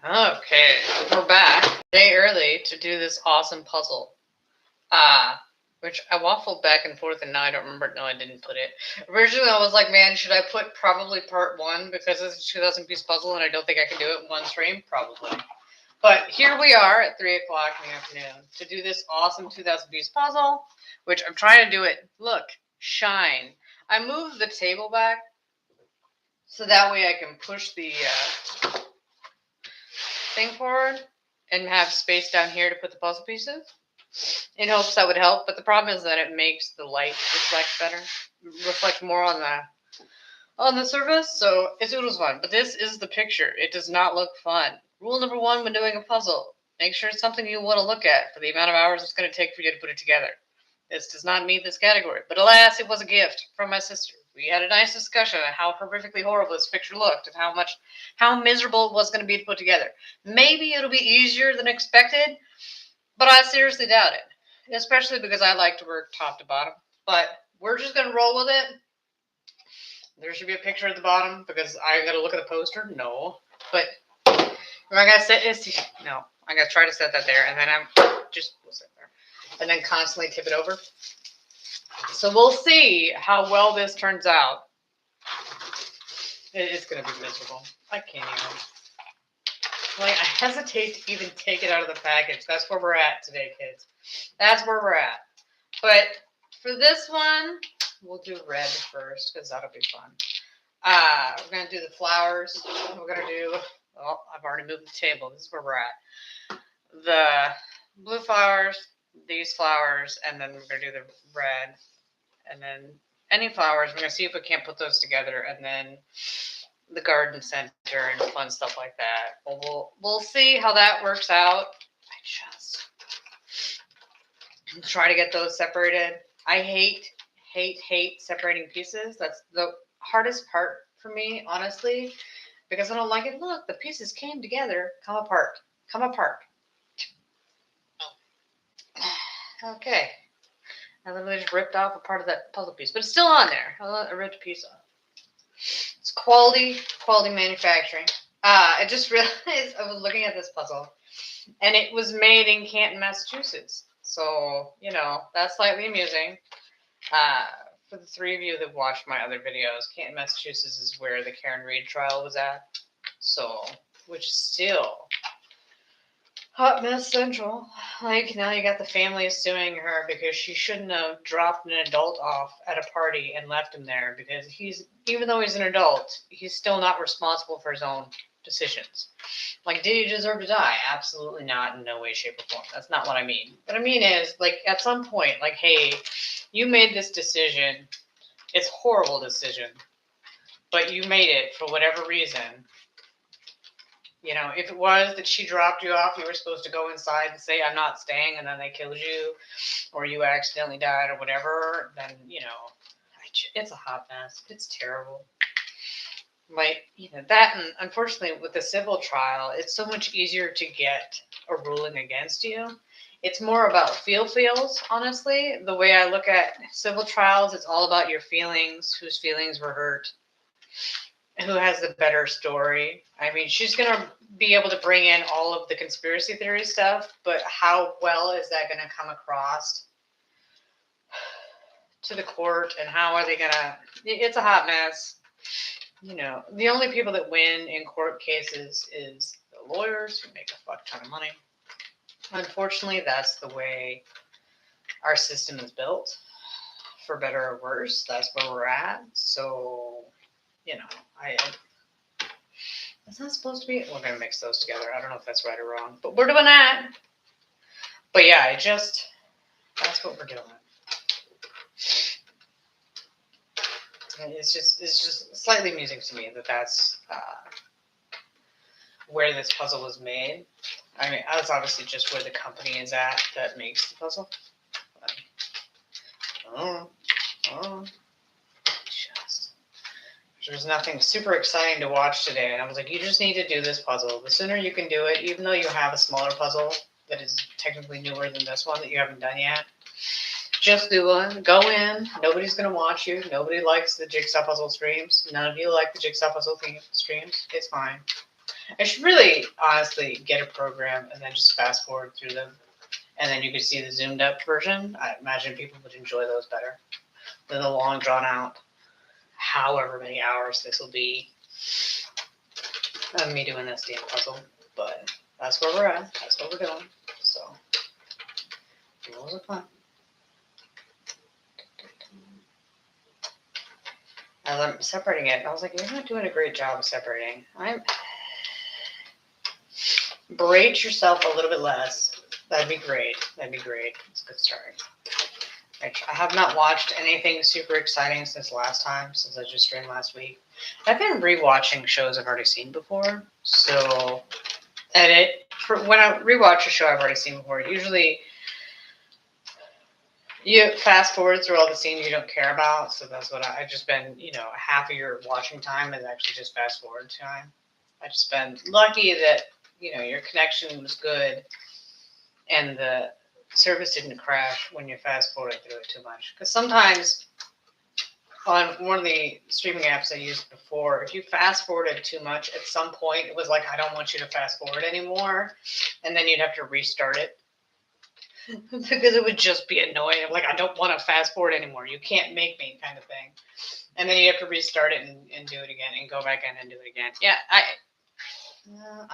Okay, we're back a day early to do this awesome puzzle. Which I waffled back and forth, and now I don't remember. No, I didn't put it. Originally, I was like, man, should I put probably part one because it's a 2,000 piece puzzle, and I don't think I can do it in one stream? Probably. But here we are at 3 o'clock in the afternoon to do this awesome 2,000 piece puzzle, which I'm trying to do it. Look, shine. I moved the table back so that way I can push the thing forward and have space down here to put the puzzle pieces in hopes that would help. But the problem is that it makes the light reflect better, reflect more on the surface. So it was fun. But this is the picture. It does not look fun. Rule number one when doing a puzzle: make sure it's something you want to look at for the amount of hours it's going to take for you to put it together. This does not meet this category. But alas, it was a gift from my sister. We had a nice discussion on how horrifically horrible this picture looked and how miserable it was going to be to put together. Maybe it'll be easier than expected, but I seriously doubt it, especially because I like to work top to bottom. But we're just going to roll with it. There should be a picture at the bottom because I got to look at the poster. No. But I got to set this. No. I got to try to set that there, and then we'll sit there. And then constantly tip it over. So we'll see how well this turns out. It's going to be miserable. I can't even. I hesitate to even take it out of the package. That's where we're at today, kids. That's where we're at. But for this one, we'll do red first because that'll be fun. We're going to do the flowers. We're going to do, I've already moved the table. This is where we're at. The blue flowers, these flowers, and then we're going to do the red. And then any flowers, we're going to see if we can't put those together. And then the garden center and fun stuff like that. We'll see how that works out. I just try to get those separated. I hate separating pieces. That's the hardest part for me, honestly, because I don't like it. Look, the pieces came together, come apart. Okay. I literally just ripped off a part of that puzzle piece, but it's still on there. I ripped a piece off. It's quality manufacturing. I just realized I was looking at this puzzle, and it was made in Canton, Massachusetts. So, that's slightly amusing. For the three of you that watched my other videos, Canton, Massachusetts is where the Karen Reed trial was at. So, which is still hot mess central. Now you got the family suing her because she shouldn't have dropped an adult off at a party and left him there because even though he's an adult, he's still not responsible for his own decisions. Did he deserve to die? Absolutely not, in no way, shape, or form. That's not what I mean. What I mean is, at some point, hey, you made this decision. It's a horrible decision, but you made it for whatever reason. If it was that she dropped you off, you were supposed to go inside and say, I'm not staying, and then they killed you, or you accidentally died, or whatever, then, it's a hot mess. It's terrible. That, and unfortunately, with the civil trial, it's so much easier to get a ruling against you. It's more about feels, honestly. The way I look at civil trials, it's all about your feelings, whose feelings were hurt, who has the better story. I mean, she's going to be able to bring in all of the conspiracy theory stuff, but how well is that going to come across to the court, and how are they going to... It's a hot mess. The only people that win in court cases is the lawyers who make a fuck ton of money. Unfortunately, that's the way our system is built, for better or worse. That's where we're at. So, it's not supposed to be. We're going to mix those together. I don't know if that's right or wrong, but we're doing that. But yeah, that's what we're doing. And it's just slightly amusing to me that that's where this puzzle was made. I mean, that's obviously just where the company is at that makes the puzzle. There's nothing super exciting to watch today. And I was like, you just need to do this puzzle. The sooner you can do it, even though you have a smaller puzzle that is technically newer than this one that you haven't done yet, just do one. Go in. Nobody's going to watch you. Nobody likes the Jigsaw puzzle streams. None of you like the Jigsaw puzzle streams. It's fine. I should really honestly get a program and then just fast forward through them. And then you could see the zoomed up version. I imagine people would enjoy those better than the long drawn out, however many hours this will be of me doing this damn puzzle. But that's where we're at. That's what we're doing. So, rules of fun. As I'm separating it, I was like, you're not doing a great job of separating. Berate yourself a little bit less. That'd be great. That'd be great. It's a good start. I have not watched anything super exciting since last time, since I just streamed last week. I've been rewatching shows I've already seen before. So, when I rewatch a show I've already seen before, usually you fast forward through all the scenes you don't care about. So that's what I've just been, half of your watching time is actually just fast forward time. I just been lucky that, your connection was good and the service didn't crash when you fast forward through it too much. Because sometimes on one of the streaming apps I used before, if you fast forwarded too much, at some point it was like, I don't want you to fast forward anymore. And then you'd have to restart it. Because it would just be annoying. I'm like, I don't want to fast forward anymore. You can't make me, kind of thing. And then you have to restart it and do it again and go back in and do it again. Yeah, I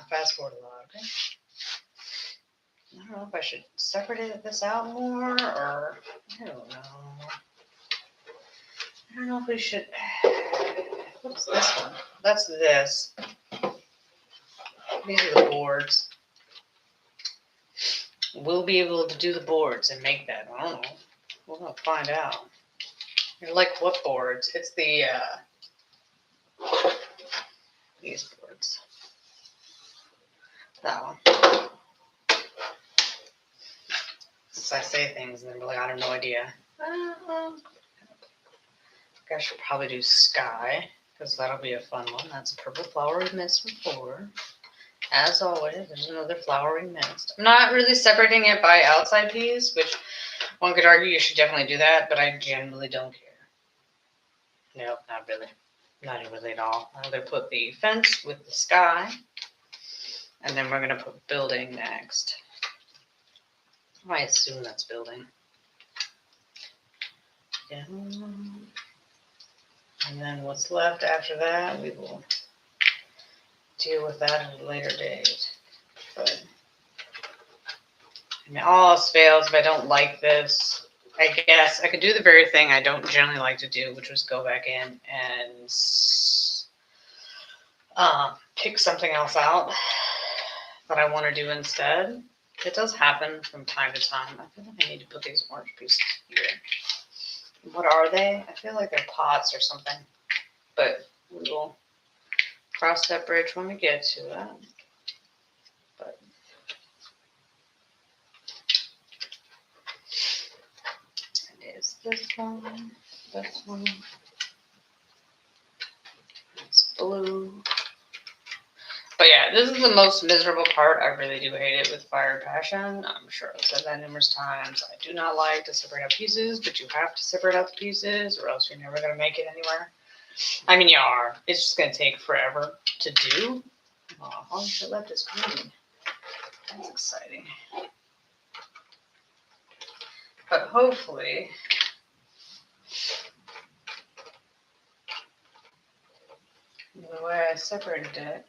fast forward a lot, okay? I don't know if I should separate this out more or I don't know. I don't know if we should. What's this one? That's this. These are the boards. We'll be able to do the boards and make that. I don't know. We're going to find out. You're like, what boards? It's the, these boards. That one. Since I say things and they're like, I have no idea. I should probably do sky, because that'll be a fun one. That's a purple flowery mist from 4. As always, there's another flowery mist. I'm not really separating it by outside piece, which one could argue you should definitely do that, but I generally don't care. No, not really. Not really at all. I'm going to put the fence with the sky, and then we're going to put building next. I assume that's building. Yeah. And then what's left after that, we will deal with that at a later date. But I mean, all else fails if I don't like this. I guess I could do the very thing I don't generally like to do, which was go back in and pick something else out that I want to do instead. It does happen from time to time. I feel like I need to put these orange pieces here. What are they? I feel like they're pots or something. But we will cross that bridge when we get to it. But it is this one, it's blue. But yeah, this is the most miserable part. I really do hate it with Fire and Passion. I'm sure I've said that numerous times. I do not like to separate out pieces, but you have to separate out the pieces or else you're never going to make it anywhere. I mean, you are. It's just going to take forever to do. Oh, all shit left is green. That's exciting. But hopefully, the way I separated it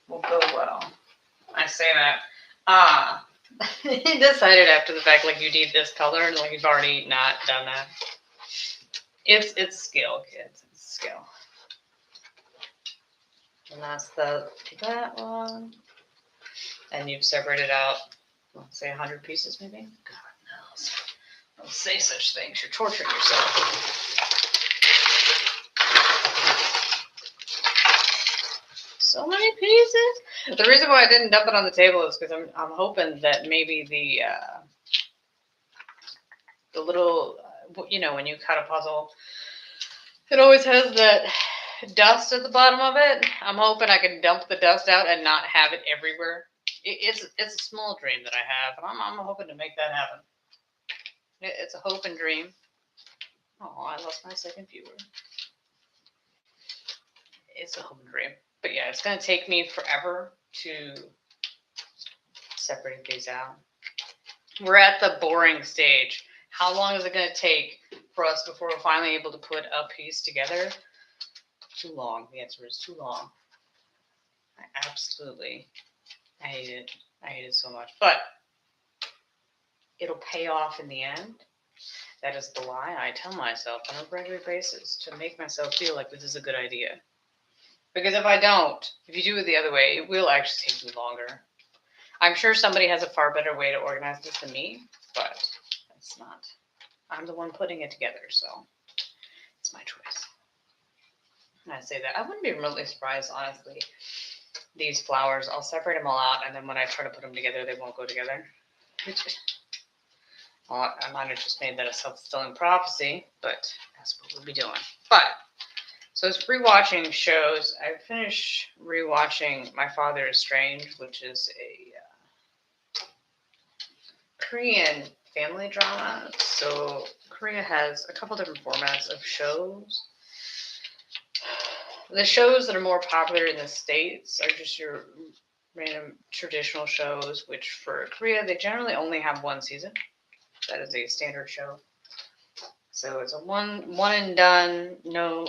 will go well. I say that. He decided after the fact, like, you need this color, and like you've already not done that. It's skill, kids. It's skill. And that's that one. And you've separated out, let's say 100 pieces, maybe? God knows. Don't say such things. You're torturing yourself. So many pieces. The reason why I didn't dump it on the table is because I'm hoping that maybe the little, when you cut a puzzle, it always has that dust at the bottom of it. I'm hoping I can dump the dust out and not have it everywhere. It's a small dream that I have, and I'm hoping to make that happen. It's a hope and dream. Oh, I lost my second viewer. It's a hope and dream. But yeah, it's going to take me forever to separate these out. We're at the boring stage. How long is it going to take for us before we're finally able to put a piece together? Too long. The answer is too long. I hate it. I hate it so much. But it'll pay off in the end. That is the lie I tell myself on a regular basis to make myself feel like this is a good idea. Because if you do it the other way, it will actually take you longer. I'm sure somebody has a far better way to organize this than me, but that's not. I'm the one putting it together, so it's my choice. And I say that. I wouldn't be remotely surprised, honestly. These flowers, I'll separate them all out, and then when I try to put them together, they won't go together. Well, I might have just made that a self-fulfilling prophecy, but that's what we'll be doing. But, so it's rewatching shows. I finished rewatching My Father is Strange, which is a Korean family drama. So Korea has a couple different formats of shows. The shows that are more popular in the States are just your random traditional shows, which for Korea, they generally only have one season. That is a standard show. So it's a one and done, no,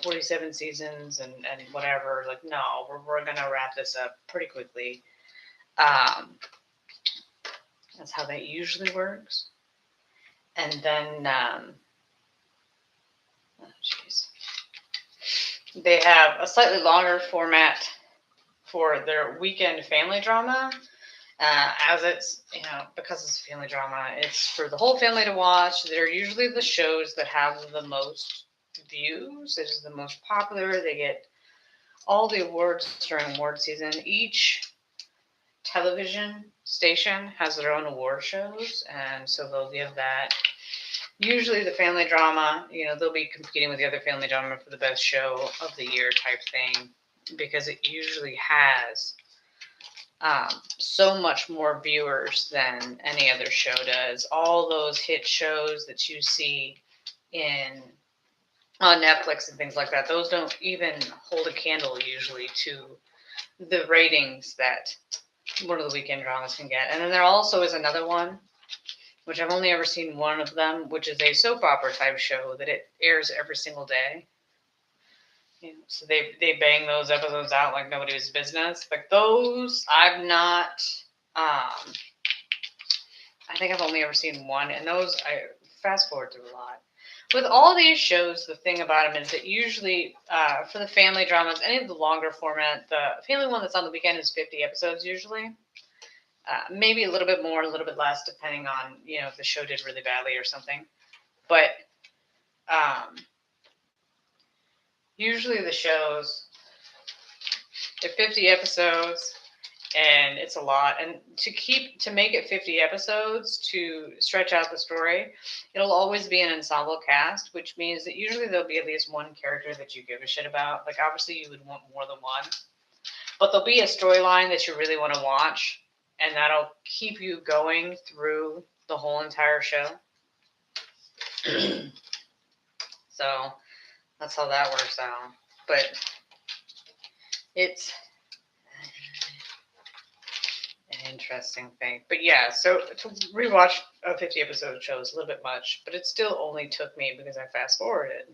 47 seasons and whatever. Like, no, we're going to wrap this up pretty quickly. That's how that usually works. And then, they have a slightly longer format for their weekend family drama. As it's, because it's a family drama, it's for the whole family to watch. They're usually the shows that have the most views. It is the most popular. They get all the awards during award season. Each television station has their own award shows, and so they'll give that. Usually the family drama, they'll be competing with the other family drama for the best show of the year type thing, because it usually has so much more viewers than any other show does. All those hit shows that you see on Netflix and things like that, those don't even hold a candle usually to the ratings that one of the weekend dramas can get. And then there also is another one, which I've only ever seen one of them, which is a soap opera type show that it airs every single day. So they bang those episodes out like nobody's business. Like those, I've not. I think I've only ever seen one, and those I fast forward through a lot. With all these shows, the thing about them is that usually for the family dramas, any of the longer format, the family one that's on the weekend is 50 episodes usually. Maybe a little bit more, a little bit less, depending on if the show did really badly or something. But usually the shows, they're 50 episodes, and it's a lot. And to make it 50 episodes, to stretch out the story, it'll always be an ensemble cast, which means that usually there'll be at least one character that you give a shit about. Like, obviously you would want more than one, but there'll be a storyline that you really want to watch, and that'll keep you going through the whole entire show. So that's how that works out. But it's an interesting thing. But yeah, so to rewatch a 50 episode show is a little bit much, but it still only took me, because I fast forwarded,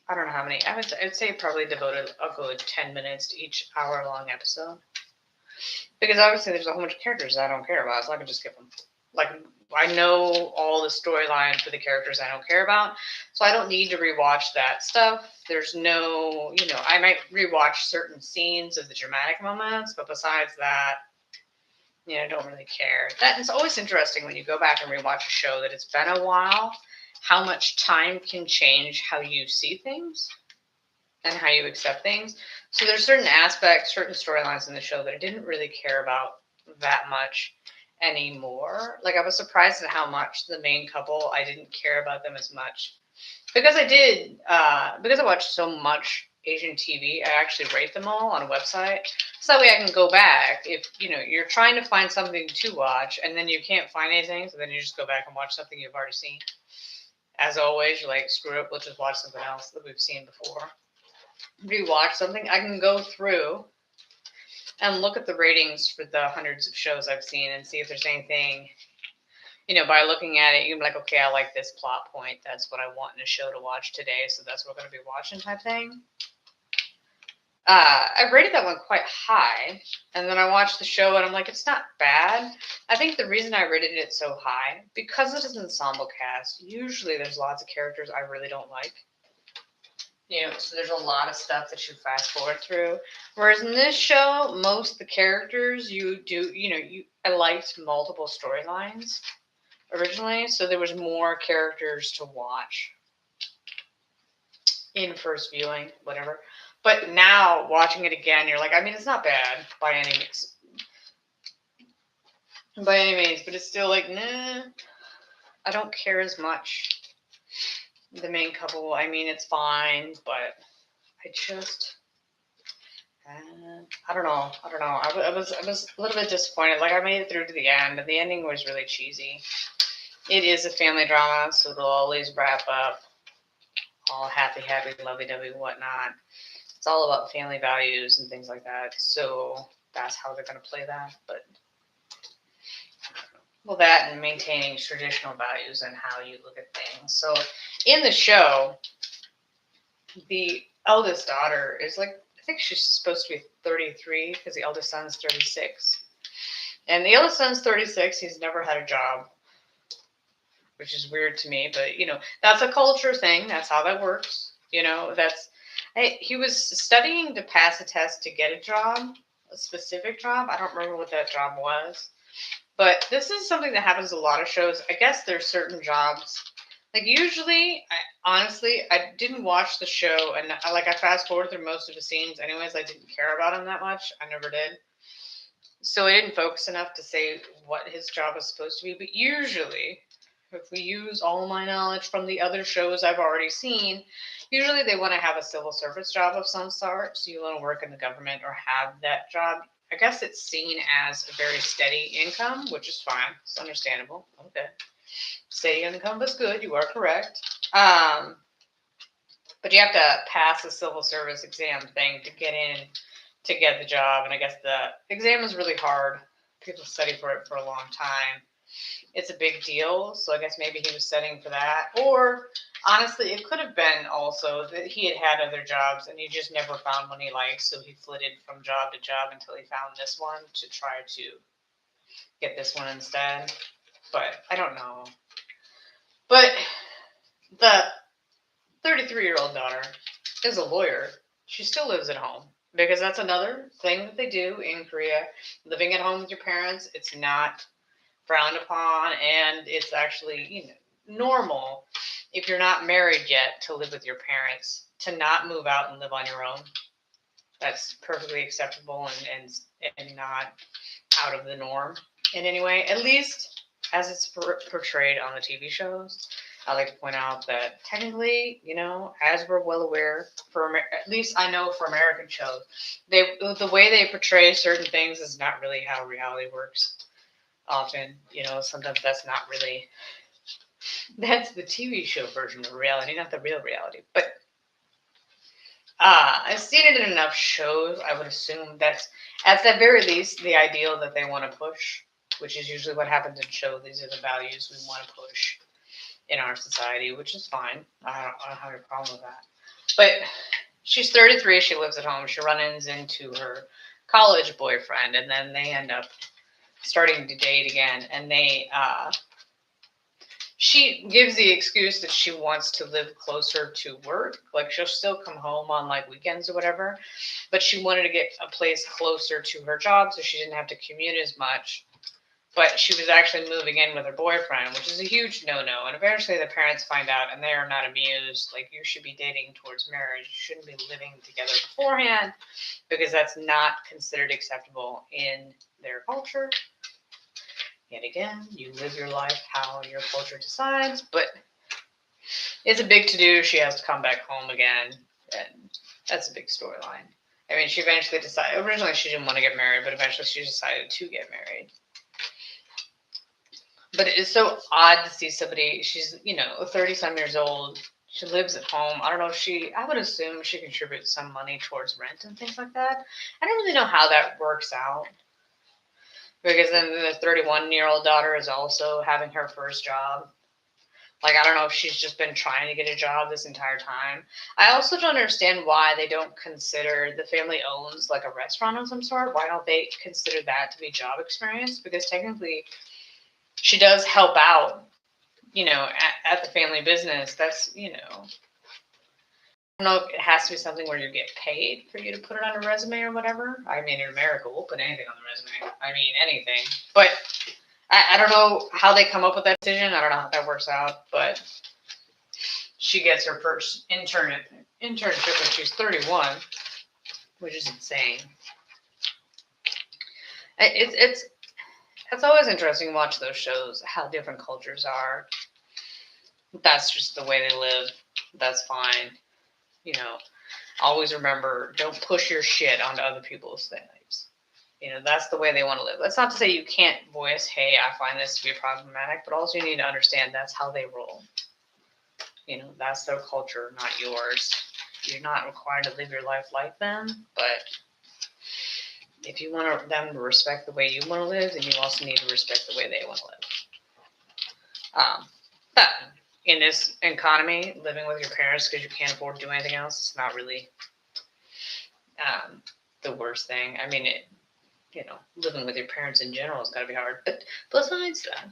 I don't know how many. I'd say probably devoted a good 10 minutes to each hour-long episode. Because obviously there's a whole bunch of characters that I don't care about, so I can just skip them. Like, I know all the storyline for the characters I don't care about, so I don't need to rewatch that stuff. There's no, I might rewatch certain scenes of the dramatic moments, but besides that, I don't really care. It's always interesting when you go back and rewatch a show that it's been a while, how much time can change how you see things and how you accept things. So there's certain aspects, certain storylines in the show that I didn't really care about that much anymore. Like, I was surprised at how much the main couple, I didn't care about them as much. Because I watched so much Asian TV, I actually rate them all on a website. So that way I can go back. If, you're trying to find something to watch and then you can't find anything, so then you just go back and watch something you've already seen. as always, you're like, screw it, let's just watch something else that we've seen before. Rewatch something, I can go through and look at the ratings for the hundreds of shows I've seen and see if there's anything, by looking at it, you can be like, okay, I like this plot point. That's what I want in a show to watch today, so that's what we're going to be watching type thing. I rated that one quite high, and then I watched the show, and I'm like, it's not bad. I think the reason I rated it so high, because it is an ensemble cast, usually there's lots of characters I really don't like. So there's a lot of stuff that you fast forward through. Whereas in this show, most of the characters I liked multiple storylines originally, so there was more characters to watch in first viewing, whatever. But now watching it again, you're like, I mean, it's not bad by any means, but it's still like, nah, I don't care as much. The main couple, I mean, it's fine, but I just, I don't know. I was a little bit disappointed. Like, I made it through to the end, and the ending was really cheesy. It is a family drama, so it'll always wrap up all happy, lovey-dovey, whatnot. It's all about family values and things like that. So that's how they're going to play that. But that and maintaining traditional values and how you look at things. So in the show, the eldest daughter is like, I think she's supposed to be 33 because the eldest son's 36. And the eldest son's 36. He's never had a job, which is weird to me. But, that's a culture thing. That's how that works. He was studying to pass a test to get a job, a specific job. I don't remember what that job was. But this is something that happens in a lot of shows. I guess there's certain jobs. Like, usually, I didn't watch the show, and I fast forward through most of the scenes anyways. I didn't care about him that much. I never did. So I didn't focus enough to say what his job was supposed to be. But usually, if we use all my knowledge from the other shows I've already seen, usually they want to have a civil service job of some sort. So you want to work in the government or have that job. I guess it's seen as a very steady income, which is fine. It's understandable. Okay. Steady income is good. You are correct. But you have to pass a civil service exam thing to get in, to get the job. And I guess the exam is really hard. People study for it for a long time. It's a big deal. So I guess maybe he was studying for that. Or honestly, it could have been also that he had other jobs and he just never found one he liked. So he flitted from job to job until he found this one to try to get this one instead. But I don't know. But the 33-year-old daughter is a lawyer. She still lives at home because that's another thing that they do in Korea. Living at home with your parents, it's not frowned upon, and it's actually normal if you're not married yet to live with your parents, to not move out and live on your own. That's perfectly acceptable and not out of the norm in any way, at least as it's portrayed on the TV shows. I like to point out that technically, as we're well aware, at least I know for American shows, the way they portray certain things is not really how reality works. Often, sometimes that's the TV show version of reality, not the real reality. But I've seen it in enough shows, I would assume that's, at the very least, the ideal that they want to push, which is usually what happens in shows. These are the values we want to push in our society, which is fine. I don't have a problem with that. But she's 33. She lives at home. She runs into her college boyfriend, and then they end up starting to date again. And she gives the excuse that she wants to live closer to work. Like, she'll still come home on like weekends or whatever, but she wanted to get a place closer to her job so she didn't have to commute as much. But she was actually moving in with her boyfriend, which is a huge no-no. And eventually the parents find out, and they are not amused. Like, you should be dating towards marriage. You shouldn't be living together beforehand, because that's not considered acceptable in their culture. Yet again, you live your life how your culture decides, but it's a big to-do. She has to come back home again, and that's a big storyline. I mean, she eventually decided, originally she didn't want to get married, but eventually she decided to get married. But it's so odd to see somebody, she's, 30 some years old. She lives at home. I don't know if I would assume she contributes some money towards rent and things like that. I don't really know how that works out. Because then the 31-year-old daughter is also having her first job. Like, I don't know if she's just been trying to get a job this entire time. I also don't understand why they don't consider, the family owns like a restaurant of some sort. Why don't they consider that to be job experience? Because technically she does help out, at the family business. That's, I don't know if it has to be something where you get paid for you to put it on a resume or whatever. I mean, in America, we'll put anything on the resume. I mean, anything. But I don't know how they come up with that decision. I don't know how that works out. But she gets her first internship when she's 31, which is insane. It's always interesting to watch those shows, how different cultures are. That's just the way they live. That's fine. Always remember, don't push your shit onto other people's lives. That's the way they want to live. That's not to say you can't voice, hey, I find this to be problematic, but also you need to understand that's how they roll. That's their culture, not yours. You're not required to live your life like them, but if you want them to respect the way you want to live, then you also need to respect the way they want to live. But in this economy, living with your parents because you can't afford to do anything else, it's not really the worst thing. I mean, living with your parents in general has got to be hard. But besides that,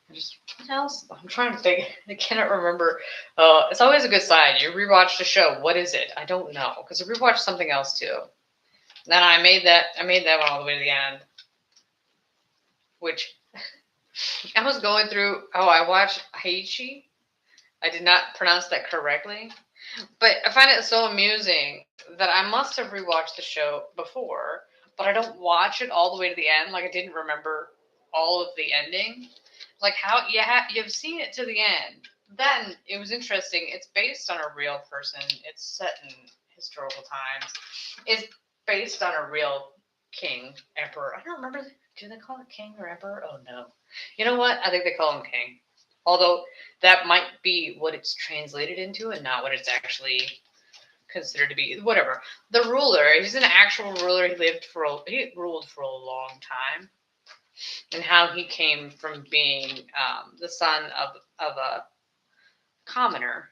what else? I'm trying to think. I cannot remember. It's always a good sign. You rewatched a show. What is it? I don't know, because I rewatched something else too. Then I made that one all the way to the end, which I was going through. Oh, I watched Haichi. I did not pronounce that correctly, but I find it so amusing that I must have rewatched the show before, but I don't watch it all the way to the end. Like, I didn't remember all of the ending. Like, how you've seen it to the end. Then it was interesting. It's based on a real person. It's set in historical times. It's based on a real king, emperor. I don't remember. Do they call it king or emperor? Oh, no. You know what? I think they call him king. Although that might be what it's translated into and not what it's actually considered to be. Whatever. The ruler, he's an actual ruler. He ruled for a long time. And how he came from being the son of a commoner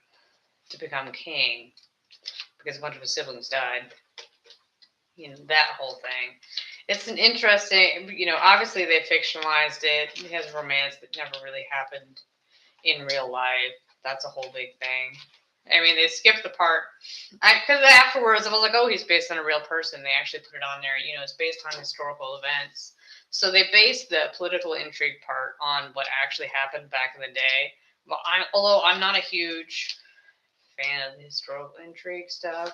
to become king because a bunch of his siblings died. That whole thing. It's an interesting, obviously they fictionalized it. It has romance that never really happened in real life. That's a whole big thing. I mean, they skipped the part. Because afterwards I was like, oh, he's based on a real person. They actually put it on there. It's based on historical events. So they based the political intrigue part on what actually happened back in the day. Well, although I'm not a huge fan of the historical intrigue stuff,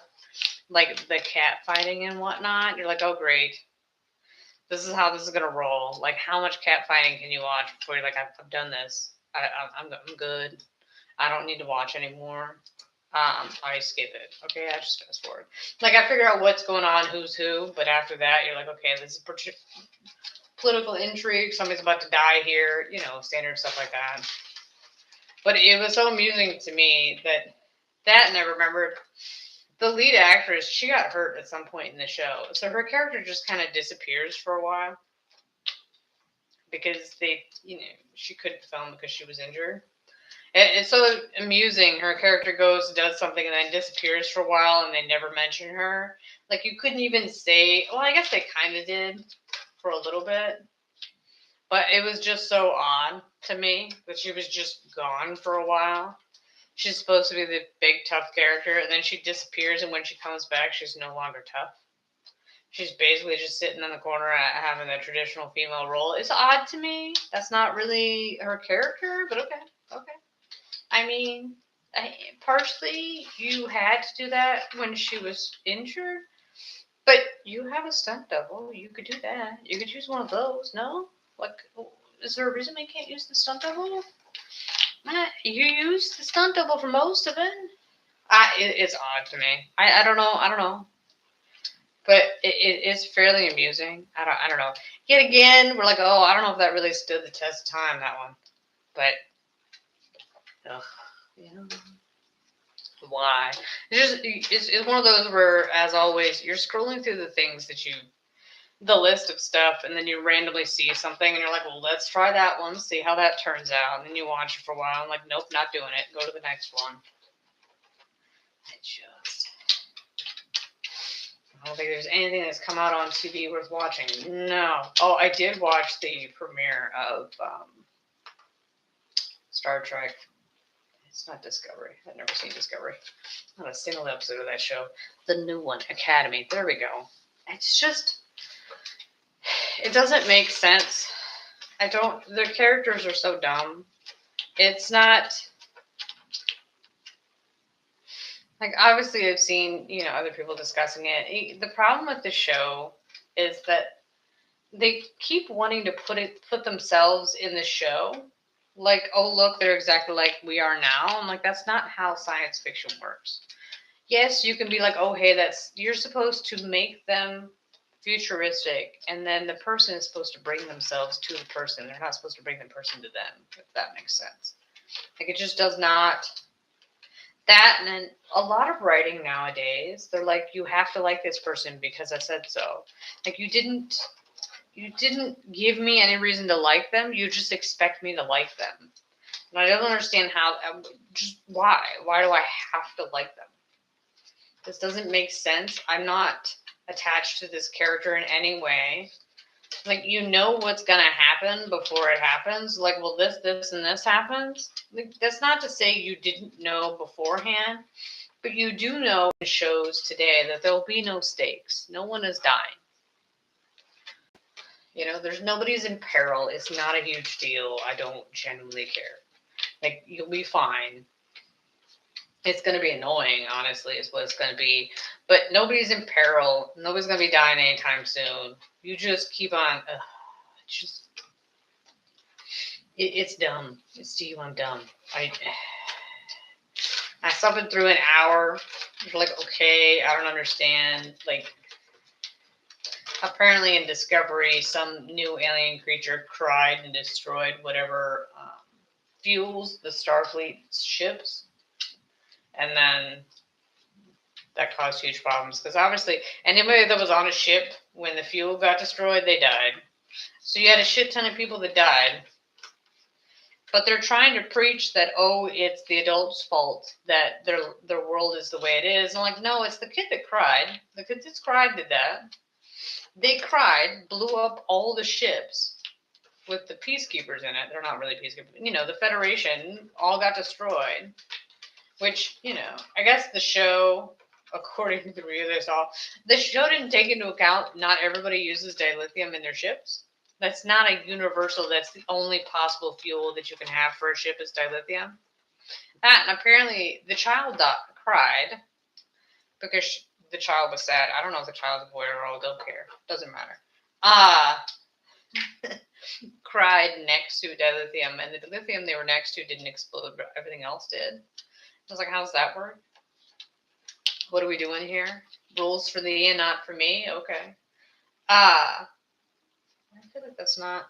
like the cat fighting and whatnot. You're like, oh, great. This is how this is going to roll. Like, how much cat fighting can you watch before you're like, I've done this. I'm good. I don't need to watch anymore. I skip it. Okay, I just fast forward. Like, I figure out what's going on, who's who, but after that, you're like, okay, this is political intrigue. Somebody's about to die here. Standard stuff like that. But it was so amusing to me and I remembered the lead actress. She got hurt at some point in the show, so her character just kind of disappears for a while because she couldn't film because she was injured. It's so amusing. Her character does something, and then disappears for a while, and they never mention her. Like, you couldn't even say, well, I guess they kind of did for a little bit. But it was just so odd to me that she was just gone for a while. She's supposed to be the big, tough character, and then she disappears, and when she comes back, she's no longer tough. She's basically just sitting in the corner having the traditional female role. It's odd to me. That's not really her character, but okay. I mean, partially you had to do that when she was injured, but you have a stunt double. You could do that. You could use one of those, no? Like, is there a reason they can't use the stunt double? You use the stunt double for most of it. It's odd to me. I don't know. But it is fairly amusing. I don't know. Yet again, we're like, oh, I don't know if that really stood the test of time, that one. But, ugh, you know, why? It's one of those where, as always, you're scrolling through the things that the list of stuff, and then you randomly see something, and you're like, well, let's try that one, see how that turns out. And then you watch it for a while, and like, nope, not doing it. Go to the next one. I don't think there's anything that's come out on TV worth watching. No. Oh, I did watch the premiere of Star Trek. It's not Discovery. I've never seen Discovery. Not a single episode of that show. The new one, Academy. There we go. It's just, it doesn't make sense. Their characters are so dumb. It's not, like, obviously I've seen, other people discussing it. The problem with the show is that they keep wanting to put themselves in the show. Like, oh, look, they're exactly like we are now. I'm like, that's not how science fiction works. Yes, you can be like, oh, hey, you're supposed to make them futuristic, and then the person is supposed to bring themselves to the person. They're not supposed to bring the person to them, if that makes sense. Like, it just does not. That, and then a lot of writing nowadays, they're like, you have to like this person because I said so. Like, you didn't give me any reason to like them. You just expect me to like them. And I don't understand just why. Why do I have to like them? This doesn't make sense. I'm not attached to this character in any way. Like, what's going to happen before it happens. Like, well, this, and this happens. Like, that's not to say you didn't know beforehand, but you do know in shows today that there'll be no stakes. No one is dying. Nobody's in peril. It's not a huge deal. I don't genuinely care. Like, you'll be fine. It's going to be annoying, honestly, is what it's going to be. But nobody's in peril. Nobody's going to be dying anytime soon. You just keep on. It's dumb. Steve, I'm dumb. I suffered through an hour. Like, okay, I don't understand. Like, apparently in Discovery, some new alien creature cried and destroyed whatever fuels the Starfleet's ships. And then that caused huge problems. Because obviously, anybody that was on a ship when the fuel got destroyed, they died. So you had a shit ton of people that died. But they're trying to preach that, oh, it's the adults' fault that their world is the way it is. And I'm like, no, it's the kid that cried. The kid that cried did that. They cried, blew up all the ships with the peacekeepers in it. They're not really peacekeepers. The Federation all got destroyed. Which, I guess the show, according to the review they saw, the show didn't take into account not everybody uses dilithium in their ships. That's not a universal, that's the only possible fuel that you can have for a ship is dilithium. And apparently the child cried because the child was sad. I don't know if the child's a boy or a girl, don't care. Doesn't matter. Cried next to dilithium, and the dilithium they were next to didn't explode, but everything else did. I was like, how does that work? What are we doing here? Rules for thee and not for me? Okay. I feel like that's not.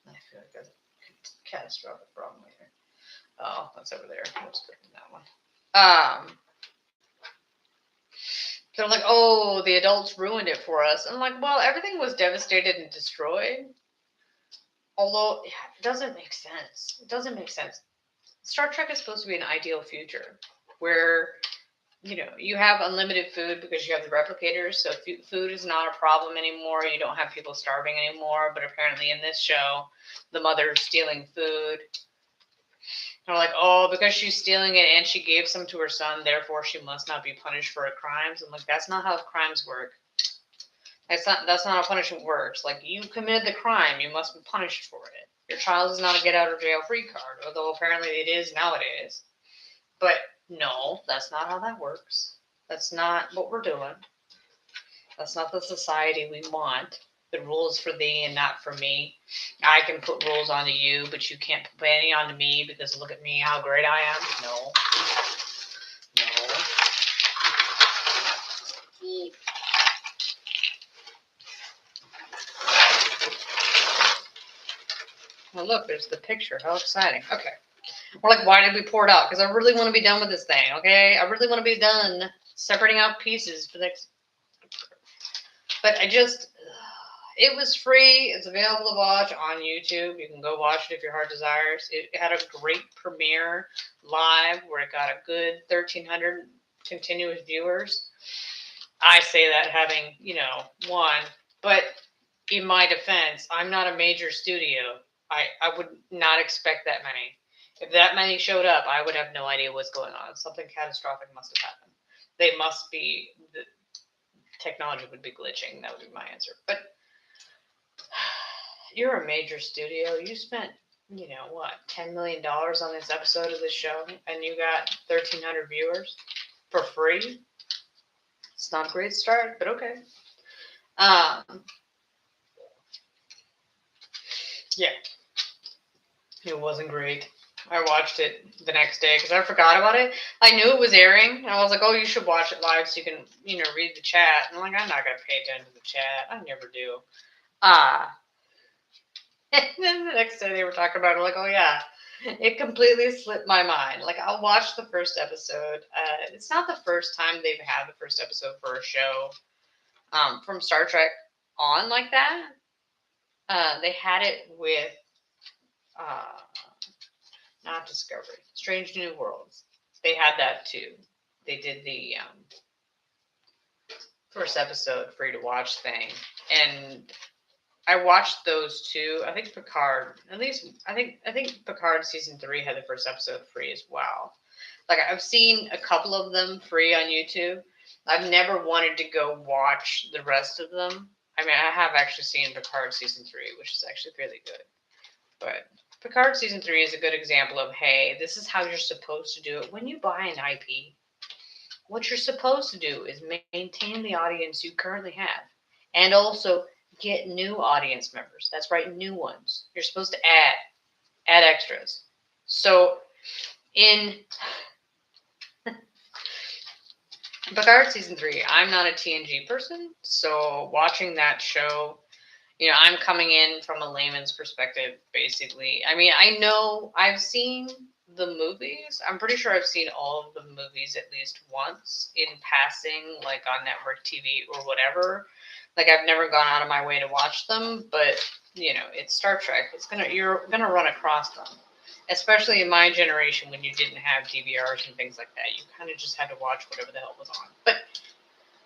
I feel like that's a catastrophic problem here. Oh, that's over there. Let's put in that one. They're like, oh, the adults ruined it for us. I'm like, well, everything was devastated and destroyed. Although, it doesn't make sense. It doesn't make sense. Star Trek is supposed to be an ideal future where, you have unlimited food because you have the replicators. So food is not a problem anymore. You don't have people starving anymore. But apparently in this show, the mother's stealing food. They're like, oh, because she's stealing it and she gave some to her son, therefore she must not be punished for her crimes. I'm like, that's not how crimes work. That's not how punishment works. Like, you committed the crime, you must be punished for it. Your child is not a get out of jail free card, although apparently it is nowadays. But no, that's not how that works. That's not what we're doing. That's not the society we want. The rules for thee and not for me. I can put rules onto you, but you can't put any onto me because look at me, how great I am. No. Well, look, there's the picture. How exciting. Okay. We're like, why did we pour it out? Because I really want to be done with this thing, okay? I really want to be done separating out pieces for the next. But it was free. It's available to watch on YouTube. You can go watch it if your heart desires. It had a great premiere live where it got a good 1,300 continuous viewers. I say that having, one. But in my defense, I'm not a major studio. I would not expect that many. If that many showed up, I would have no idea what's going on. Something catastrophic must have happened. The technology would be glitching. That would be my answer. But you're a major studio. You spent, $10 million on this episode of this show, and you got 1,300 viewers for free. It's not a great start, but okay. Yeah, it wasn't great. I watched it the next day because I forgot about it. I knew it was airing, and I was like, "Oh, you should watch it live so you can, read the chat." And I'm like, "I'm not gonna pay attention to the chat. I never do." And then the next day they were talking about it. I'm like, "Oh yeah." It completely slipped my mind. Like, I'll watch the first episode. It's not the first time they've had the first episode for a show from Star Trek on like that. They had it with not Discovery, Strange New Worlds. They had that too. They did the first episode free to watch thing, and I watched those two. I think Picard, at least I think Picard season 3 had the first episode free as well. Like, I've seen a couple of them free on YouTube. I've never wanted to go watch the rest of them. I mean, I have actually seen Picard season 3, which is actually really good. But Picard season 3 is a good example of, hey, this is how you're supposed to do it. When you buy an IP, what you're supposed to do is maintain the audience you currently have, and also get new audience members. That's right, new ones. You're supposed to add extras. So in Picard season 3, I'm not a TNG person, so watching that show, I'm coming in from a layman's perspective, basically. I mean, I know I've seen the movies. I'm pretty sure I've seen all of the movies at least once in passing, like on network TV or whatever. Like, I've never gone out of my way to watch them, but it's Star Trek. You're gonna run across them. Especially in my generation when you didn't have DVRs and things like that. You kind of just had to watch whatever the hell was on. But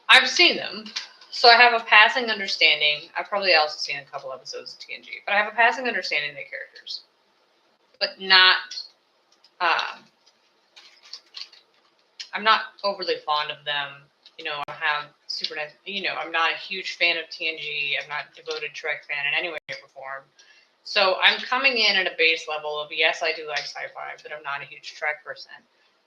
I've seen them. So I have a passing understanding. I've probably also seen a couple episodes of TNG. But I have a passing understanding of the characters. But not... I'm not overly fond of them. I have super nice... I'm not a huge fan of TNG. I'm not a devoted Trek fan in any way, shape, or form. So I'm coming in at a base level of, yes, I do like sci-fi, but I'm not a huge Trek person.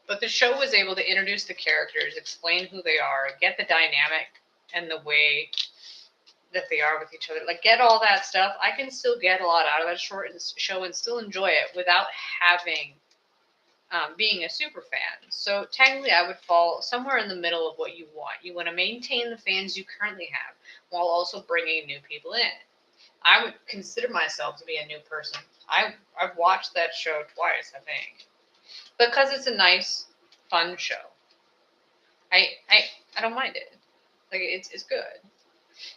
But the show was able to introduce the characters, explain who they are, get the dynamic and the way that they are with each other. Like, get all that stuff. I can still get a lot out of that short show and still enjoy it without having being a super fan. So technically I would fall somewhere in the middle of what you want. You want to maintain the fans you currently have while also bringing new people in. I would consider myself to be a new person. I've watched that show twice, I think, because it's a nice, fun show. I don't mind it. Like, it's good.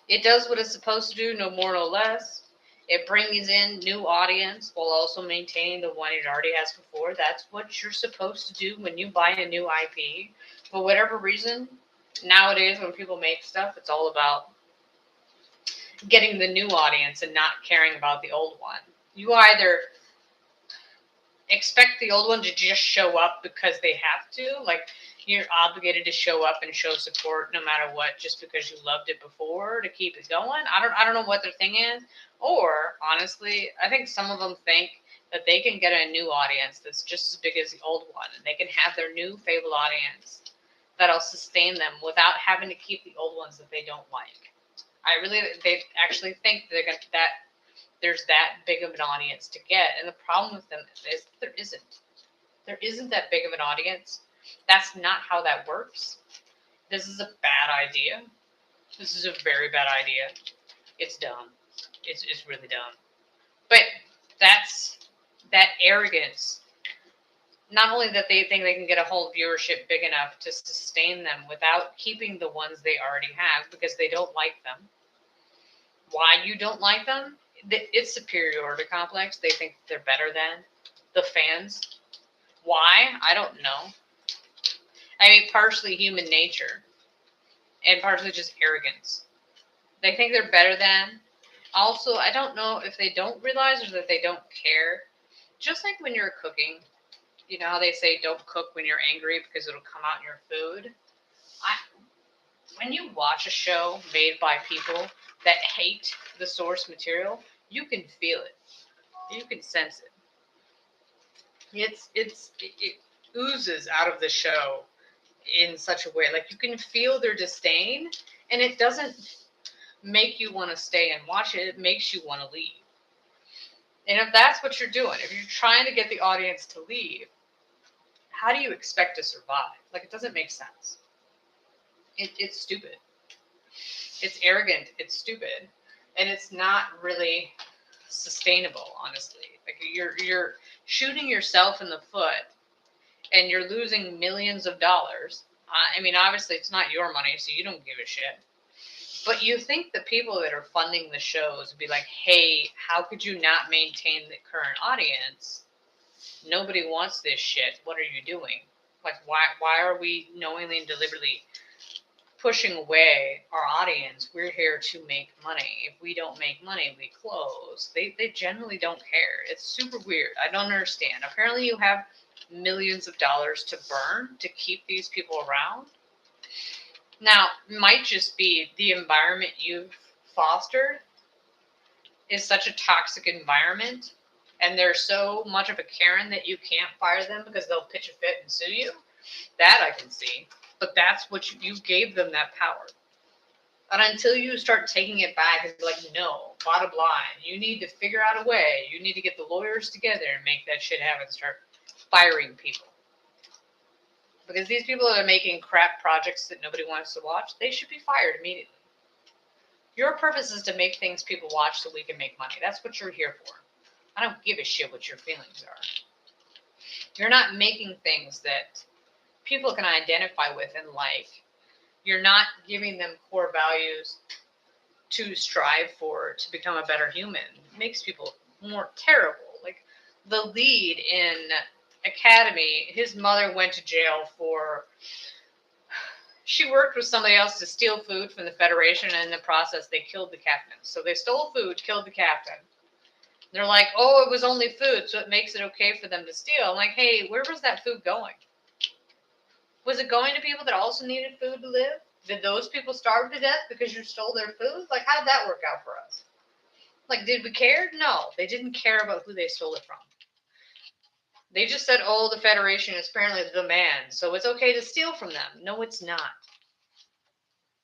It does what it's supposed to do, no more, no less. It brings in new audience while also maintaining the one it already has before. That's what you're supposed to do when you buy a new IP. For whatever reason, nowadays when people make stuff, it's all about getting the new audience and not caring about the old one. You either expect the old one to just show up because they have to, like you're obligated to show up and show support no matter what, just because you loved it before to keep it going. I don't know what their thing is. Or honestly, I think some of them think that they can get a new audience that's just as big as the old one, and they can have their new fabled audience that'll sustain them without having to keep the old ones that they don't like. They actually think that there's that big of an audience to get, and the problem with them is there isn't. There isn't that big of an audience. That's not how that works. This is a bad idea. This is a very bad idea. It's dumb. It's really dumb. But That's that arrogance. Not only that they think they can get a whole viewership big enough to sustain them without keeping the ones they already have because they don't like them. Why you don't like them? It's superiority complex. They think they're better than the fans. Why? I don't know. I mean, partially human nature and partially just arrogance. They think they're better than. Also, I don't know if they don't realize or that they don't care. Just like when you're cooking, you know how they say don't cook when you're angry because it'll come out in your food? When you watch a show made by people that hate the source material, you can feel it. You can sense it. It oozes out of the show in such a way. Like you can feel their disdain, and it doesn't make you want to stay and watch it. It makes you want to leave. And if that's what you're doing, if you're trying to get the audience to leave, how do you expect to survive? Like, it doesn't make sense. It's stupid. It's arrogant. It's stupid. And it's not really sustainable, honestly. Like, you're shooting yourself in the foot and you're losing millions of dollars. I mean, obviously, it's not your money, so you don't give a shit. But you think the people that are funding the shows would be like, hey, how could you not maintain the current audience? Nobody wants this shit. What are you doing? Like, why are we knowingly and deliberately pushing away our audience? We're here to make money. If we don't make money, we close. They generally don't care. It's super weird. I don't understand. Apparently you have millions of dollars to burn to keep these people around. Now, it might just be the environment you've fostered is such a toxic environment, and they're so much of a Karen that you can't fire them because they'll pitch a fit and sue you. That I can see. But that's what you gave them that power. And until you start taking it back and be like, no, bottom line, you need to figure out a way. You need to get the lawyers together and make that shit happen and start firing people. Because these people that are making crap projects that nobody wants to watch, they should be fired immediately. Your purpose is to make things people watch so we can make money. That's what you're here for. I don't give a shit what your feelings are. You're not making things that people can identify with and like. You're not giving them core values to strive for to become a better human. It makes people more terrible. Like the lead in Academy, his mother went to jail for, she worked with somebody else to steal food from the Federation, and in the process they killed the captain. So they stole food, killed the captain. They're like, oh, it was only food, so it makes it okay for them to steal. I'm like, hey, where was that food going? Was it going to people that also needed food to live? Did those people starve to death because you stole their food? Like, how did that work out for us? Like, did we care? No, they didn't care about who they stole it from. They just said, oh, the Federation is apparently the man, so it's okay to steal from them. No, it's not.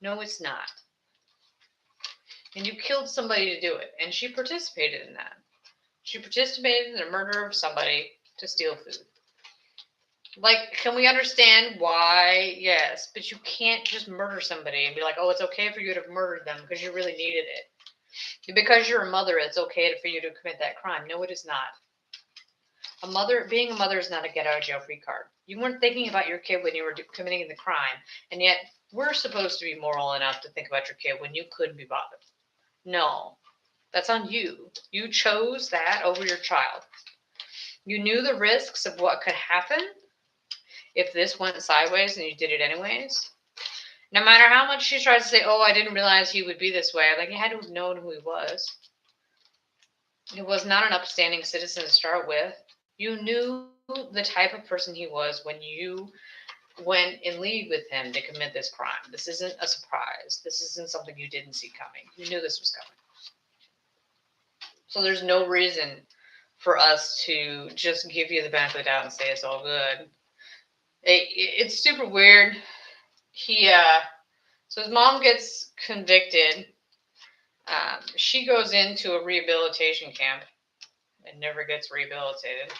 No, it's not. And you killed somebody to do it, and she participated in that. She participated in the murder of somebody to steal food. Like, can we understand why? Yes, but you can't just murder somebody and be like, oh, it's okay for you to have murdered them because you really needed it. Because you're a mother, it's okay for you to commit that crime. No, it is not. Being a mother is not a get out of jail free card. You weren't thinking about your kid when you were committing the crime, and yet we're supposed to be moral enough to think about your kid when you couldn't be bothered. No, that's on you. You chose that over your child. You knew the risks of what could happen if this went sideways and you did it anyways. No matter how much she tries to say, oh, I didn't realize he would be this way. Like, you had to have known who he was. He was not an upstanding citizen to start with. You knew the type of person he was when you went in league with him to commit this crime. This isn't a surprise. This isn't something you didn't see coming. You knew this was coming. So there's no reason for us to just give you the benefit of the doubt and say it's all good. It's super weird. So his mom gets convicted. She goes into a rehabilitation camp and never gets rehabilitated.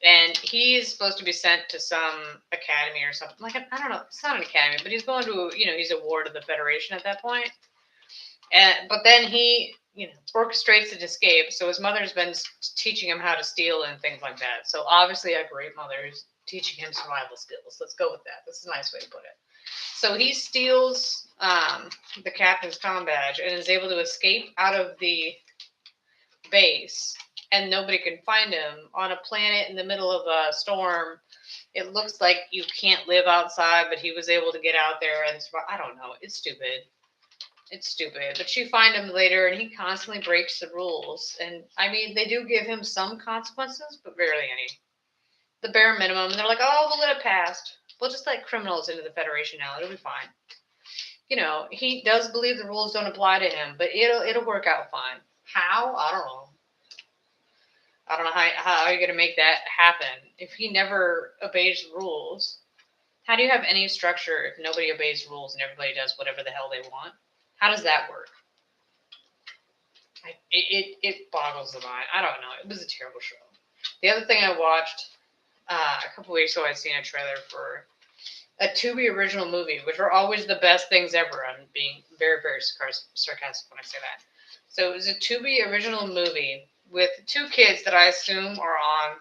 And he's supposed to be sent to some academy or something. Like, I don't know. It's not an academy, but he's going to, he's a ward of the Federation at that point. But then he orchestrates an escape. So his mother's been teaching him how to steal and things like that. So obviously a great mother is teaching him survival skills. Let's go with that. This is a nice way to put it. So he steals the captain's comm badge and is able to escape out of the base, and nobody can find him on a planet in the middle of a storm. It looks like you can't live outside, but he was able to get out there and I don't know. It's stupid. It's stupid. But you find him later, and he constantly breaks the rules. And I mean, they do give him some consequences, but barely any. The bare minimum. And they're like, oh, we'll let it pass. We'll just let criminals into the Federation now. It'll be fine. He does believe the rules don't apply to him, but it'll work out fine. How? I don't know. I don't know how you're going to make that happen. If he never obeys the rules, how do you have any structure if nobody obeys rules and everybody does whatever the hell they want? How does that work? It boggles the mind. I don't know. It was a terrible show. The other thing I watched a couple weeks ago, I'd seen a trailer for a Tubi original movie, which are always the best things ever. I'm being very, very sarcastic when I say that. So it was a Tubi original movie with two kids that I assume are on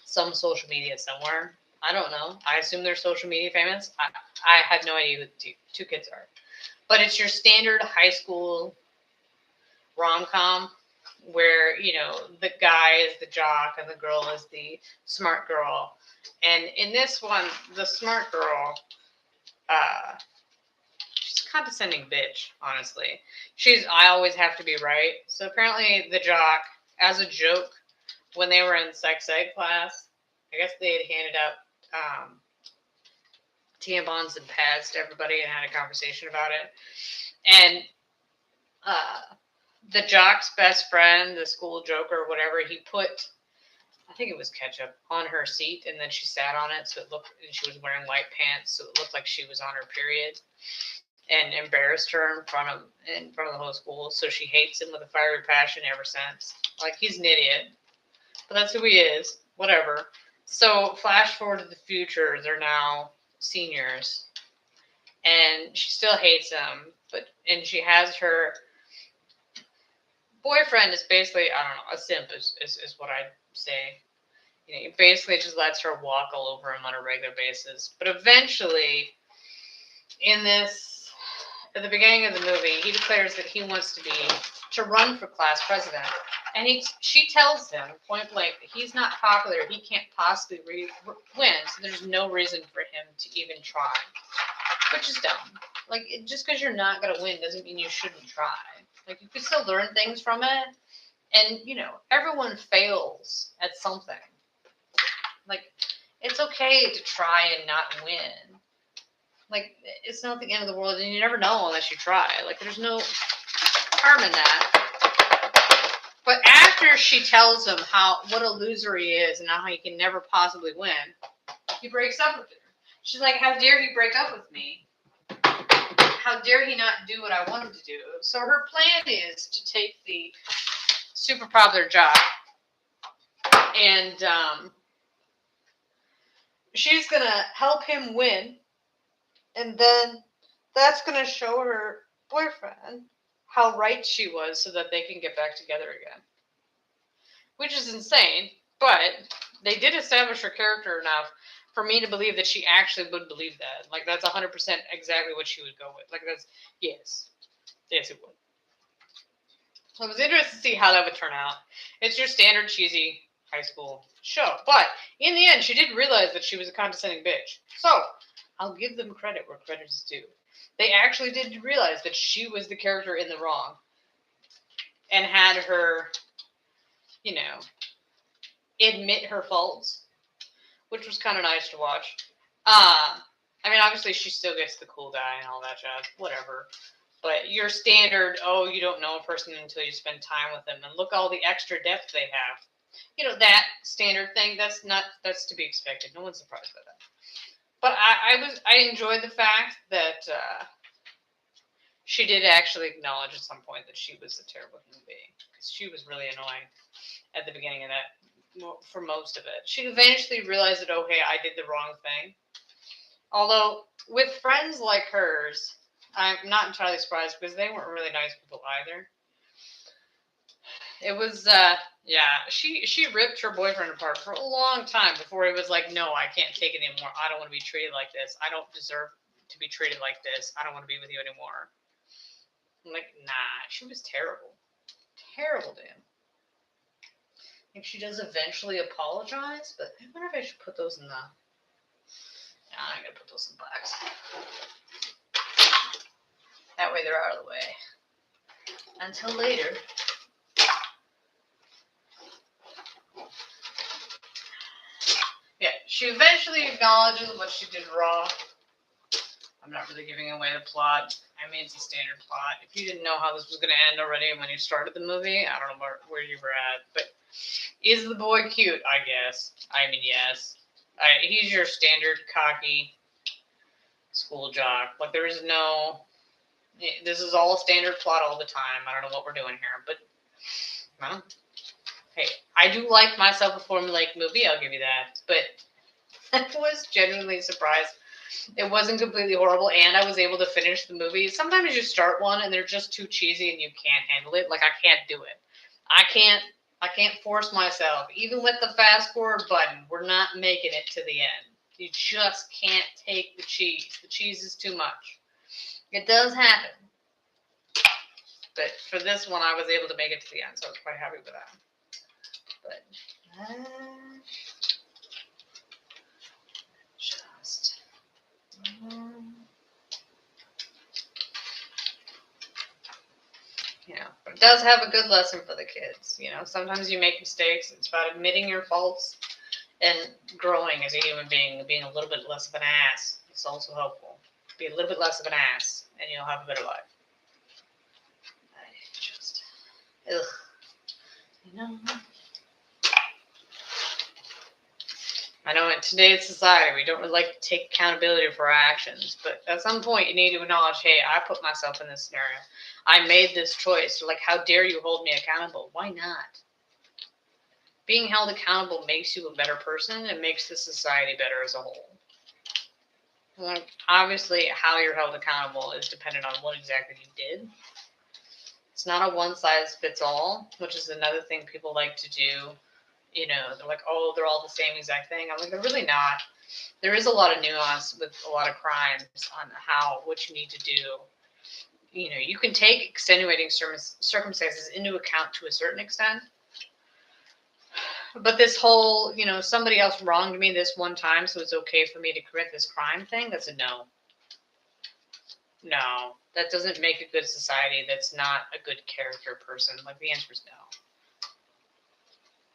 some social media somewhere. I don't know. I assume they're social media famous. I have no idea who the two kids are. But it's your standard high school rom-com where, the guy is the jock and the girl is the smart girl. And in this one, the smart girl, she's a condescending bitch, honestly. I always have to be right. So apparently the jock, as a joke, when they were in sex ed class, I guess they had handed out tampons and pads to everybody and had a conversation about it. And the jock's best friend, the school joker or whatever, he put, I think it was ketchup, on her seat, and then she sat on it, so it looked, and she was wearing white pants, so it looked like she was on her period, and embarrassed her in front of the whole school. So she hates him with a fiery passion ever since. Like, he's an idiot, but that's who he is. Whatever. So flash forward to the future, they're now seniors, and she still hates him, and she has her boyfriend is basically, I don't know, a simp is what I'd say. He basically just lets her walk all over him on a regular basis. But eventually, at the beginning of the movie, he declares that he wants to run for class president. And she tells him point blank that he's not popular. He can't possibly win. So there's no reason for him to even try, which is dumb. Like, just because you're not going to win doesn't mean you shouldn't try. Like, you can still learn things from it. And, everyone fails at something. Like, it's okay to try and not win. Like, it's not the end of the world, and you never know unless you try. Like, there's no harm in that. But after she tells him what a loser he is and how he can never possibly win, he breaks up with her. She's like, how dare he break up with me? How dare he not do what I want him to do? So her plan is to take the super popular job, and she's going to help him win, and then that's going to show her boyfriend how right she was so that they can get back together again. Which is insane, but they did establish her character enough for me to believe that she actually would believe that. Like, that's 100% exactly what she would go with. Like, yes, it would. So it was interesting to see how that would turn out. It's your standard cheesy high school show. But in the end, she did realize that she was a condescending bitch. So I'll give them credit where credit is due. They actually did realize that she was the character in the wrong and had her, admit her faults, which was kind of nice to watch. I mean, obviously she still gets the cool guy and all that jazz, whatever. But your standard, you don't know a person until you spend time with them, and look all the extra depth they have. That standard thing, that's to be expected. No one's surprised by that. But I enjoyed the fact that she did actually acknowledge at some point that she was a terrible human being, because she was really annoying at the beginning of that. For most of it, she eventually realized that, hey, I did the wrong thing. Although with friends like hers, I'm not entirely surprised, because they weren't really nice people either. It was, yeah, she ripped her boyfriend apart for a long time before he was like, no, I can't take it anymore. I don't want to be treated like this. I don't deserve to be treated like this. I don't want to be with you anymore. I'm like, nah, she was terrible. Terrible to him. I think she does eventually apologize, but I wonder if I should put those in the. Yeah, I'm going to put those in the box. That way they're out of the way. Until later. Yeah, she eventually acknowledges what she did wrong. I'm not really giving away the plot. I mean, it's a standard plot. If you didn't know how this was going to end already when you started the movie, I don't know where you were at. But is the boy cute? I guess. I mean, yes. He's your standard cocky school jock. Like, there is no. This is all standard plot all the time. I don't know what we're doing here. But, well, hey, I do like myself a formulaic movie. I'll give you that. But I was genuinely surprised. It wasn't completely horrible, and I was able to finish the movie. Sometimes you start one and they're just too cheesy and you can't handle it. Like, I can't do it. I can't force myself. Even with the fast forward button, we're not making it to the end. You just can't take the cheese. The cheese is too much. It does happen. But for this one, I was able to make it to the end, so I was quite happy with that. But just. But it does have a good lesson for the kids. Sometimes you make mistakes. It's about admitting your faults and growing as a human being, being a little bit less of an ass. It's also helpful. Be a little bit less of an ass, and you'll have a better life. I know in today's society, we don't really like to take accountability for our actions, but at some point you need to acknowledge, hey, I put myself in this scenario. I made this choice. Like, how dare you hold me accountable? Why not? Being held accountable makes you a better person and makes the society better as a whole. Like, obviously, how you're held accountable is dependent on what exactly you did. It's not a one-size-fits-all, which is another thing people like to do. They're like, oh, they're all the same exact thing. I'm like, they're really not. There is a lot of nuance with a lot of crimes on what you need to do. You can take extenuating circumstances into account to a certain extent. But this whole, somebody else wronged me this one time, so it's okay for me to commit this crime thing, that's a no. No, that doesn't make a good society. That's not a good character person. Like, the answer is no.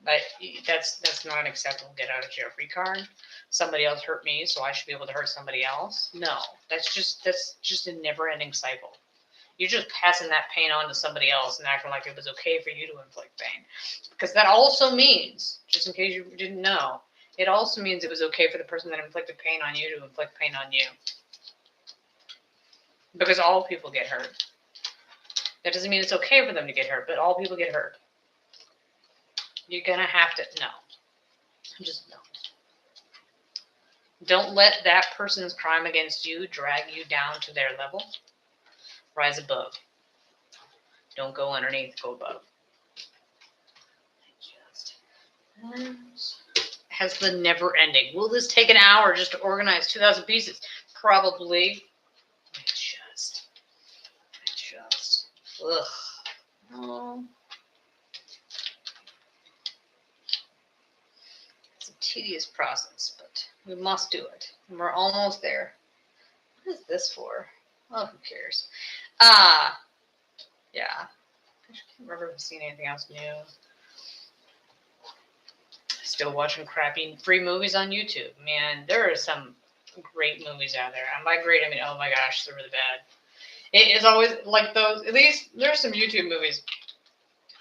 But that's not an acceptable get out of jail free card. Somebody else hurt me, so I should be able to hurt somebody else. No, that's just a never ending cycle. You're just passing that pain on to somebody else and acting like it was okay for you to inflict pain. Because that also means, just in case you didn't know, it also means it was okay for the person that inflicted pain on you to inflict pain on you. Because all people get hurt. That doesn't mean it's okay for them to get hurt, but all people get hurt. You're going to have to, no. Just no. Don't let that person's crime against you drag you down to their level. Rise above. Don't go underneath, go above. Has the never ending. Will this take an hour just to organize 2,000 pieces? Probably. Ugh. Oh. It's a tedious process, but we must do it. And we're almost there. What is this for? Oh, who cares? Yeah. I can't remember if I've seen anything else new. Still watching crappy free movies on YouTube. Man, there are some great movies out there. And by great, I mean, oh my gosh, they're really bad. It is always like those. At least there's some YouTube movies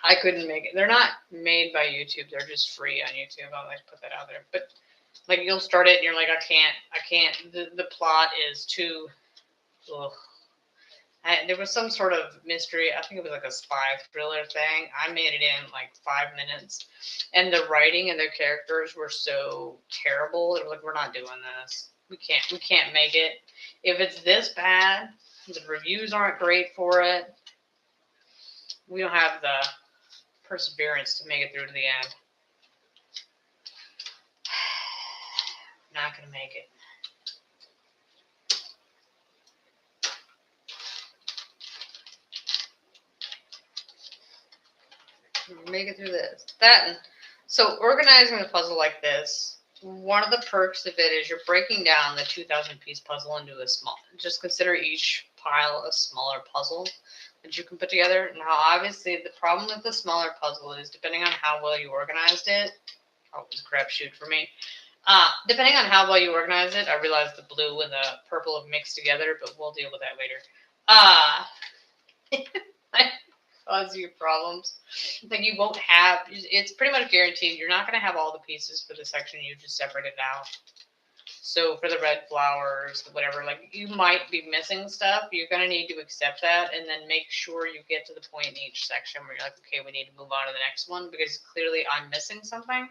I couldn't make it. They're not made by YouTube. They're just free on YouTube. I'll like put that out there. But like, you'll start it and you're like, I can't. The plot is too. Ugh. There was some sort of mystery. I think it was like a spy thriller thing. I made it in like 5 minutes, and the writing and the characters were so terrible. It was like, we're not doing this. We can't make it. If it's this bad, the reviews aren't great for it. We don't have the perseverance to make it through to the end. Not gonna make it. Make it through this. So organizing the puzzle like this, one of the perks of it is you're breaking down the 2,000 piece puzzle into a small. Just consider each pile a smaller puzzle that you can put together. Now, obviously, the problem with the smaller puzzle is depending on how well you organized it. Oh, it was a crapshoot for me. Depending on how well you organize it, I realize the blue and the purple have mixed together, but we'll deal with that later. Cause you problems. Like you won't have, it's pretty much guaranteed you're not going to have all the pieces for the section you just separated out. So for the red flowers, whatever, like you might be missing stuff. You're going to need to accept that and then make sure you get to the point in each section where you're like, okay, we need to move on to the next one because clearly I'm missing something.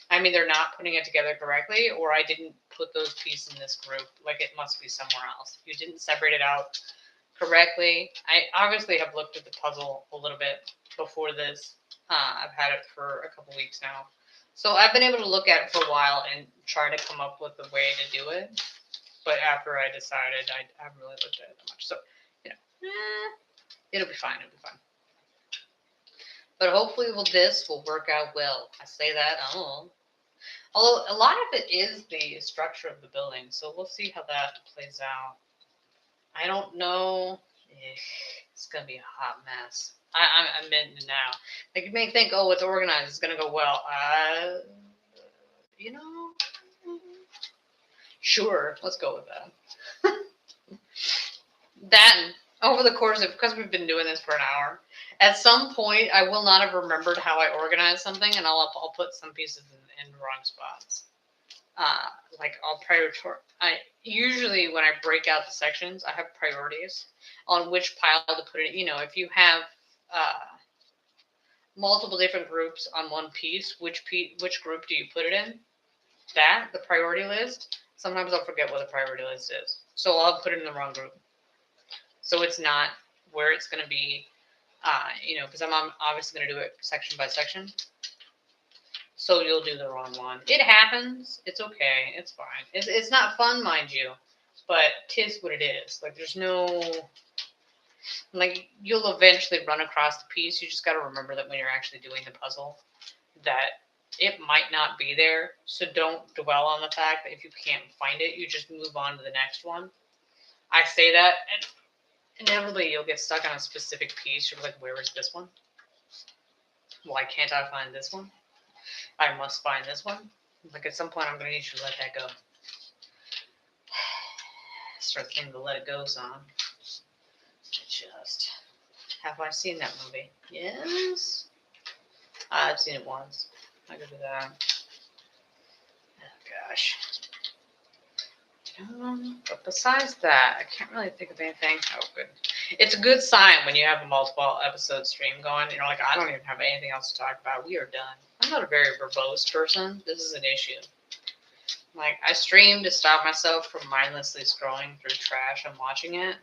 I'm either not putting it together correctly or I didn't put those pieces in this group. Like it must be somewhere else. If you didn't separate it out correctly. I obviously have looked at the puzzle a little bit before this. I've had it for a couple weeks now. So I've been able to look at it for a while and try to come up with a way to do it. But after I decided, I haven't really looked at it that much. So, it'll be fine. It'll be fine. But hopefully this will work out well. I say that. Although a lot of it is the structure of the building. So we'll see how that plays out. I don't know. It's going to be a hot mess. I'm in it now. Like, you may think, oh, it's organized. It's going to go well. Sure. Let's go with that. That, over the course of, because we've been doing this for an hour, at some point, I will not have remembered how I organized something, and I'll put some pieces in the wrong spots. Like I'll prioritize. Usually when I break out the sections, I have priorities on which pile to put it. If you have multiple different groups on one piece, which group do you put it in? The priority list. Sometimes I'll forget what the priority list is, so I'll put it in the wrong group. So it's not where it's going to be. Because I'm obviously going to do it section by section. So you'll do the wrong one. It happens. It's okay. It's fine. It's not fun, mind you, but 'tis what it is. Like there's no, like you'll eventually run across the piece. You just got to remember that when you're actually doing the puzzle, that it might not be there. So don't dwell on the fact that if you can't find it, you just move on to the next one. I say that, and inevitably you'll get stuck on a specific piece. You're like, where is this one? Why can't I find this one? I must find this one. Like at some point, I'm going to need you to let that go. Start thinking the Let It Go song. Have I seen that movie? Yes. I've seen it once. I could do that. Oh gosh. But besides that, I can't really think of anything. Oh, good. It's a good sign when you have a multiple episode stream going. You're like, I don't even have anything else to talk about. We are done. I'm not a very verbose person. This is an issue. Like, I stream to stop myself from mindlessly scrolling through trash and watching it.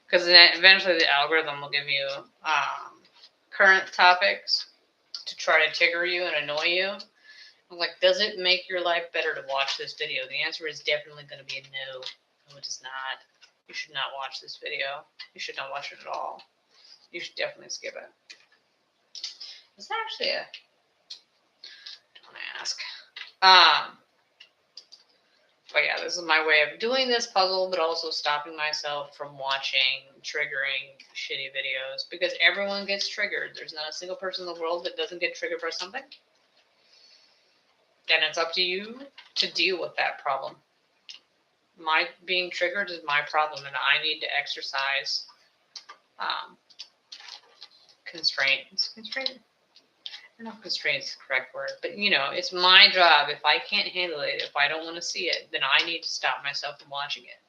Because then eventually the algorithm will give you current topics to try to trigger you and annoy you. I'm like, does it make your life better to watch this video? The answer is definitely going to be a no. No, it does not. You should not watch this video. You should not watch it at all. You should definitely skip it. It's actually a... Don't ask. But yeah, this is my way of doing this puzzle, but also stopping myself from watching triggering shitty videos. Because everyone gets triggered. There's not a single person in the world that doesn't get triggered by something. And it's up to you to deal with that problem. My being triggered is my problem, and I need to exercise constraints. Constraint? I don't know if constraint is the correct word, but it's my job. If I can't handle it, if I don't want to see it, then I need to stop myself from watching it.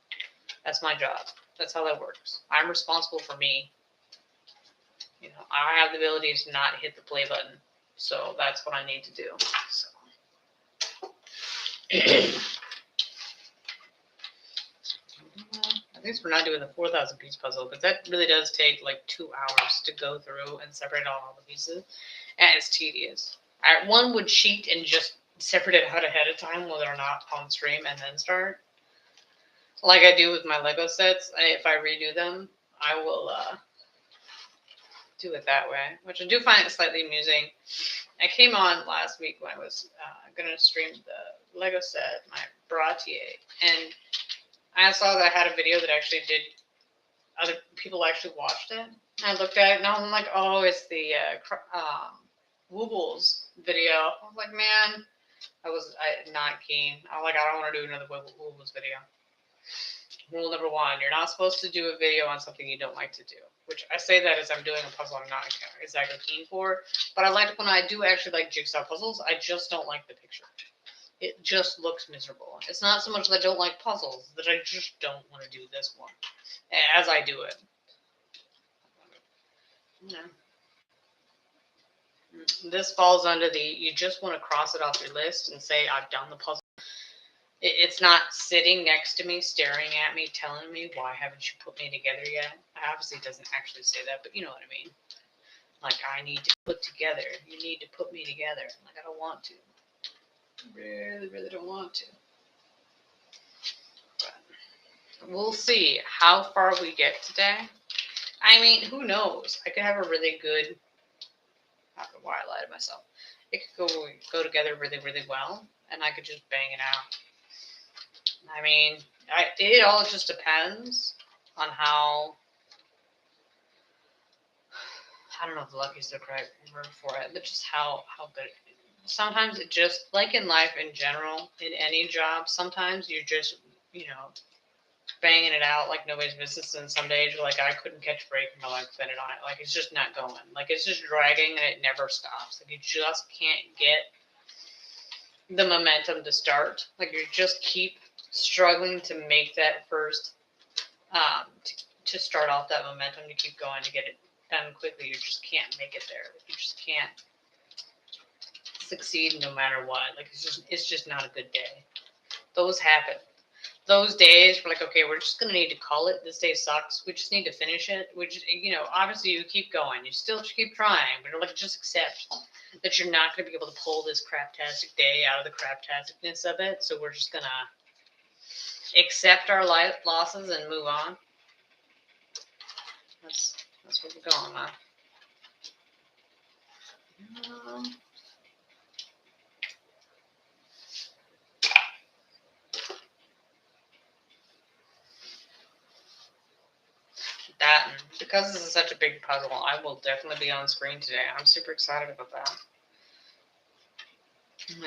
That's my job. That's how that works. I'm responsible for me. I have the ability to not hit the play button, so that's what I need to do. So. At least we're not doing the 4,000 piece puzzle, because that really does take like 2 hours to go through and separate all the pieces, and it's tedious. One would cheat and just separate it out ahead of time while they're not on stream and then start. Like I do with my Lego sets. If I redo them, I will do it that way, which I do find it slightly amusing. I came on last week when I was going to stream the Lego set, my Baratier, and I saw that I had a video that actually did, other people actually watched it. And I looked at it and I was like, oh, it's the Woobles video. I was like, man, I was not keen. I was like, I don't want to do another Woobles video. Rule number one, you're not supposed to do a video on something you don't like to do. Which I say that as I'm doing a puzzle I'm not exactly keen for. But I like when I do actually like jigsaw puzzles, I just don't like the picture. It just looks miserable. It's not so much that I don't like puzzles, that I just don't want to do this one as I do it. Yeah. This falls under the, you just want to cross it off your list and say, I've done the puzzle. It's not sitting next to me, staring at me, telling me, why haven't you put me together yet? Obviously, it doesn't actually say that, but you know what I mean. Like, I need to put together. You need to put me together. Like, I don't want to. Really, really don't want to. But we'll see how far we get today. I mean, who knows? I could have a really good, I don't know why I lied to myself. It could go together really, really well, and I could just bang it out. I mean, it all just depends on how, I don't know if lucky is the correct word for it, but just how good. Sometimes it just, like in life in general, in any job, sometimes you're just, banging it out like nobody's business, and some days you're like, I couldn't catch a break in my life spend it on it. Like, it's just not going. Like, it's just dragging and it never stops. Like, you just can't get the momentum to start. Like, you just keep struggling to make that first, to start off that momentum, to keep going, to get it done quickly. You just can't make it there. You just can't succeed no matter what. Like, it's just not a good day. Those happen. Those days we're like, okay, we're just gonna need to call it. This day sucks. We just need to finish it. Which, obviously you keep going. You still keep trying, but like, just accept that you're not gonna be able to pull this craptastic day out of the craptasticness of it. So we're just gonna accept our life losses and move on. That's where we're going, huh? That, and because this is such a big puzzle, I will definitely be on screen today. I'm super excited about that.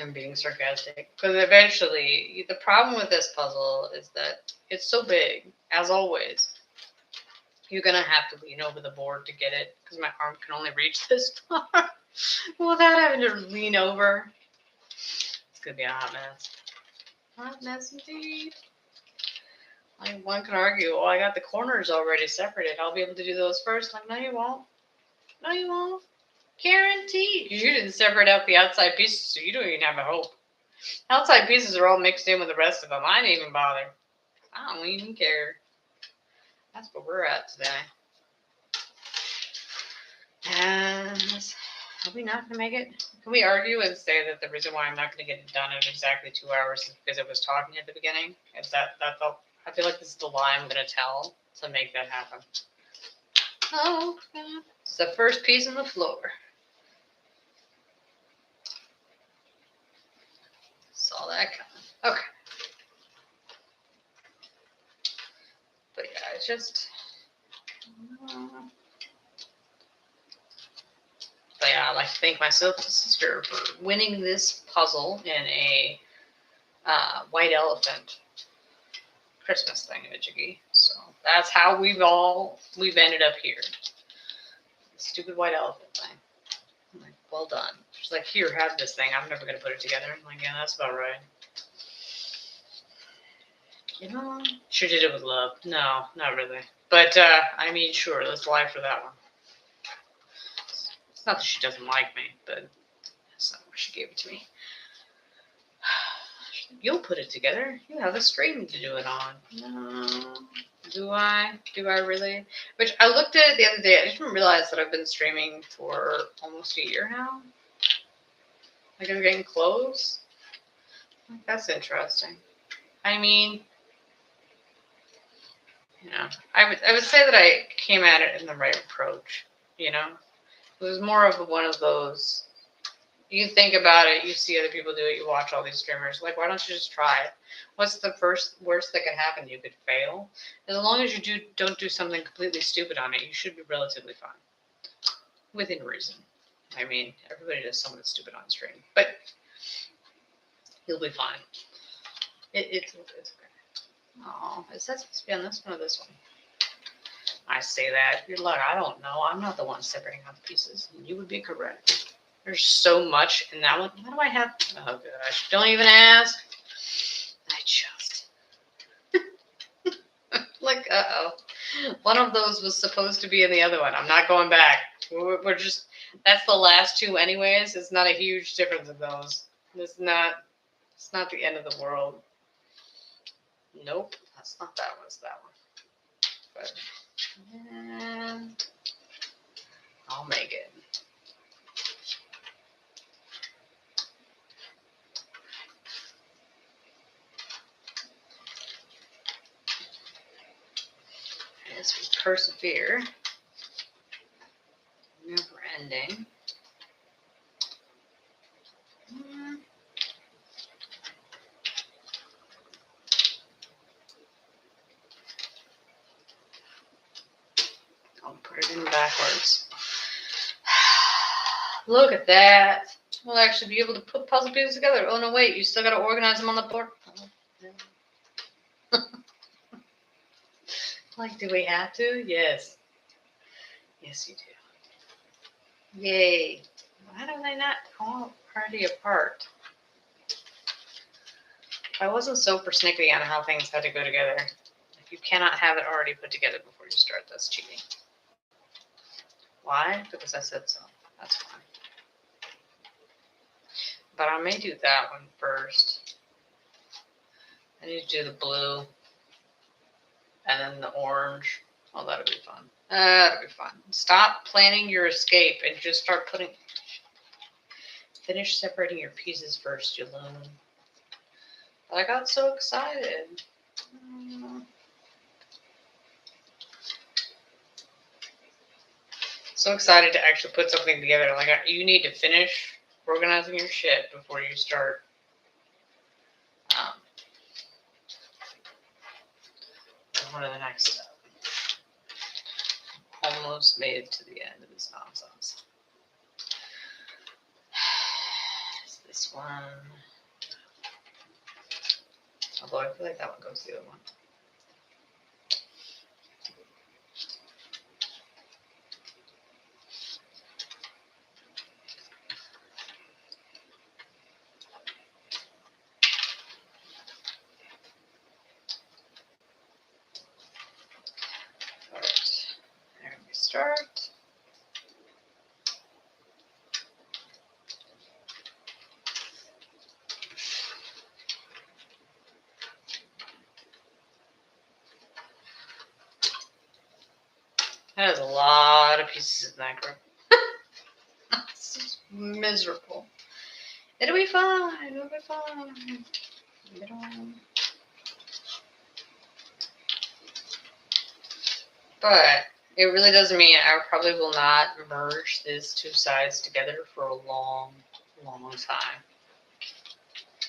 I'm being sarcastic. Because eventually, the problem with this puzzle is that it's so big, as always. You're going to have to lean over the board to get it, because my arm can only reach this far without having to lean over. It's going to be a hot mess. Hot mess indeed. Like, one can argue, oh, I got the corners already separated. I'll be able to do those first. Like, no, you won't. No, you won't. Guaranteed. You didn't separate out the outside pieces, so you don't even have a hope. Outside pieces are all mixed in with the rest of them. I didn't even bother. I don't even care. That's where we're at today. And are we not going to make it? Can we argue and say that the reason why I'm not going to get it done in exactly 2 hours is because I was talking at the beginning? Is that I feel like this is the lie I'm going to tell to make that happen. Oh, it's the first piece on the floor. Saw that coming. Okay. But yeah, it's just. But yeah, I'd like to thank my sister for winning this puzzle in a white elephant Christmas thingamajiggy. So that's how we've ended up here. Stupid white elephant thing. I'm like, well done. She's like, here, have this thing. I'm never gonna put it together. I'm like, yeah, that's about right. Sure did it with love. No, not really. But I mean, sure, let's lie for that one. It's not that she doesn't like me, but that's not why she gave it to me. You'll put it together. You have a string to do it on. No, Do I? Do I really? Which I looked at it the other day. I didn't realize that I've been streaming for almost a year now. Like I'm getting close. That's interesting. I mean, you know, I would say that I came at it in the right approach. You know, it was more of one of those. You think about it, you see other people do it, you watch all these streamers. Like, why don't you just try it? What's the worst that could happen? You could fail. As long as you don't do something completely stupid on it, you should be relatively fine, within reason. I mean, everybody does something stupid on stream, but you'll be fine. It's okay. Oh, is that supposed to be on this one or this one? I say that. You're like, I don't know. I'm not the one separating out the pieces. You would be correct. There's so much in that one. What do I have? Oh, gosh. Don't even ask. I just. Like, uh-oh. One of those was supposed to be in the other one. I'm not going back. We're just. That's the last two, anyways. It's not a huge difference in those. It's not the end of the world. Nope. That's not that one. It's that one. But. I'll make it. As we persevere, never ending. I'll put it in backwards. Look at that. We'll actually be able to put puzzle pieces together. Oh, no, wait. You still got to organize them on the board. Like, do we have to? Yes. Yes, you do. Yay. Why do they not fall already apart? If I wasn't so persnickety on how things had to go together, if you cannot have it already put together before you start, that's cheating. Why? Because I said so. That's fine. But I may do that one first. I need to do the blue. And then the orange. Oh, that'll be fun. That'll be fun. Stop planning your escape and just start putting... Finish separating your pieces first, you loon. But I got so excited. So excited to actually put something together. Like, you need to finish organizing your shit before you start on to the next step. Almost made it to the end of this nonsense. It's this one. Although I feel like that one goes to the other one. Start. That is a lot of pieces in that group. This is miserable. It'll be fine. It'll be fine. But it really doesn't mean I probably will not merge these two sides together for a long, long time.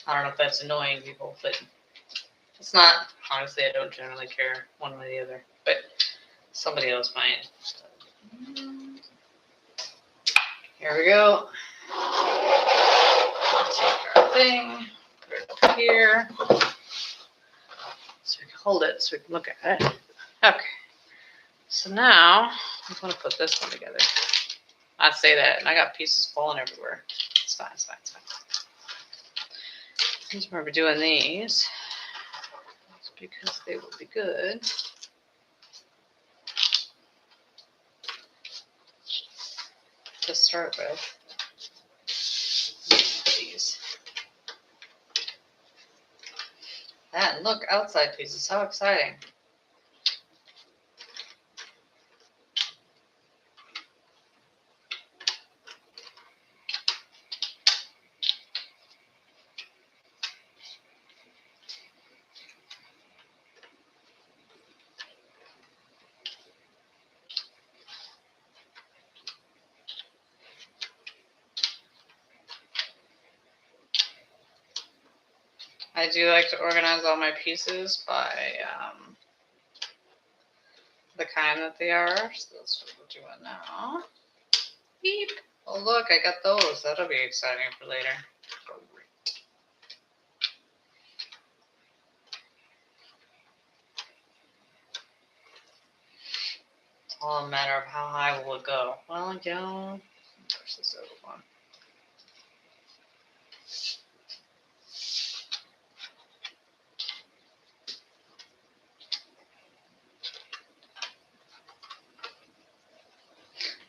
I don't know if that's annoying people, but it's not. Honestly, I don't generally care one way or the other. But somebody else might. Here we go. I'll take our thing, put it up here, so we can hold it, so we can look at it. Okay. So now I'm going to put this one together. I say that, and I got pieces falling everywhere. It's fine, it's fine, it's fine. Just remember doing these. That's because they will be good. To start with. These. And look, outside pieces. How exciting. I do like to organize all my pieces by the kind that they are. So that's what we're doing now. Beep. Oh, look, I got those. That'll be exciting for later. Great. It's all a matter of how high will it go. Well, you know, push this over one.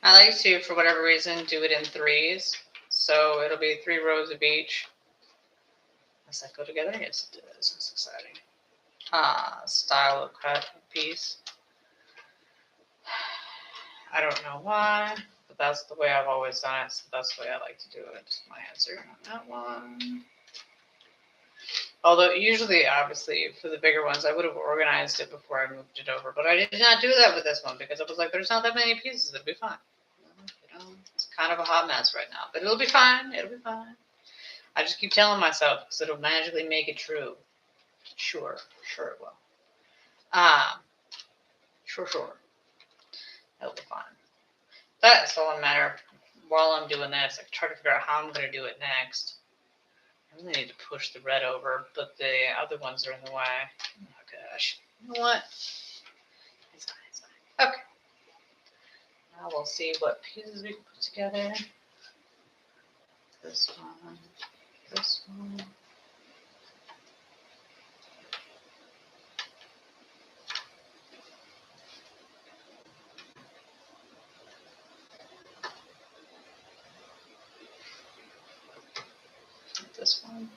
I like to, for whatever reason, do it in threes. So it'll be 3 rows of each. Does that go together? Yes, it does. It's exciting. Style of cut piece. I don't know why, but that's the way I've always done it. So that's the way I like to do it. My answer on that one. Although usually, obviously, for the bigger ones, I would have organized it before I moved it over. But I did not do that with this one because I was like, there's not that many pieces. It'll be fine. You know, it's kind of a hot mess right now. But it'll be fine. It'll be fine. I just keep telling myself because it'll magically make it true. Sure it will. Sure. It'll be fine. That's all a matter of while I'm doing this, I try to figure out how I'm going to do it next. I really need to push the red over, but the other ones are in the way. Oh gosh. You know what? It's fine. Okay. Now we'll see what pieces we can put together. This one. This one. This one.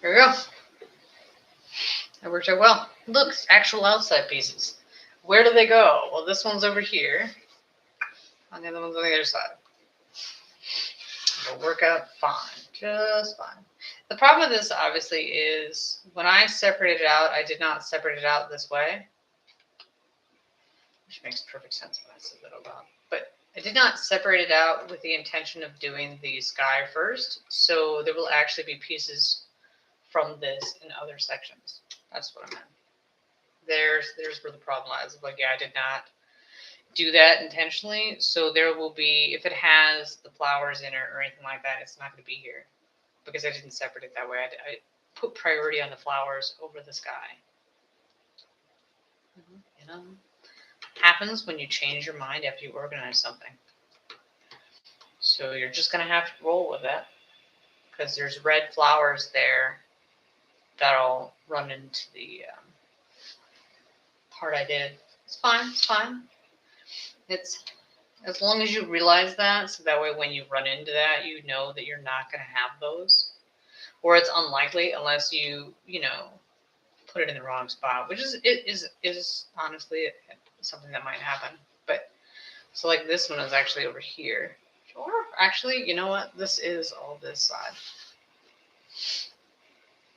There we go. That worked out well. Look, actual outside pieces. Where do they go? Well, this one's over here. And the other one's on the other side. It'll work out fine. Just fine. The problem with this, obviously, is when I separated it out, I did not separate it out this way. Which makes perfect sense when I said that out loud. But I did not separate it out with the intention of doing the sky first. So there will actually be pieces from this in other sections. That's what I meant. There's where the problem lies. Like, yeah, I did not do that intentionally. So there will be, if it has the flowers in it or anything like that, it's not going to be here. Because I didn't separate it that way. I put priority on the flowers over the sky. You know? Happens when you change your mind after you organize something. So you're just going to have to roll with it. Because there's red flowers there that'll run into the part I did. It's fine. It's fine. It's as long as you realize that, so that way when you run into that, you know that you're not going to have those. Or it's unlikely unless you put it in the wrong spot, which is honestly something that might happen. But so like this one is actually over here. Or actually, you know what? This is all this side.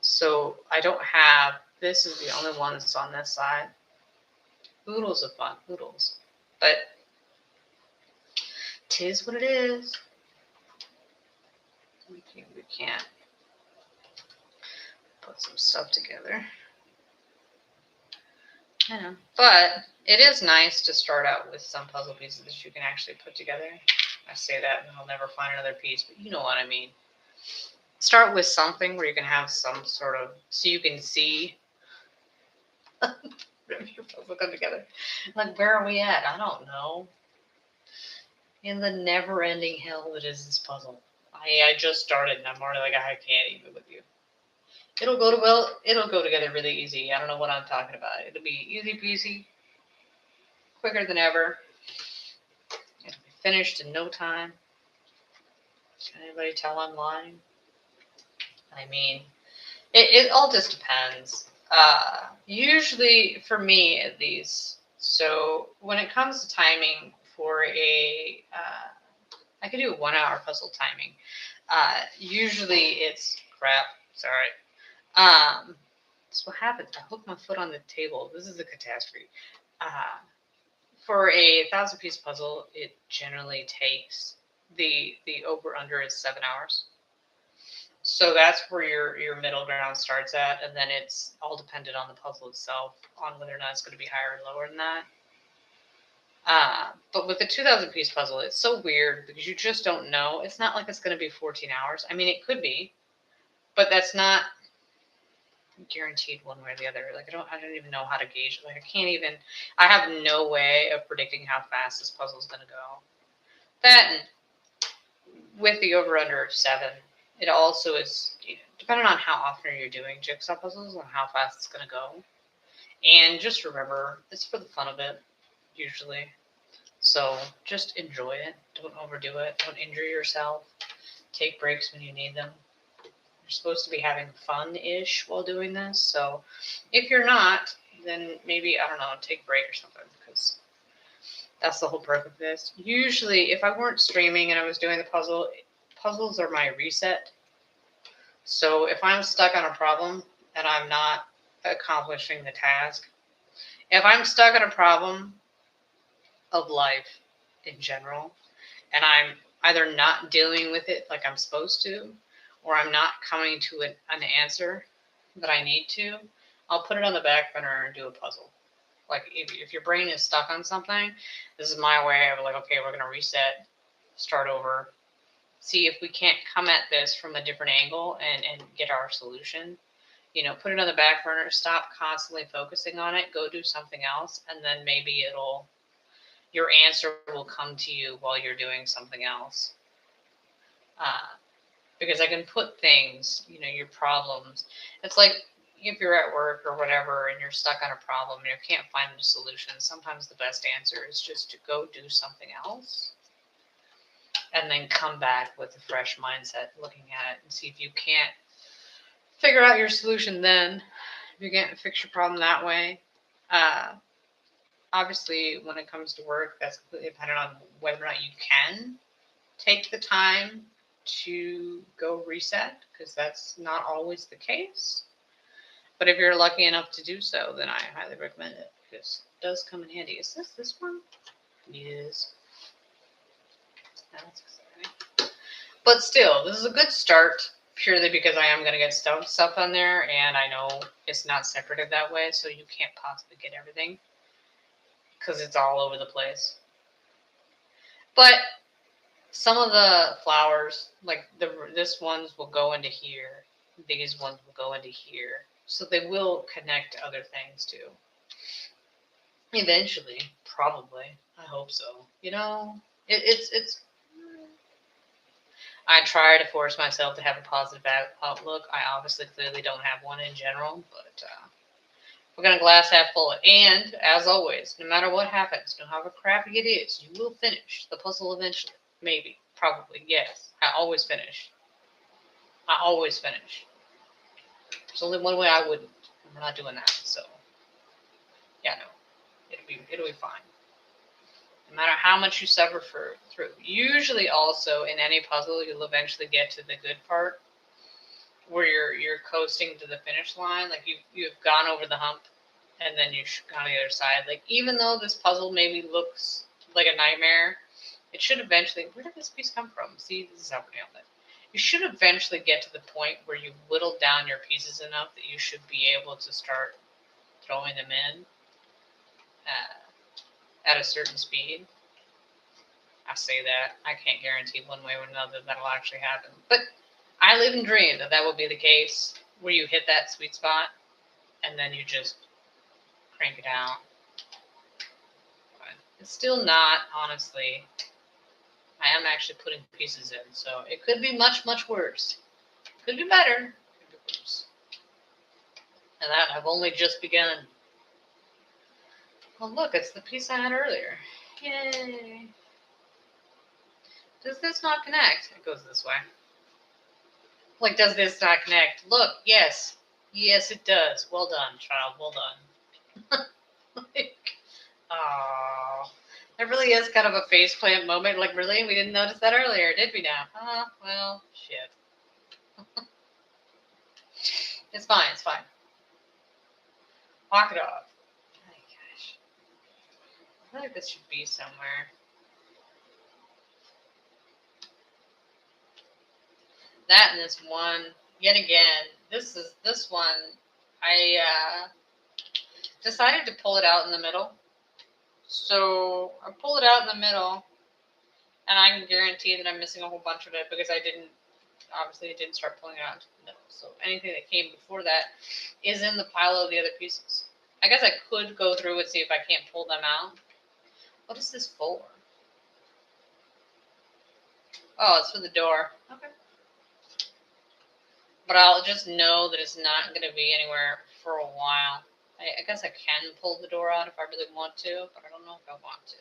So I don't have, this is the only one that's on this side. Oodles of fun, oodles. But 'tis what it is. We can't put some stuff together. I know. But it is nice to start out with some puzzle pieces that you can actually put together. I say that and I'll never find another piece, but you know what I mean. Start with something where you can have some sort of, so you can see your puzzle come together. Like, where are we at? I don't know. In the never-ending hell that is this puzzle. I just started and I'm already like, I can't even with you. It'll go together really easy. I don't know what I'm talking about. It'll be easy peasy, quicker than ever. It'll be finished in no time. Can anybody tell I'm lying? I mean, it all just depends. Usually, for me at least, so when it comes to timing for I could do a 1 hour puzzle timing. Usually it's crap. Sorry. That's what happens. I hooked my foot on the table. This is a catastrophe. For a 1,000-piece puzzle, it generally takes the over under is 7 hours. So that's where your middle ground starts at, and then it's all dependent on the puzzle itself, on whether or not it's going to be higher or lower than that. But with the 2,000-piece puzzle, it's so weird because you just don't know. It's not like it's going to be 14 hours. I mean, it could be, but that's not guaranteed one way or the other. Like I don't even know how to gauge it. Like I have no way of predicting how fast this puzzle is going to go. That and with the over under of 7, it also is depending on how often you're doing jigsaw puzzles and how fast it's going to go. And just remember, it's for the fun of it, usually. So just enjoy it. Don't overdo it. Don't injure yourself. Take breaks when you need them. You're supposed to be having fun-ish while doing this. So if you're not, then maybe, I don't know, take a break or something, because that's the whole purpose of this. Usually, if I weren't streaming and I was doing the puzzles are my reset. So if I'm stuck on a problem and I'm not accomplishing the task, if I'm stuck on a problem of life in general, and I'm either not dealing with it like I'm supposed to, or I'm not coming to an answer that I need to, I'll put it on the back burner and do a puzzle. Like if your brain is stuck on something, this is my way of like, okay, we're going to reset, start over, see if we can't come at this from a different angle and get our solution. Put it on the back burner, stop constantly focusing on it, go do something else, and then maybe your answer will come to you while you're doing something else. Because I can put things, your problems. It's like if you're at work or whatever and you're stuck on a problem and you can't find a solution, sometimes the best answer is just to go do something else and then come back with a fresh mindset looking at it and see if you can't figure out your solution then. If you can't fix your problem that way. Obviously, when it comes to work, that's completely dependent on whether or not you can take the time to go reset, because that's not always the case. But if you're lucky enough to do so, then I highly recommend it, because it does come in handy. Is this one? It is. That's exciting. But still, this is a good start, purely because I am going to get stuff on there, and I know it's not separated that way, so you can't possibly get everything, because it's all over the place. But some of the flowers, like this ones will go into here. These ones will go into here. So they will connect to other things too. Eventually, probably. I hope so. It's. I try to force myself to have a positive outlook. I obviously clearly don't have one in general, but we're going to glass half full. And, as always, no matter what happens, no matter how crappy it is, you will finish the puzzle eventually. Maybe. Probably. Yes. I always finish. There's only one way I wouldn't. I'm not doing that. So, yeah, no. It'll be fine. No matter how much you suffer through. Usually also, in any puzzle, you'll eventually get to the good part, where you're coasting to the finish line. Like you've gone over the hump, and then you've gone to the other side. Like, even though this puzzle maybe looks like a nightmare, it should eventually. Where did this piece come from? See, this is how we nailed it. You should eventually get to the point where you've whittled down your pieces enough that you should be able to start throwing them in at a certain speed. I say that. I can't guarantee one way or another that'll actually happen. But I live and dream that will be the case, where you hit that sweet spot and then you just crank it out. But it's still not, honestly. I am actually putting pieces in, so it could be much, much worse. Could be better. Could be worse. And that I've only just begun. Well, look, it's the piece I had earlier. Yay. Does this not connect? It goes this way. Like, does this not connect? Look, yes. Yes, it does. Well done, child. Well done. Oh, that really is kind of a faceplant moment. Like, really? We didn't notice that earlier, did we now? Well, shit. It's fine. It's fine. Walk it off. Oh my gosh. I feel like this should be somewhere. That and this one. Yet again, this one. I decided to pull it out in the middle. So I pull it out in the middle, and I can guarantee that I'm missing a whole bunch of it because I didn't start pulling it out into the middle. So anything that came before that is in the pile of the other pieces. I guess I could go through and see if I can't pull them out. What is this for? Oh, it's for the door. Okay. But I'll just know that it's not going to be anywhere for a while. I guess I can pull the door out if I really want to, but I don't know if I want to.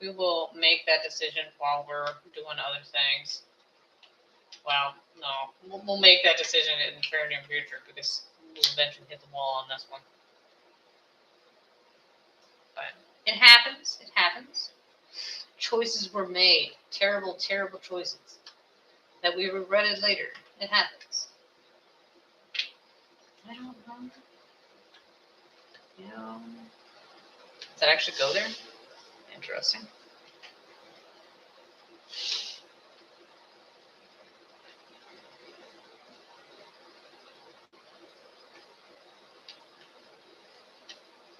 We will make that decision while we're doing other things. Well, no. We'll make that decision in the very near future because we'll eventually hit the wall on this one. But it happens. It happens. Choices were made. Terrible, terrible choices that we regretted later. It happens. I don't know. Does that actually go there? Interesting.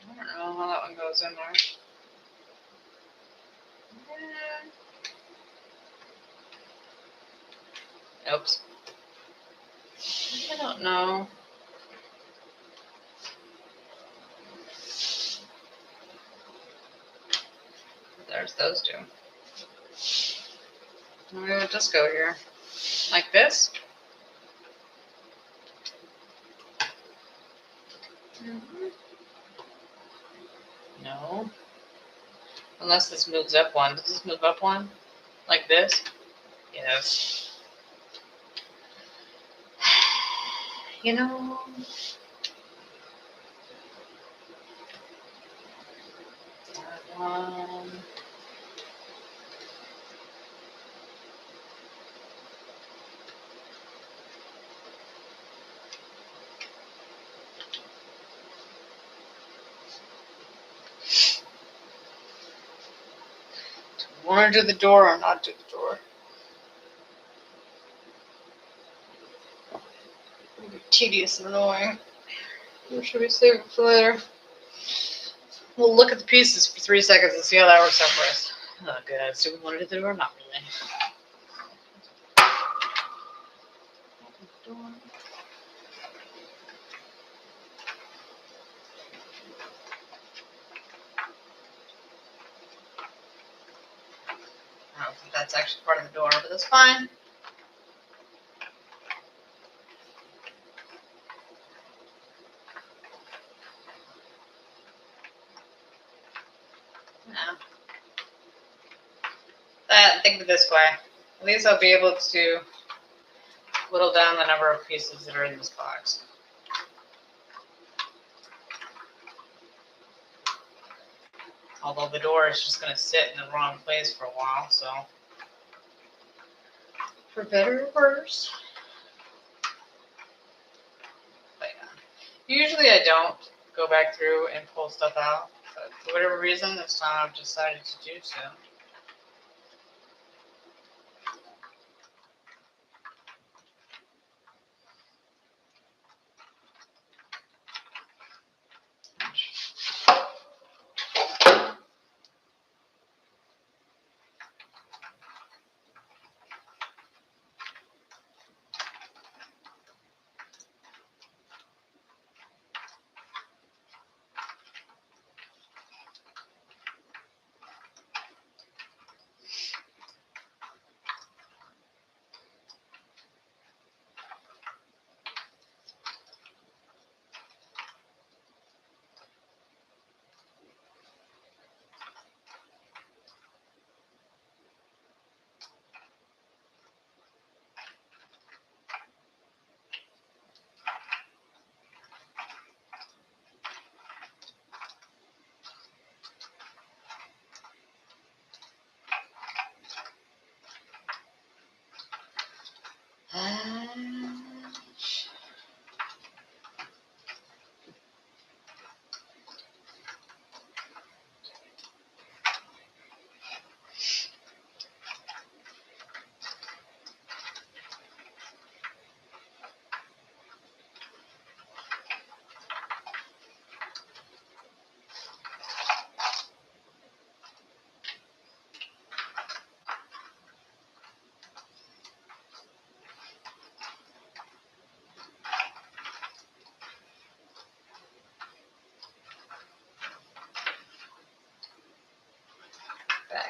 I don't know how that one goes in there. Oops. I don't know. There's those two. Maybe we'll just go here. Like this? Mm-hmm. No. Unless this moves up one. Does this move up one? Like this? Yes. You know... That one... Want to do the door or not do the door? It'll be tedious and annoying. Or should we save it for later? We'll look at the pieces for 3 seconds and see how that works out for us. Oh, good. So we want to do the door? Not really. I don't think that's actually part of the door, but that's fine. No. Think of it this way. At least I'll be able to whittle down the number of pieces that are in this box. Although the door is just going to sit in the wrong place for a while, so. For better or worse. But yeah. Usually I don't go back through and pull stuff out, but for whatever reason, this time I've decided to do so.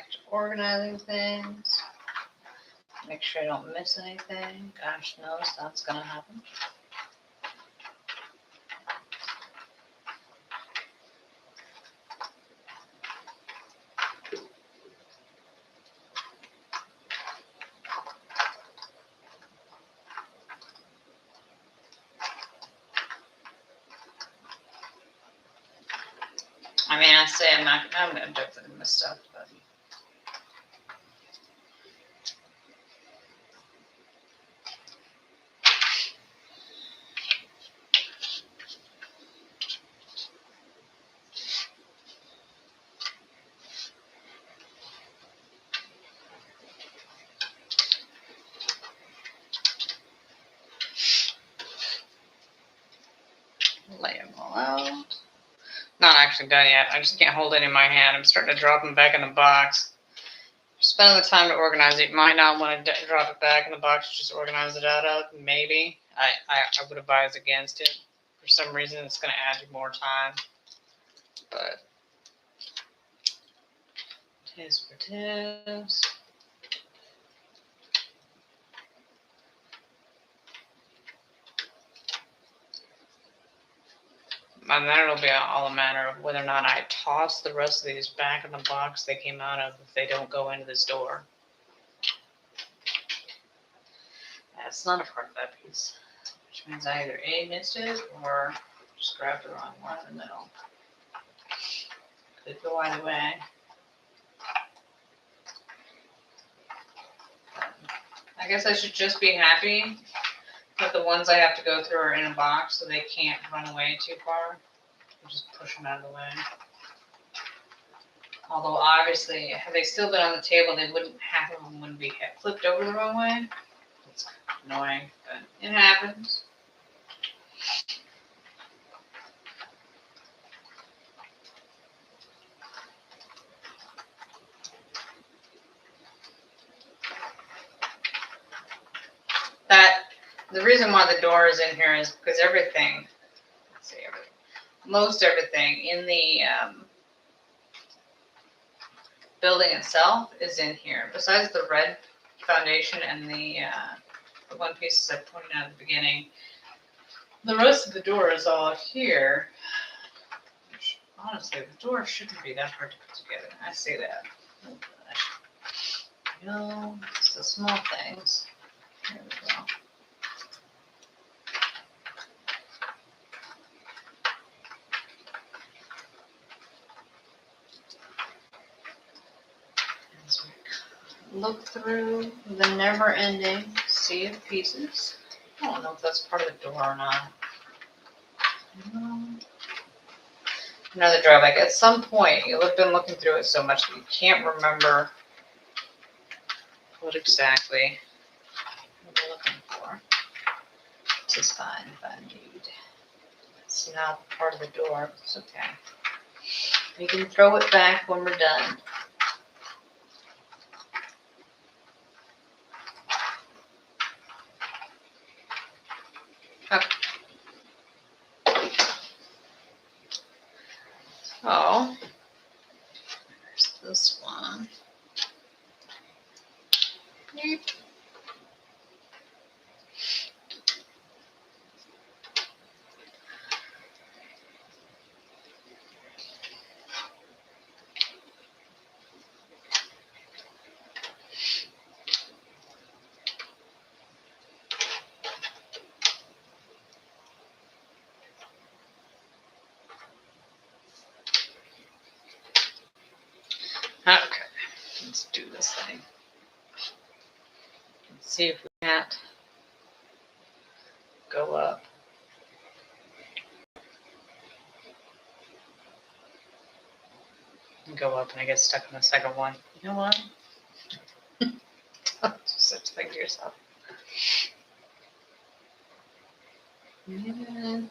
back to organizing things. Make sure I don't miss anything. Gosh knows that's gonna happen. I mean, I say I'm gonna definitely miss stuff, but. Lay them all out. Not actually done yet. I just can't hold it in my hand. I'm starting to drop them back in the box. Spending the time to organize it. You might not want to drop it back in the box. Just organize it out of. Maybe. I would advise against it. For some reason, it's going to add you more time. But tis for tis. And then it'll be all a matter of whether or not I toss the rest of these back in the box they came out of if they don't go into this door. That's not a part of that piece. Which means I either A, missed it, or just grabbed the wrong one in the middle. Could go either way. I guess I should just be happy that the ones I have to go through are in a box so they can't run away too far. I'll just push them out of the way. Although obviously, had they still been on the table, they wouldn't, half of them wouldn't be flipped over the wrong way. It's annoying, but it happens. The reason why the door is in here is because everything, let's see, most everything in the building itself is in here. Besides the red foundation and the one piece I pointed out at the beginning, the rest of the door is all here. Which, honestly, the door shouldn't be that hard to put together. I say that. No, it's the small things. There we go. Look through the never-ending sea of pieces. I don't know if that's part of the door or not. Another drawback. At some point, you've been looking through it so much that you can't remember what exactly you're looking for. It's fine if I need. It's not part of the door. It's okay. You can throw it back when we're done. Okay. So, there's this one. Beep. Okay, let's do this thing. Let's see if we can't go up. Go up and I get stuck on the second one. You know what? Such a thing to yourself. Yeah.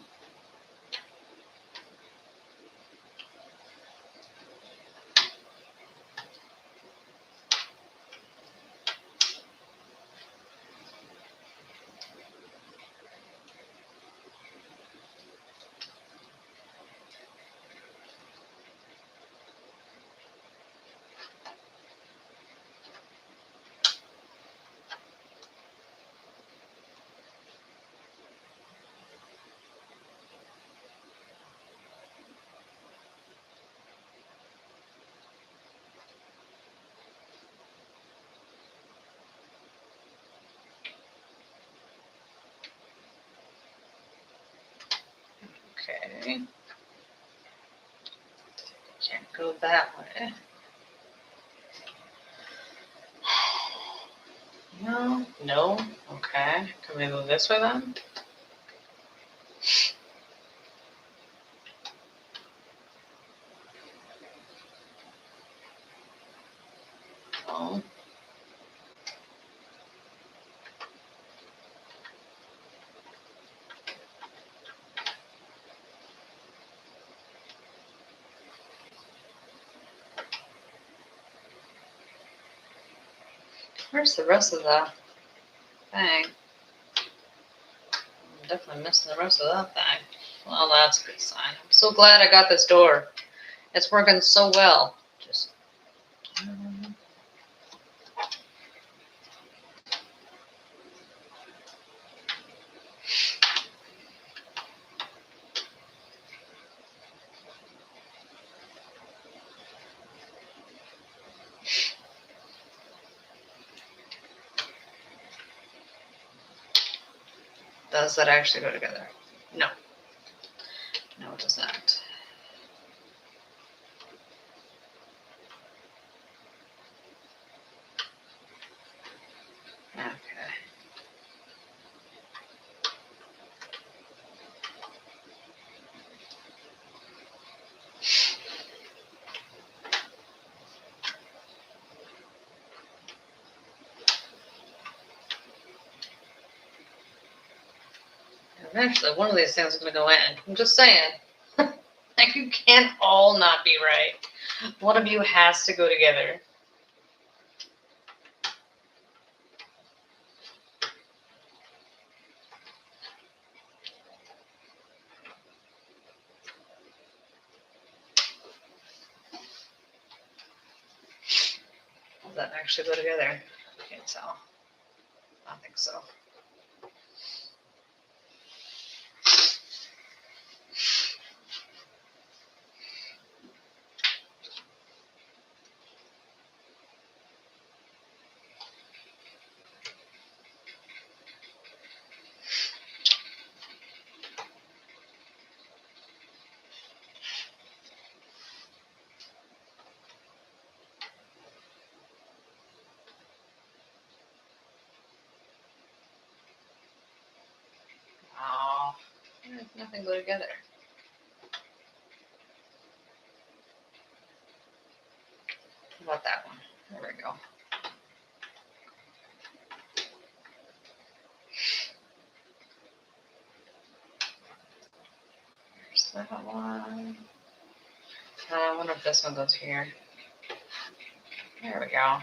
Okay. Can't go that way. No. No. Okay. Can we go this way then? No. Where's the rest of the thing? I'm definitely missing the rest of that thing. Well, that's a good sign. I'm so glad I got this door. It's working so well. Just. Does that actually go together? No. No, it does not. Okay. Eventually, one of these things is going to go in. I'm just saying. Like, you can't all not be right. One of you has to go together. Does that actually go together? Can't tell. I think so. Oh, nothing go together. How about that one? There we go. There's that one. I wonder if this one goes here. There we go.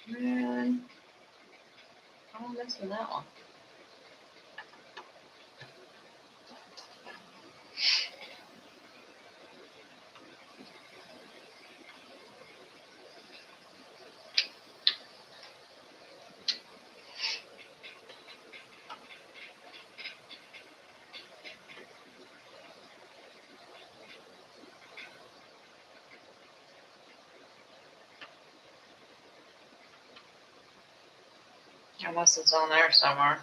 Man, I'm missing that one. Unless it's on there somewhere.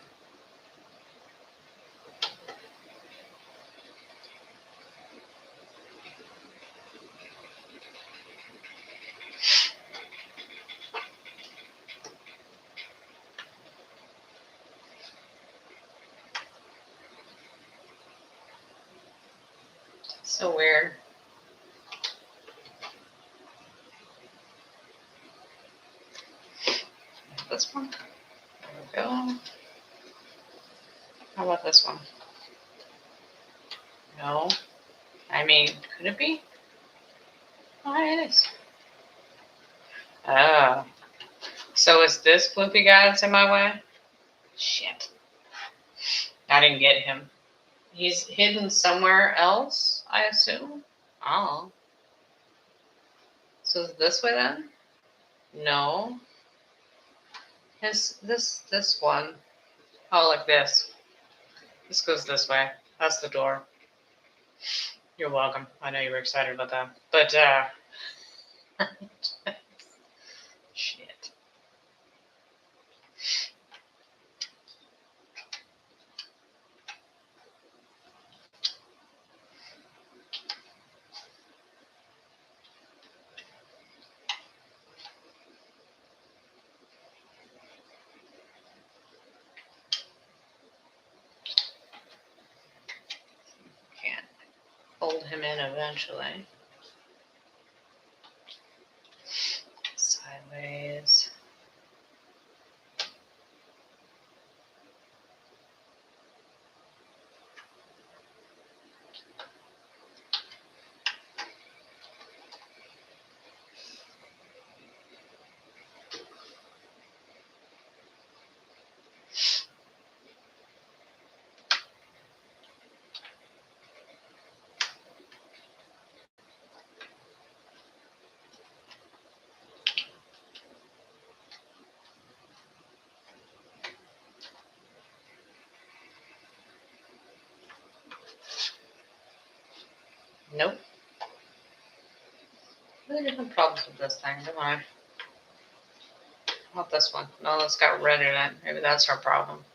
So weird. This one. There we go. How about this one? No. I mean, could it be? Oh, it is. Oh. So is this floopy guy that's in my way? Shit. I didn't get him. He's hidden somewhere else, I assume. Oh. So is this way then? No. This one. Oh, like this. This goes this way. That's the door. You're welcome. I know you were excited about that. But, shit. fold him in eventually. Sideways. Nope. Really different problems with this thing, don't I? Not this one. No, it's got red in it. Maybe that's our problem.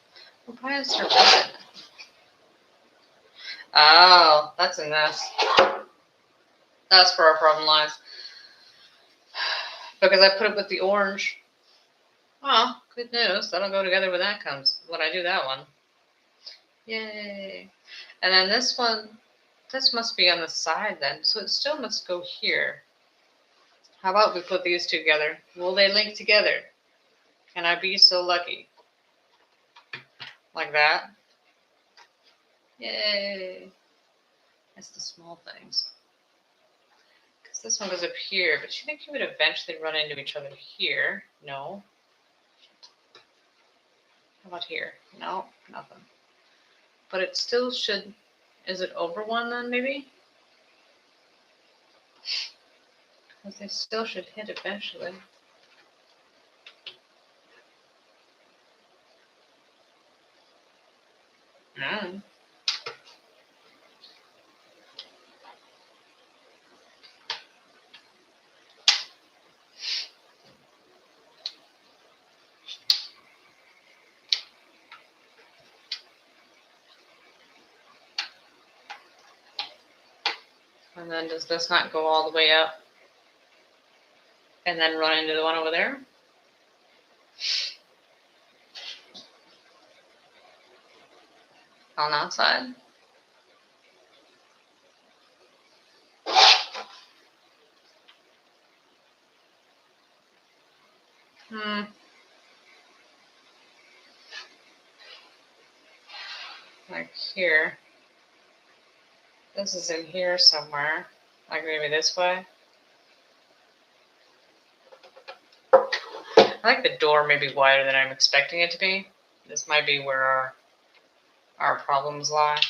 Well, why is there red in it? Oh, that's in this. That's where our problem lies. Because I put it with the orange. Oh, good news. That'll go together when that comes. When I do that one. Yay. And then this one, this must be on the side then. So it still must go here. How about we put these together? Will they link together? Can I be so lucky? Like that? Yay. That's the small things. Because this one goes up here, but you think you would eventually run into each other here? No. How about here? No, nothing. But it still should, is it over one then maybe? Because they still should hit eventually. Mm. And then does this not go all the way up and then run into the one over there? On that side? Like here. This is in here somewhere. Like maybe this way. I like the door maybe wider than I'm expecting it to be. This might be where our problems lie.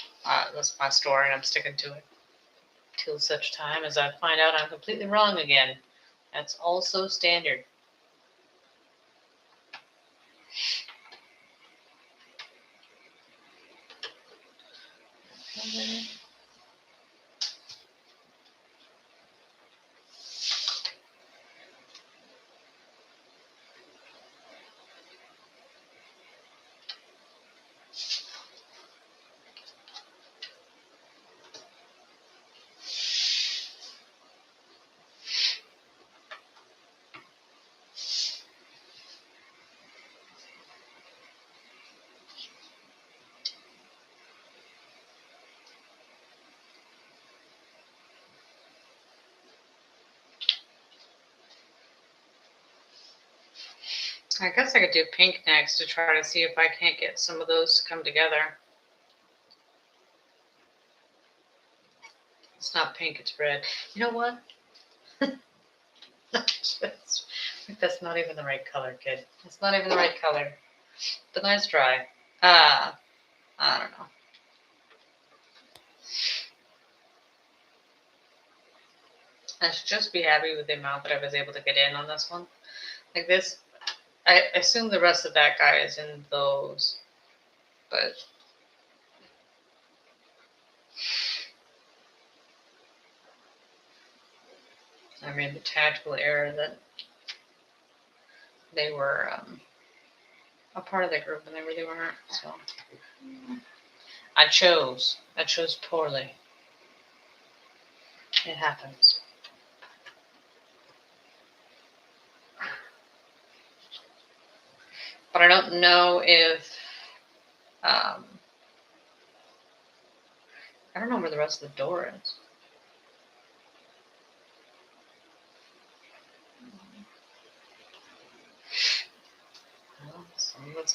That's my story and I'm sticking to it. Till such time as I find out I'm completely wrong again. That's also standard. Okay. I guess I could do pink next to try to see if I can't get some of those to come together. It's not pink, it's red. You know what? That's not even the right color, kid. It's not even the right color. But nice try. I don't know. I should just be happy with the amount that I was able to get in on this one. Like this, I assume the rest of that guy is in those, but I made the tactical error that they were a part of the group and they really weren't. So I chose poorly. It happens. But I don't know if I don't know where the rest of the door is.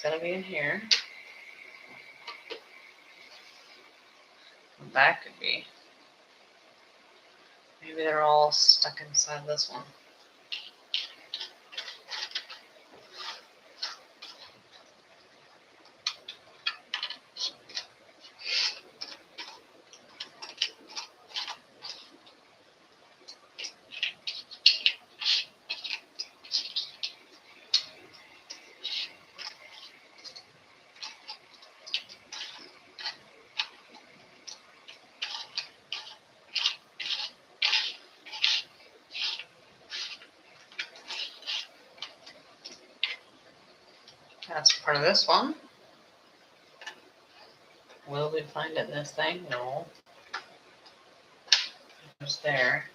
gonna be in here. That could be. Maybe they're all stuck inside this one. That's part of this one. Will we find it in this thing? No. It's there.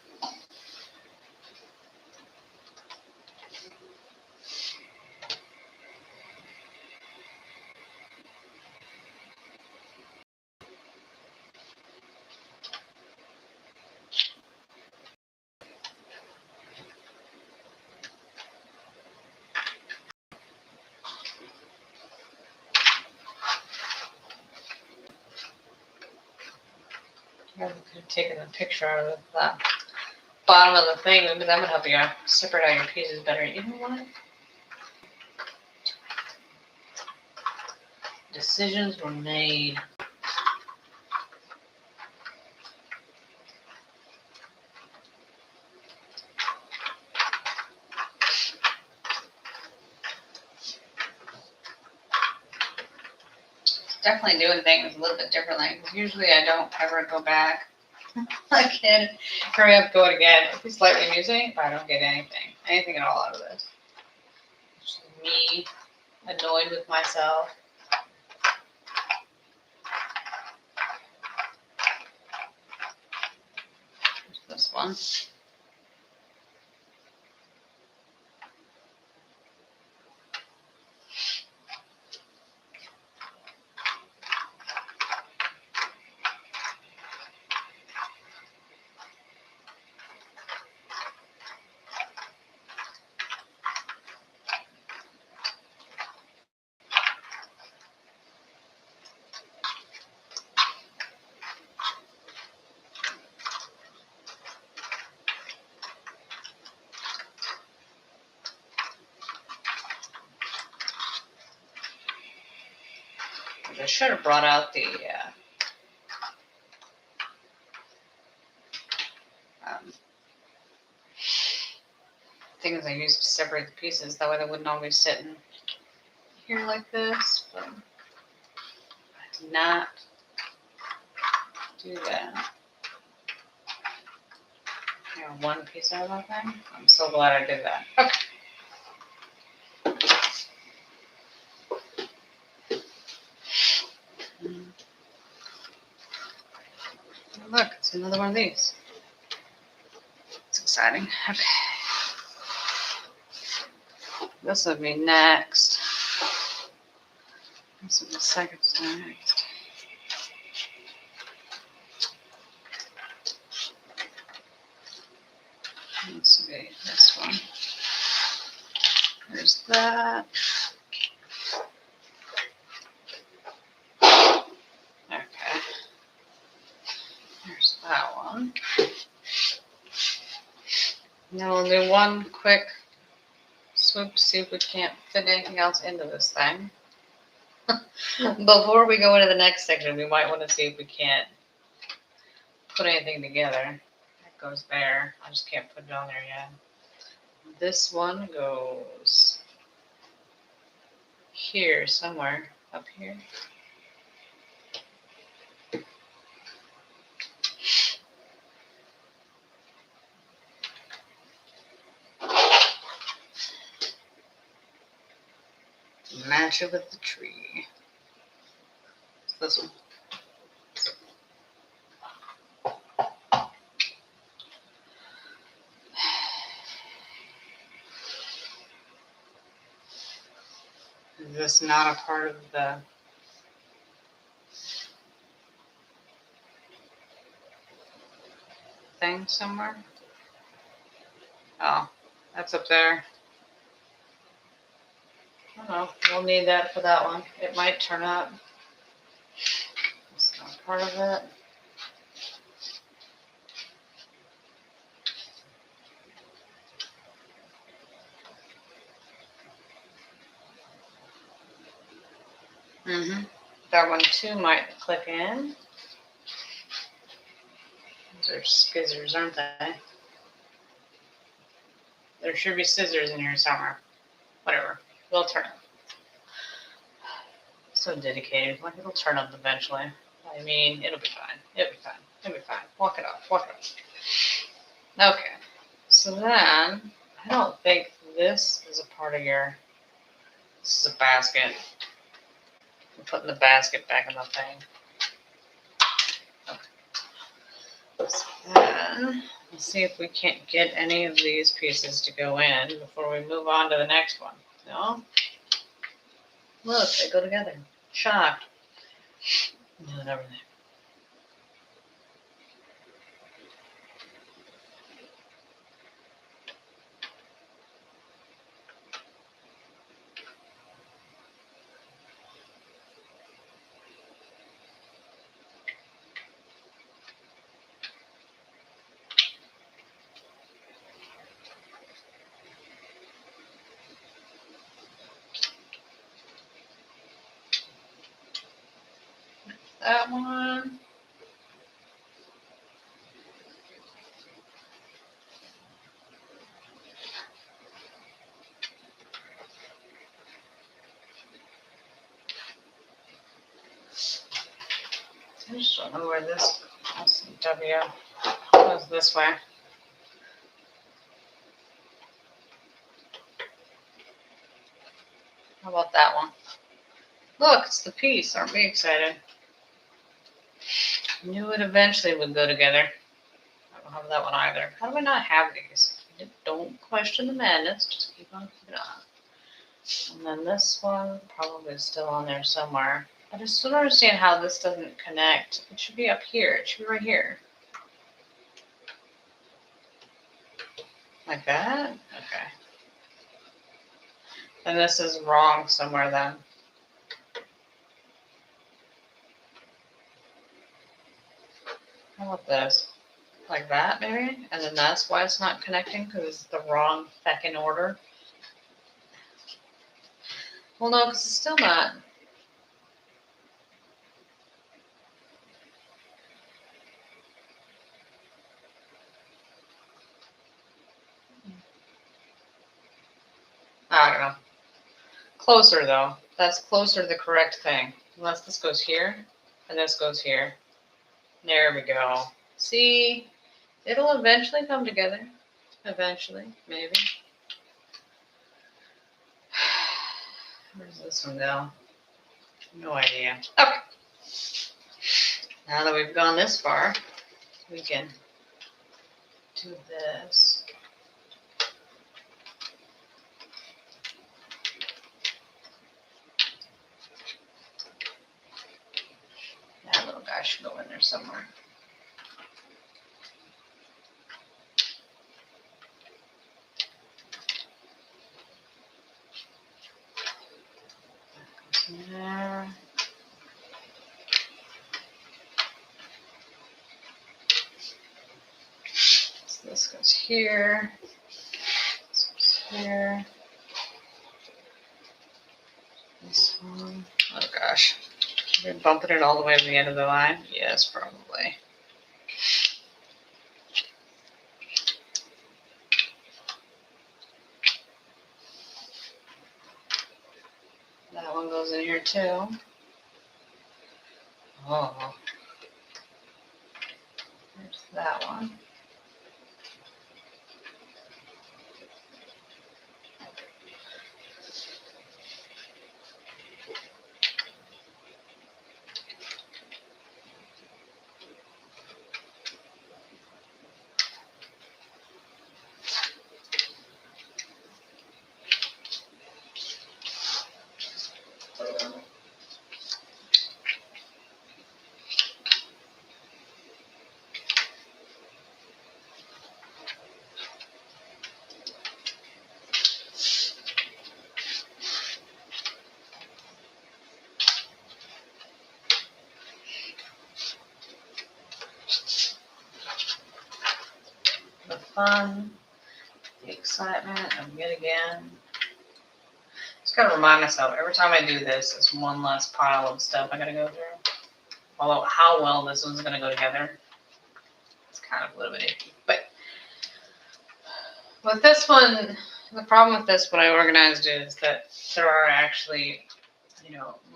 I could have taken a picture of the bottom of the thing. Maybe that would help you separate out your pieces better. You know what? Decisions were made. Definitely doing things a little bit differently. Usually I don't ever go back. I can hurry up, go it again. If it's slightly amusing, but I don't get anything at all out of this. Just me annoyed with myself. There's this one. I should have brought out the things I used to separate the pieces. That way they wouldn't always sit in here like this. But I did not do that. I got one piece out of that thing. I'm so glad I did that. Okay. Look, it's another one of these. It's exciting. Okay. This will be next. This will be second next. This will be this one. There's that. Okay. There's that one. Now we'll do one quick swoop to see if we can't fit anything else into this thing. Before we go into the next section, we might want to see if we can't put anything together. That goes there. I just can't put it on there yet. This one goes here somewhere. Up here. Match it with the tree. This one. Is this not a part of the thing somewhere? Oh, that's up there. Oh, don't know. We'll need that for that one. It might turn up. It's not part of it. That one too might click in. Those are scissors, aren't they? There should be scissors in here somewhere. Whatever. They'll turn up. So dedicated. Like, it'll turn up eventually. I mean, it'll be fine. It'll be fine. It'll be fine. Walk it off. Walk it off. Okay. So then, I don't think this is a part of your... This is a basket. I'm putting the basket back in the thing. Okay. So then, let's see if we can't get any of these pieces to go in before we move on to the next one. No? Look, they go together. Shocked. And everything. That one. I just don't know where this W goes this way. How about that one? Look, it's the piece. Aren't we excited? Knew it eventually would go together. I don't have that one either. How do I not have these? Don't question the madness. Just keep on keeping on. And then this one probably is still on there somewhere. I just don't understand how this doesn't connect. It should be up here. It should be right here. Like that? Okay. And this is wrong somewhere then. How about this? Like that, maybe? And then that's why it's not connecting, because it's the wrong feckin' order. Well, no, because it's still not. I don't know. Closer, though. That's closer to the correct thing. Unless this goes here, and this goes here. There we go. See? It'll eventually come together. Eventually, maybe. Where's this one go? No idea. Okay. Now that we've gone this far, we can do this. That little guy should go in there somewhere. There. So this goes here. This goes here. This one. Oh gosh. Are we bumping it all the way to the end of the line? Yes, probably. That one goes in here too. Oh. There's that one. fun, the excitement of yet again. Just gotta remind myself every time I do this, it's one less pile of stuff I gotta go through. Although how well this one's gonna go together, it's kind of a little bit iffy. But with this one, the problem with this when I organized it is that there are actually,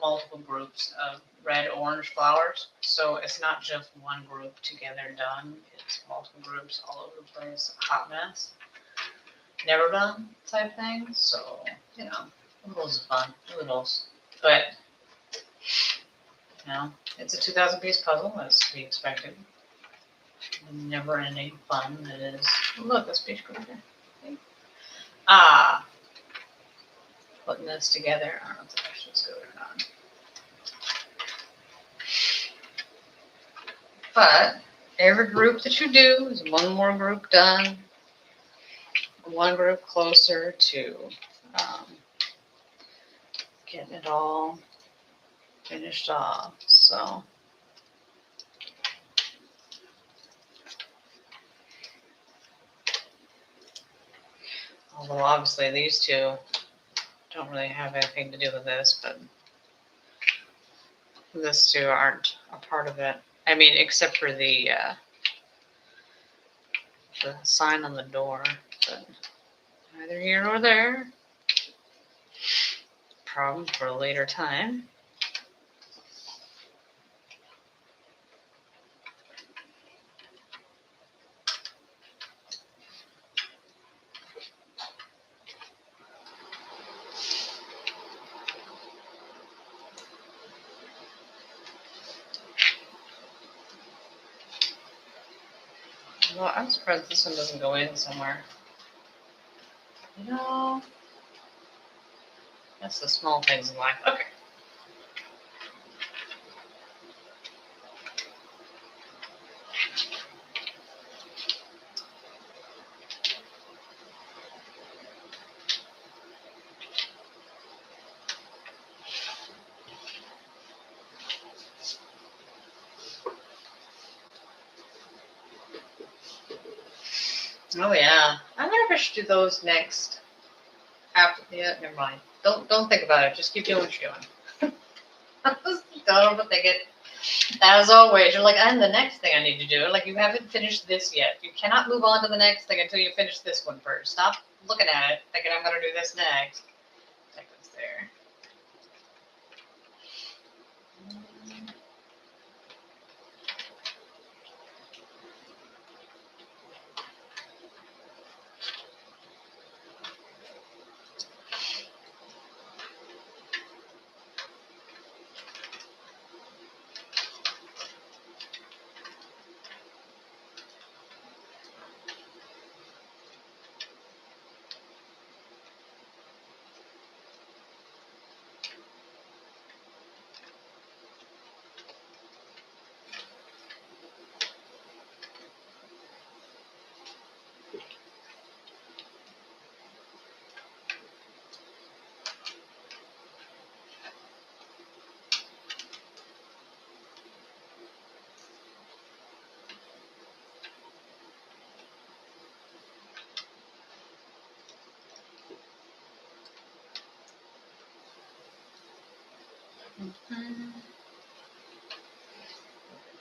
multiple groups of red, orange flowers. So it's not just one group together done. It's multiple groups all over the place. Hot mess. Never done type thing. So, littles fun. Littles. But, it's a 2,000 piece puzzle, as to be expected. Never ending fun that is. Look, a speech group here. Putting this together. I don't know if the questions go or not. But every group that you do is one more group done, one group closer to getting it all finished off. So, although obviously these two don't really have anything to do with this, but these two aren't a part of it. I mean, except for the sign on the door, but neither here nor there. Problem for a later time. Well, I'm surprised this one doesn't go in somewhere. That's the small things in life. Okay. Oh yeah, I wonder if I should do those next. After, never mind. Don't think about it. Just keep doing what you're doing. Don't overthink it. As always, you're like, and the next thing I need to do. Like, you haven't finished this yet. You cannot move on to the next thing until you finish this one first. Stop looking at it, thinking I'm gonna do this next. That goes there.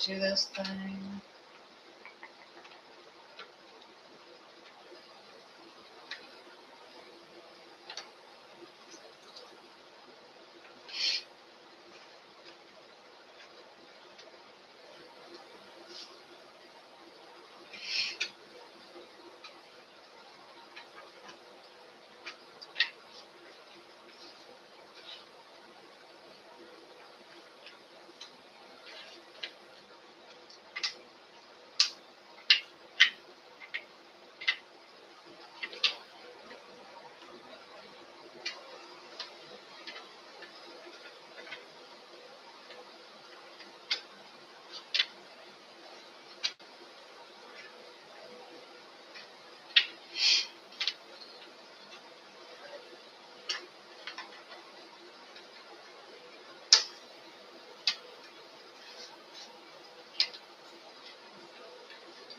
Do this thing.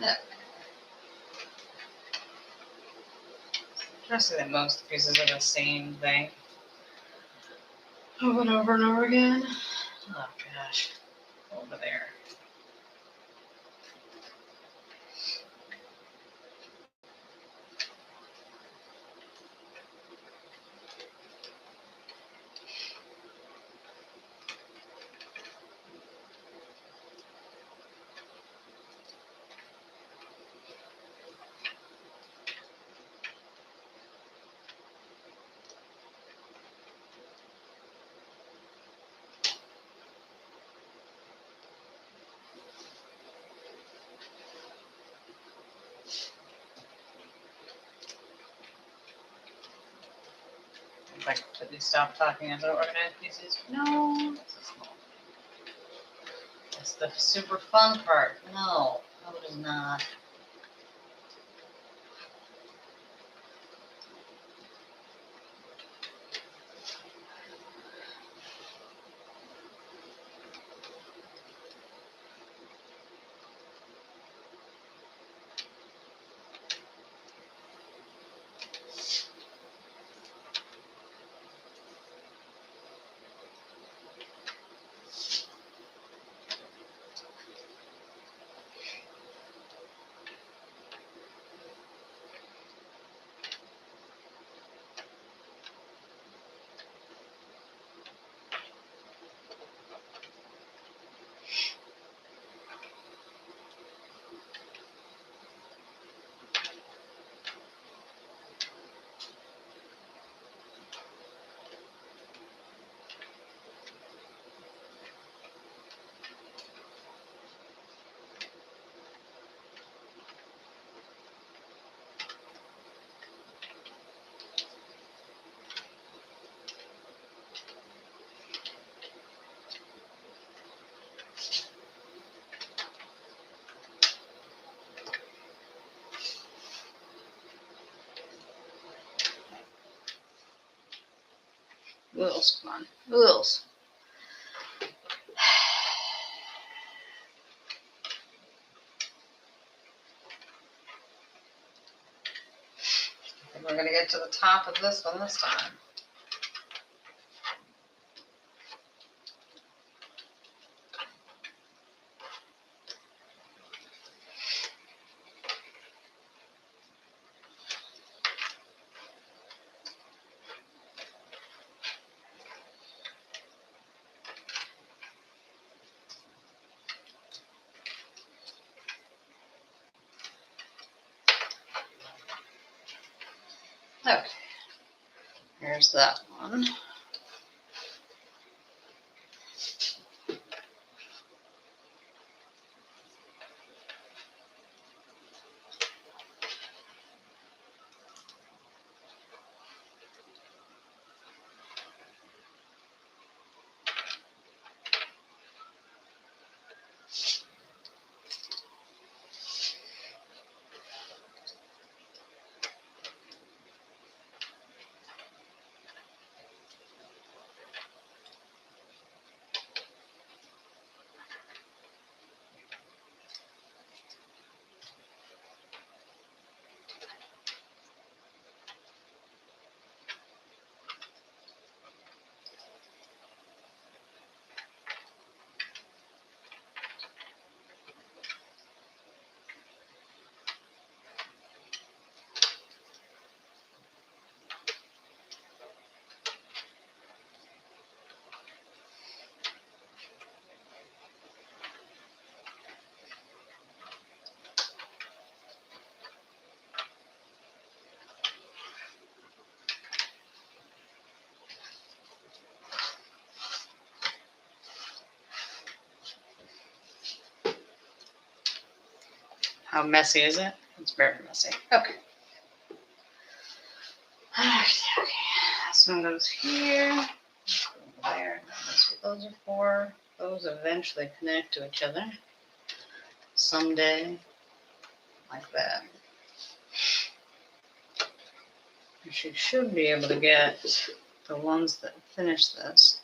Yeah. Trust me that most pieces are the same thing. Over and over and over again. Oh gosh. Over there. If I completely stop talking about organized pieces. No, that's a small. That's the super fun part. No, it is not. Wheels, come on. Wheels. We're going to get to the top of this one this time. Okay, here's that one. How messy is it? It's very messy. Okay. Okay. This one goes here. There. That's what those are for. Those eventually connect to each other. Someday. Like that. She should be able to get the ones that finish this.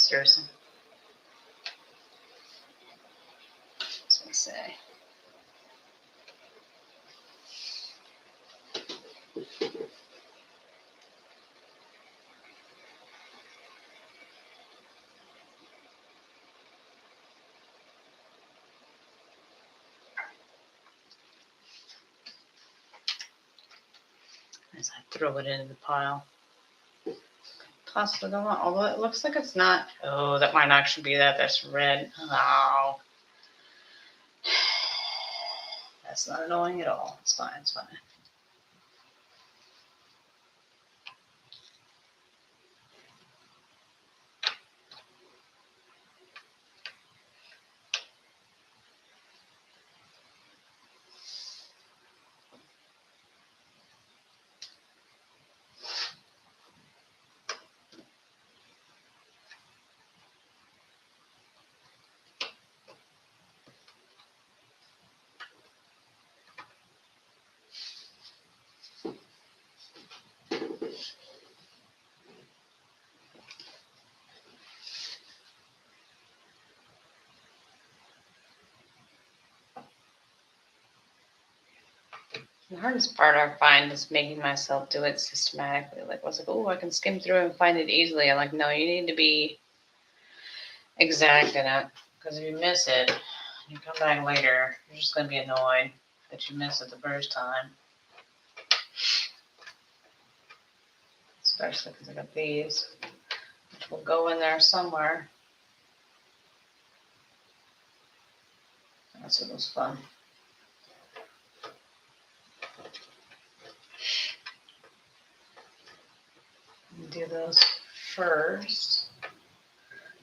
Seriously. That's what I say. As I throw it into the pile. Toss it along, although it looks like it's not. Oh, that might actually be that. That's red. Oh. That's not annoying at all. It's fine, it's fine. The hardest part I find is making myself do it systematically. Like, I was like, oh, I can skim through and find it easily. I'm like, no, you need to be exact in it. Because if you miss it, and you come back later, you're just going to be annoyed that you missed it the first time. Especially because I got these, which will go in there somewhere. That's what was fun. Do those first.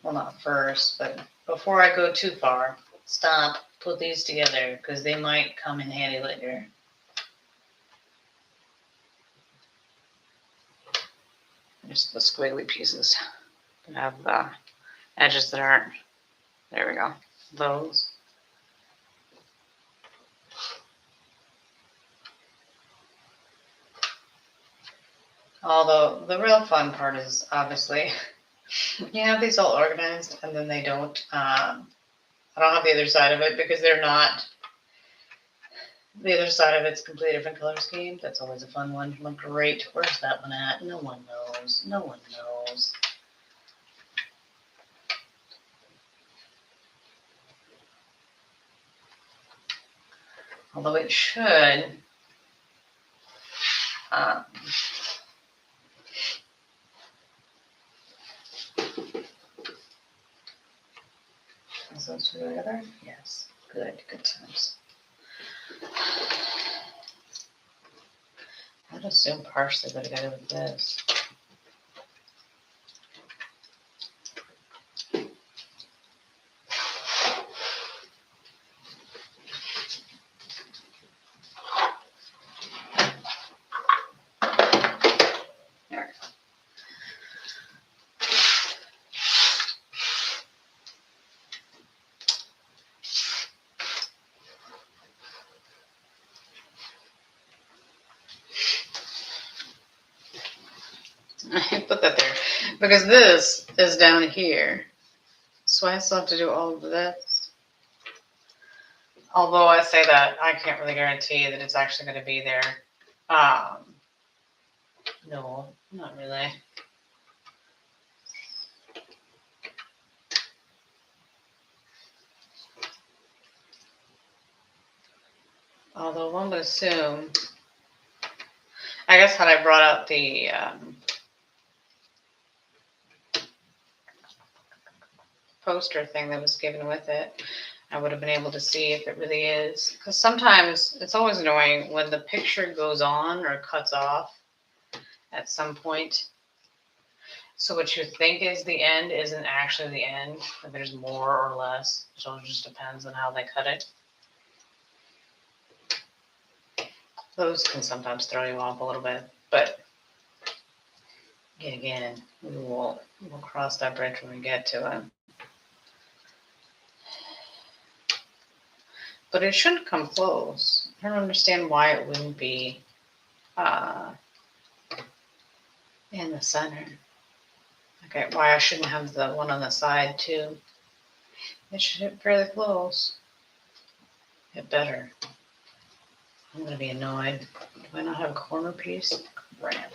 Well, not first, but before I go too far, stop, put these together, because they might come in handy later. Just the squiggly pieces. I have the edges that aren't. There we go. Those. Although the real fun part is obviously you have these all organized and then they don't. I don't have the other side of it because they're not. The other side of it's a completely different color scheme. That's always a fun one. I'm like, great, where's that one at? No one knows. No one knows. Although it should. Is those two together? Yes. Good. Good times. I'd assume parsley would go with this. I put that there because this is down here, so I still have to do all of this. Although I say that, I can't really guarantee that it's actually going to be there. No, not really. Although one would assume, I guess had I brought out the poster thing that was given with it, I would have been able to see if it really is. Because sometimes it's always annoying when the picture goes on or cuts off at some point. So what you think is the end isn't actually the end. There's more or less. So it just depends on how they cut it. Those can sometimes throw you off a little bit. But again, we'll cross that bridge when we get to it. But it should come close. I don't understand why it wouldn't be in the center. Okay, why I shouldn't have the one on the side too. It should hit fairly close. It better. I'm gonna be annoyed. Do I not have a corner piece? Crap.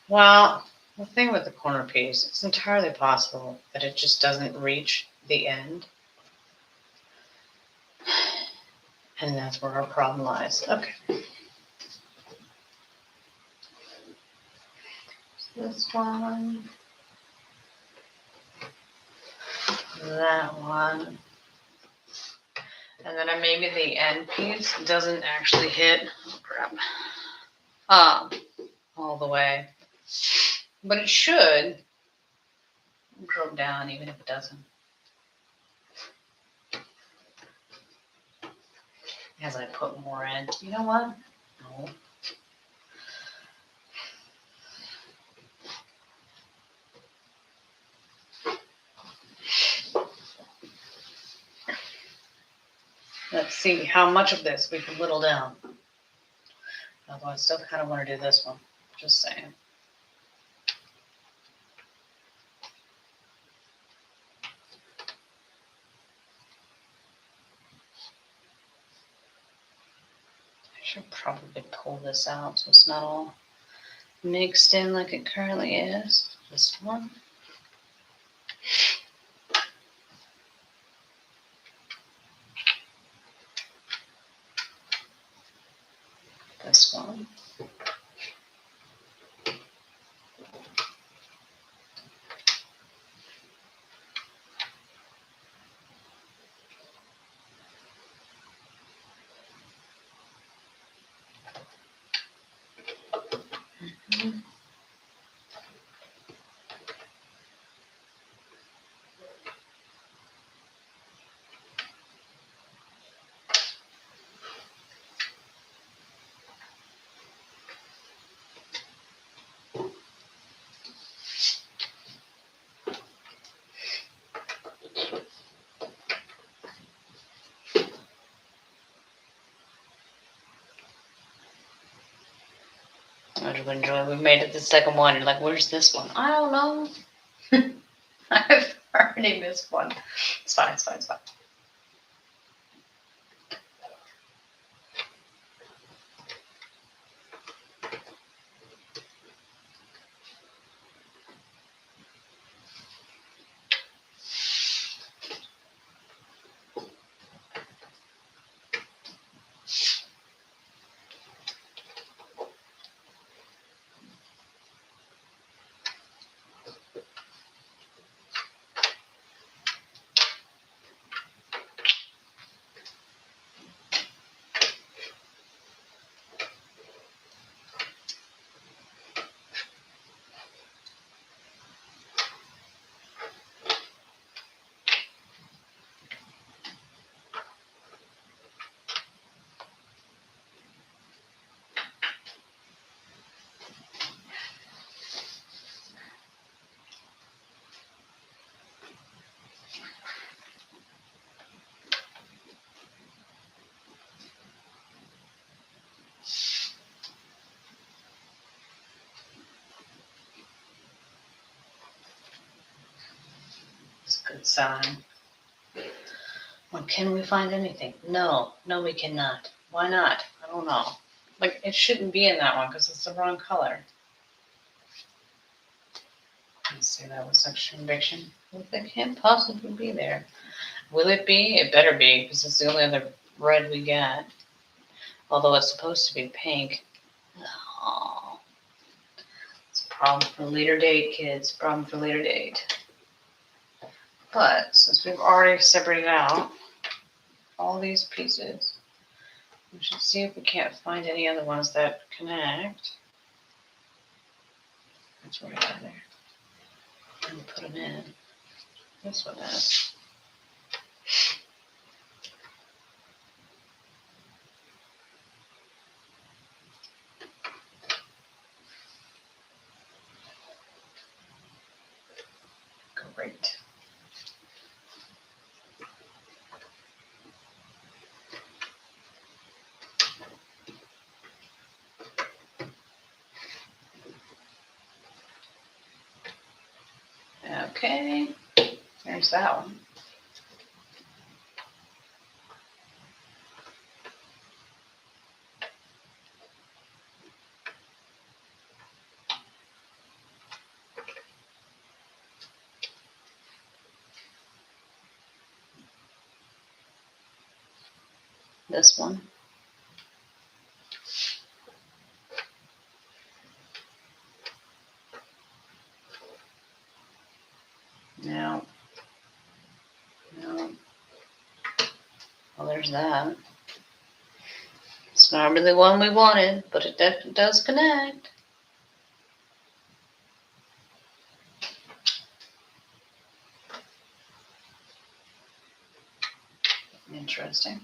Well, the thing with the corner piece, it's entirely possible that it just doesn't reach the end. And that's where our problem lies. Okay. This one. That one. And then maybe the end piece doesn't actually hit, all the way. But it should go down even if it doesn't. As I put more in. You know what? No. Let's see how much of this we can whittle down. Although I still kind of want to do this one. Just saying. I should probably pull this out so it's not all mixed in like it currently is. This one. This one. Mm-hmm. I do enjoy. We made it the second one. You're like, where's this one? I don't know. I've already missed one. It's fine. It's fine. It's fine. It's a good sign. Well, can we find anything? No, we cannot. Why not? I don't know. Like, it shouldn't be in that one because it's the wrong color. Let's say that was such conviction. It can't possibly be there. Will it be? It better be because it's the only other red we got. Although it's supposed to be pink. Oh, it's a problem for a later date, kids. Problem for a later date. But since we've already separated out all these pieces, we should see if we can't find any other ones that connect. That's right out there. And put them in. This one is. Great. Okay, there's that one. This one. No. No. Well, there's that. It's not really the one we wanted, but it does connect. Interesting.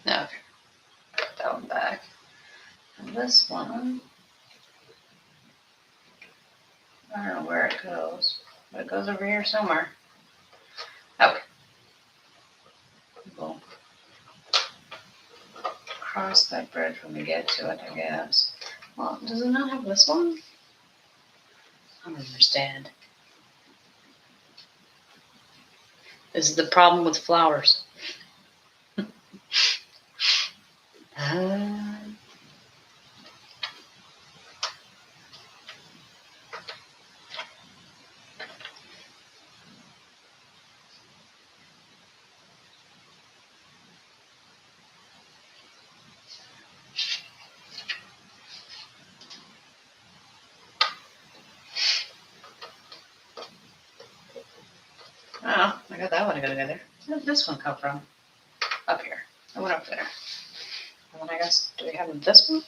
Okay, put that one back. And this one, I don't know where it goes, but it goes over here somewhere. Okay. We'll cross that bridge when we get to it, I guess. Well, does it not have this one? I don't understand. This is the problem with flowers. Oh, I got that one to go together. Where did this one come from? Up here. I went up there. And then I guess, do we have this one?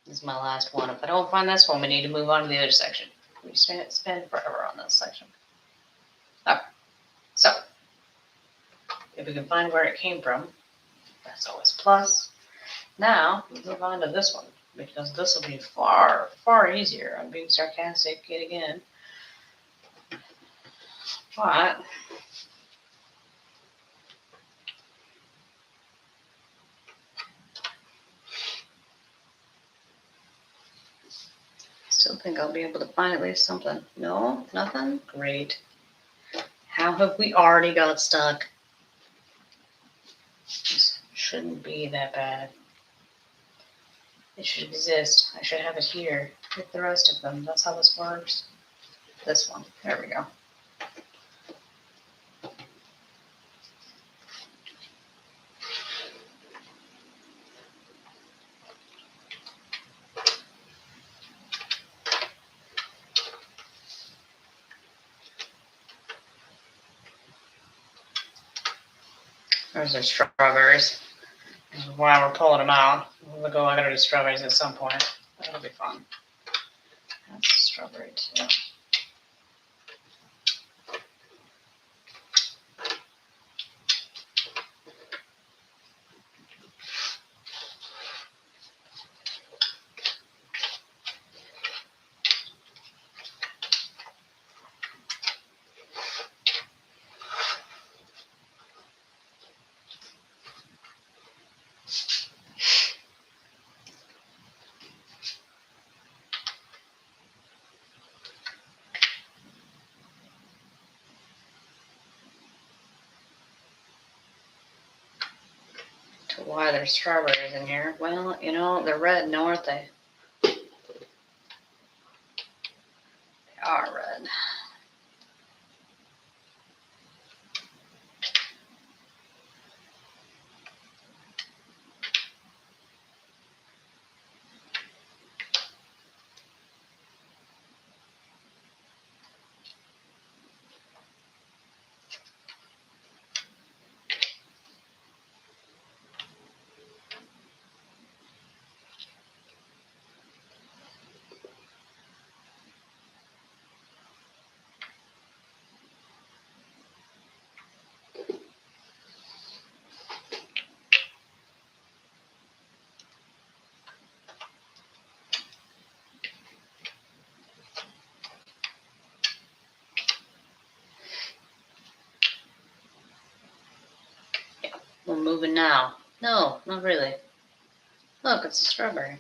This is my last one. If I don't find this one, we need to move on to the other section. We spend forever on this section. Okay, so if we can find where it came from, that's always a plus. Now, we move on to this one, because this will be far, far easier. I'm being sarcastic yet again. But still think I'll be able to find at least something. No, nothing? Great. How have we already got stuck? This shouldn't be that bad. It should exist. I should have it here with the rest of them. That's how this works. This one. There we go. There's the strawberries. While we're pulling them out, we'll go I gotta do strawberries at some point. That'll be fun. That's a strawberry too. why there's strawberries in here. Well, you know, they're red now, aren't they? They are red. We're moving now. No, not really. Look, it's a strawberry.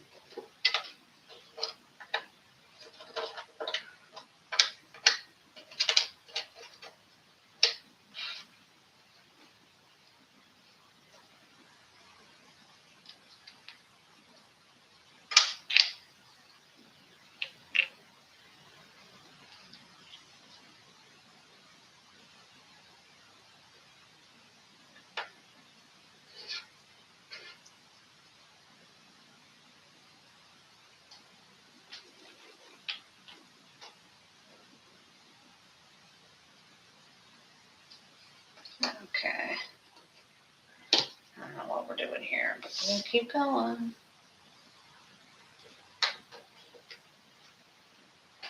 Okay. I don't know what we're doing here, but we're going to keep going.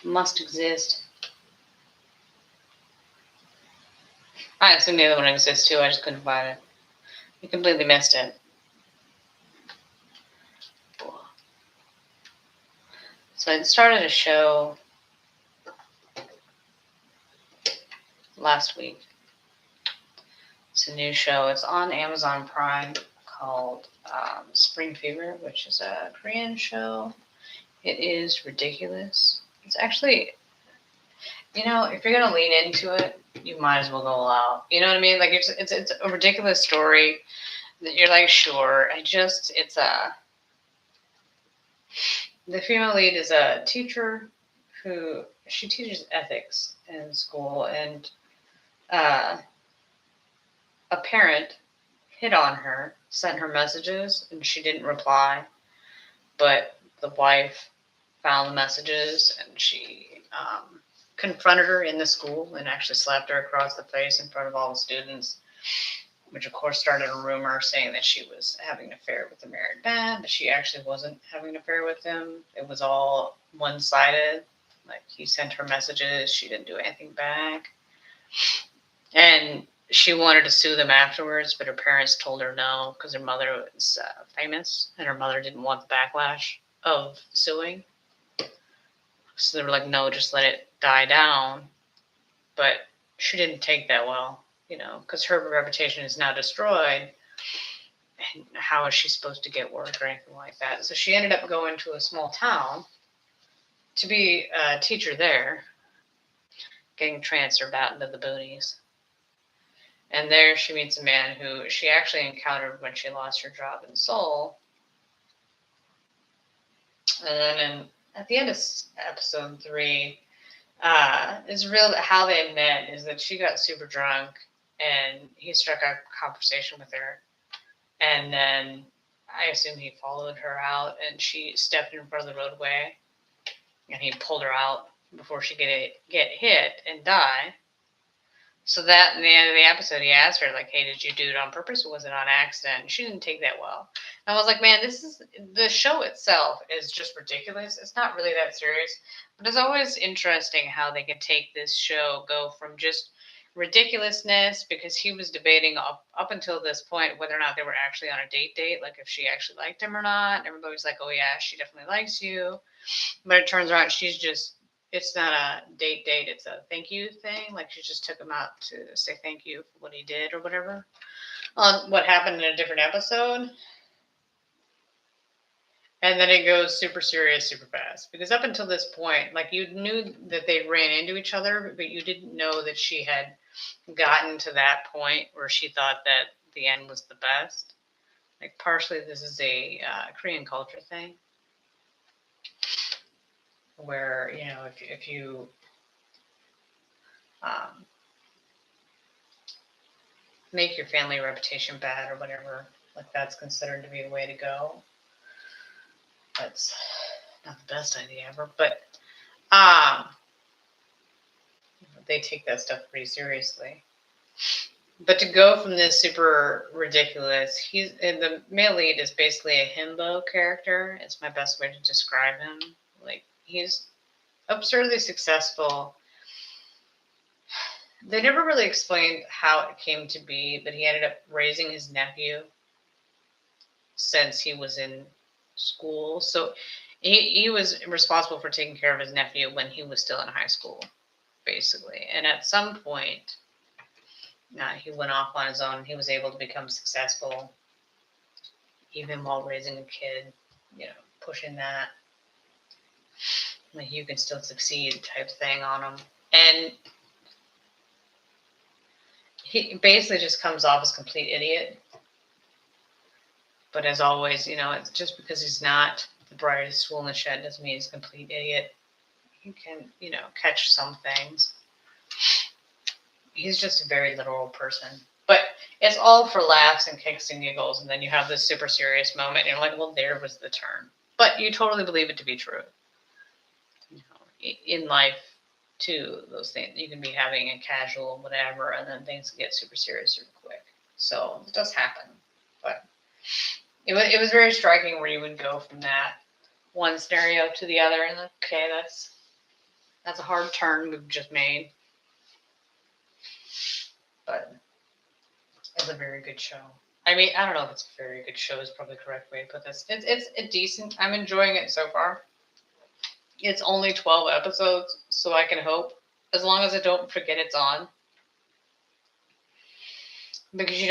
Must exist. I assume the other one exists too. I just couldn't find it. You completely missed it. So I started a show last week. It's a new show. It's on Amazon Prime called Spring Fever, which is a Korean show. It is ridiculous. It's actually, you know, if you're gonna lean into it, you might as well go all out. You know what I mean? Like it's a ridiculous story that you're like, sure. The female lead is a teacher who she teaches ethics in school, and a parent hit on her, sent her messages, and she didn't reply. But the wife found the messages, and she confronted her in the school and actually slapped her across the face in front of all the students, which of course started a rumor saying that she was having an affair with the married man, but she actually wasn't having an affair with him. It was all one-sided. Like, he sent her messages, she didn't do anything back. And she wanted to sue them afterwards, but her parents told her no, because her mother was famous, and her mother didn't want the backlash of suing. So they were like, no, just let it die down. But she didn't take that well, you know, because her reputation is now destroyed. And how is she supposed to get work or anything like that? So she ended up going to a small town to be a teacher there, getting transferred out into the boonies. And there she meets a man who she actually encountered when she lost her job in Seoul. And then at the end of episode 3, is real how they met is that she got super drunk and he struck a conversation with her. And then I assume he followed her out and she stepped in front of the roadway and he pulled her out before she get hit and die. So that in the end of the episode, he asked her, like, hey, did you do it on purpose or was it on accident? And she didn't take that well. And I was like, man, the show itself is just ridiculous. It's not really that serious. But it's always interesting how they can take this show, go from just ridiculousness, because he was debating up until this point whether or not they were actually on a date, like if she actually liked him or not. Everybody was like, oh, yeah, she definitely likes you. But it turns out it's not a date, it's a thank you thing. Like, she just took him out to say thank you for what he did or whatever. On what happened in a different episode. And then it goes super serious, super fast. Because up until this point, like, you knew that they ran into each other, but you didn't know that she had gotten to that point where she thought that the end was the best. Like partially this is a Korean culture thing where, if you um, make your family reputation bad or whatever, like that's considered to be a way to go. That's not the best idea ever, but they take that stuff pretty seriously. But to go from this super ridiculous, the male lead is basically a himbo character. It's my best way to describe him. Like, he's absurdly successful. They never really explained how it came to be, but he ended up raising his nephew since he was in school. So he was responsible for taking care of his nephew when he was still in high school, basically. And at some point, he went off on his own. He was able to become successful, even while raising a kid, pushing that, like, you can still succeed type thing on him. And he basically just comes off as a complete idiot. But as always, it's just because he's not the brightest tool in the shed doesn't mean he's a complete idiot. He can, catch some things. He's just a very literal person. But it's all for laughs and kicks and giggles, and then you have this super serious moment, and you're like, well, there was the turn. But you totally believe it to be true. In life, too, those things, you can be having a casual whatever, and then things get super serious super quick. So it does happen. But it was very striking where you would go from that one scenario to the other, and okay, that's a hard turn we've just made. But it's a very good show. I mean, I don't know if it's a very good show is probably the correct way to put this. It's a decent. I'm enjoying it so far. It's only 12 episodes, so I can hope, as long as I don't forget it's on. Because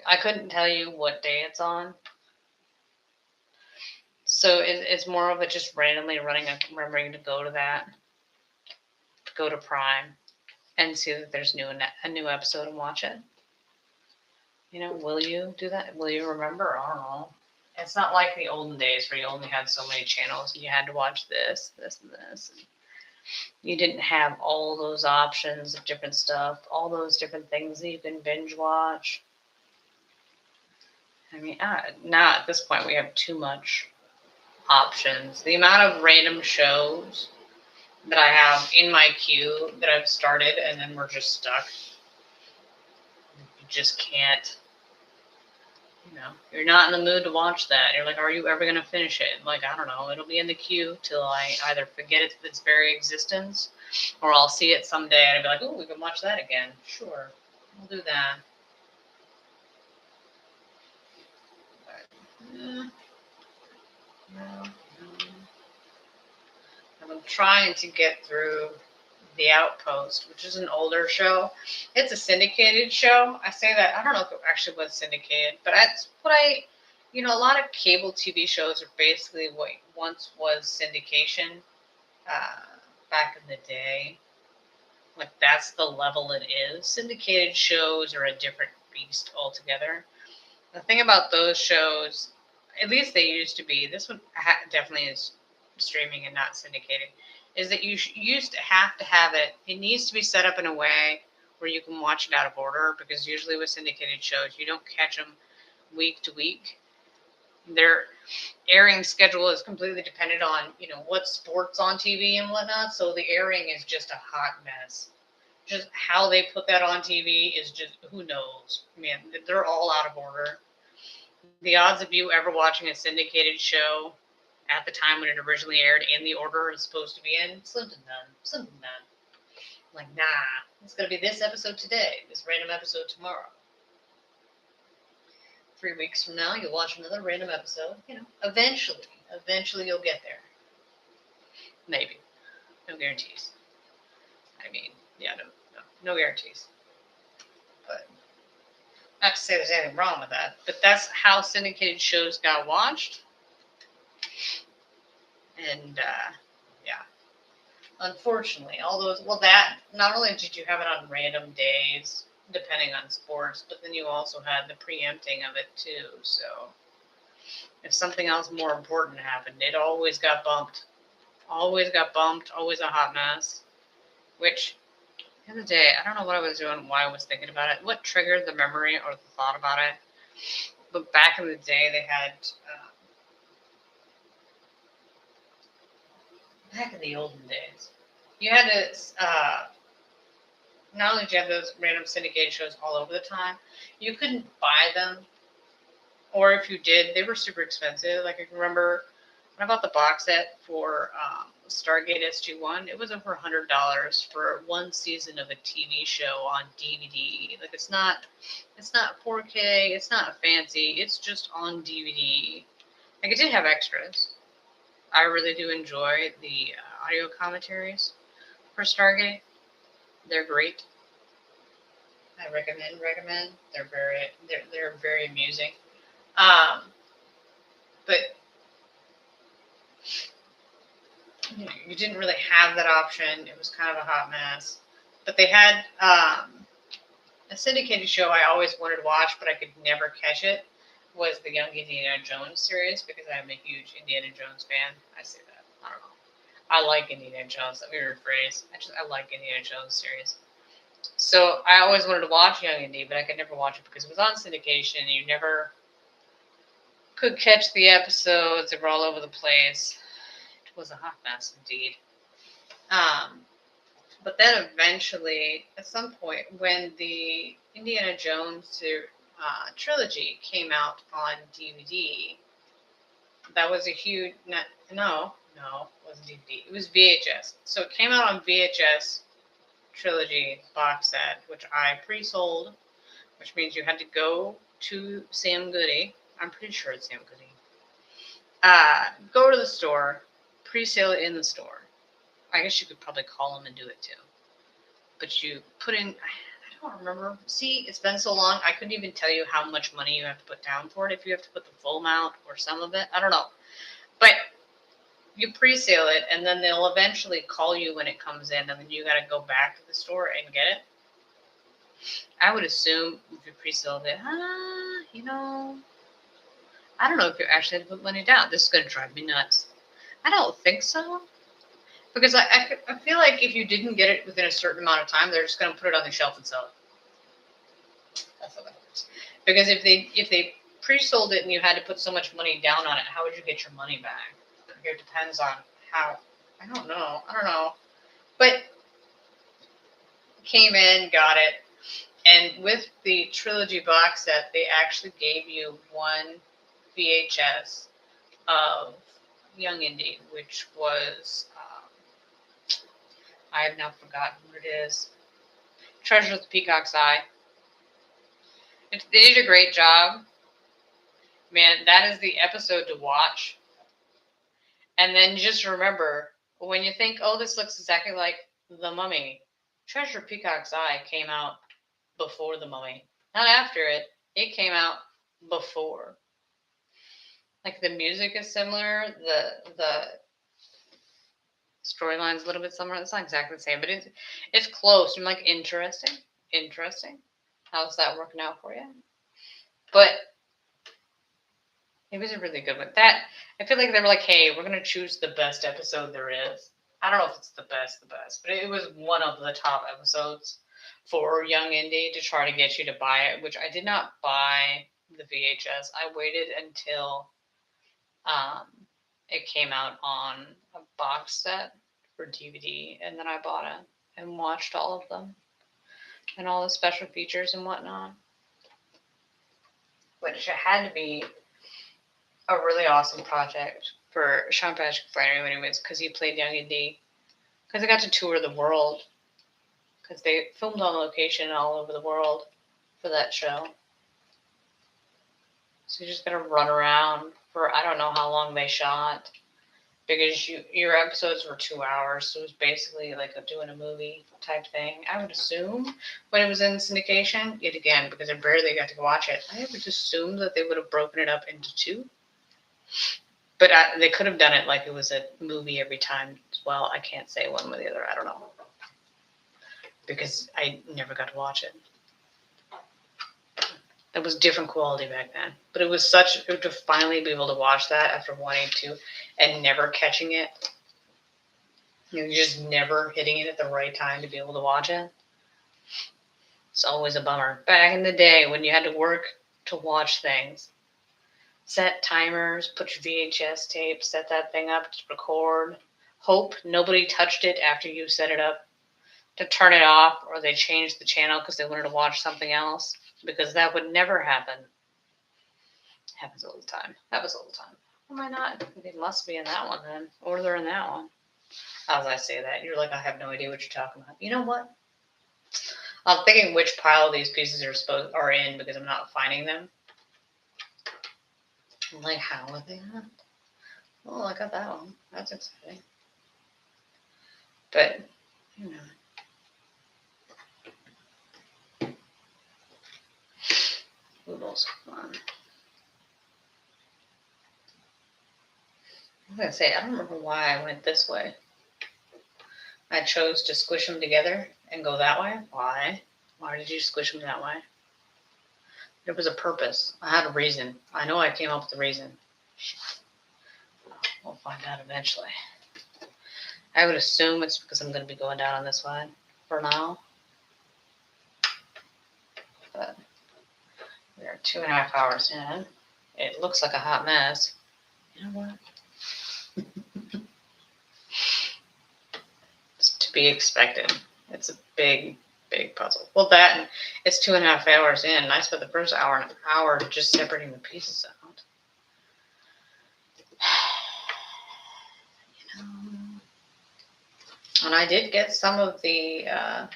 I couldn't tell you what day it's on. So it's more of it just randomly remembering to go to that, to go to Prime, and see that there's a new episode and watch it. Will you do that? Will you remember? I don't know. It's not like the olden days where you only had so many channels and you had to watch this, and this. And you didn't have all those options of different stuff, all those different things that you can binge watch. I mean, now at this point we have too much options. The amount of random shows that I have in my queue that I've started and then we're just stuck. You just can't. You're not in the mood to watch that. You're like, are you ever going to finish it? Like, I don't know. It'll be in the queue till I either forget its very existence, or I'll see it someday and I'll be like, oh, we can watch that again. Sure, we'll do that. But, I'm trying to get through The Outpost, which is an older show. It's a syndicated show. I say that, I don't know if it actually was syndicated, but that's what a lot of cable TV shows are basically what once was syndication back in the day. Like, that's the level it is. Syndicated shows are a different beast altogether. The thing about those shows, at least they used to be, this one definitely is streaming and not syndicated, is that you used to have it. It needs to be set up in a way where you can watch it out of order, because usually with syndicated shows, you don't catch them week to week. Their airing schedule is completely dependent on, what sports on TV and whatnot. So the airing is just a hot mess. Just how they put that on TV is just, who knows? Man, they're all out of order. The odds of you ever watching a syndicated show at the time when it originally aired in the order it's supposed to be in, slim to none. Like, nah, it's going to be this episode today, this random episode tomorrow. 3 weeks from now, you'll watch another random episode. Eventually you'll get there. Maybe. No guarantees. I mean, yeah, no guarantees. But not to say there's anything wrong with that, but that's how syndicated shows got watched. And, yeah. Unfortunately, that, not only did you have it on random days, depending on sports, but then you also had the preempting of it too, so If something else more important happened, it always got bumped. Always got bumped, always a hot mess. Which, the other day, I don't know what I was doing, why I was thinking about it, what triggered the memory or the thought about it. But back in the day, they had, back in the olden days, you had to, not only did you have those random syndicated shows all over the time, you couldn't buy them. Or if you did, they were super expensive. Like I can remember when I bought the box set for Stargate SG-1, it was over $100 for one season of a TV show on DVD. Like it's not 4K, it's not fancy, it's just on DVD. Like it did have extras. I really do enjoy the audio commentaries for Stargate. They're great. I recommend. They're very amusing. But you didn't really have that option. It was kind of a hot mess. But they had a syndicated show I always wanted to watch, but I could never catch it, was the Young Indiana Jones series, because I'm a huge Indiana Jones fan. I say that. I don't know. I like Indiana Jones. Let me rephrase. I like Indiana Jones series. So I always wanted to watch Young Indy, but I could never watch it because it was on syndication. And you never could catch the episodes. They were all over the place. It was a hot mess indeed. But then eventually, at some point, when the Indiana Jones trilogy came out on DVD, that was a huge. No, it wasn't DVD. It was VHS. So it came out on VHS trilogy box set, which I pre-sold, which means you had to go to Sam Goody. I'm pretty sure it's Sam Goody. Go to the store, pre-sale it in the store. I guess you could probably call them and do it too. But you put in, I don't remember. See, it's been so long, I couldn't even tell you how much money you have to put down for it. If you have to put the full amount or some of it, I don't know. But you pre-sale it, and then they'll eventually call you when it comes in, and then you got to go back to the store and get it. I would assume if you pre-sold it, I don't know if you actually had to put money down. This is going to drive me nuts. I don't think so. Because I feel like if you didn't get it within a certain amount of time, they're just going to put it on the shelf and sell it. That's how that works. Because if they pre-sold it and you had to put so much money down on it, how would you get your money back? It depends on how. I don't know. But came in, got it. And with the trilogy box set, they actually gave you one VHS of Young Indy, which was, I have now forgotten what it is. Treasure of the Peacock's Eye. They did a great job. Man, that is the episode to watch. And then just remember, when you think, oh, this looks exactly like The Mummy, Treasure of Peacock's Eye came out before The Mummy. Not after it. It came out before. Like the music is similar, the storyline's a little bit similar. It's not exactly the same, but it's close. I'm like, interesting. How's that working out for you? But it was a really good one. That I feel like they were like, hey, we're gonna choose the best episode there is. I don't know if it's the best, but it was one of the top episodes for Young Indy to try to get you to buy it, which I did not buy the VHS. I waited until it came out on a box set for DVD, and then I bought it and watched all of them and all the special features and whatnot, which had to be a really awesome project for Sean Patrick Flanery when he was, because he played Young Indy, because I got to tour the world, because they filmed on location all over the world for that show. So you just got to run around for, I don't know how long they shot, because your episodes were 2 hours, so it was basically like doing a movie type thing. I would assume when it was in syndication, yet again, because I barely got to watch it, I would assume that they would have broken it up into 2. But they could have done it like it was a movie every time as well. I can't say one way or the other. I don't know. Because I never got to watch it. That was different quality back then. But it was such to finally be able to watch that after wanting to and never catching it. You know, just never hitting it at the right time to be able to watch it. It's always a bummer. Back in the day when you had to work to watch things, set timers, put your VHS tape, set that thing up to record, hope nobody touched it after you set it up to turn it off, or they changed the channel because they wanted to watch something else, because that would never happen. Happens all the time. Happens all the time. Why not? They must be in that one then, or they're in that one. As I say that, you're like, I have no idea what you're talking about. You know what? I'm thinking which pile these pieces are in because I'm not finding them. I'm like, how are they not? Oh, I got that one. That's exciting. But, you know. Oodles, come on. I was going to say, I don't remember why I went this way. I chose to squish them together and go that way. Why? Why did you squish them that way? There was a purpose. I had a reason. I know I came up with a reason. We'll find out eventually. I would assume it's because I'm going to be going down on this one for now. But we are 2.5 hours in. It looks like a hot mess. You know what? It's to be expected. It's a big, big puzzle. Well, that and it's 2.5 hours in. And I spent the first hour just separating the pieces out. You know. And I did get some of the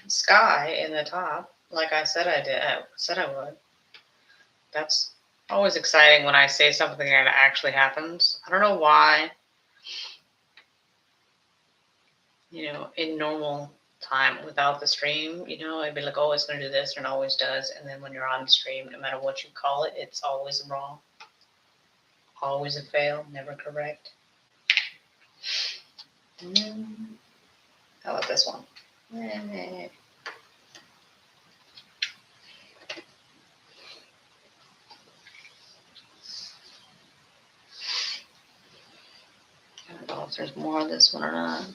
sky in the top, like I said I did. I said I would. That's always exciting when I say something and it actually happens. I don't know why. You know, in normal time without the stream, you know, I'd be like, oh, it's going to do this, and it always does. And then when you're on the stream, no matter what you call it, it's always wrong. Always a fail, never correct. How about this one? I don't know if there's more of this one or not.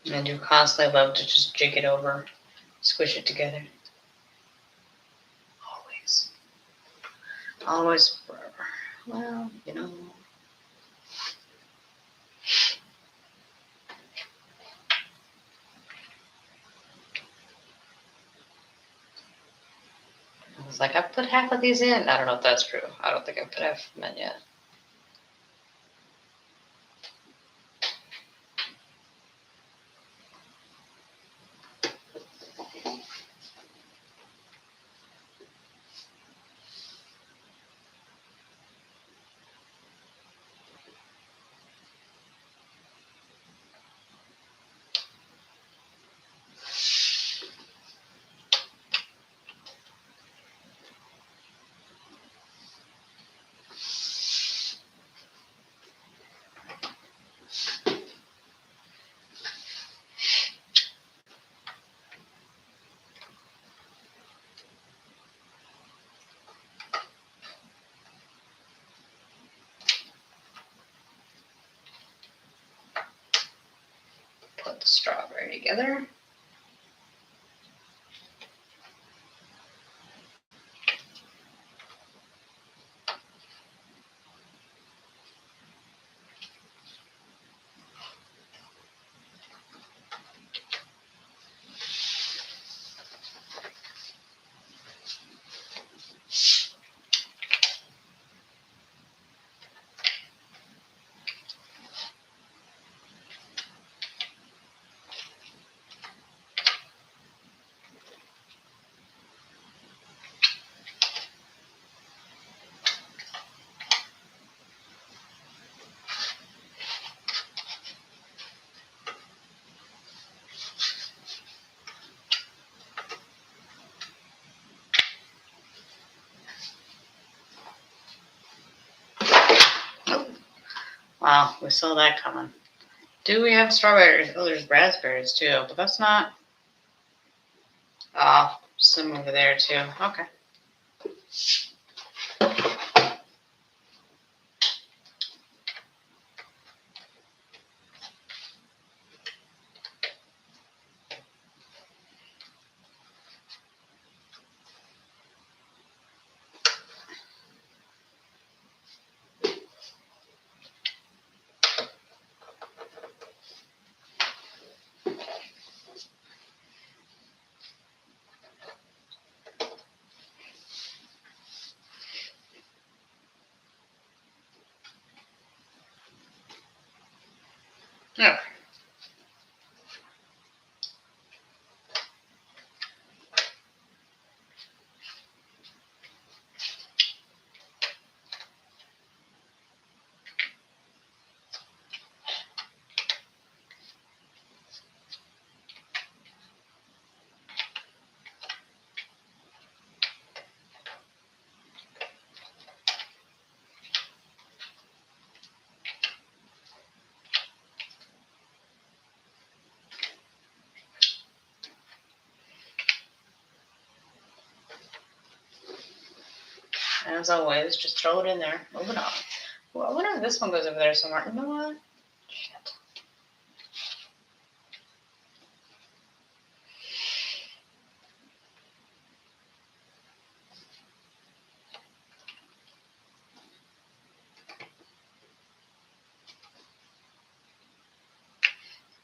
And I do constantly love to just jig it over, squish it together. Always. Always, forever. Well, you know. I was like, I've put half of these in. I don't know if that's true. I don't think I've put half of them in yet. Put the strawberry together. Wow, we saw that coming. Do we have strawberries? Oh, there's raspberries too, but that's not. Oh, some over there too. Okay. Okay. As always, just throw it in there. Moving on. Well, I wonder if this one goes over there somewhere. You know what? Shit.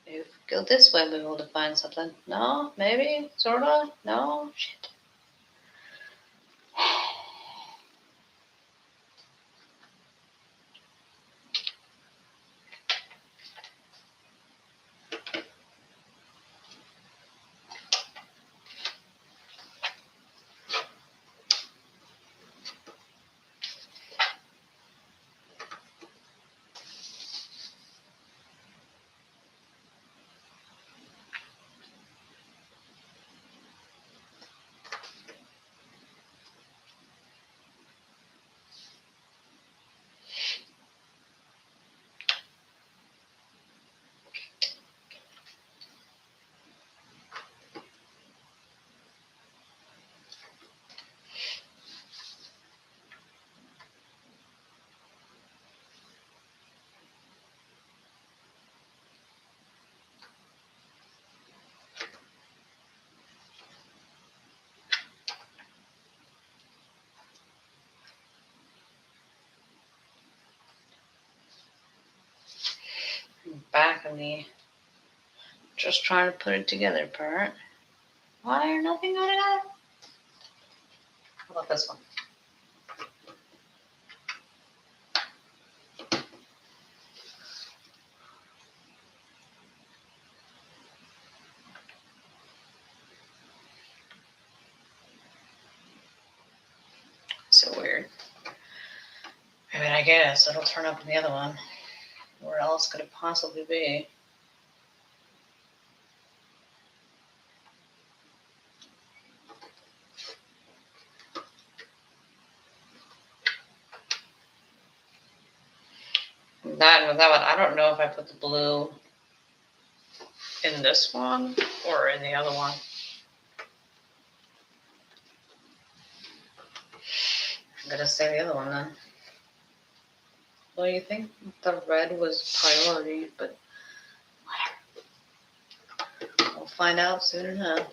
Maybe if we go this way, we'll be able to find something. No? Maybe? Sorta? No? Shit. Back of the just trying to put it together part. Why are nothing going on? How about this one? So weird. I mean, I guess it'll turn up in the other one. Where else could it possibly be? That one, I don't know if I put the blue in this one or in the other one. I'm gonna say the other one then. Well, you think the red was priority, but whatever. We'll find out soon enough.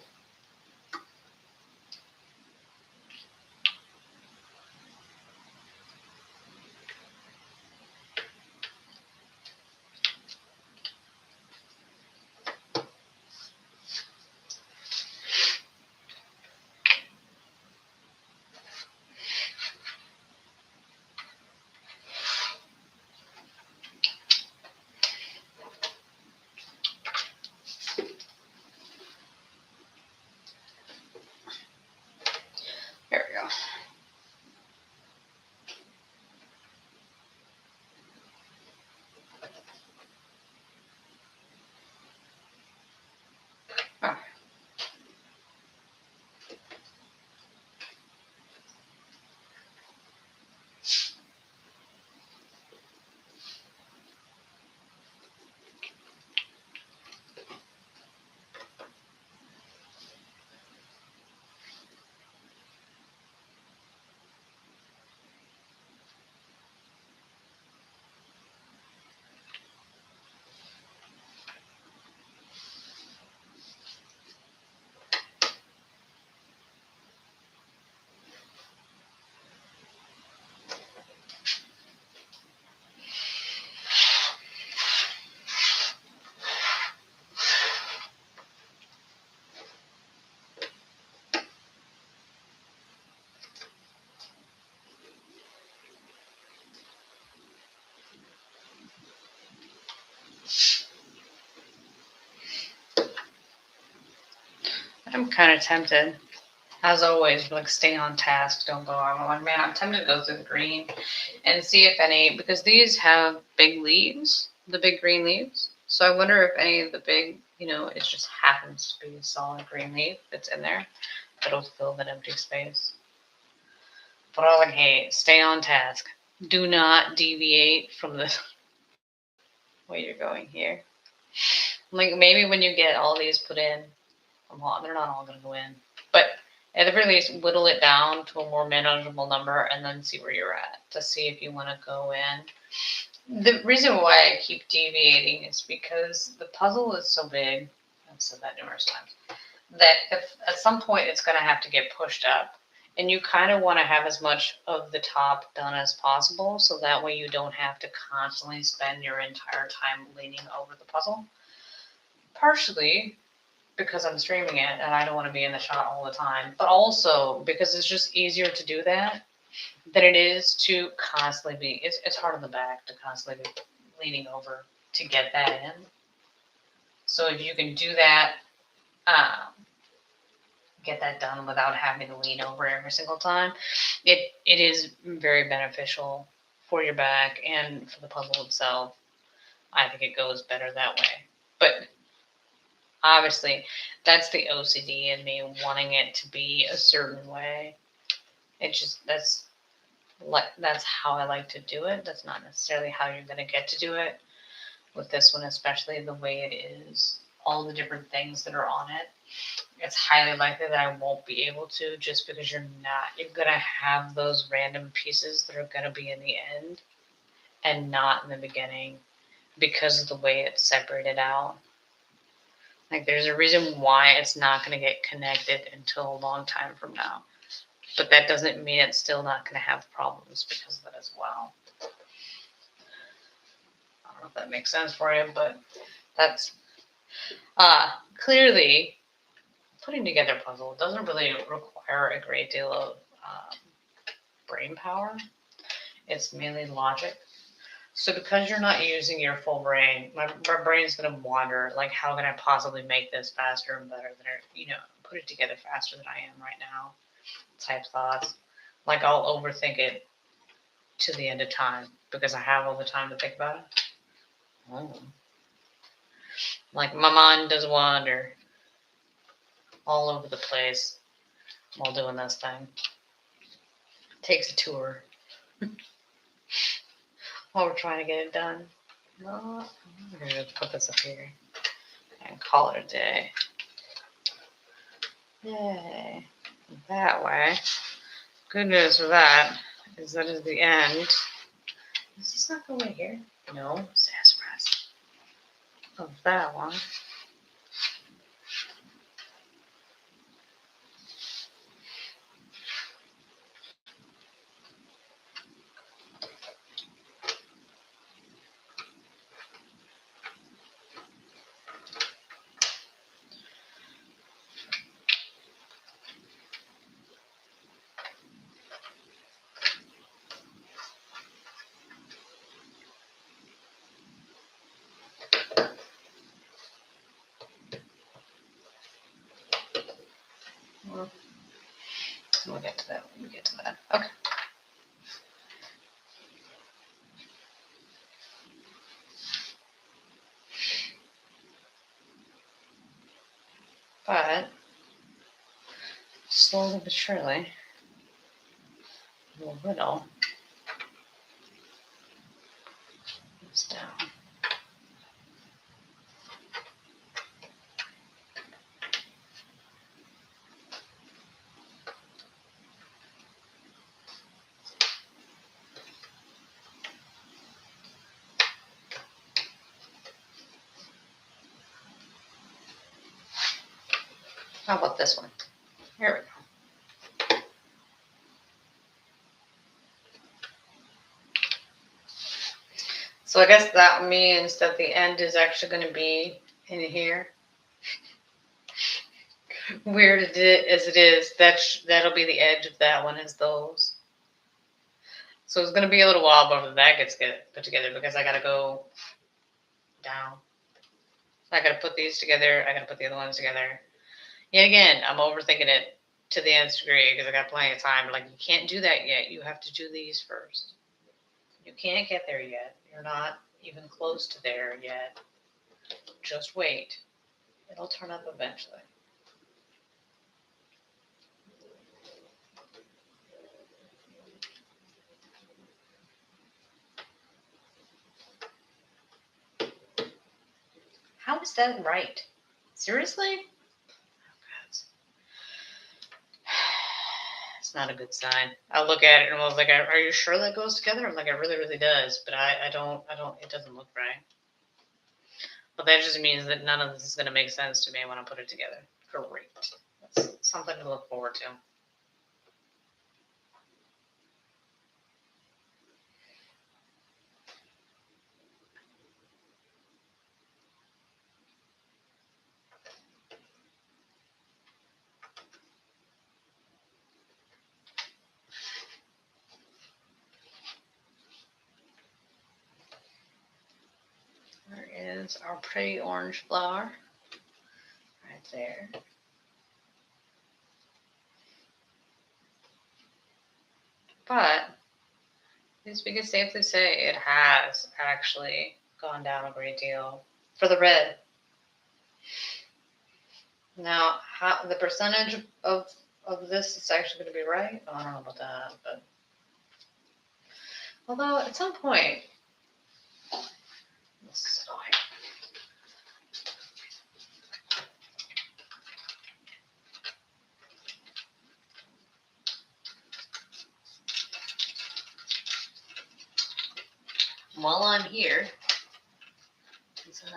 I'm kind of tempted. As always, like stay on task, don't go on. I'm like, man, I'm tempted to go through the green and see if any, because these have big leaves, the big green leaves. So I wonder if any of the big, it just happens to be a solid green leaf that's in there that'll fill that empty space. But I was like, hey, stay on task. Do not deviate from the way you're going here. Like maybe when you get all these put in, they're not all going to go in. But at the very least, whittle it down to a more manageable number and then see where you're at to see if you want to go in. The reason why I keep deviating is because the puzzle is so big, I've said that numerous times, that if at some point it's going to have to get pushed up. And you kind of want to have as much of the top done as possible so that way you don't have to constantly spend your entire time leaning over the puzzle. Partially because I'm streaming it and I don't want to be in the shot all the time, but also because it's just easier to do that than it is to constantly be, it's hard on the back to constantly be leaning over to get that in. So if you can do that, get that done without having to lean over every single time, it is very beneficial for your back and for the puzzle itself. I think it goes better that way. But obviously, that's the OCD in me wanting it to be a certain way. It just that's how I like to do it. That's not necessarily how you're going to get to do it with this one, especially the way it is. All the different things that are on it. It's highly likely that I won't be able to just because you're going to have those random pieces that are going to be in the end and not in the beginning because of the way it's separated out. Like there's a reason why it's not going to get connected until a long time from now. But that doesn't mean it's still not going to have problems because of that as well. I don't know if that makes sense for you, but that's clearly putting together a puzzle doesn't really require a great deal of brain power. It's mainly logic. So because you're not using your full brain, my brain's going to wander, like how can I possibly make this faster and better than, put it together faster than I am right now type thoughts. Like I'll overthink it to the end of time because I have all the time to think about it. Oh. Like my mind does wander all over the place while doing this thing. It takes a tour. While we're trying to get it done. I'm going to put this up here and call it a day. Yay. That way. Good news for that is that is the end. Is this not going here? No. Sassafras. Of that one. We'll get to that when we get to that. Okay. But slowly but surely, we'll whittle this down. How about this one? Here we go. So I guess that means that the end is actually going to be in here. Weird as it is, that'll be the edge of that one is those. So it's going to be a little while before that gets put together because I got to go down. I got to put these together. I got to put the other ones together. Yet again, I'm overthinking it to the nth degree because I got plenty of time. Like, you can't do that yet. You have to do these first. You can't get there yet. You're not even close to there yet. Just wait. It'll turn up eventually. How is that right? Seriously? It's not a good sign. I'll look at it and I was like, "Are you sure that goes together?" I'm like, "It really, really does," but I don't. It doesn't look right. But that just means that none of this is going to make sense to me when I put it together. Great. That's something to look forward to. There is our pretty orange flower right there. But at least we can safely say it has actually gone down a great deal for the red. Now, how the percentage of this is actually going to be right? I don't know about that, but although at some point, this is annoying. While I'm here, okay.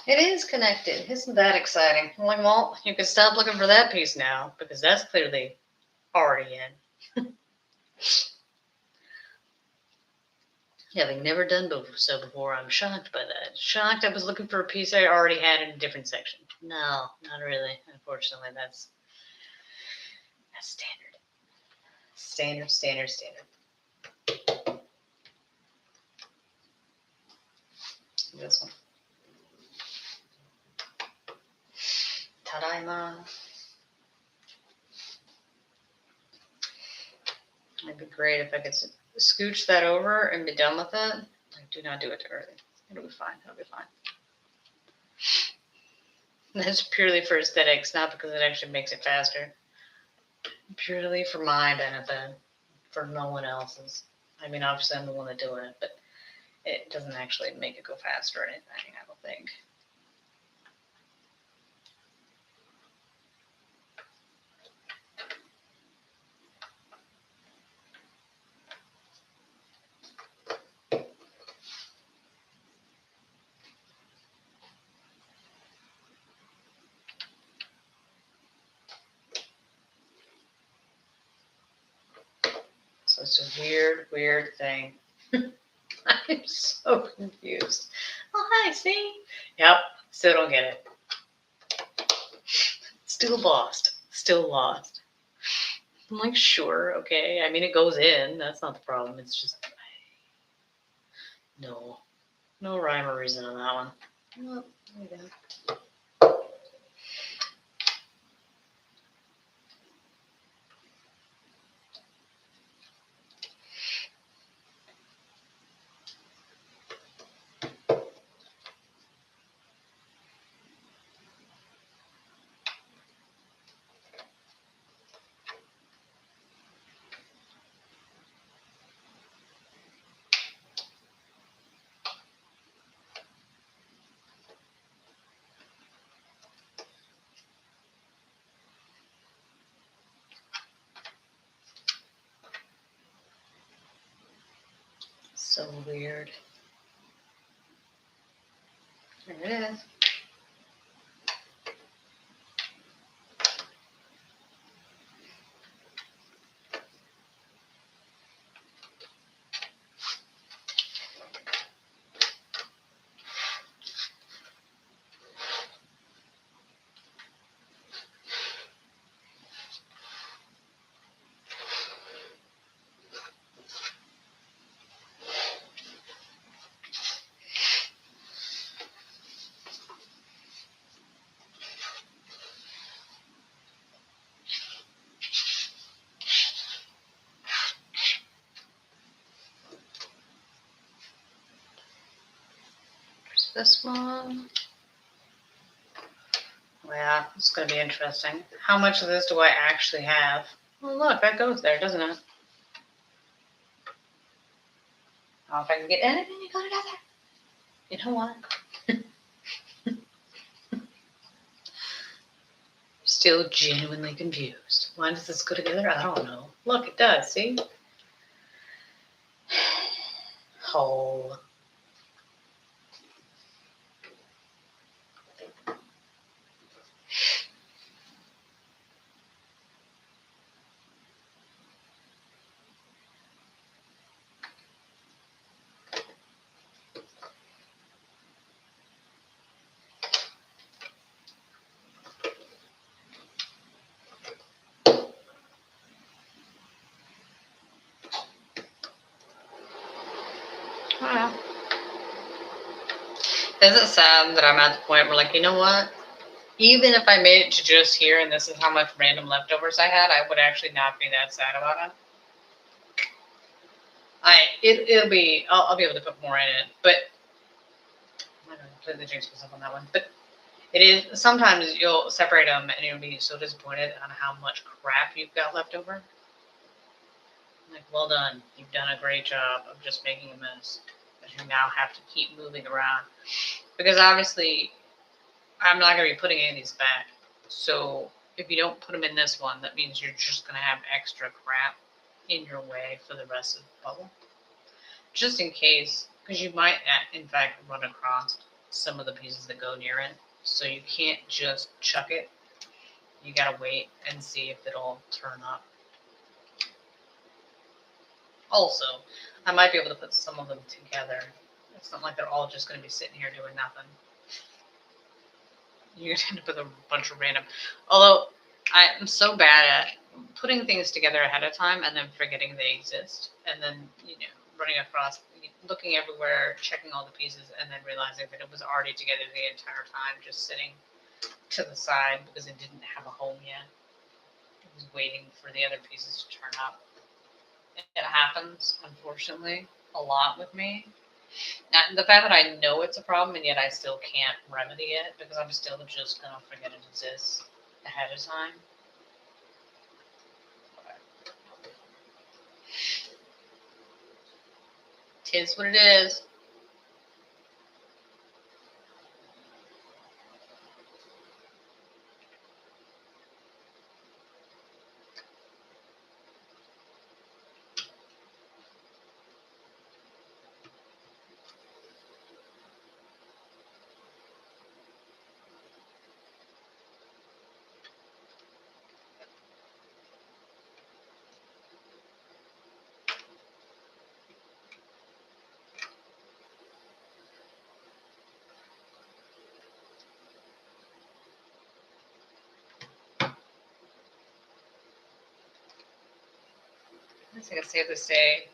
It is connected. Isn't that exciting? I'm like, well, you can stop looking for that piece now because that's clearly already in. Having never done so before, I'm shocked by that. Shocked I was looking for a piece I already had in a different section. No, not really. Unfortunately, that's standard. Standard. This one. Tadaima. It'd be great if I could scooch that over and be done with it. Like, do not do it too early. It'll be fine. It'll be fine. That's purely for aesthetics, not because it actually makes it faster. Purely for my benefit, for no one else's. I mean, obviously I'm the one that's doing it, but it doesn't actually make it go faster or anything, I don't think. So it's a weird thing. I'm so confused. Oh, hi, see? Yep, still don't get it. Still lost. I'm like, sure, okay. I mean, it goes in. That's not the problem. It's just, no rhyme or reason on that one. Well, there you go. So weird. There it is. This one. Yeah, it's going to be interesting. How much of this do I actually have? Well, look, that goes there, doesn't it? Oh, if I can get anything to go together. You know what? Still genuinely confused. Why does this go together? I don't know. Look, it does, see? Hole. Well, is it sad that I'm at the point where, like, you know what? Even if I made it to just here and this is how much random leftovers I had, I would actually not be that sad about it. It'll be, I'll be able to put more in it, but I'm going to completely jinx myself on that one. But it is, sometimes you'll separate them and you'll be so disappointed on how much crap you've got left over. Like, well done. You've done a great job of just making a mess. But you now have to keep moving around. Because obviously, I'm not going to be putting any of these back. So if you don't put them in this one, that means you're just going to have extra crap in your way for the rest of the puzzle. Just in case, because you might, in fact, run across some of the pieces that go near it. So you can't just chuck it. You got to wait and see if it'll turn up. Also, I might be able to put some of them together. It's not like they're all just going to be sitting here doing nothing. You're going to end up with a bunch of random. Although, I'm so bad at putting things together ahead of time and then forgetting they exist. And then, running across, looking everywhere, checking all the pieces, and then realizing that it was already together the entire time, just sitting to the side because it didn't have a home yet. It was waiting for the other pieces to turn up. It happens, unfortunately, a lot with me. And the fact that I know it's a problem and yet I still can't remedy it because I'm still just going to forget it exists ahead of time. Tis what it is. I guess I can safely say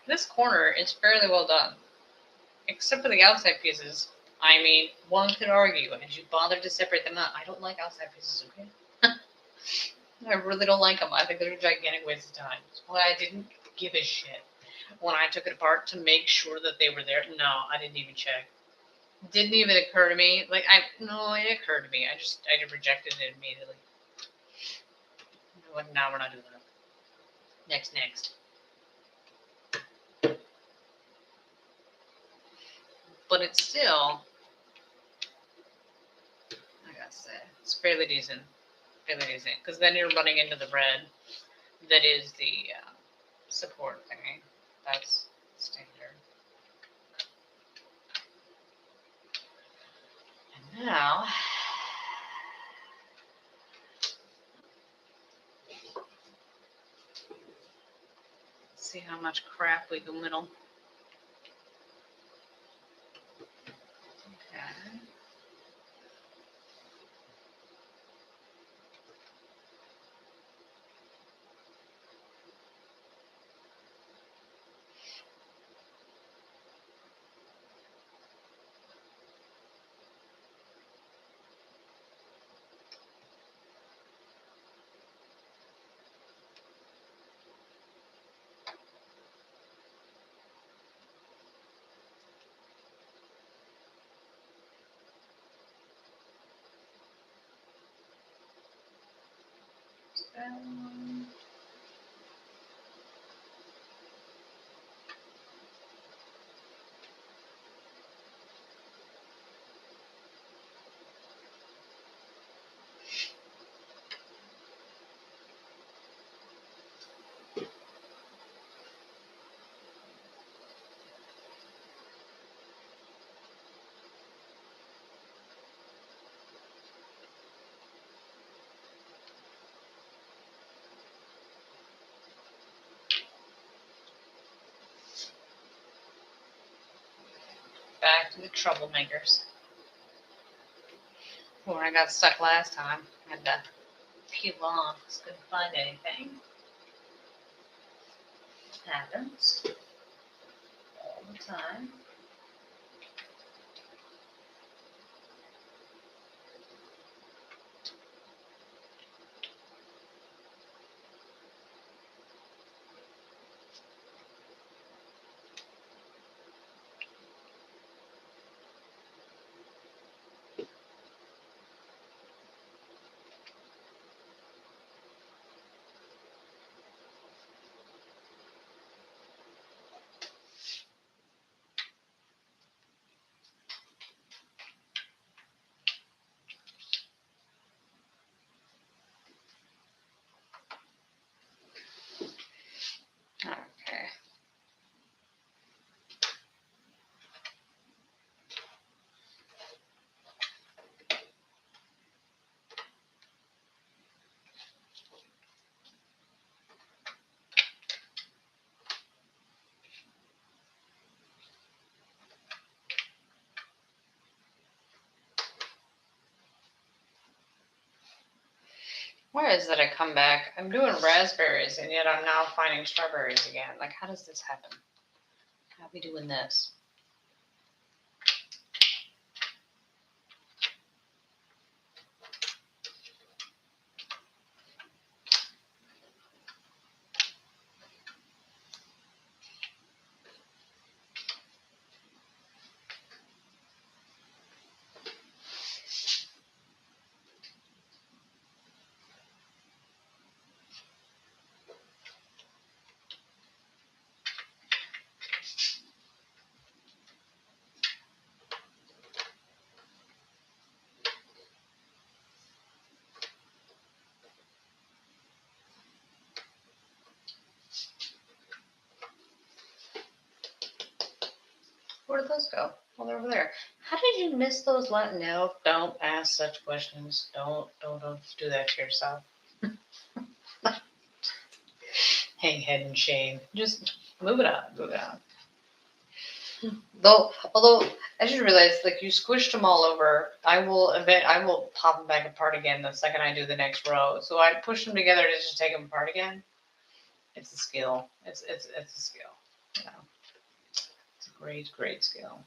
this corner is fairly well done. Except for the outside pieces. I mean, one could argue, and you bothered to separate them out. I don't like outside pieces, okay? I really don't like them. I think they're a gigantic waste of time. Well, I didn't give a shit when I took it apart to make sure that they were there. No, I didn't even check. Didn't even occur to me. Like, no, it occurred to me. I rejected it immediately. Like, no, we're not doing that. Next. But it's still, I gotta say, it's fairly decent. Because then you're running into the bread that is the support thingy. That's standard. Now, let's see how much crap we can whittle. Okay. Back to the troublemakers. When I got stuck last time, I had to peel off because I couldn't find anything. It happens all the time. Okay. Why is that I come back? I'm doing raspberries and yet I'm now finding strawberries again. Like, how does this happen? How are we doing this? Where did those go? Well, they're over there. How did you miss those? No, don't ask such questions. Don't do that to yourself. Hang head in shame. Just move it on. Move it on. Although I should realize, like, you squished them all over. I will pop them back apart again the second I do the next row. So I push them together to just take them apart again. It's a skill. It's a skill. You know, it's a great skill.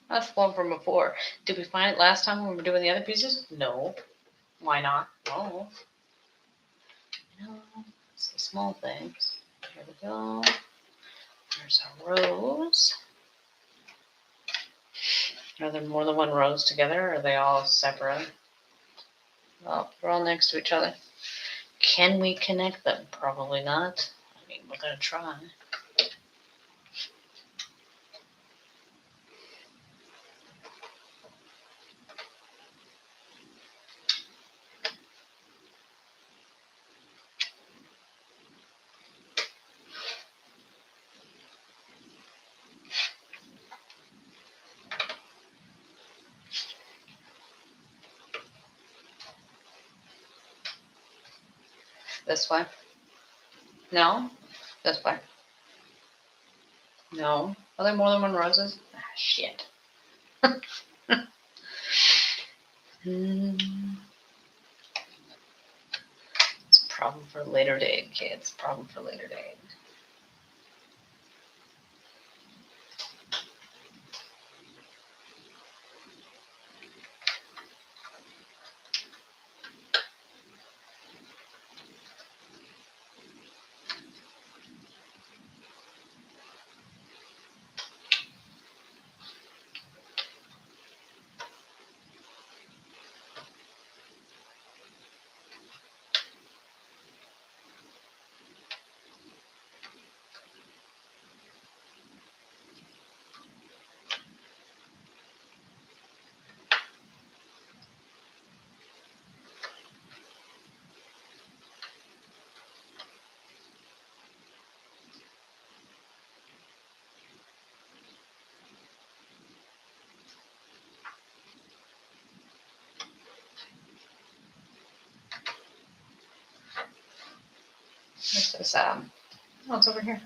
That's one from before. Did we find it last time when we were doing the other pieces? No. Why not? No. No. It's the small things. Here we go. There's our rose. Are there more than one rose together, or are they all separate? Well, they're all next to each other. Can we connect them? Probably not. I mean, we're gonna try. This way? No? This way? No. Are there more than one roses? Ah, shit. It's a problem for a later date, kids. Problem for a later date. This is, oh, it's over here.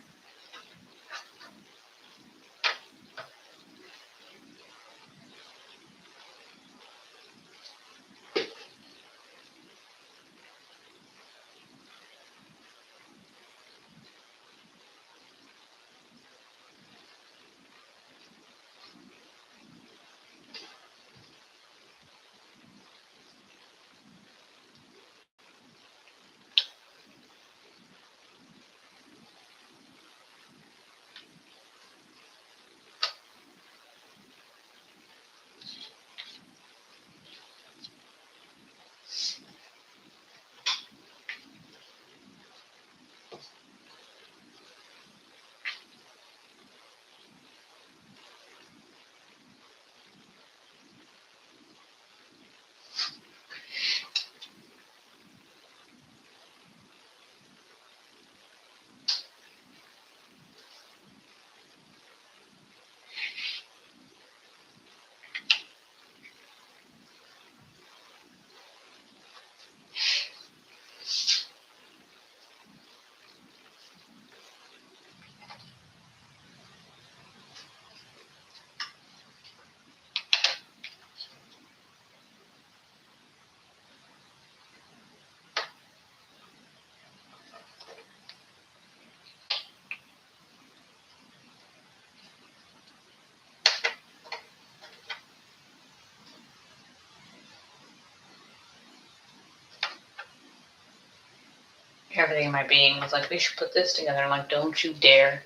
Everything in my being was like, we should put this together. I'm like, don't you dare.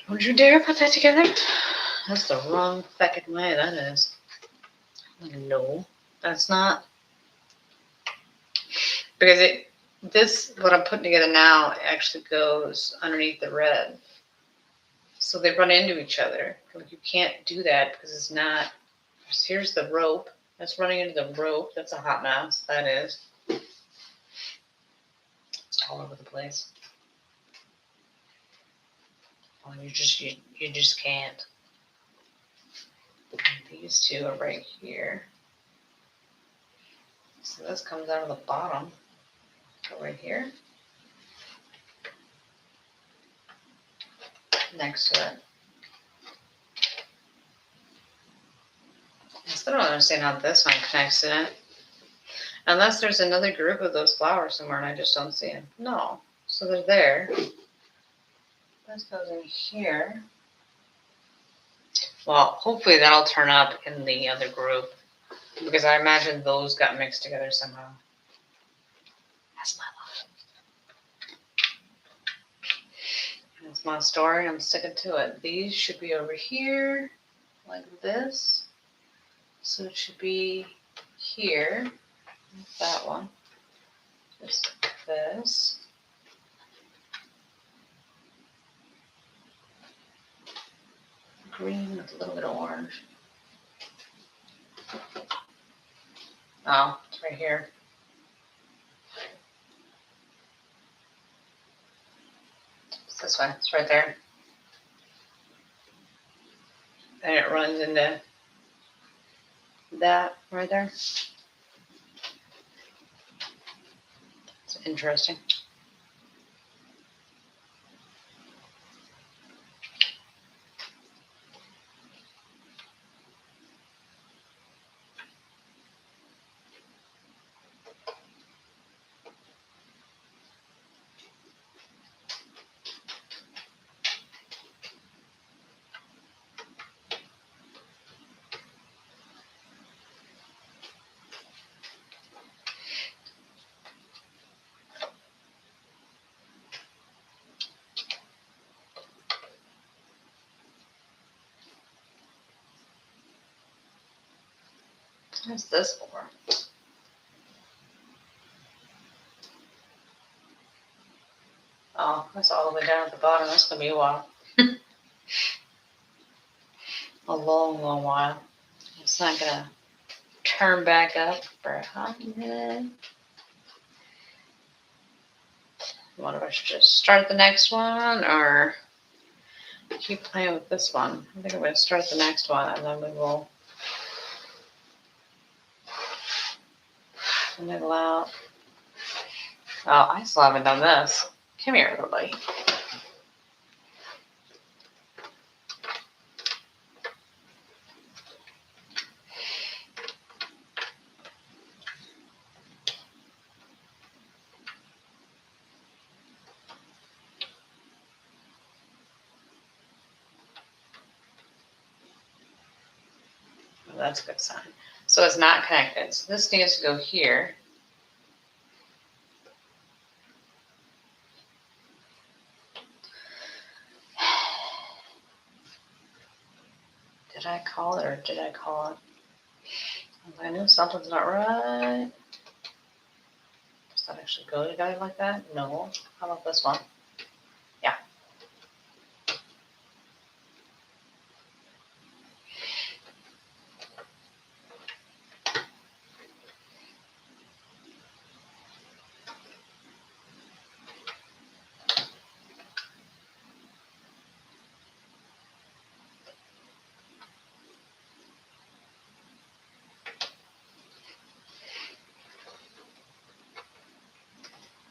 Don't you dare put that together. That's the wrong fucking way, that is. Like, no, that's not. Because what I'm putting together now actually goes underneath the red. So they run into each other. Like, you can't do that because it's not. Here's the rope. That's running into the rope. That's a hot mess. That is. It's all over the place. Oh, you just can't. These two are right here. So this comes out of the bottom. Go right here. Next to it. I still don't understand how this one connects to it. Unless there's another group of those flowers somewhere and I just don't see them. No. So they're there. This goes in here. Well, hopefully that'll turn up in the other group, because I imagine those got mixed together somehow. That's my life. That's my story. I'm sticking to it. These should be over here, like this. So it should be here. That one. Just this. Green with a little bit of orange. Oh, it's right here. It's this one. It's right there. And it runs into that right there. It's interesting. What's this for? Oh, that's all the way down at the bottom. That's going to be a while. A long, long while. It's not going to turn back up for a hot minute. I wonder if I should just start the next one or keep playing with this one. I think I'm going to start the next one and then we will middle out. Oh, I still haven't done this. Come here, everybody. Oh, that's a good sign. So it's not connected. So this needs to go here. Did I call it or did I call it? I knew something's not right. Does that actually go together like that? No. How about this one? Yeah.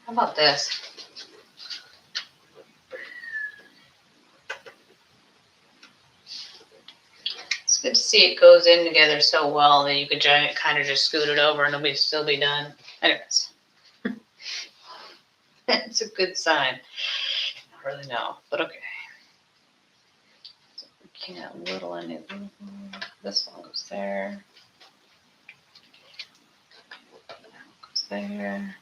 How about this? It's good to see it goes in together so well that you could kind of just scoot it over and it'll still be done. Anyways. It's a good sign. I don't really know, but okay. So we can't whittle any of them. This one goes there. That goes there.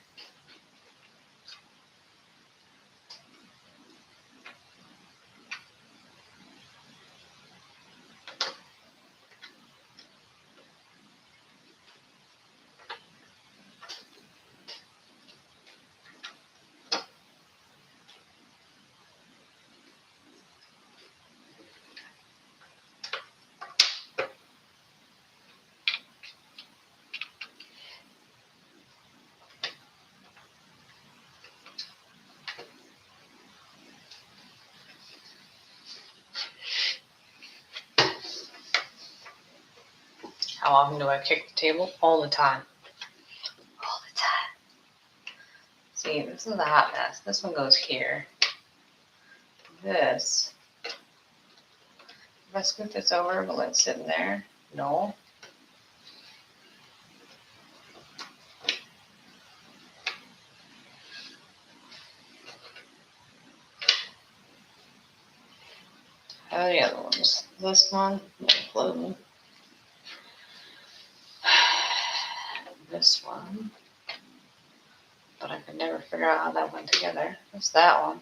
How often do I kick the table? All the time. All the time. See, this is a hot mess. This one goes here. This. If I scoot this over, will it sit in there? No. How are the other ones? This one, including this one, but I could never figure out how that went together. It's that one.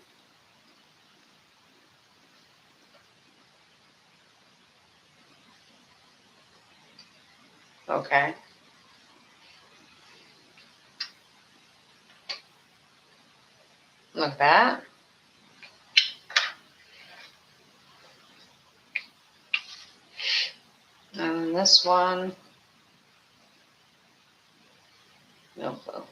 Okay. Like that. And this one, no clue.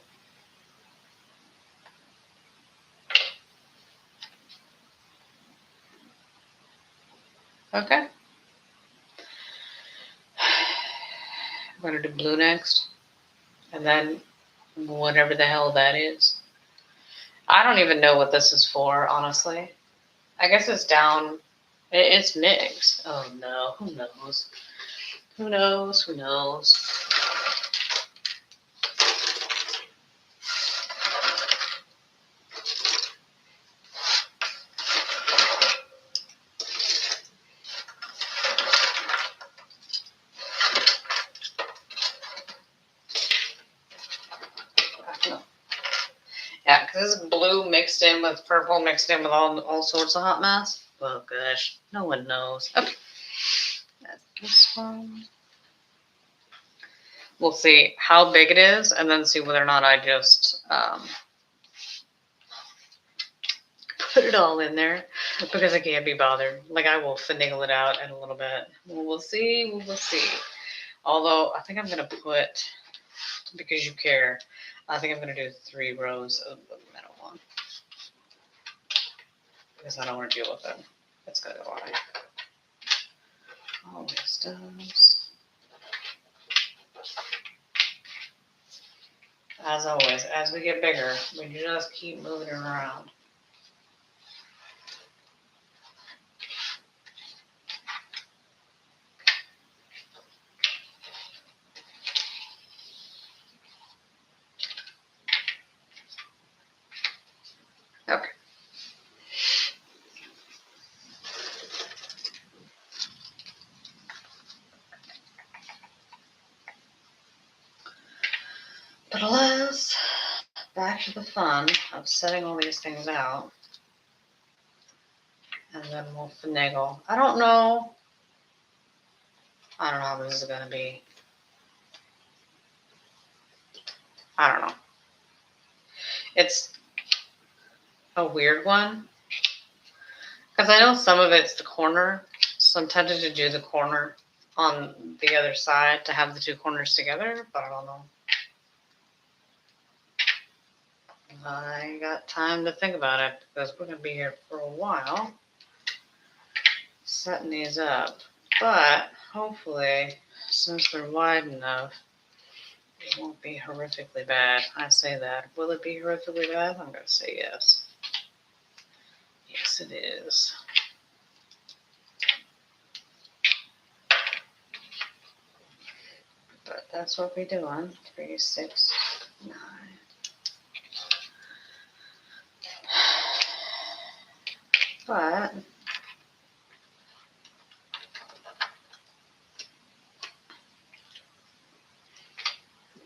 Okay. I'm going to do blue next. And then whatever the hell that is. I don't even know what this is for, honestly. I guess it's down. It's mixed. Oh no, who knows? Who knows? Who knows? Yeah, because it's blue mixed in with purple mixed in with all sorts of hot mess. Oh gosh, no one knows. Okay, that's this one. We'll see how big it is, and then see whether or not I just put it all in there, because I can't be bothered. Like, I will finagle it out in a little bit. We'll see. We will see. Although I think I'm gonna put, because you care, I think I'm gonna do 3 rows of the middle one, because I don't want to deal with it. It's gonna go away. Always does. As always, as we get bigger, we just keep moving it around. Okay. But alas, back to the fun of setting all these things out. And then we'll finagle. I don't know how this is going to be. I don't know. It's a weird one. Because I know some of it's the corner. So I'm tempted to do the corner on the other side to have the 2 corners together. But I don't know. I ain't got time to think about it, because we're going to be here for a while setting these up. But hopefully, since they're wide enough, it won't be horrifically bad. I say that. Will it be horrifically bad? I'm going to say yes. Yes, it is. But that's what we're doing. 3, 6, 9. But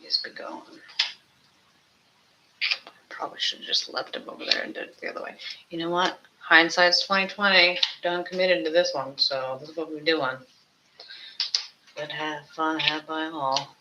just be going. Probably should have just left him over there and did it the other way. You know what? Hindsight's 2020. Done committed to this one, so this is what we're doing. But have fun, have by all.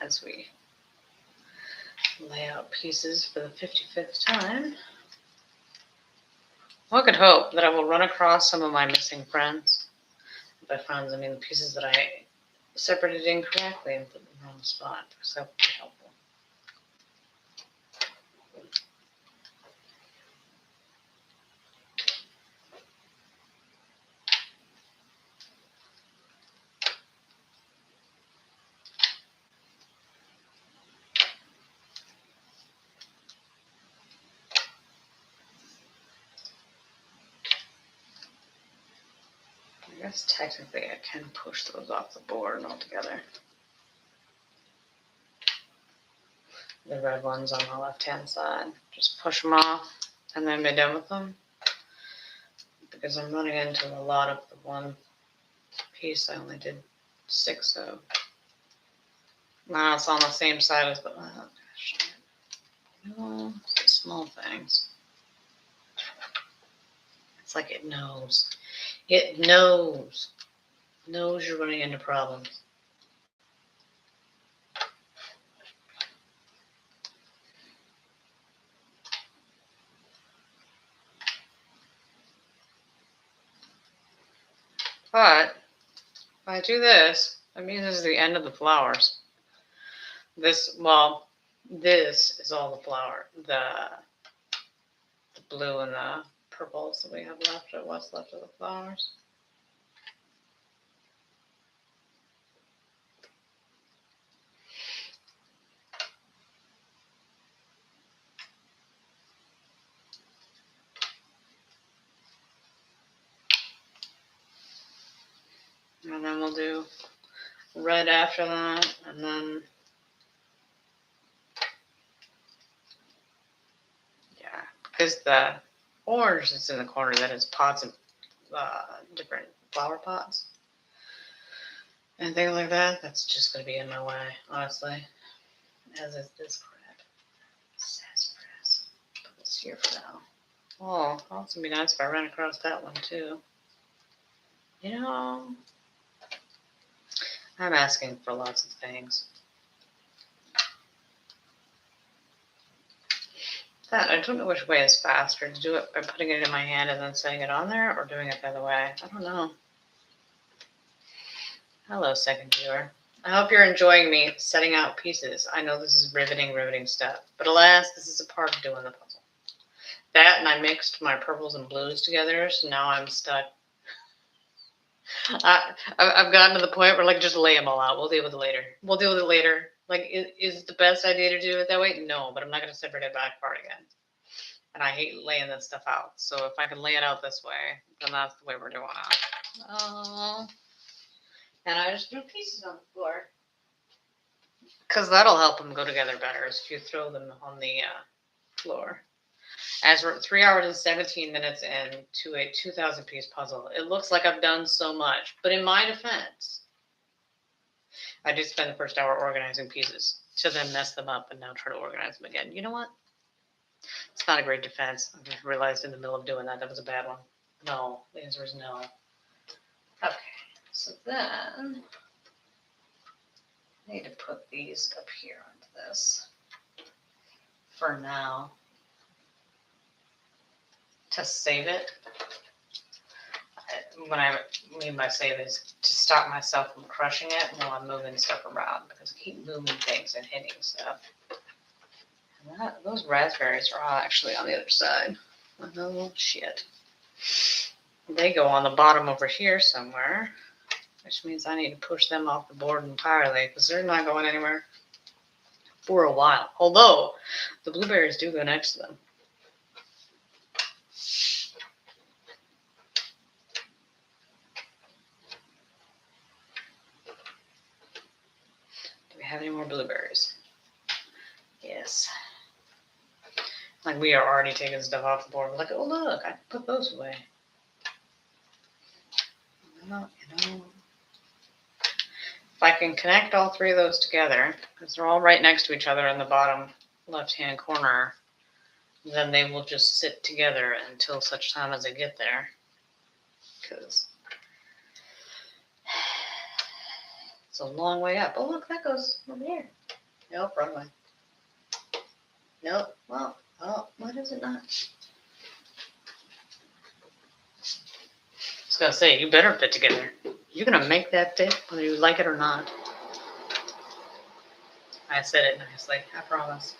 As we layout pieces for the 55th time. One could hope that I will run across some of my missing friends. By friends, I mean the pieces that I separated incorrectly and put them on the spot, because that would be helpful. I guess technically I can push those off the board altogether. The red ones on the left-hand side. Just push them off and then be done with them. Because I'm running into a lot of the one piece I only did 6 of. Now it's on the same side as the, oh gosh, no, it's the small things. It's like it knows. It knows. Knows you're running into problems. But if I do this, that means this is the end of the flowers. This, well, this is all the flower, the blue and the purples that we have left, or what's left of the flowers. And then we'll do red after that, and then, yeah, because the orange that's in the corner, that is pots of different flower pots and things like that, that's just going to be in my way, honestly, as is this crap. Sassafras. Put this here for now. Oh, it's going to be nice if I ran across that one too. You know, I'm asking for lots of things. That, I don't know which way is faster, to do it by putting it in my hand and then setting it on there, or doing it the other way. I don't know. Hello, second viewer. I hope you're enjoying me setting out pieces. I know this is riveting stuff, but alas, this is a part of doing the puzzle. That, and I mixed my purples and blues together, so now I'm stuck. I've gotten to the point where, like, just lay them all out. We'll deal with it later. We'll deal with it later. Like, is it the best idea to do it that way? No, but I'm not going to separate it back apart again. And I hate laying that stuff out. So if I can lay it out this way, then that's the way we're doing it. Oh. And I just threw pieces on the floor. Because that'll help them go together better, is if you throw them on the floor. As we're 3 hours and 17 minutes into a 2,000 piece puzzle, it looks like I've done so much. But in my defense, I did spend the first hour organizing pieces to then mess them up and now try to organize them again. You know what? It's not a great defense. I just realized in the middle of doing that was a bad one. No, the answer is no. Okay, so then I need to put these up here onto this for now to save it. When I mean by save is to stop myself from crushing it while I'm moving stuff around, because I keep moving things and hitting stuff. And those raspberries are all actually on the other side. Oh, shit. They go on the bottom over here somewhere, which means I need to push them off the board entirely, because they're not going anywhere for a while. Although, the blueberries do go next to them. Do we have any more blueberries? Yes. Like, we are already taking stuff off the board. We're like, oh, look, I put those away. Well, you know, if I can connect all three of those together, because they're all right next to each other in the bottom left-hand corner, then they will just sit together until such time as I get there. Because it's a long way up. Oh, look, that goes over here. Nope, wrong way. Nope. Well, oh, why does it not? I was gonna say, you better fit together. You're gonna make that fit whether you like it or not. I said it nicely, I promise.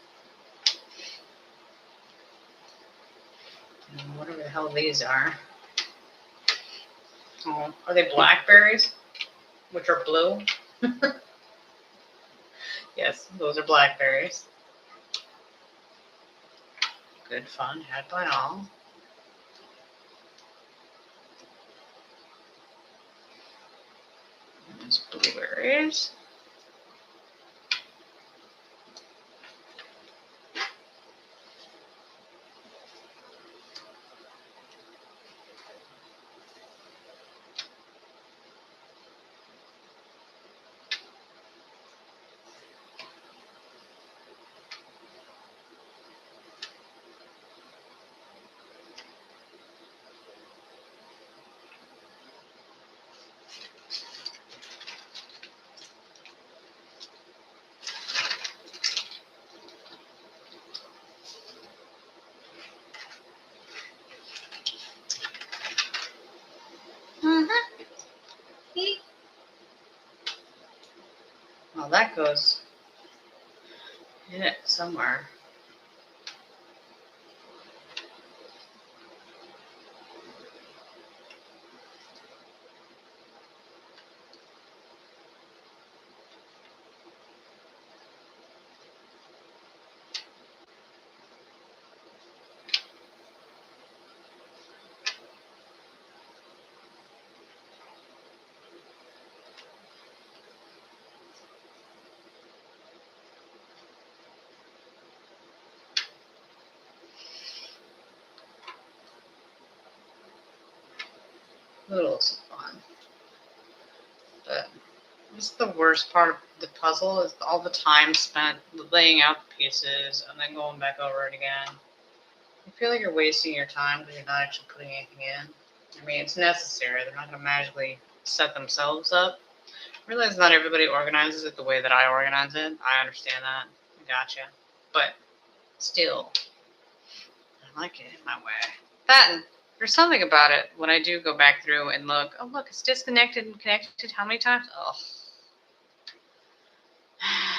And whatever the hell these are. Oh, are they blackberries? Which are blue? Yes, those are blackberries. Good fun, had by all. There's blueberries. Well, that goes in it somewhere. Little fun. But this is the worst part of the puzzle is all the time spent laying out the pieces and then going back over it again. I feel like you're wasting your time because you're not actually putting anything in. I mean, it's necessary. They're not going to magically set themselves up. I realize not everybody organizes it the way that I organize it. I understand that. I gotcha. But still, I like it my way. That and there's something about it when I do go back through and look. Oh, look, it's disconnected and connected. How many times? Oh,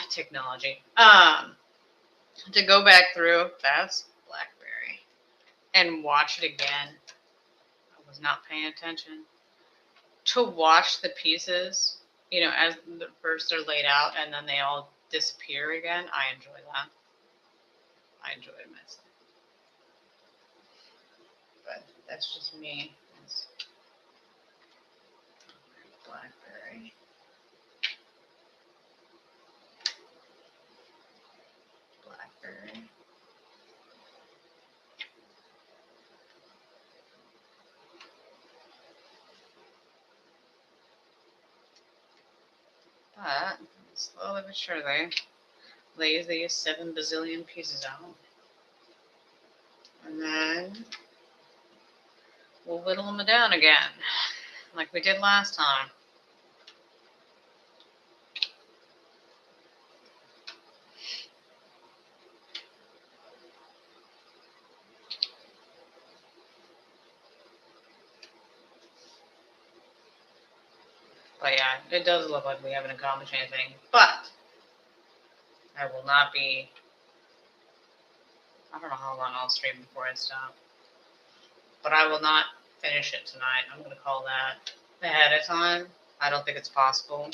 technology. To go back through, that's blackberry, and watch it again. I was not paying attention. To watch the pieces, as the first they're laid out and then they all disappear again. I enjoy that. I enjoy it immensely. But that's just me. It's blackberry. Blackberry. But slowly but surely, lays these 7 bazillion pieces out. And then we'll whittle them down again, like we did last time. But yeah, it does look like we haven't accomplished anything. But I will not be. I don't know how long I'll stream before I stop. But I will not finish it tonight. I'm going to call that ahead of time. I don't think it's possible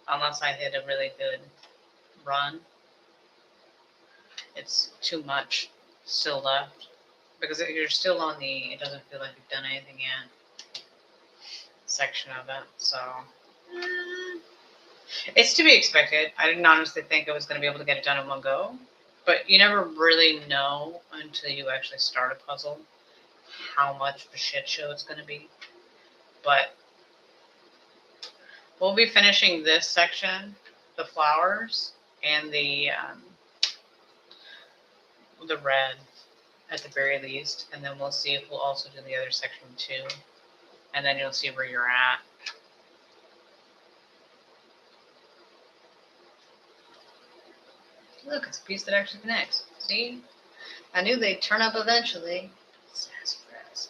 unless I hit a really good run. It's too much still left because you're still on the it doesn't feel like you've done anything yet section of it. So it's to be expected. I didn't honestly think I was going to be able to get it done in one go. But you never really know until you actually start a puzzle how much of a shit show it's going to be. But we'll be finishing this section, the flowers, and the red at the very least. And then we'll see if we'll also do the other section too. And then you'll see where you're at. Look, it's a piece that actually connects. See? I knew they'd turn up eventually. Sassafras.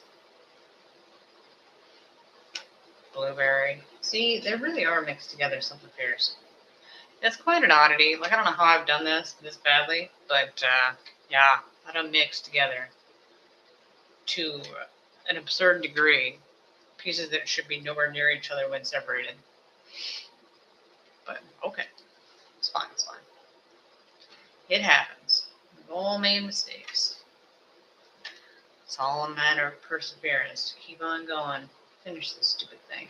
Blueberry. See, they really are mixed together, some pears. It's quite an oddity. Like, I don't know how I've done this badly, but yeah, I don't mix together to an absurd degree pieces that should be nowhere near each other when separated. But okay, it's fine, it's fine. It happens. We've all made mistakes. It's all a matter of perseverance to keep on going, finish this stupid thing.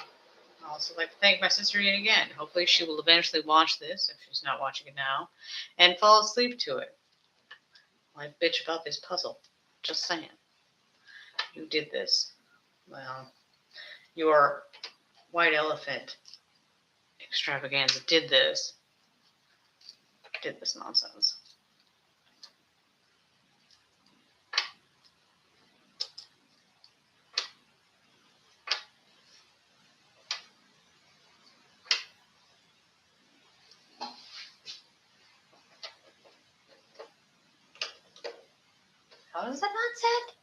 I'd also like to thank my sister yet again. Hopefully she will eventually watch this, if she's not watching it now, and fall asleep to it. Why bitch about this puzzle? Just saying. You did this. Well, your white elephant extravaganza did this nonsense. How is that not set?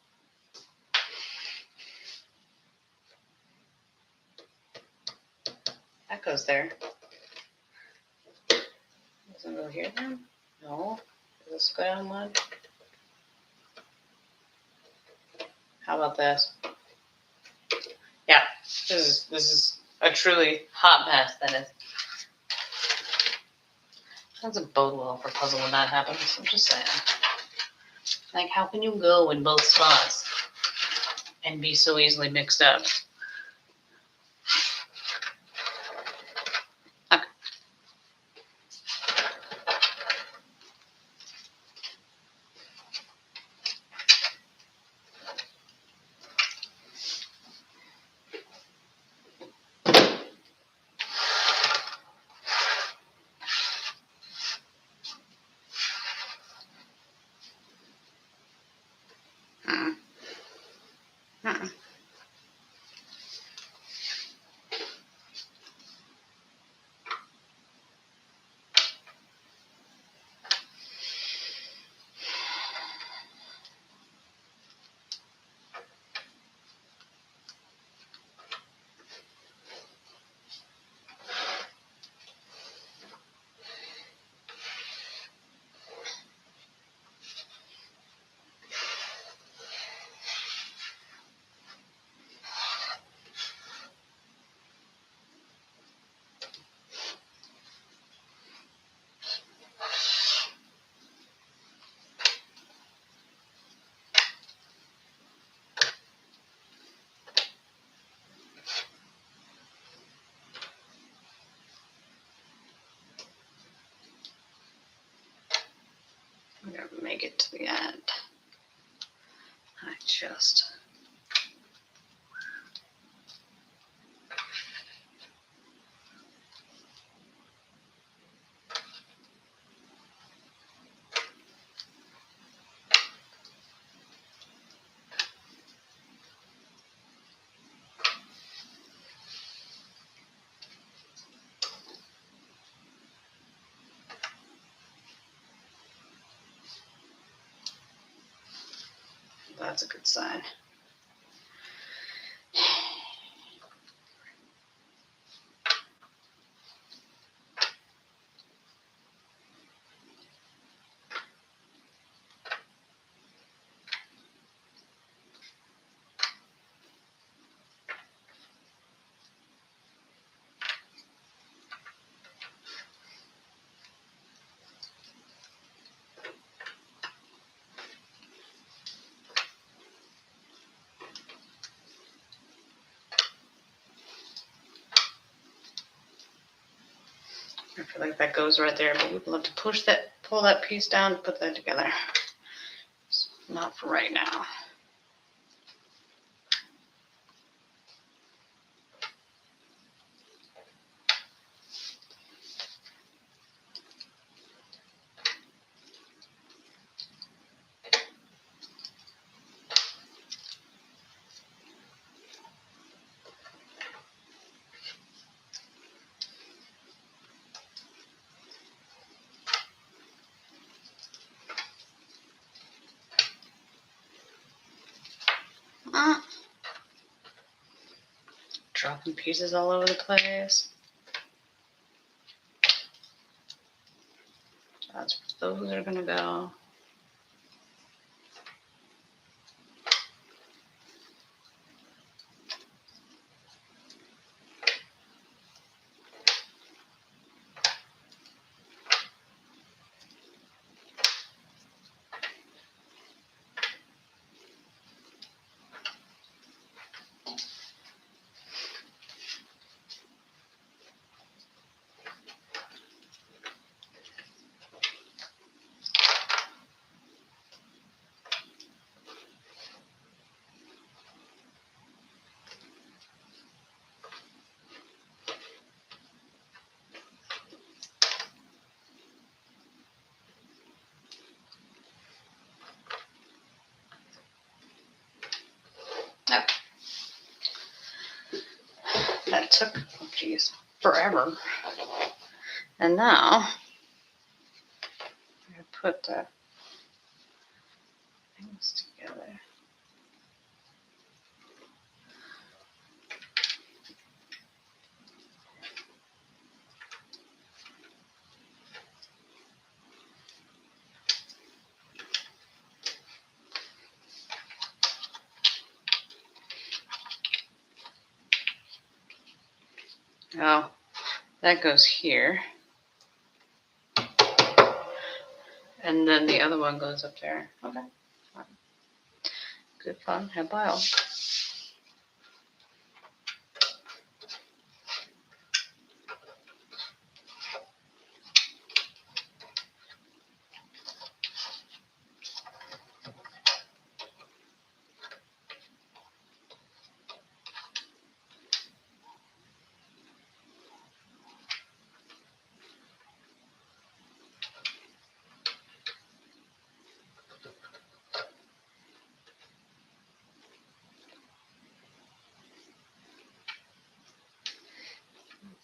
That goes there. Doesn't go here then? No. Does this go down one? How about this? Yeah, this is a truly hot mess. That is. Doesn't bode well for a puzzle when that happens. I'm just saying. Like, how can you go in both spots and be so easily mixed up? Okay. I'm going to make it to the end. That's a good sign. I feel like that goes right there, but we will have to pull that piece down and put that together. So not for right now. Dropping pieces all over the place. That's where those are gonna go. That took, oh geez, forever. And now, I'm going to put the things together. Oh, that goes here. And then the other one goes up there. Okay. Good fun. Have bio.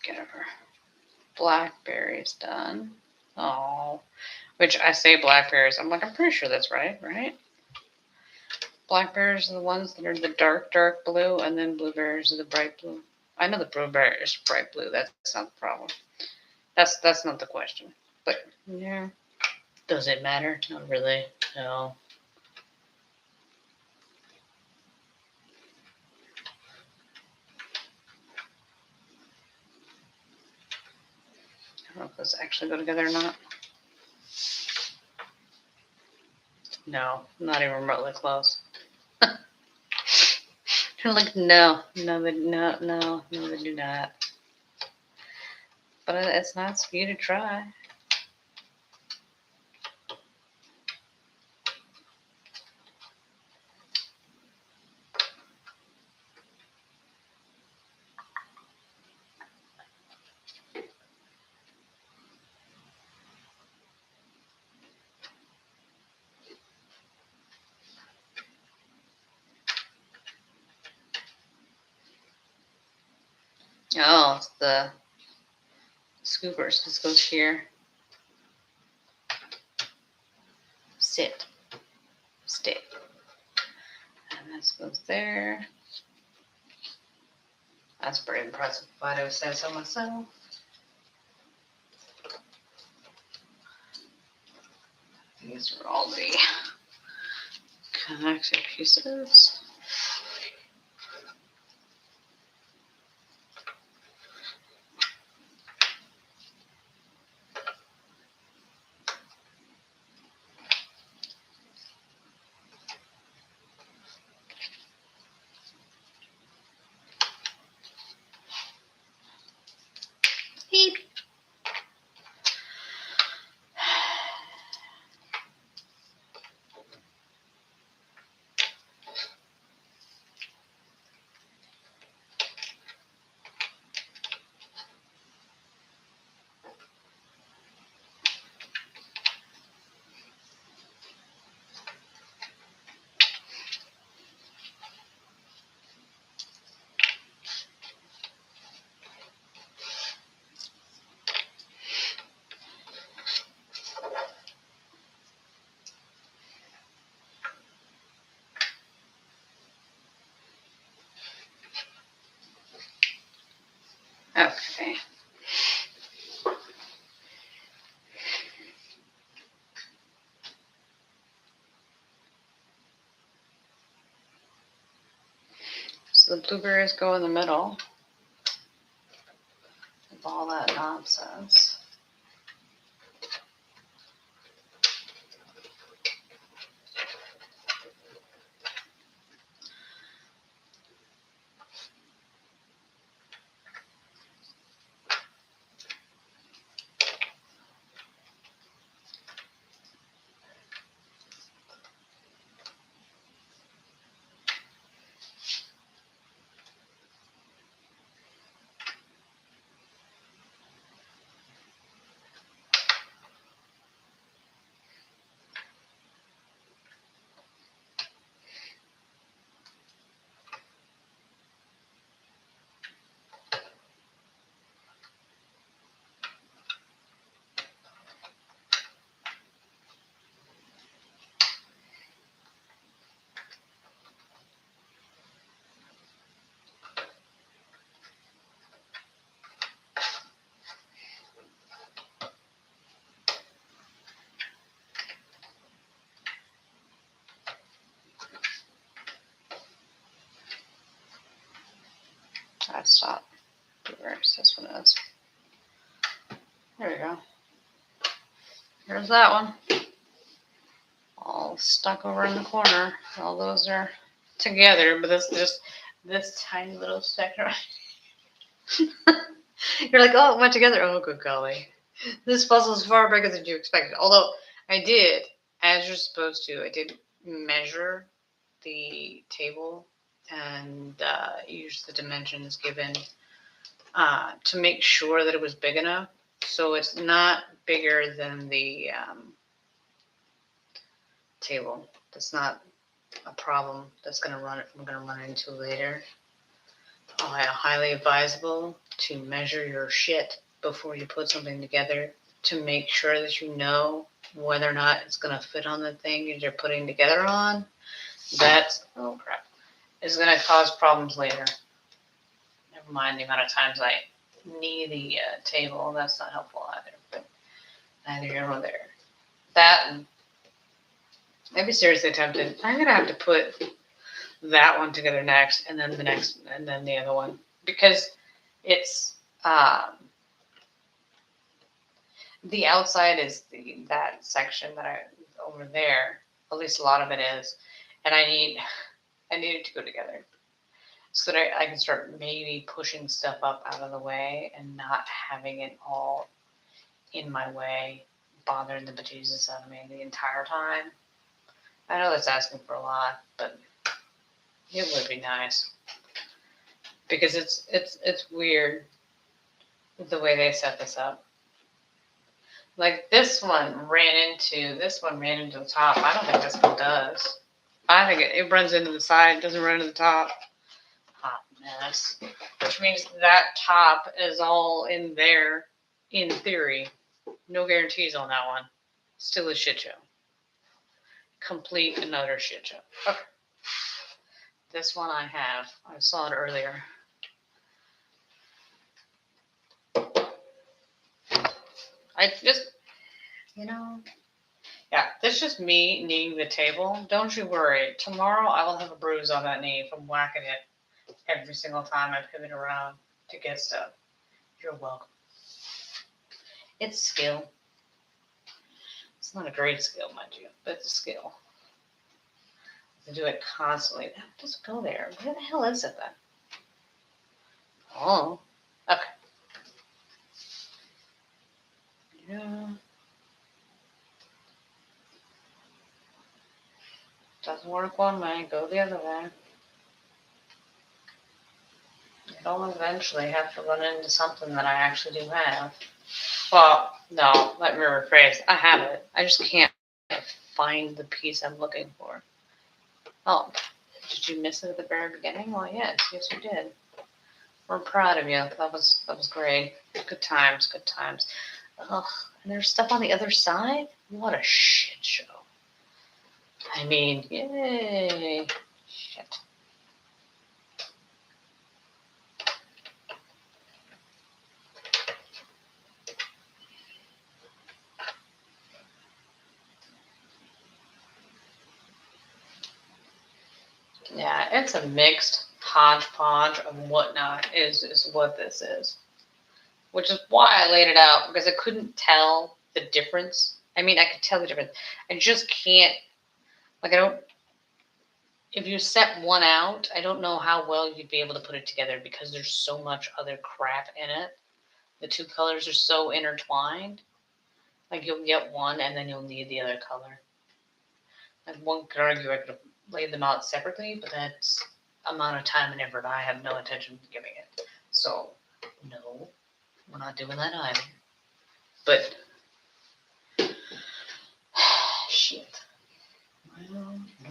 Get our blackberries done. Oh, which I say blackberries. I'm like, I'm pretty sure that's right? Blackberries are the ones that are the dark blue, and then blueberries are the bright blue. I know the blueberry is bright blue. That's not the problem. That's not the question. But yeah, does it matter? Not really. No. I don't know if those actually go together or not. No, not even remotely close. Like, no, they do not. But it's nice for you to try. Oh, it's the scoopers. This goes here. Sit. Stay. And this goes there. That's pretty impressive if I'd have said so myself. These are all the connecting pieces. Beep. So the blueberries go in the middle of all that nonsense. I stopped. Blueberries. This one is. There we go. Here's that one. All stuck over in the corner. All those are together, but this just this tiny little section. You're like, oh, it went together. Oh, good golly. This puzzle is far bigger than you expected. Although I did, as you're supposed to, I did measure the table and use the dimensions given to make sure that it was big enough. So it's not bigger than the table. That's not a problem that's I'm going to run into later. Highly advisable to measure your shit before you put something together to make sure that you know whether or not it's going to fit on the thing that you're putting together on. That's, oh crap, is going to cause problems later. Never mind the amount of times I knee the table. That's not helpful either, but neither here nor there. That, and I'd be seriously tempted. I'm going to have to put that one together next, and then the next, and then the other one, because it's the outside is that section that I over there. At least a lot of it is, and I need it to go together so that I can start maybe pushing stuff up out of the way and not having it all in my way, bothering the bejesus out of me the entire time. I know that's asking for a lot, but it would be nice because it's weird the way they set this up. Like this one ran into the top. I don't think this one does. I think it runs into the side, it doesn't run to the top. Hot mess. Which means that top is all in there, in theory. No guarantees on that one. Still a shit show. Complete another shit show. Okay. This one I saw it earlier. I just, yeah, this is just me kneeing the table. Don't you worry. Tomorrow I will have a bruise on that knee from whacking it every single time I pivot around to get stuff. You're welcome. It's skill. It's not a great skill, mind you, but it's a skill. To do it constantly. That doesn't go there. Where the hell is it then? Oh, okay. Yeah. Doesn't work one way, go the other way. You'll eventually have to run into something that I actually do have. Well, no, let me rephrase. I have it. I just can't find the piece I'm looking for. Oh, did you miss it at the very beginning? Well, yes you did. We're proud of you. That was great. Good times, good times. Ugh, and there's stuff on the other side? What a shit show. I mean, yay. Shit. Yeah, it's a mixed hodgepodge of whatnot is what this is. Which is why I laid it out, because I couldn't tell the difference. I mean, I could tell the difference. I just can't, like, I don't, if you set one out, I don't know how well you'd be able to put it together because there's so much other crap in it. The two colors are so intertwined. Like, you'll get one and then you'll need the other color. Like, one could argue I could have laid them out separately, but that's amount of time and effort I have no intention of giving it. So, no, we're not doing that either. But, shit. Well, no.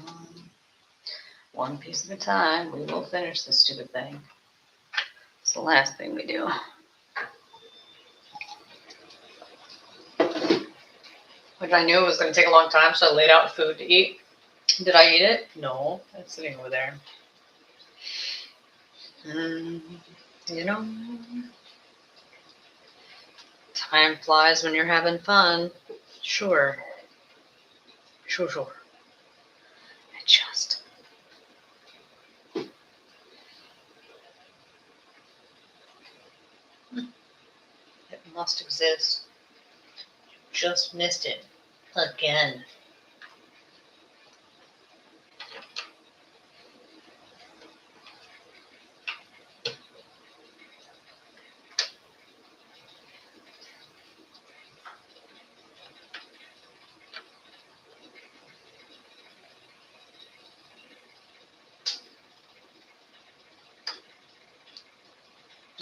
One piece at a time, we will finish this stupid thing. It's the last thing we do. Which I knew it was going to take a long time, so I laid out food to eat. Did I eat it? No, it's sitting over there. You know, time flies when you're having fun. Sure. Sure. I just. It must exist. Just missed it. Again.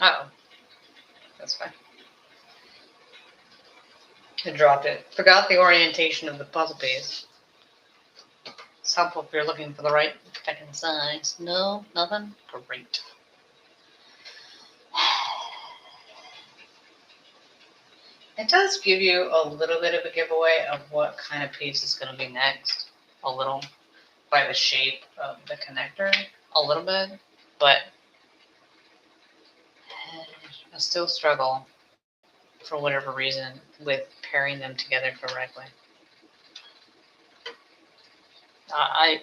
Uh-oh. That's fine. I dropped it. Forgot the orientation of the puzzle piece. It's helpful if you're looking for the right fucking size. No? Nothing? Great. It does give you a little bit of a giveaway of what kind of piece is going to be next. A little. By the shape of the connector. A little bit. But I still struggle, for whatever reason, with pairing them together correctly.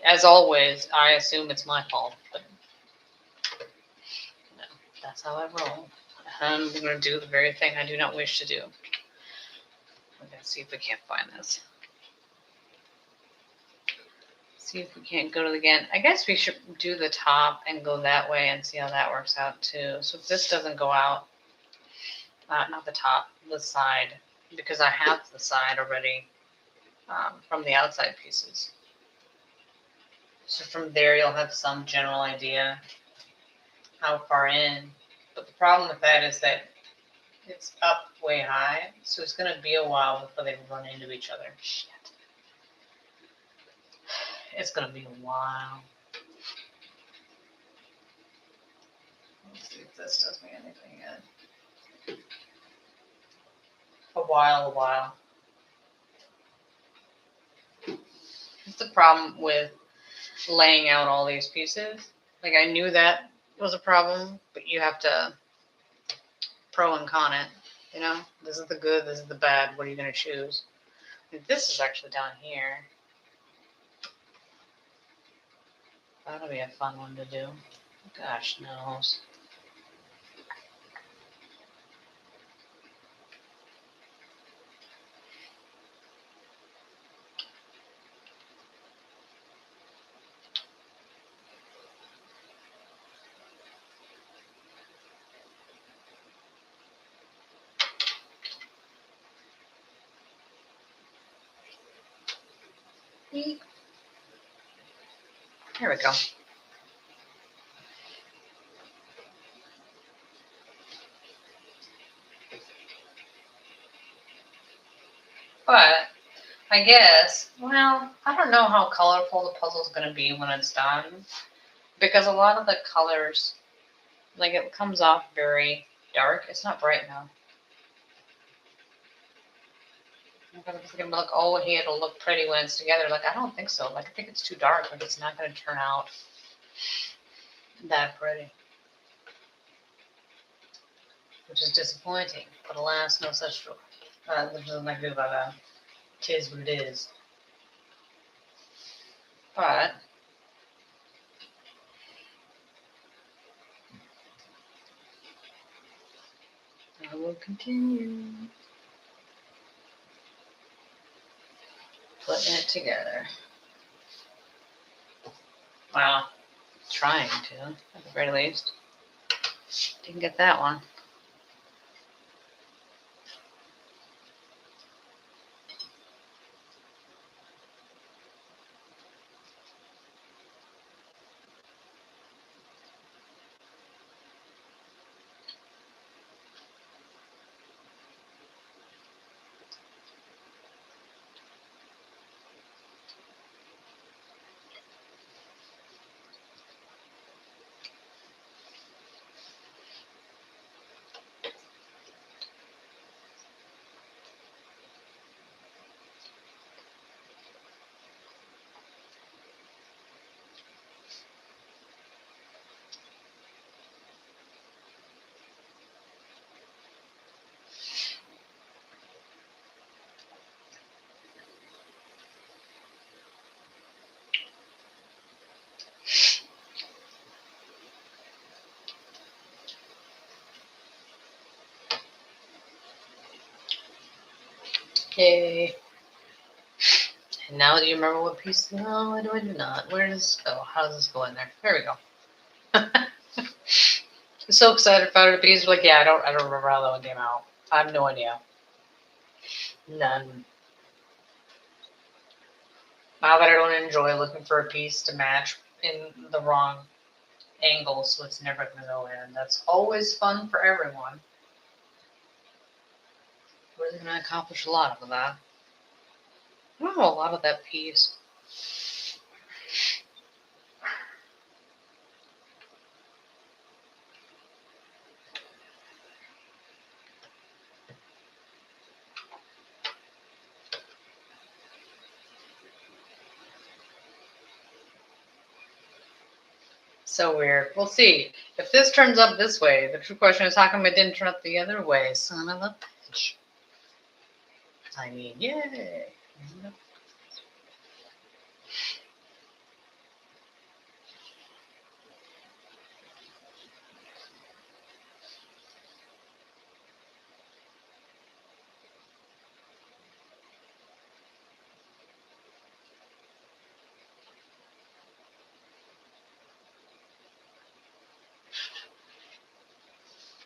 As always, I assume it's my fault, but no, that's how I roll. I'm going to do the very thing I do not wish to do. Let's see if we can't find this. See if we can't go to the again. I guess we should do the top and go that way and see how that works out too. So if this doesn't go out, not the top, the side, because I have the side already from the outside pieces. So from there, you'll have some general idea how far in. But the problem with that is that it's up way high, so it's going to be a while before they run into each other. Shit. It's going to be a while. Let's see if this does me anything yet. A while. It's the problem with laying out all these pieces. Like, I knew that was a problem, but you have to pro and con it. You know, this is the good, this is the bad. What are you going to choose? This is actually down here. That'll be a fun one to do. Gosh knows. Here we go. But I guess, well, I don't know how colorful the puzzle's going to be when it's done. Because a lot of the colors, like, it comes off very dark. It's not bright enough. I'm thinking, like, oh, it'll look pretty when it's together. Like, I don't think so. Like, I think it's too dark. Like, it's not going to turn out that pretty. Which is disappointing. But alas, no such joy. There's nothing I can do about that. 'Tis what it is. But I will continue putting it together. Wow. Trying to, at the very least. Didn't get that one. Okay. And now do you remember what piece? No, I do not. Where does this go? How does this go in there? There we go. I'm so excited about it. Piece like, yeah, I don't remember how that one came out. I have no idea. None. Now that I don't enjoy looking for a piece to match in the wrong angle, so it's never gonna go in. That's always fun for everyone. We're gonna accomplish a lot of that. I don't know a lot of that piece. So weird. We'll see. If this turns up this way, the true question is how come it didn't turn up the other way? Son of a bitch. I mean, yay.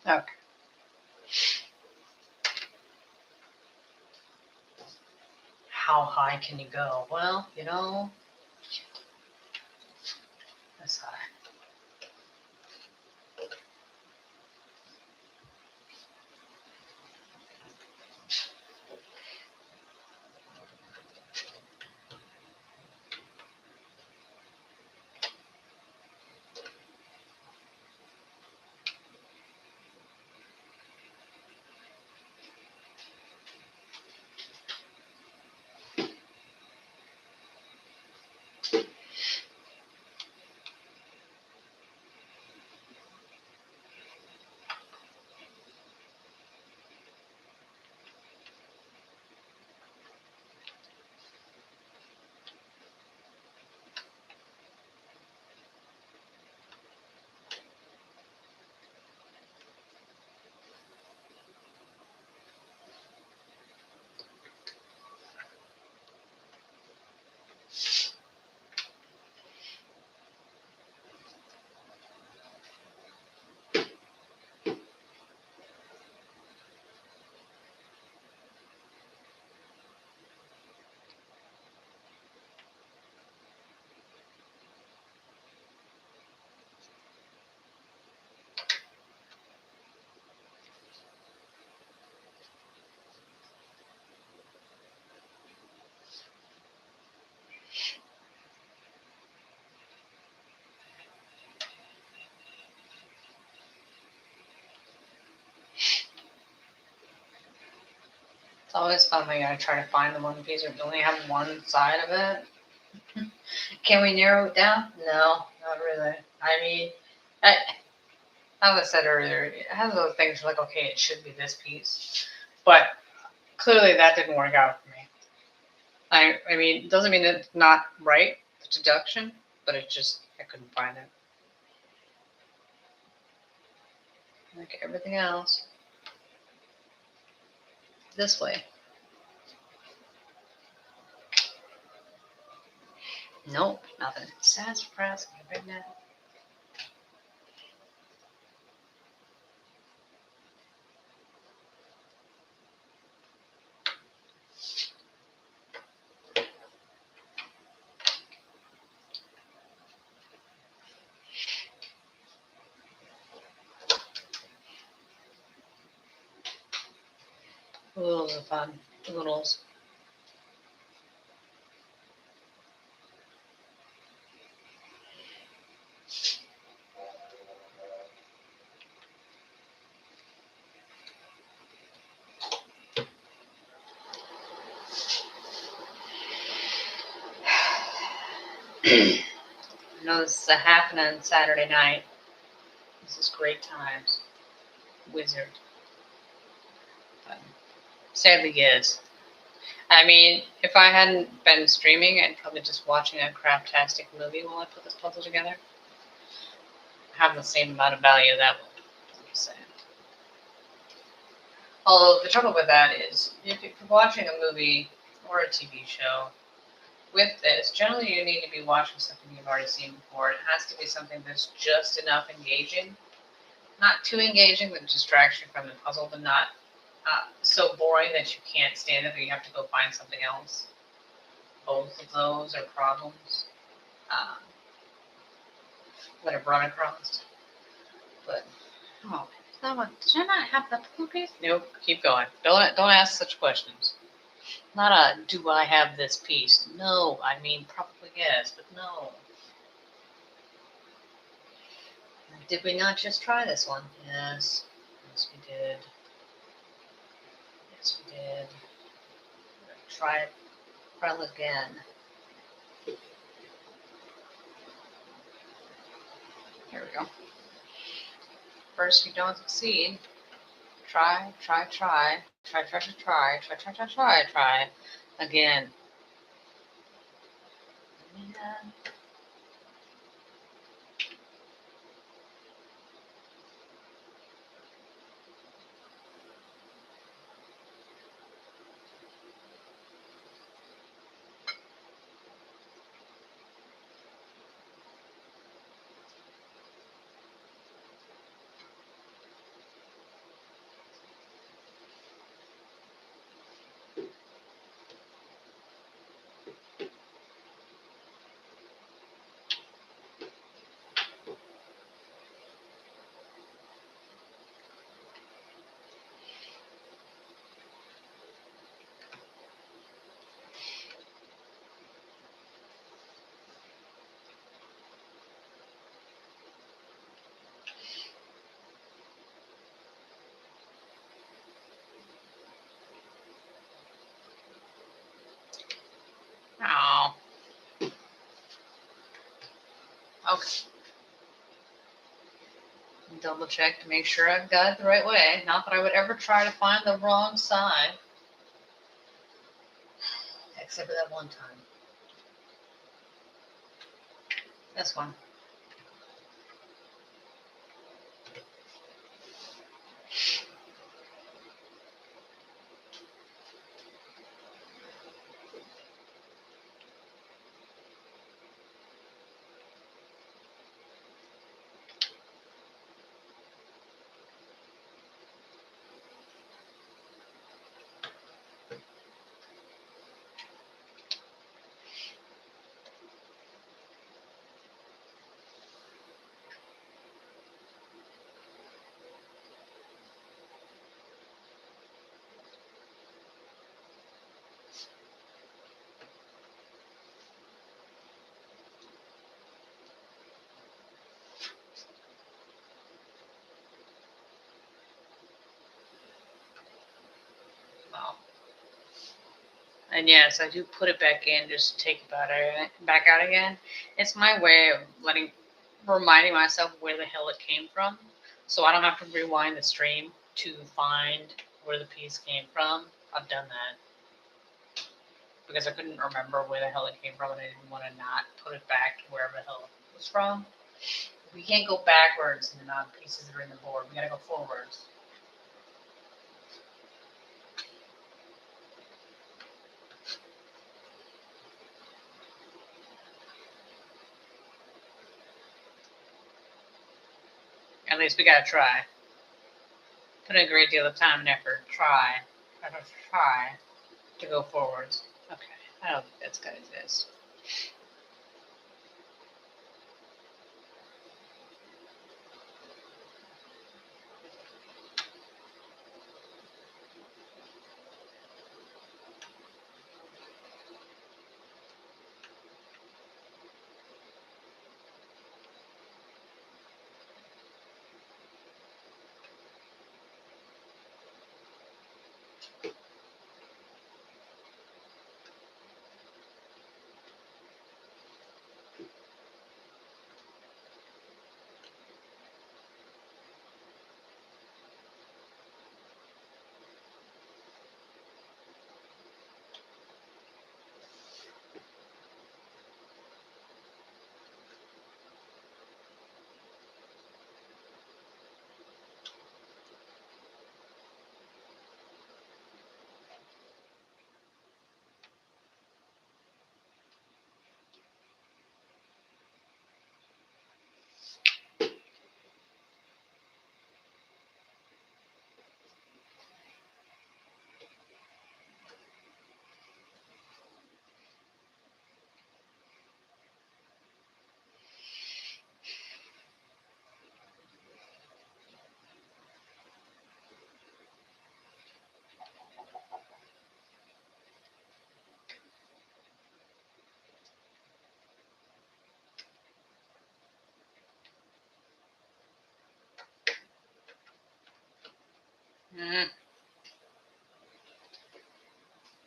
Okay. How high can you go? Well, you know, that's high. It's always fun when I try to find the one piece or only have one side of it. Can we narrow it down? No, not really. I mean, as I said earlier, it has those things like, okay, it should be this piece. But clearly that didn't work out for me. I mean, it doesn't mean it's not right, the deduction, but it just, I couldn't find it. Like everything else. This way. Nope, nothing. Sad surprise. Right now. Oodles are fun. Oodles. I know this is happening Saturday night. This is great times. Wizard. But sadly, yes. I mean, if I hadn't been streaming, I'd probably just watching a craptastic movie while I put this puzzle together. Have the same amount of value that would. I'm just saying. Although the trouble with that is, if you're watching a movie or a TV show with this, generally you need to be watching something you've already seen before. It has to be something that's just enough engaging. Not too engaging that distracts you from the puzzle, but not so boring that you can't stand it, but you have to go find something else. Both of those are problems that I've run across. But oh, that one, did I not have the puzzle piece? Nope. Keep going. Don't ask such questions. Not a do I have this piece? No, I mean probably yes, but no. Did we not just try this one? Yes. Yes, we did. Yes, we did. Try it. Try it again. Here we go. First, you don't succeed. Try again. Yeah. Oh. Okay. Double check to make sure I've got it the right way. Not that I would ever try to find the wrong side. Except for that one time. This one. Well. And yes, I do put it back in just to take it back out again. It's my way of reminding myself where the hell it came from, so I don't have to rewind the stream to find where the piece came from. I've done that because I couldn't remember where the hell it came from, and I didn't want to not put it back wherever the hell it was from. We can't go backwards in the amount of pieces that are in the board. We gotta go forwards. least we gotta try. Put in a great deal of time and effort. Try to go forwards. Okay, I don't think that's gonna exist.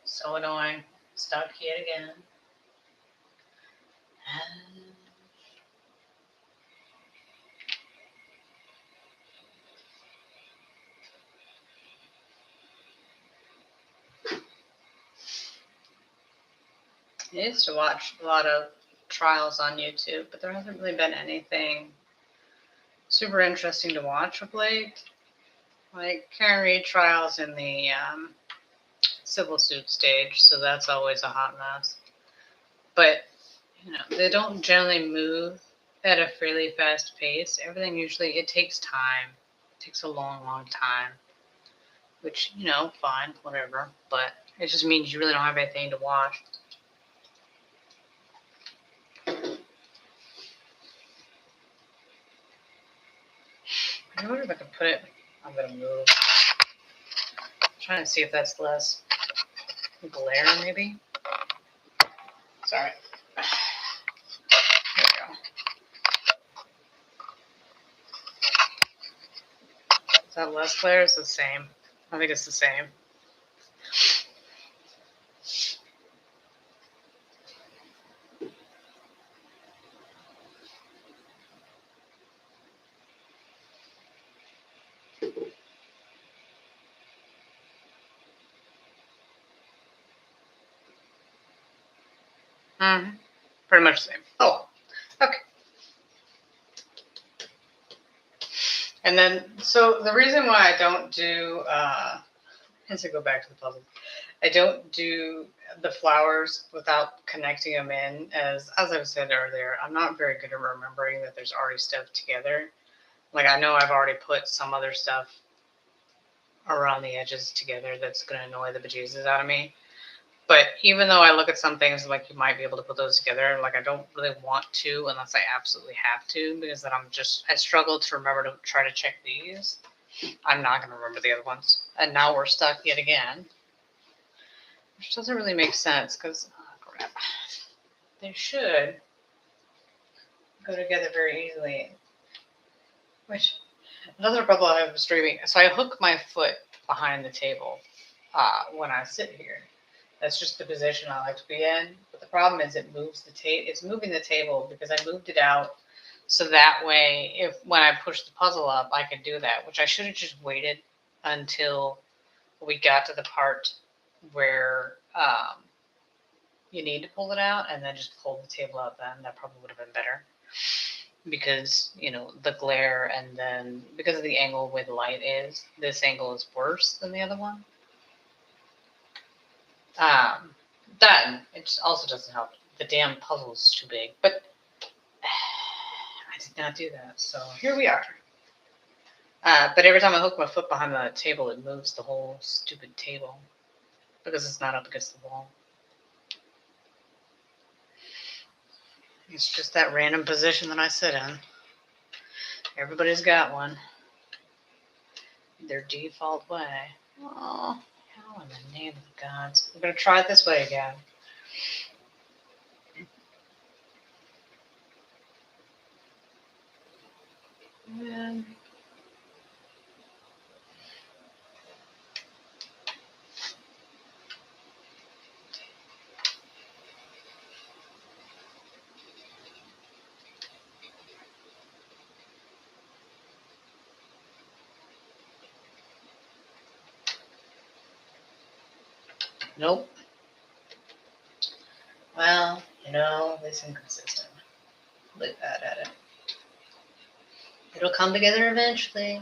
So annoying. Stuck yet again. I used to watch a lot of trials on YouTube, but there hasn't really been anything super interesting to watch of late. Like Karen Reed trials in the civil suit stage, so that's always a hot mess. But they don't generally move at a fairly fast pace. Everything usually it takes time. It takes a long, long time. Which fine, whatever. But it just means you really don't have anything to watch. I wonder if I can put it. I'm gonna move. I'm trying to see if that's less glare, maybe. Sorry. There we go. Is that less glare? It's the same. I think it's the same. Pretty much the same. Oh, okay. And then, so the reason why I don't do, as I go back to the puzzle, I don't do the flowers without connecting them in. As I've said earlier, I'm not very good at remembering that there's already stuff together. Like I know I've already put some other stuff around the edges together that's going to annoy the bejesus out of me. But even though I look at some things like you might be able to put those together, like I don't really want to unless I absolutely have to, because then I struggle to remember to try to check these. I'm not going to remember the other ones. And now we're stuck yet again. Which doesn't really make sense because, crap. They should go together very easily. Which, another problem I have with streaming. So I hook my foot behind the table when I sit here. That's just the position I like to be in. But the problem is it moves the table. It's moving the table because I moved it out. So that way, when I push the puzzle up, I could do that, which I should have just waited until we got to the part where you need to pull it out and then just pull the table out then. That probably would have been better. Because, the glare and then because of the angle where the light is, this angle is worse than the other one. That it also doesn't help. The damn puzzle is too big, but I did not do that. So here we are. But every time I hook my foot behind the table, it moves the whole stupid table because it's not up against the wall. It's just that random position that I sit in. Everybody's got one. Their default way. Oh, how in the name of the gods. I'm going to try it this way again. And nope. Well, it's inconsistent. Really bad at it. It'll come together eventually.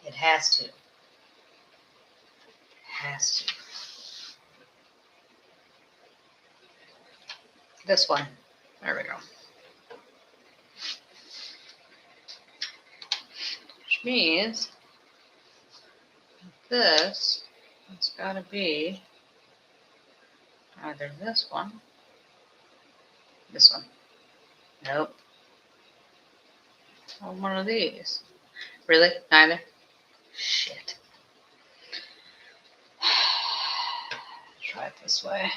It has to. Has to. This one. There we go. Which means this has got to be either this one. This one. Nope. Or one of these. Really? Neither? Shit. Try it this way.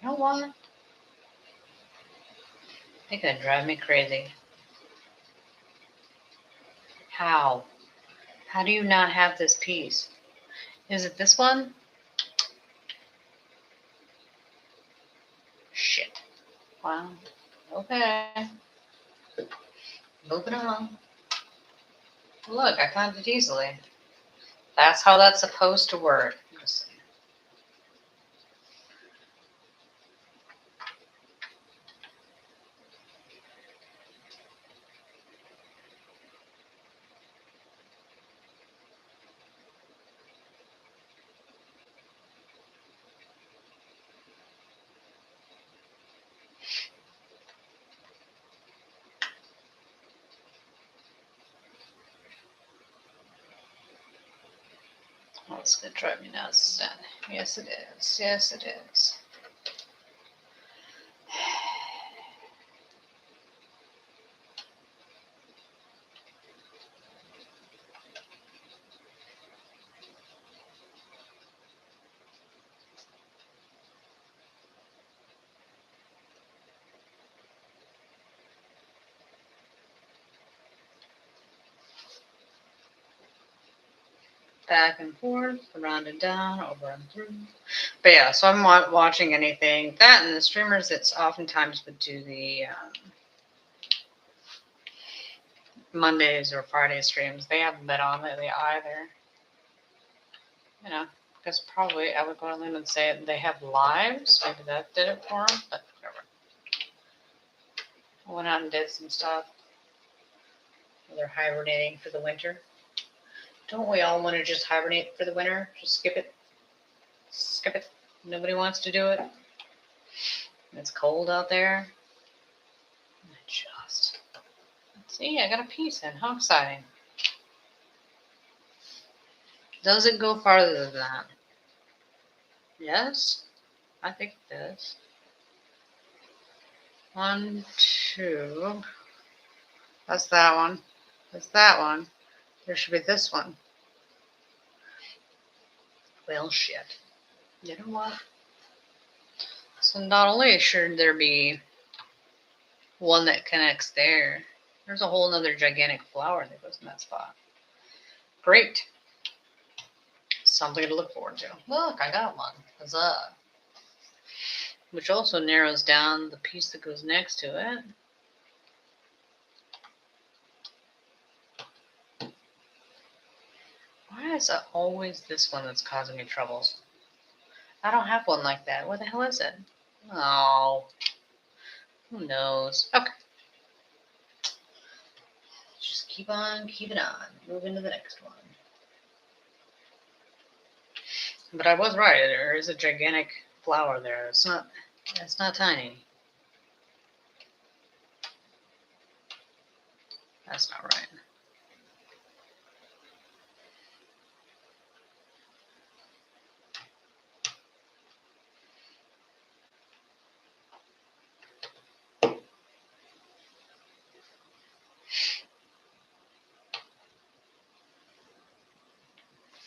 You know what? It's gonna drive me crazy. How? How do you not have this piece? Is it this one? Shit. Wow. Okay. Moving on. Look, I found it easily. That's how that's supposed to work. Oh, it's going to drive me nuts then. Yes, it is. Yes, it is. Back and forth, around and down, over and through. But yeah, so I'm not watching anything. That and the streamers that's oftentimes would do the Mondays or Friday streams, they haven't been on lately either. Because probably I would go on them and say they have lives. Maybe that did it for them, but whatever. I went out and did some stuff. They're hibernating for the winter. Don't we all want to just hibernate for the winter? Just skip it. Skip it. Nobody wants to do it. It's cold out there. See, I got a piece in. How exciting. Does it go farther than that? Yes, I think it does. 1, 2. That's that one. That's that one. There should be this one. Well, shit. You know what? So not only should there be one that connects there, there's a whole nother gigantic flower that goes in that spot. Great. Something to look forward to. Look, I got one. Huzzah. Which also narrows down the piece that goes next to it. Why is it always this one that's causing me troubles? I don't have one like that. What the hell is it? Oh. Who knows? Okay. Just keep on keeping on. Move into the next one. But I was right. There is a gigantic flower there. It's not tiny. That's not right.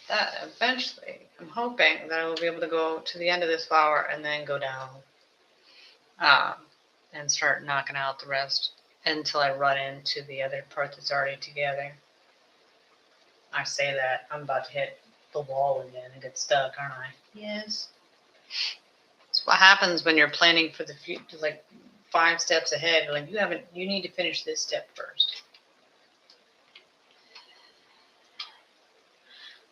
That eventually, I'm hoping that I will be able to go to the end of this flower and then go down and start knocking out the rest until I run into the other part that's already together. I say that, I'm about to hit the wall again and get stuck, aren't I? Yes. It's what happens when you're planning for the future, like 5 steps ahead. Like you need to finish this step first.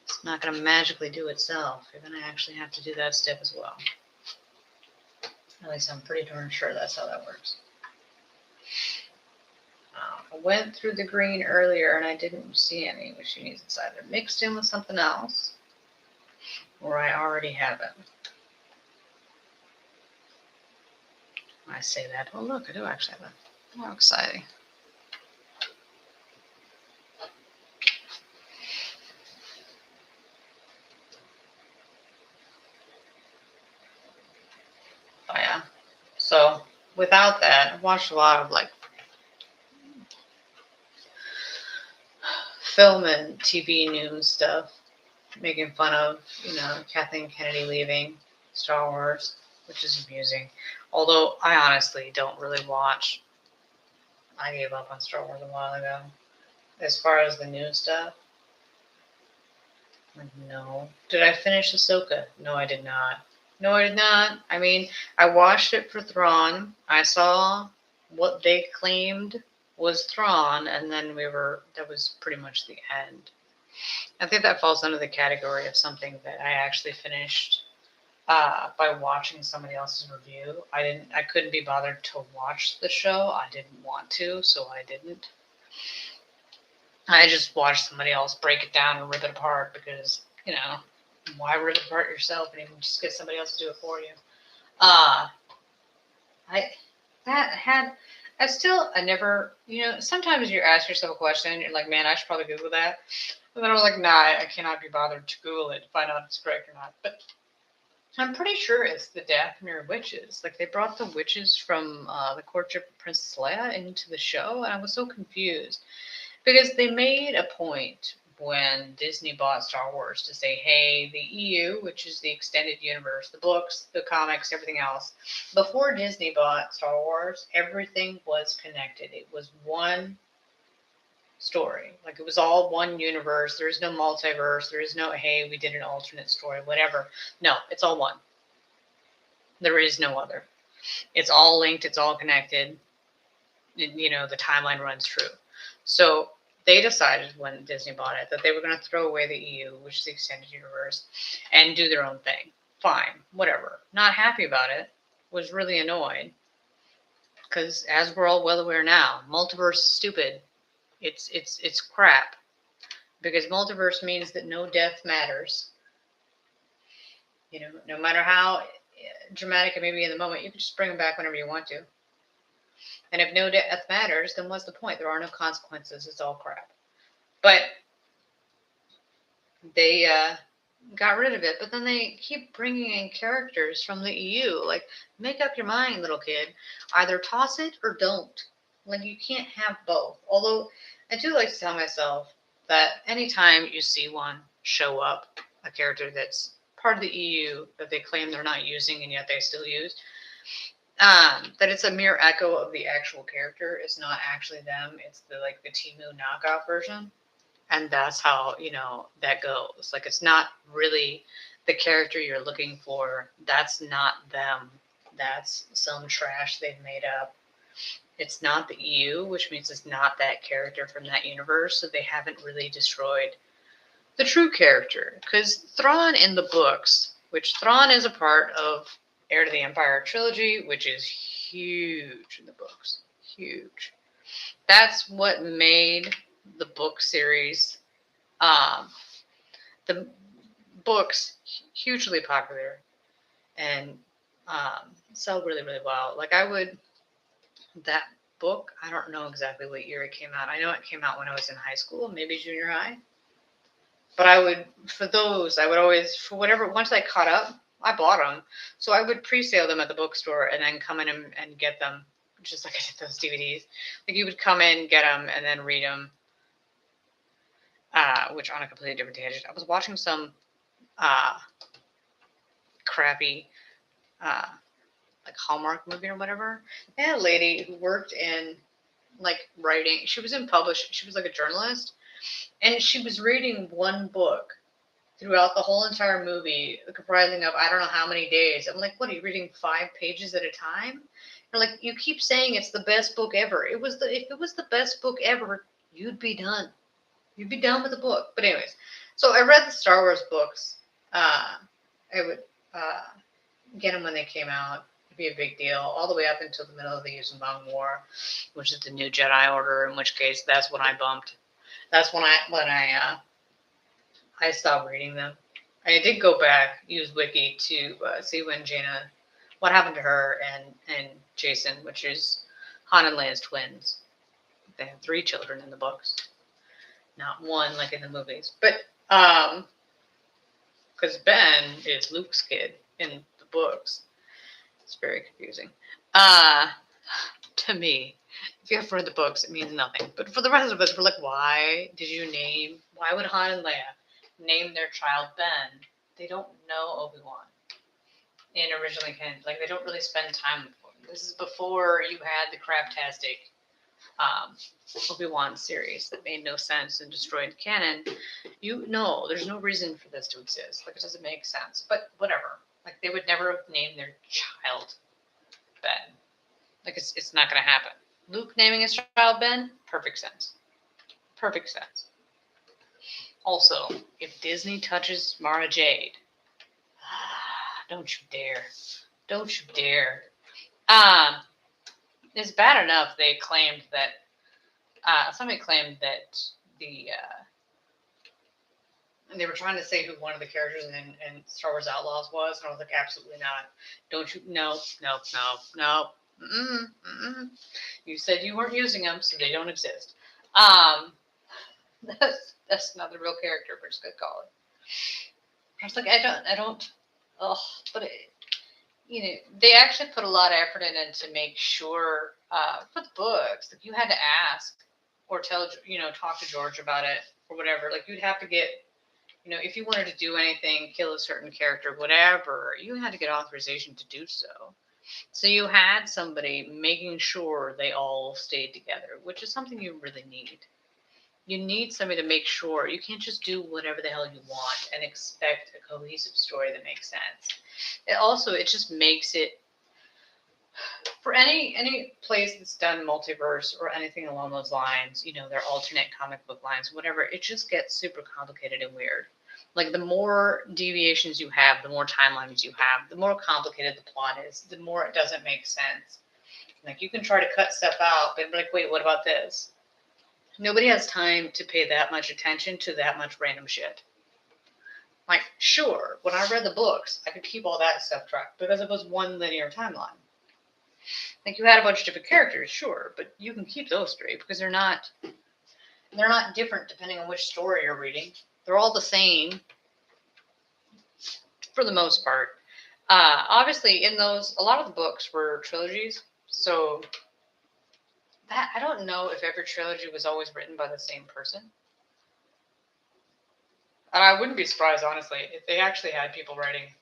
It's not going to magically do itself. You're going to actually have to do that step as well. At least I'm pretty darn sure that's how that works. I went through the green earlier and I didn't see any, which means it's either mixed in with something else or I already have it. I say that. Oh, look, I do actually have it. How exciting. Oh, yeah. So, without that, I've watched a lot of like film and TV news stuff, making fun of, Kathleen Kennedy leaving Star Wars, which is amusing. Although I honestly don't really watch. I gave up on Star Wars a while ago. As far as the new stuff, no. Did I finish Ahsoka? No, I did not. No, I did not. I mean, I watched it for Thrawn. I saw what they claimed was Thrawn, and then that was pretty much the end. I think that falls under the category of something that I actually finished by watching somebody else's review. I couldn't be bothered to watch the show. I didn't want to, so I didn't. I just watched somebody else break it down and rip it apart because, why rip it apart yourself and even just get somebody else to do it for you? I never, sometimes you ask yourself a question, you're like, man, I should probably Google that. And then I was like, nah, I cannot be bothered to Google it to find out if it's correct or not. But I'm pretty sure it's the Dathomir witches. Like, they brought the witches from the courtship of Princess Leia into the show, and I was so confused. Because they made a point when Disney bought Star Wars to say, hey, the EU, which is the extended universe, the books, the comics, everything else, before Disney bought Star Wars, everything was connected. It was one story. Like, it was all one universe. There is no multiverse. There is no, hey, we did an alternate story, whatever. No, it's all one. There is no other. It's all linked. It's all connected. The timeline runs true. So they decided when Disney bought it that they were going to throw away the EU, which is the extended universe, and do their own thing. Fine, whatever. Not happy about it. Was really annoyed. Because as we're all well aware now, multiverse is stupid. It's crap. Because multiverse means that no death matters. No matter how dramatic it may be in the moment, you can just bring them back whenever you want to. And if no death matters, then what's the point? There are no consequences. It's all crap. But they got rid of it. But then they keep bringing in characters from the EU. Like, make up your mind, little kid. Either toss it or don't. Like, you can't have both. Although, I do like to tell myself that anytime you see one show up, a character that's part of the EU that they claim they're not using and yet they still use, that it's a mere echo of the actual character. It's not actually them. It's the Temu knockoff version. And that's how, that goes. Like, it's not really the character you're looking for. That's not them. That's some trash they've made up. It's not the EU, which means it's not that character from that universe. So they haven't really destroyed the true character. Because Thrawn in the books, which Thrawn is a part of Heir to the Empire trilogy, which is huge in the books. Huge. That's what made the book series, the books, hugely popular. And sell really, really well. Like I would, that book, I don't know exactly what year it came out. I know it came out when I was in high school, maybe junior high. But I would, for those, I would always, for whatever, once I caught up, I bought them. So I would pre-sale them at the bookstore and then come in and get them, just like I did those DVDs. Like you would come in, get them, and then read them. Which on a completely different tangent. I was watching some crappy like Hallmark movie or whatever. They had a lady who worked in like writing. She was in publishing. She was like a journalist, and she was reading one book throughout the whole entire movie, comprising of I don't know how many days. I'm like, what are you reading 5 pages at a time? They're like, you keep saying it's the best book ever. If it was the best book ever, you'd be done. You'd be done with the book. But anyways, so I read the Star Wars books. I would get them when they came out. It'd be a big deal, all the way up until the middle of the Yuuzhan War, which is the New Jedi Order. In which case, that's when I bumped. That's when I stopped reading them. I did go back, use Wiki to see when Jaina, what happened to her and Jason, which is Han and Leia's twins. They have 3 children in the books, not one like in the movies. But because Ben is Luke's kid in the books, it's very confusing. To me, if you have read the books, it means nothing. But for the rest of us, we're like, why would Han and Leia name their child Ben? They don't know Obi-Wan. And originally, like they don't really spend time with him. This is before you had the craptastic Obi-Wan series that made no sense and destroyed canon. There's no reason for this to exist. Like it doesn't make sense. But whatever. Like they would never have named their child Ben. Like it's not going to happen. Luke naming his child Ben, perfect sense. Perfect sense. Also, if Disney touches Mara Jade, don't you dare. Don't you dare. It's bad enough they claimed that, somebody claimed that they were trying to say who one of the characters in Star Wars Outlaws was, and I was like, absolutely not. Don't you? No. You said you weren't using them, so they don't exist. That's not the real character. We're just gonna call it. I was like, I don't. Oh, but they actually put a lot of effort in it to make sure for the books, like you had to ask or talk to George about it or whatever. Like you'd have to get, if you wanted to do anything, kill a certain character, whatever, you had to get authorization to do so. So you had somebody making sure they all stayed together, which is something you really need. You need somebody to make sure. You can't just do whatever the hell you want and expect a cohesive story that makes sense. It just makes it, for any place that's done multiverse or anything along those lines, their alternate comic book lines, whatever, it just gets super complicated and weird. Like the more deviations you have, the more timelines you have, the more complicated the plot is, the more it doesn't make sense. Like you can try to cut stuff out, but be like, wait, what about this? Nobody has time to pay that much attention to that much random shit. Like, sure, when I read the books, I could keep all that stuff tracked because it was one linear timeline. Like you had a bunch of different characters, sure, but you can keep those straight because they're not different depending on which story you're reading. They're all the same for the most part. Obviously, in those, a lot of the books were trilogies, so that I don't know if every trilogy was always written by the same person. And I wouldn't be surprised, honestly, if they actually had people writing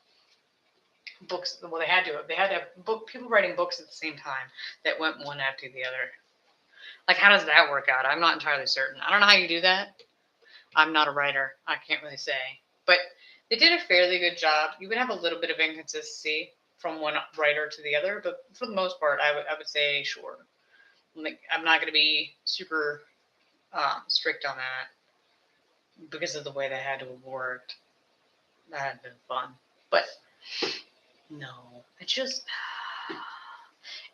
books. Well, they had to have people writing books at the same time that went one after the other. Like, how does that work out? I'm not entirely certain. I don't know how you do that. I'm not a writer. I can't really say. But they did a fairly good job. You would have a little bit of inconsistency from one writer to the other, but for the most part, I would say sure. Like, I'm not going to be super strict on that because of the way they had to have worked. That had been fun. But no, it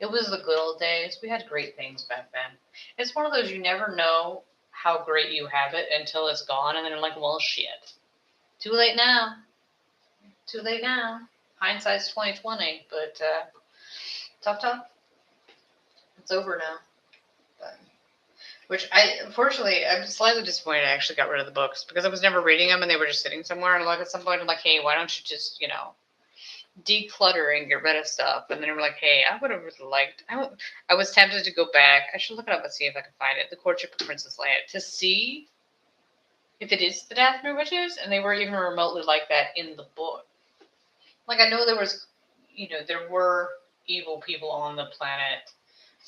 was the good old days. We had great things back then. It's one of those you never know how great you have it until it's gone, and then you're like, well, shit. Too late now. Too late now. Hindsight's 2020, but tough. It's over now. But, which unfortunately, I'm slightly disappointed I actually got rid of the books because I was never reading them and they were just sitting somewhere. And like at some point, I'm like, hey, why don't you just, declutter and get rid of stuff? And then we're like, hey, I would have really liked. I was tempted to go back. I should look it up and see if I can find it. The Courtship of Princess Leia, to see if it is the Dathomir Witches, and they were even remotely like that in the book. Like I know there were evil people on the planet,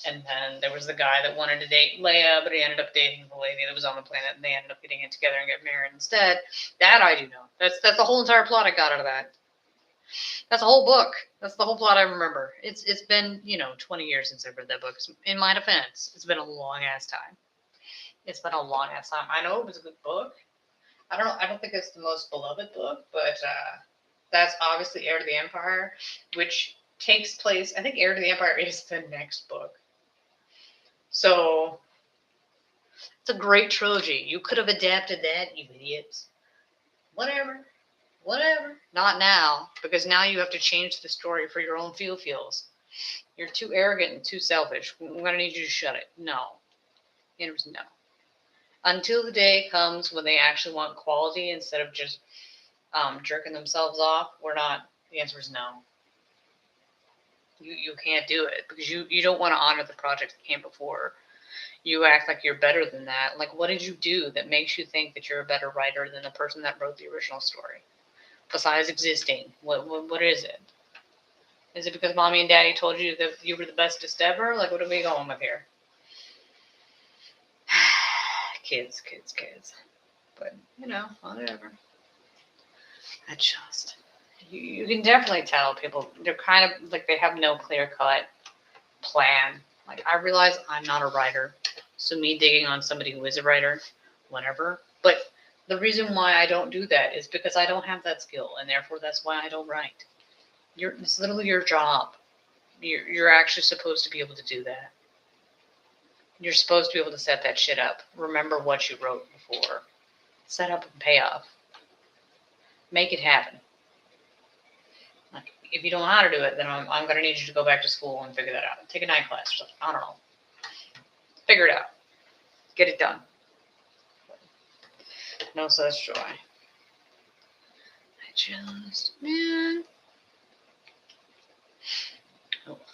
and then there was the guy that wanted to date Leia, but he ended up dating the lady that was on the planet, and they ended up getting it together and get married instead. That I do know. That's the whole entire plot I got out of that. That's a whole book. That's the whole plot I remember. It's been 20 years since I read that book. In my defense, it's been a long ass time. It's been a long ass time. I know it was a good book. I don't think it's the most beloved book, but that's obviously Heir to the Empire, which takes place. I think Heir to the Empire is the next book. So it's a great trilogy. You could have adapted that, you idiots. Whatever. Not now, because now you have to change the story for your own feels. You're too arrogant and too selfish. I'm going to need you to shut it. No. The answer is no. Until the day comes when they actually want quality instead of just jerking themselves off, the answer is no. You can't do it because you don't want to honor the project that came before. You act like you're better than that. Like, what did you do that makes you think that you're a better writer than the person that wrote the original story? Besides existing, what is it? Is it because mommy and daddy told you that you were the bestest ever? Like, what are we going with here? Kids. But, whatever. You can definitely tell people, they're kind of like they have no clear-cut plan. Like, I realize I'm not a writer, so me digging on somebody who is a writer, whatever. But the reason why I don't do that is because I don't have that skill, and therefore that's why I don't write. It's literally your job. You're actually supposed to be able to do that. You're supposed to be able to set that shit up. Remember what you wrote before. Set up and pay off. Make it happen. Like, if you don't know how to do it, then I'm going to need you to go back to school and figure that out. Take a night class or something. I don't know. Figure it out. Get it done. No such joy.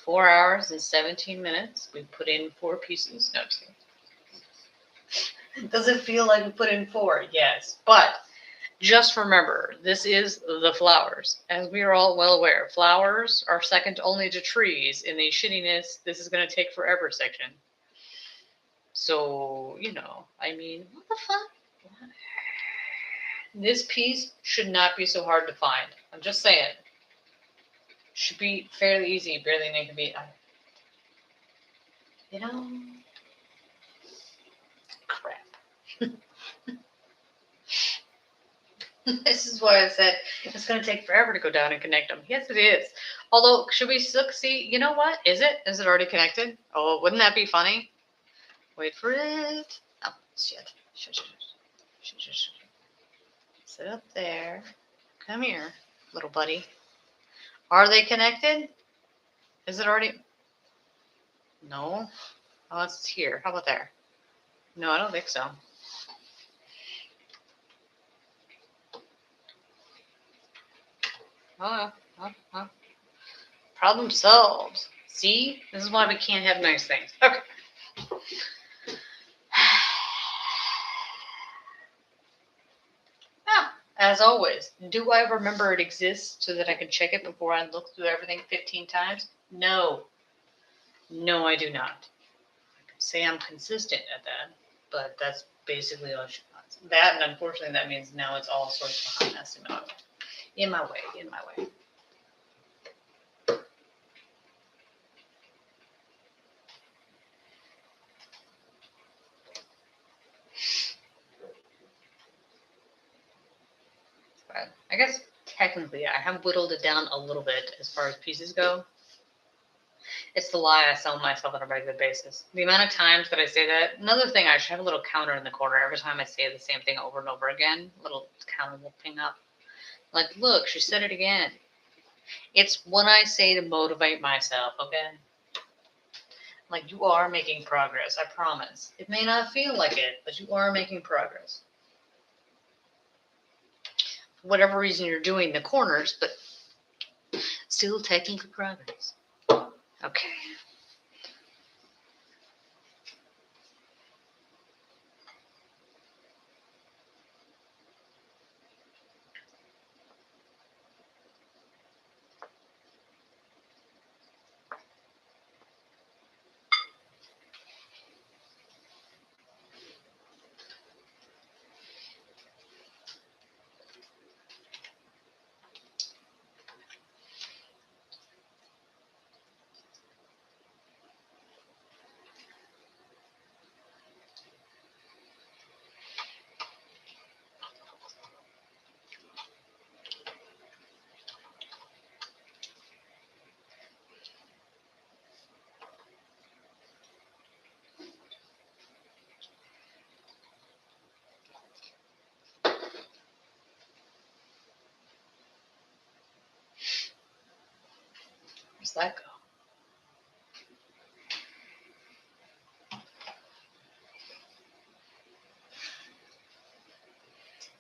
4 hours and 17 minutes. We put in 4 pieces. No, just kidding. Does it feel like we put in 4? Yes. But just remember, this is the flowers. As we are all well aware, flowers are second only to trees in the shittiness, this is going to take forever section. So, what the fuck? This piece should not be so hard to find. I'm just saying. Should be fairly easy, barely make a beat. Crap. This is why I said it's going to take forever to go down and connect them. Yes, it is. Although, should we see? You know what? Is it? Is it already connected? Oh, wouldn't that be funny? Wait for it. Oh, shit. Sit up there. Come here, little buddy. Are they connected? Is it already? No. Oh, it's here. How about there? No, I don't think so. Oh. Problem solved. See? This is why we can't have nice things. Okay. As always, do I remember it exists so that I can check it before I look through everything 15 times? No. No, I do not. I could say I'm consistent at that, but that's basically all she wants. That, and unfortunately, that means now it's all sorts of hot mess in my way. But I guess technically I have whittled it down a little bit as far as pieces go. It's the lie I sell myself on a regular basis. The amount of times that I say that. Another thing, I should have a little counter in the corner every time I say the same thing over and over again. A little counter will ping up. Like, look, she said it again. It's when I say to motivate myself, okay? Like, you are making progress, I promise. It may not feel like it, but you are making progress. For whatever reason you're doing the corners, but still technically progress. Okay. Where's that go?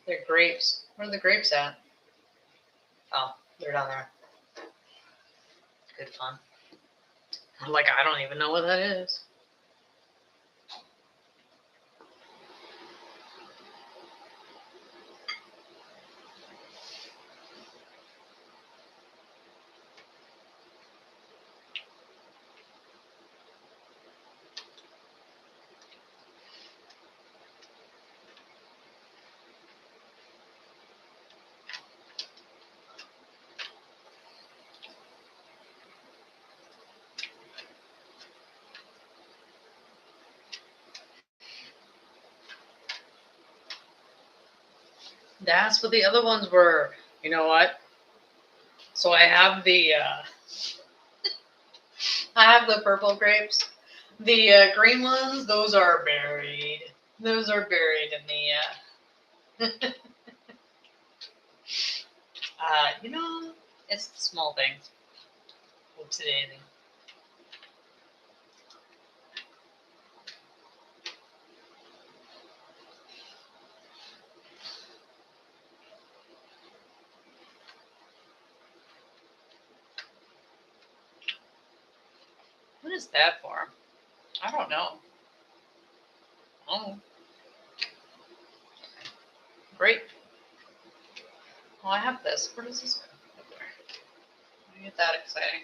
They're grapes. Where are the grapes at? Oh, they're down there. Good fun. Like, I don't even know what that is. That's what the other ones were. You know what? So I have the purple grapes. The green ones, those are buried. Those are buried in the you know, it's the small things. Whoopsie daisy. What is that for? I don't know. Oh, great. Oh, I have this. Where does this go? Up there. Why get that exciting?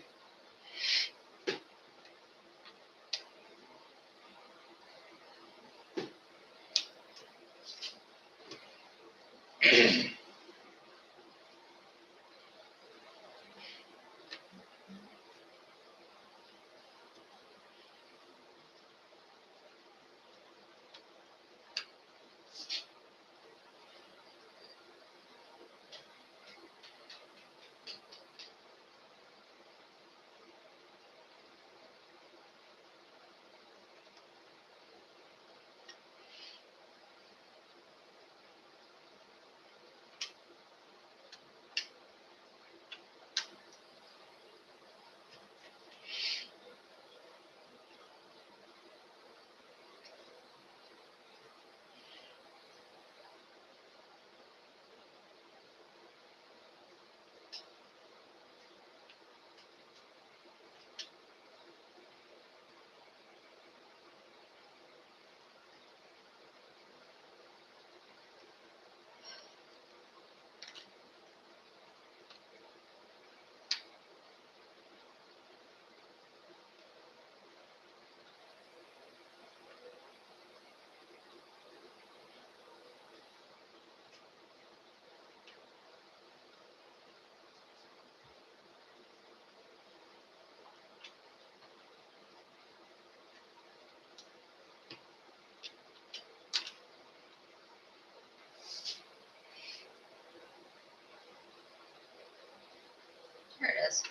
Here it is.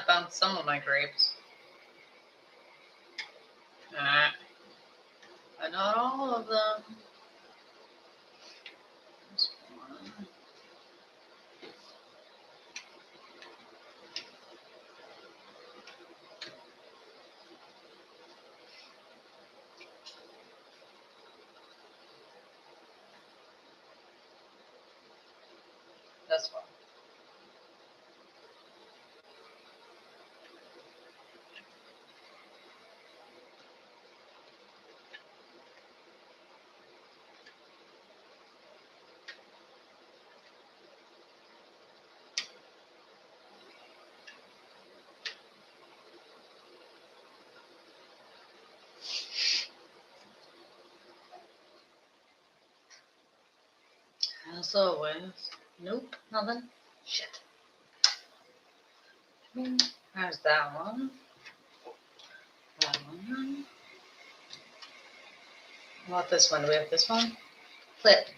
found some of my grapes. But not all of them. This one. This one. As always. Nope, nothing. Shit. There's that one. That one. What about this one? Do we have this one? Flip.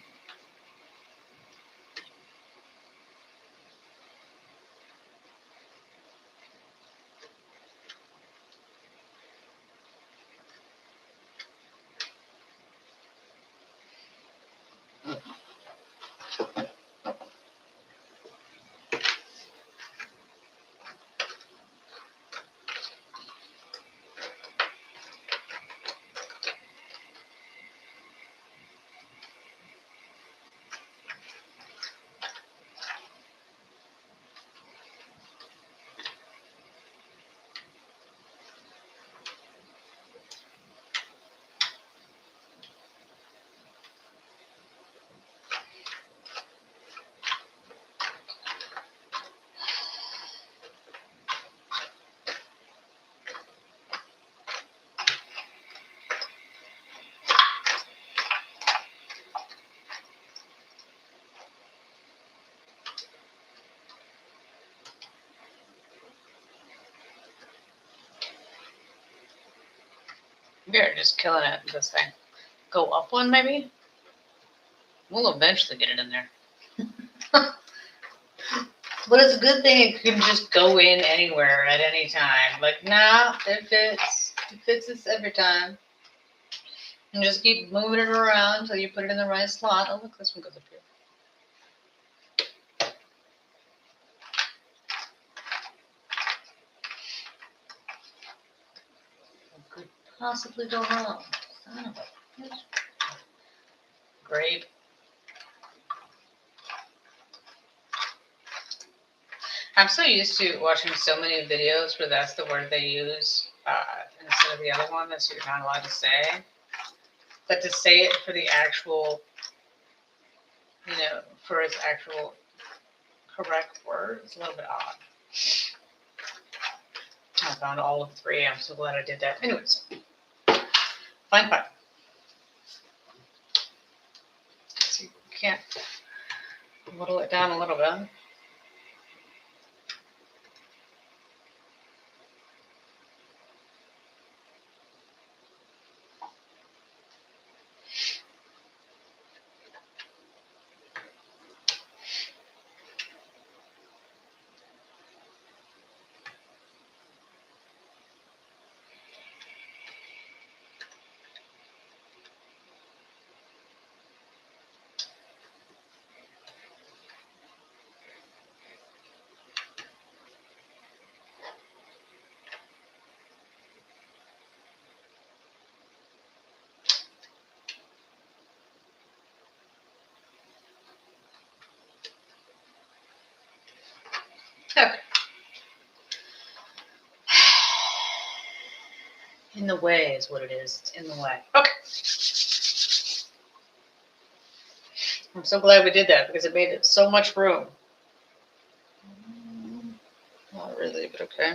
We're just killing it with this thing. Go up one, maybe? We'll eventually get it in there. But it's a good thing it can just go in anywhere at any time. Like, nah, it fits. It fits us every time. And just keep moving it around until you put it in the right slot. Oh, look, this one goes up here. What could possibly go wrong? Son of a bitch. Grape. I'm so used to watching so many videos where that's the word they use instead of the other one that you're not allowed to say. But to say it for the actual, for its actual correct word is a little bit odd. I found all of three. I'm so glad I did that. Anyways, fine. So you can't whittle it down a little bit. Okay. In the way is what it is. It's in the way. Okay. I'm so glad we did that because it made it so much room. Not really, but okay.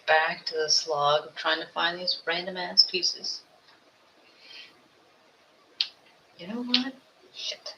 Back to the slog of trying to find these random ass pieces. You know what? Shit.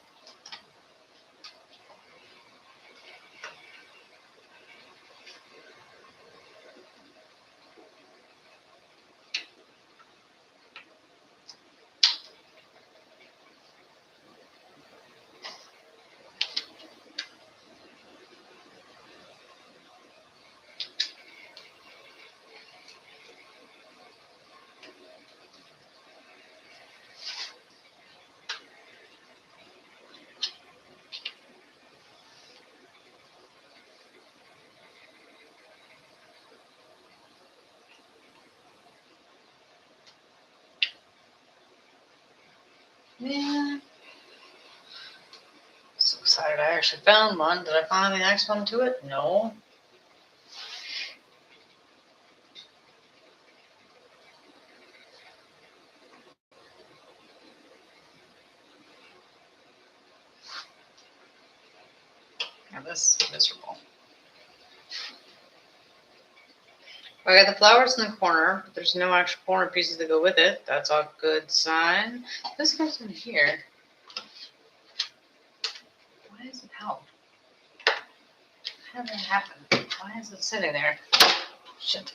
Yeah. So excited I actually found one. Did I find the next one to it? No. Yeah, this is miserable. I got the flowers in the corner, but there's no actual corner pieces to go with it. That's a good sign. This goes in here. Why is it out? How did that happen? Why is it sitting there? Shit.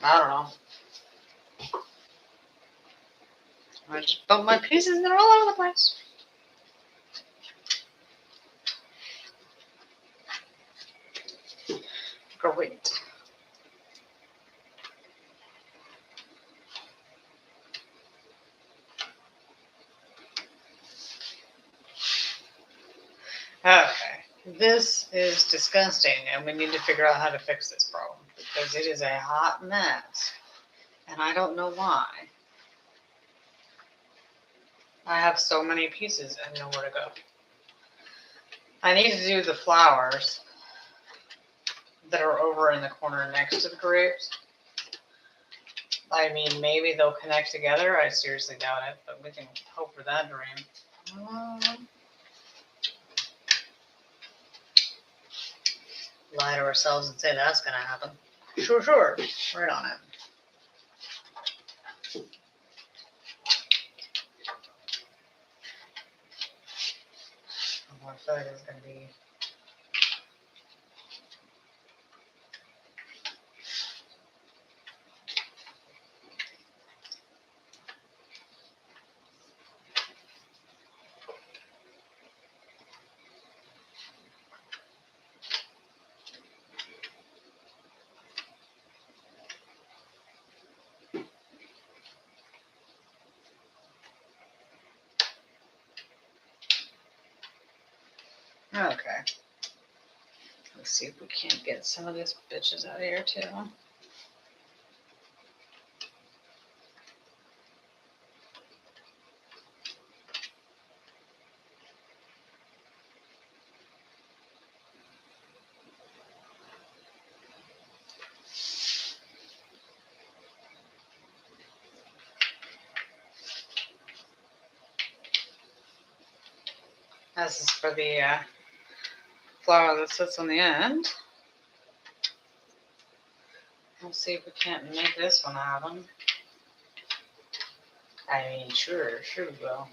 I don't know. I just bumped my pieces and they're all over the place. Great. Okay. This is disgusting, and we need to figure out how to fix this problem because it is a hot mess, and I don't know why. I have so many pieces and nowhere to go. I need to do the flowers that are over in the corner next to the grapes. I mean, maybe they'll connect together. I seriously doubt it, but we can hope for that dream. Lie to ourselves and say that's going to happen. Sure. Right on it. I feel like it's going to be... Okay. Let's see if we can't get some of these bitches out of here too. This is for the flower that sits on the end. We'll see if we can't make this one happen. I mean, sure we will.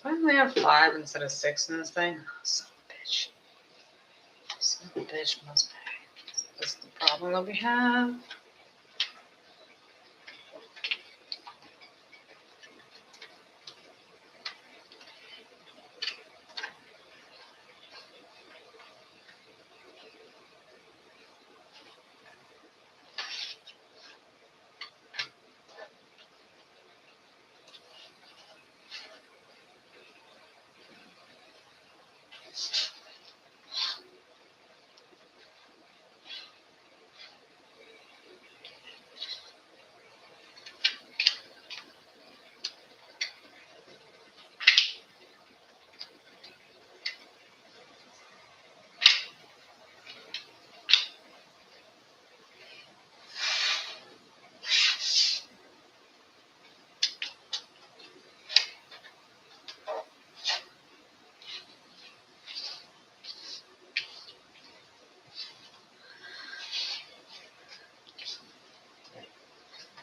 Why do we have 5 instead of 6 in this thing? Son of a bitch. Son of a bitch must pay. This is the problem that we have.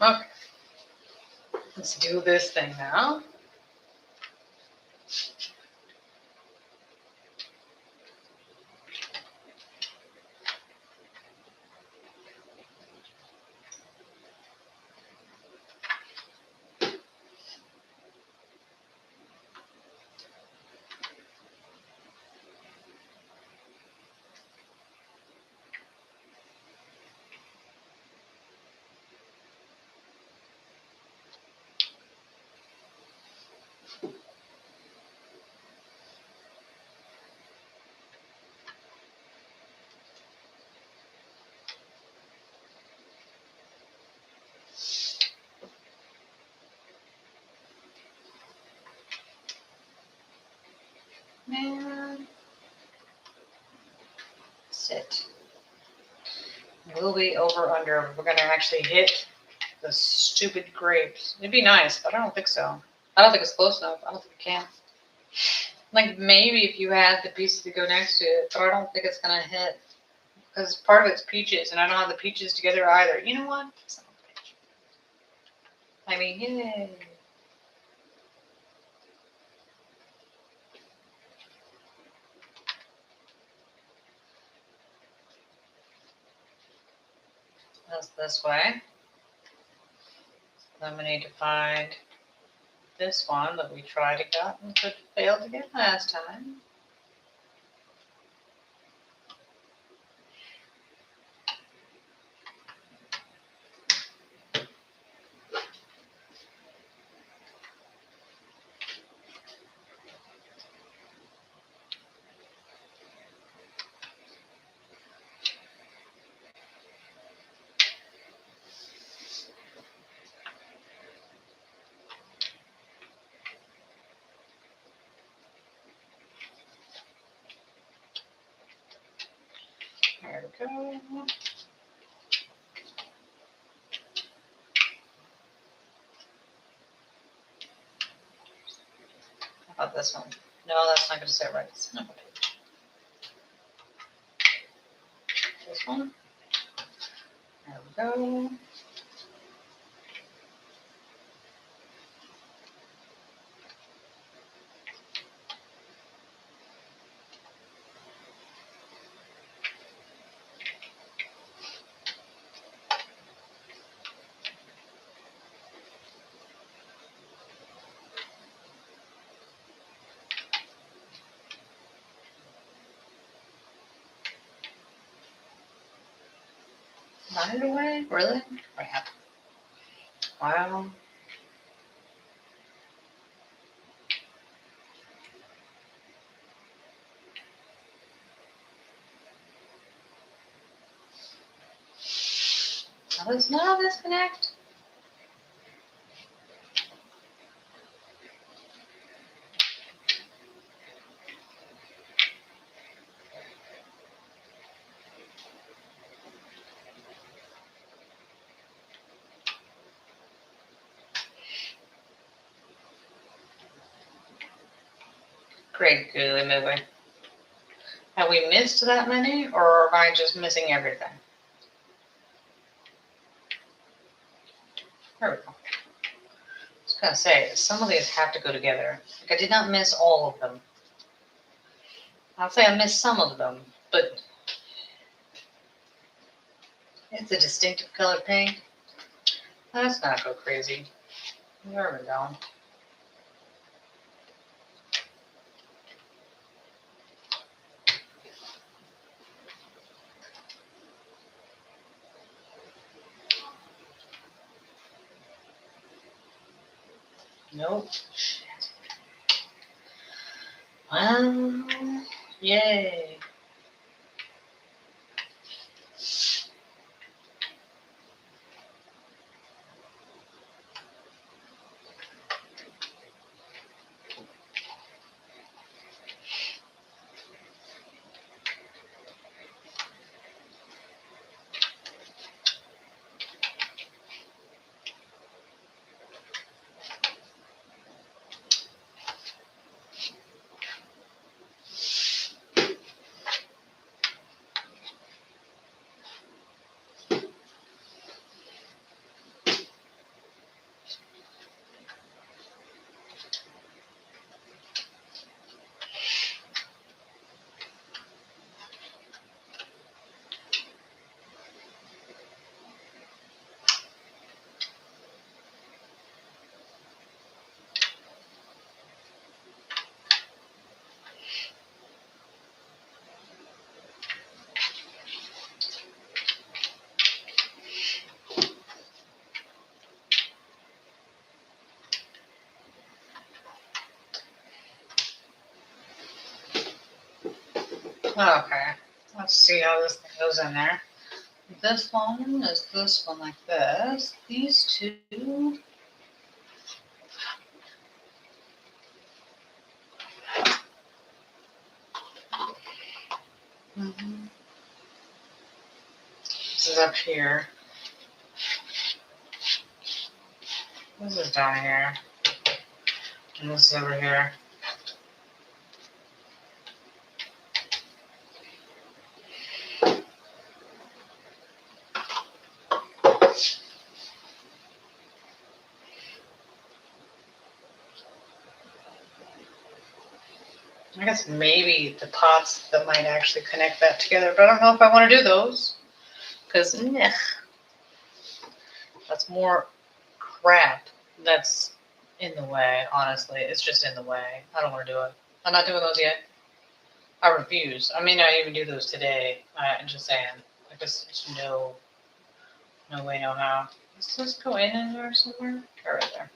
Okay. Let's do this thing now. it. We'll be over under. We're gonna actually hit the stupid grapes. It'd be nice, but I don't think so. I don't think it's close enough. I don't think it can. Like maybe if you had the pieces to go next to it, but I don't think it's gonna hit because part of it's peaches, and I don't have the peaches together either. You know what? I mean, yay. That's this way. Then we need to find this one that we tried to get and could fail to get last time. There we go. How about this one? No, that's not going to sit right. This one. There we go. Right away? Really? Crap. Wow. How does none of this connect? Great gooly movie. Have we missed that many, or am I just missing everything? There we go. I was going to say, some of these have to go together. Like, I did not miss all of them. I'll say I missed some of them, but it's a distinctive color pink. Let's not go crazy. There we go. Nope. Shit. Well, yay. Okay, let's see how this thing goes in there. This one is this one like this. These two. is up here. This is down here. And this is over here. I guess maybe the pots that might actually connect that together, but I don't know if I want to do those. Because, that's more crap that's in the way, honestly. It's just in the way. I don't want to do it. I'm not doing those yet. I refuse. I may not even do those today. I'm just saying. Like, there's no way, no how. Does this go in there somewhere? Or right there.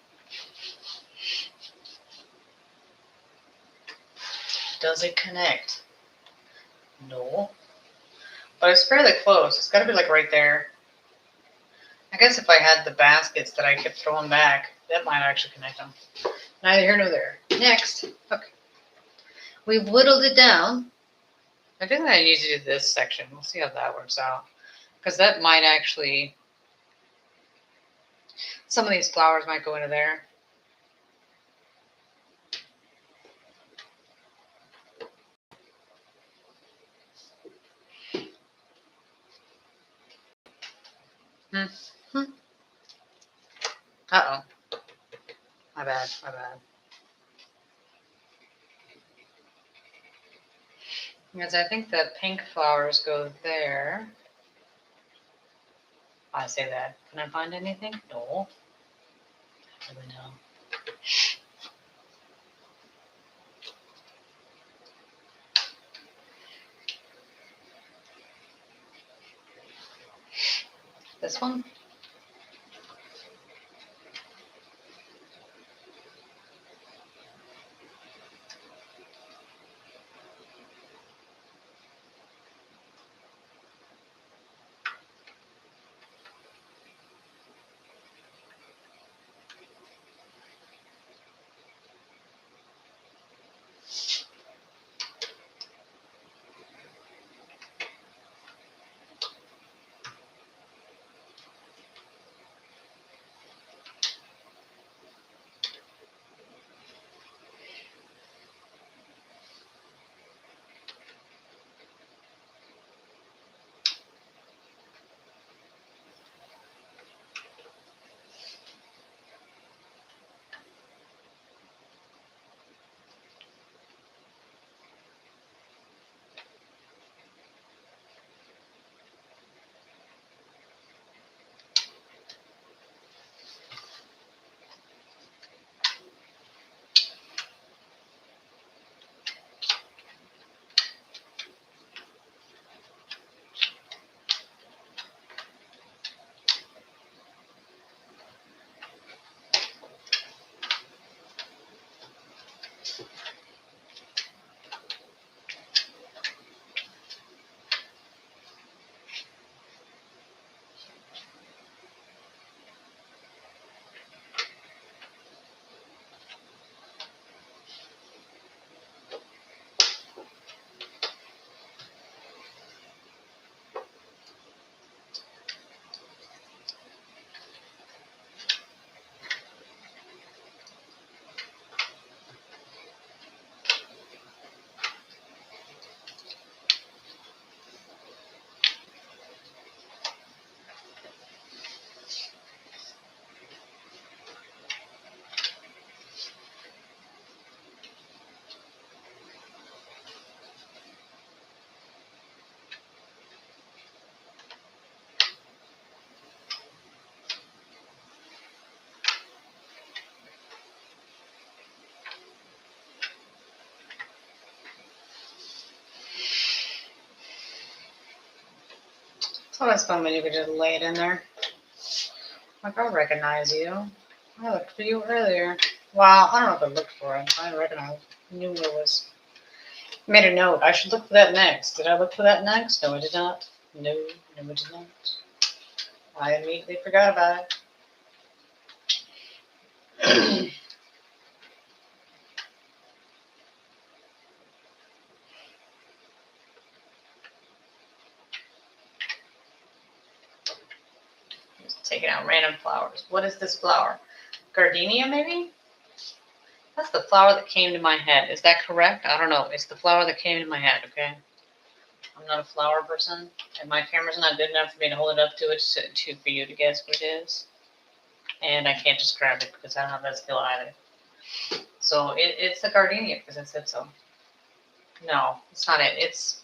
Does it connect? No. But it's fairly close. It's got to be like right there. I guess if I had the baskets that I kept throwing back, that might actually connect them. Neither here nor there. Next. Okay. We've whittled it down. I think I need to do this section. We'll see how that works out. Because that might actually... Some of these flowers might go into there. Uh-oh. My bad. Because I think the pink flowers go there. I say that. Can I find anything? No. I don't really know. This one? It's always fun when you could just lay it in there. Like, I recognize you. I looked for you earlier. Well, I don't know if I looked for it. I recognized. I knew where it was. Made a note. I should look for that next. Did I look for that next? No, I did not. No, I did not. I immediately forgot about it. Just taking out random flowers. What is this flower? Gardenia, maybe? That's the flower that came to my head. Is that correct? I don't know. It's the flower that came to my head, okay? I'm not a flower person, and my camera's not good enough for me to hold it up to it for you to guess what it is. And I can't just grab it because I don't have that skill either. So it's the gardenia because I said so. No, it's not it. It's...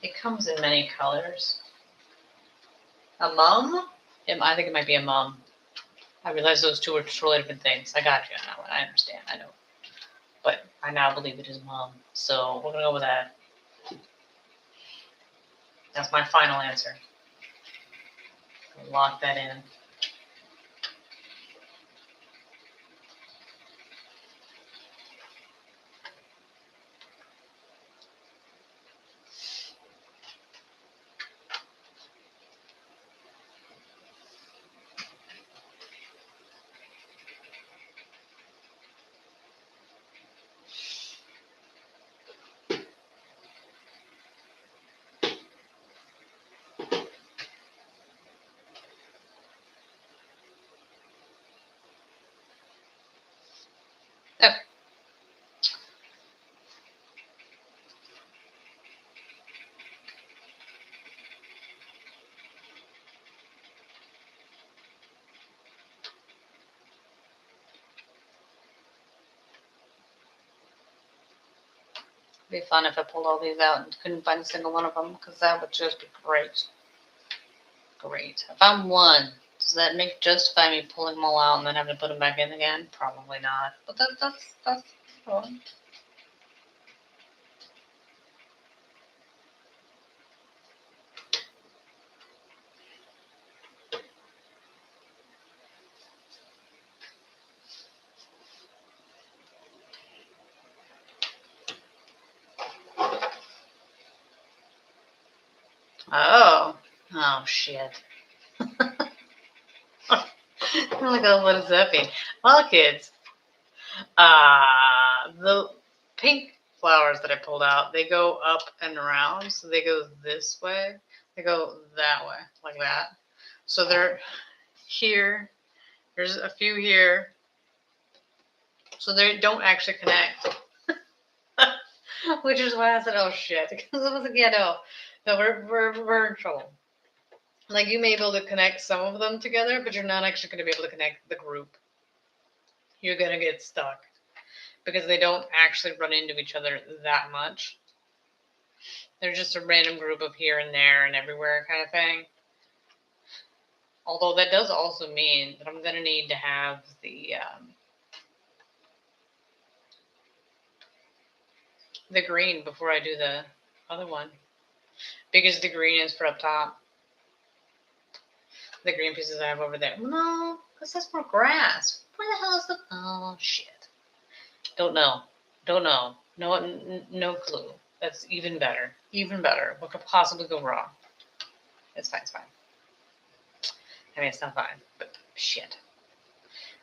It comes in many colors. A mum? I think it might be a mum. I realize those two are totally different things. I got you on that one. I understand. I know. But I now believe it is mum. So we're going to go with that. That's my final answer. I'll lock that in. Okay. It'd be fun if I pulled all these out and couldn't find a single one of them, because that would just be great. Great. I found one. Does that justify me pulling them all out and then having to put them back in again? Probably not. But that's fun. Oh. Oh, shit. Look at what does that mean? Well, kids, the pink flowers that I pulled out, they go up and around. So they go this way. They go that way, like that. So they're here. There's a few here. So they don't actually connect. Which is why I said, oh, shit. Because I was like, yeah, no, we're in trouble. Like, you may be able to connect some of them together, but you're not actually going to be able to connect the group. You're going to get stuck because they don't actually run into each other that much. They're just a random group of here and there and everywhere kind of thing. Although that does also mean that I'm going to need to have the green before I do the other one. Because the green is for up top. The green pieces I have over there. No, because that's more grass. Where the hell is the... Oh, shit. Don't know. No clue. That's even better. Even better. What could possibly go wrong? It's fine. I mean, it's not fine, but shit.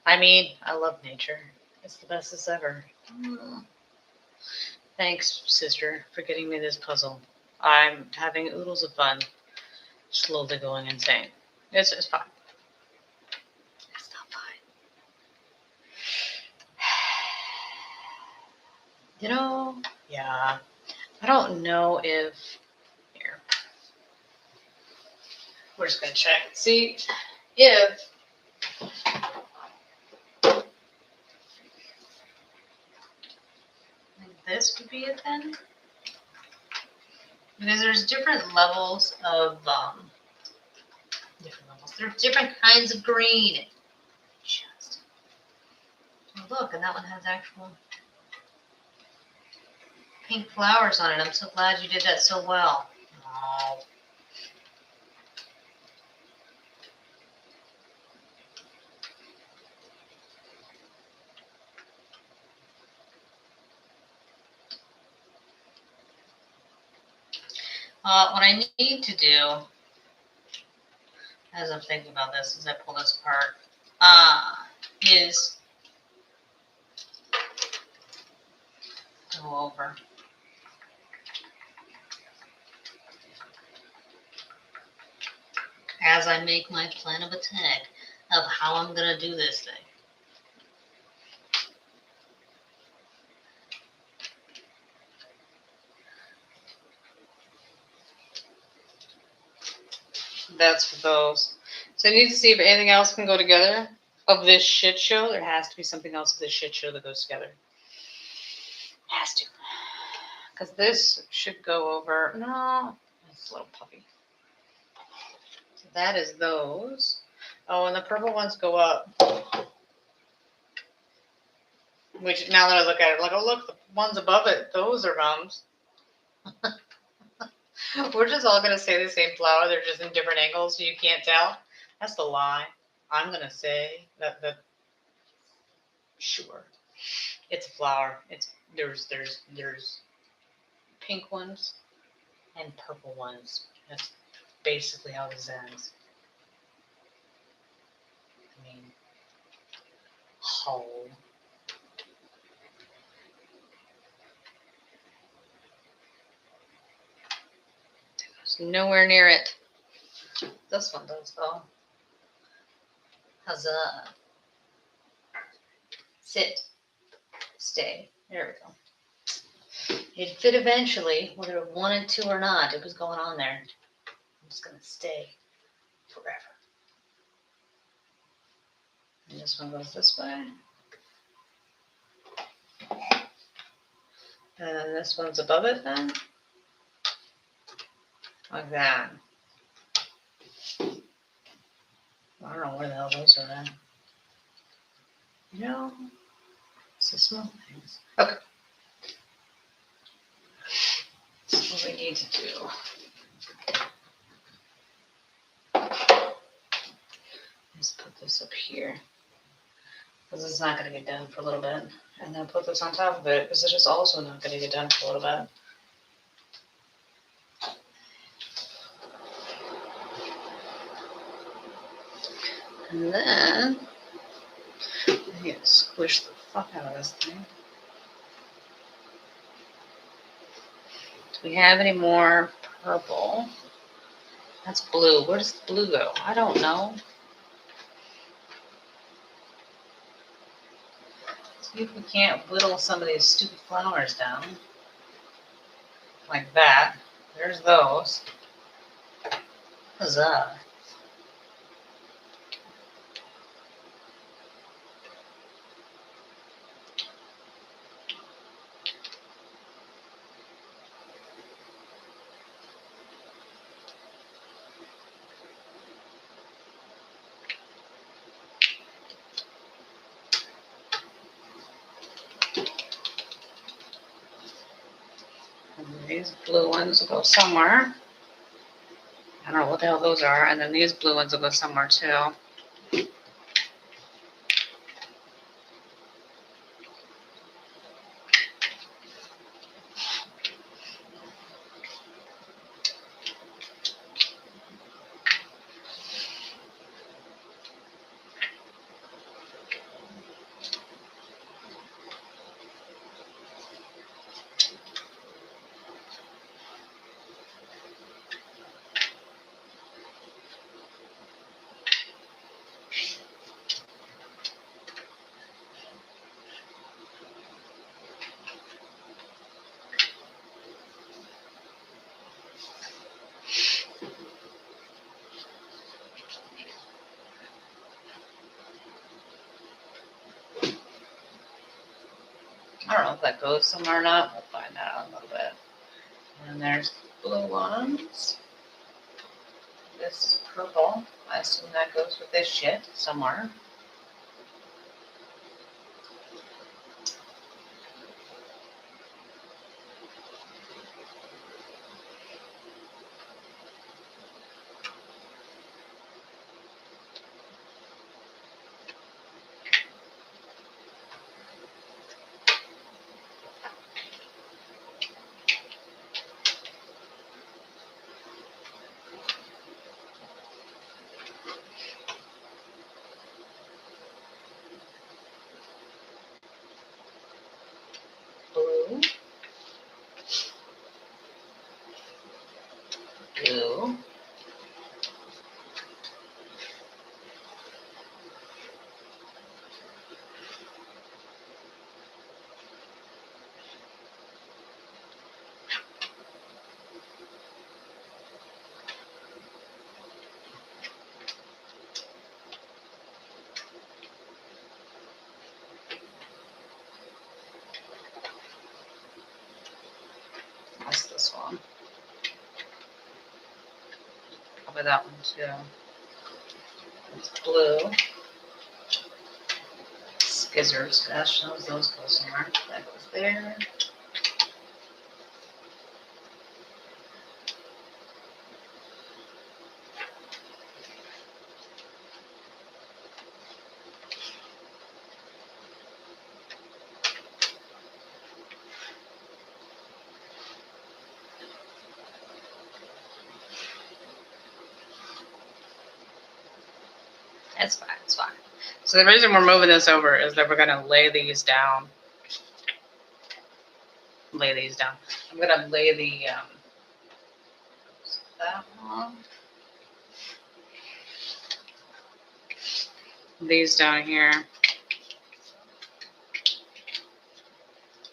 I mean, I love nature. It's the bestest ever. Thanks, sister, for getting me this puzzle. I'm having oodles of fun. Slowly going insane. It's fine. It's not fine. You know, yeah. I don't know if... Here. We're just going to check. See if... This would be it then? Because there's different levels of... There's different kinds of green. Just... Oh, look, and that one has actual... pink flowers on it. I'm so glad you did that so well. Oh. What I need to do, as I'm thinking about this, as I pull this apart, is go over as I make my plan of attack of how I'm going to do this thing. That's for those. So I need to see if anything else can go together of this shit show. There has to be something else of this shit show that goes together. Has to. Because this should go over. No, it's a little puppy. So that is those. Oh, and the purple ones go up. Which now that I look at it, I'm like, oh look, the ones above it, those are mums. We're just all gonna say the same flower. They're just in different angles, so you can't tell. That's the lie. I'm gonna say that sure, it's a flower. There's pink ones and purple ones. That's basically how this ends. I mean, whole. It's nowhere near it. This one does though. Huzzah. Sit. Stay. There we go. It fit eventually, whether it wanted to or not. It was going on there. I'm just going to stay forever. And this one goes this way. And then this one's above it then. Like that. I don't know where the hell those are then. You know, it's the small things. Okay. That's what we need to do. Let's put this up here. Because it's not going to get done for a little bit. And then put this on top of it because it is also not going to get done for a little bit. And then I need to squish the fuck out of this thing. Do we have any more purple? That's blue. Where does the blue go? I don't know. See if we can't whittle some of these stupid flowers down. Like that. There's those. Huzzah. And these blue ones will go somewhere. I don't know what the hell those are. And then these blue ones will go somewhere too. I don't know if that goes somewhere or not. We'll find out in a little bit. And there's blue ones. This is purple. I assume that goes with this shit somewhere. Probably that one too. It's blue. Skizzers. Gosh knows those go somewhere. That goes there. It's fine. It's fine. So the reason we're moving this over is that we're going to lay these down. Lay these down. I'm going to lay the that one. These down here.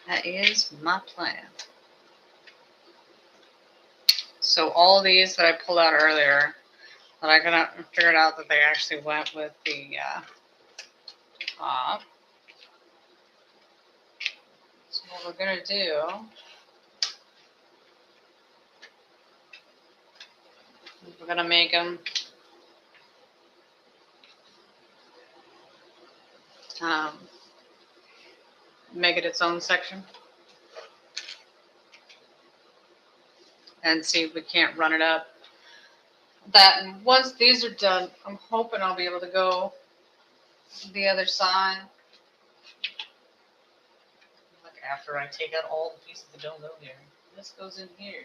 That is my plan. So all these that I pulled out earlier, that I figured out that they actually went with the top. So what we're gonna do, we're gonna make them make it its own section, and see if we can't run it up. That once these are done, I'm hoping I'll be able to go the other side. Like after I take out all the pieces that don't go there, this goes in here.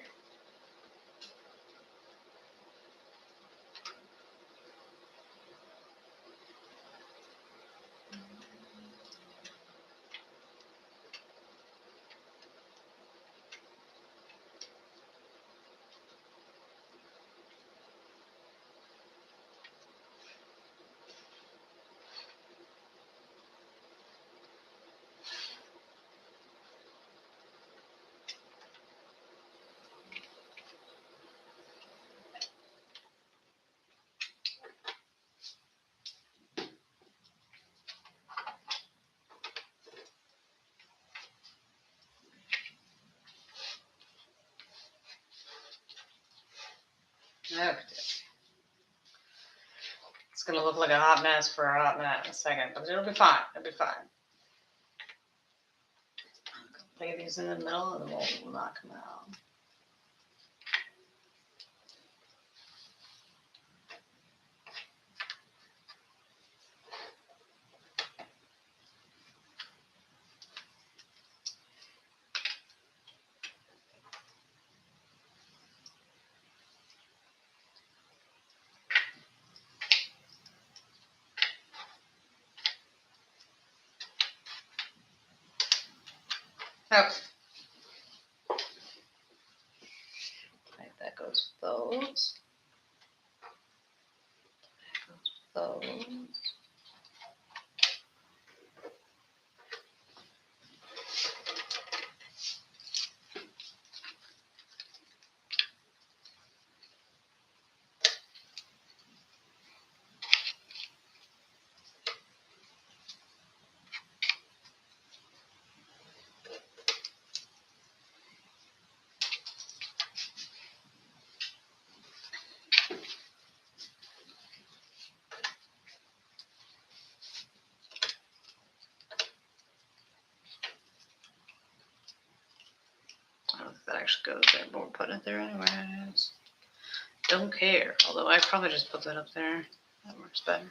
Okay. It's gonna look like a hot mess for a hot minute in a second, but it'll be fine. It'll be fine. Lay these in the middle and we'll knock them out. Okay. Right, that goes with those. That goes with those. I don't know if that actually goes there, but we're putting it there anyways. Don't care. Although I probably just put that up there. That works better.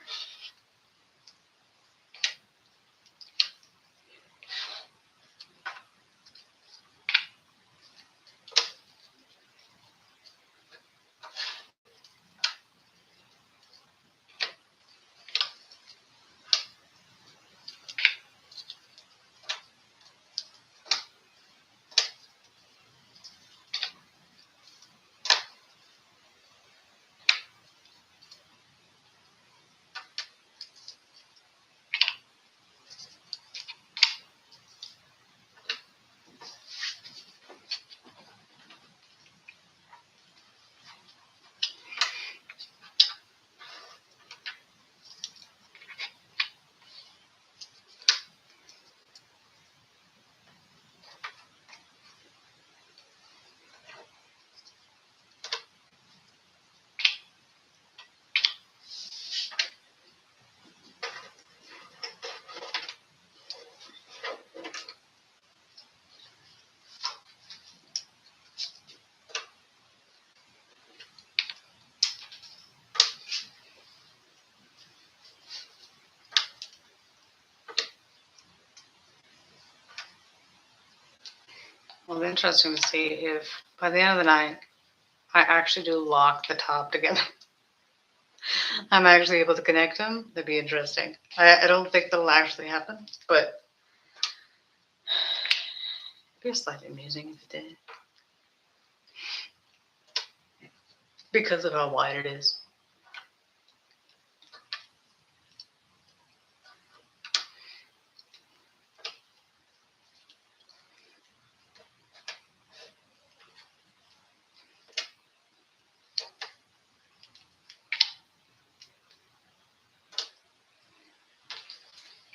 Well, it'll be interesting to see if by the end of the night I actually do lock the top together. I'm actually able to connect them. That'd be interesting. I don't think that'll actually happen, but it'd be slightly amusing if it did. Because of how wide it is.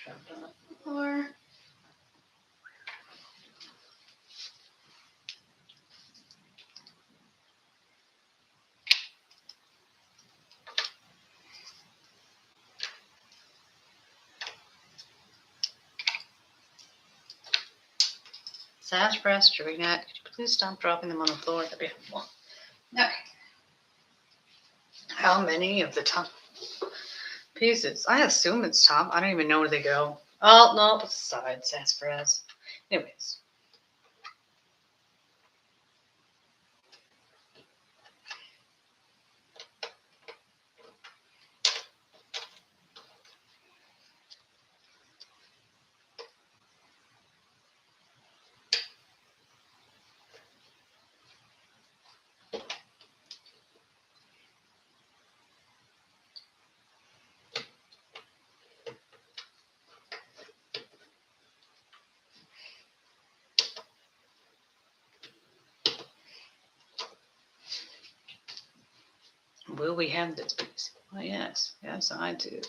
Drop it on the floor. Sassafras, Nat, could you please stop dropping them on the floor? That'd be helpful. Okay. How many of the top pieces? I assume it's top. I don't even know where they go. Oh, no, it's side sassafras. Anyways. Will we have this piece? Oh, yes. Yes, I do.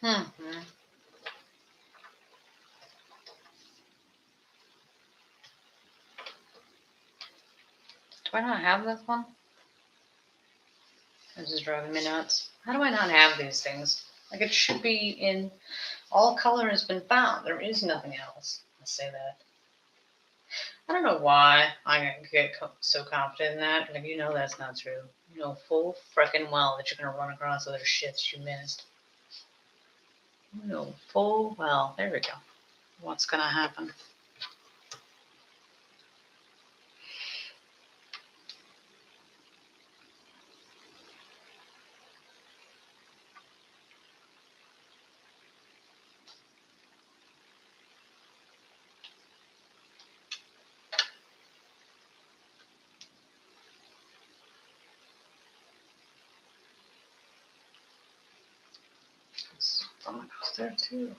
Mm-hmm. Do I not have this one? This is driving me nuts. How do I not have these things? Like, it should be in all color has been found. There is nothing else. Let's say that. I don't know why I get so confident in that. Like, you know that's not true. You know full freaking well that you're going to run across other shits you missed. You know full well. There we go. What's going to happen? Someone goes there too.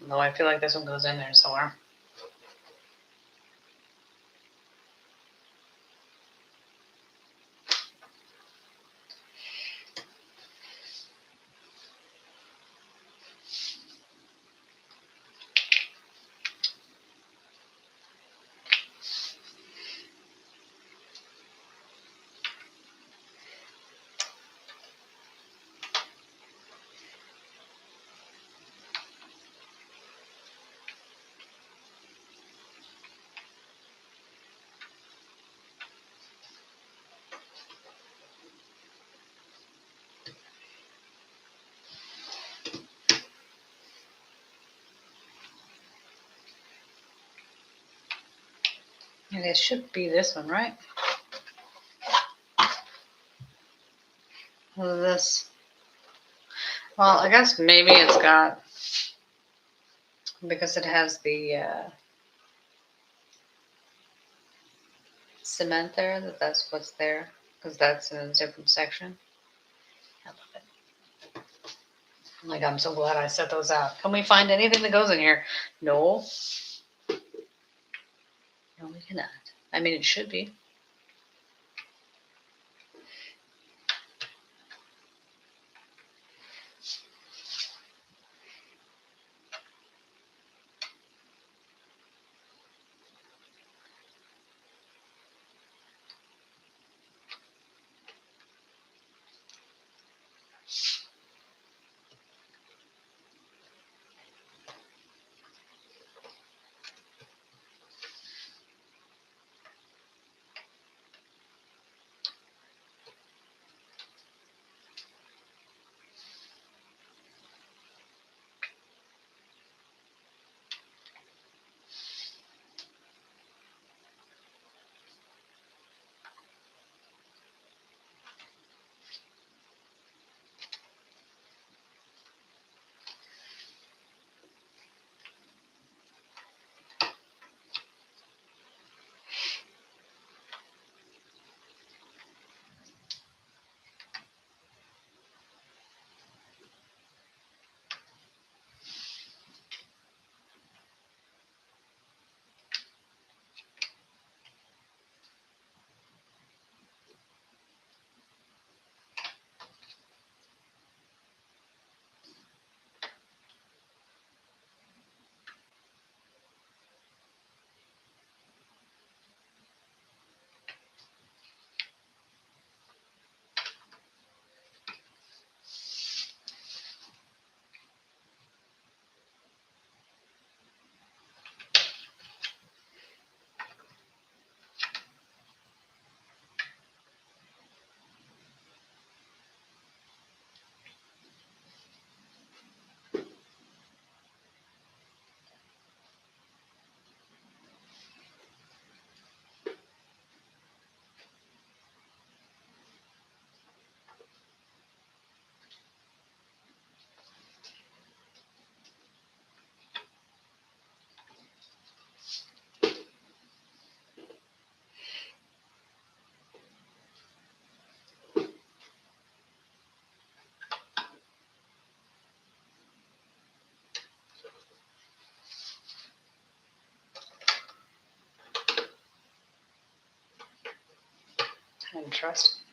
No, I feel like this one goes in there somewhere. And it should be this one, right? This. Well, I guess maybe it's got, because it has the cement there, that's what's there, because that's in a different section. I love it. Like, I'm so glad I set those out. Can we find anything that goes in here? No. No, we cannot. I mean, it should be. And trust.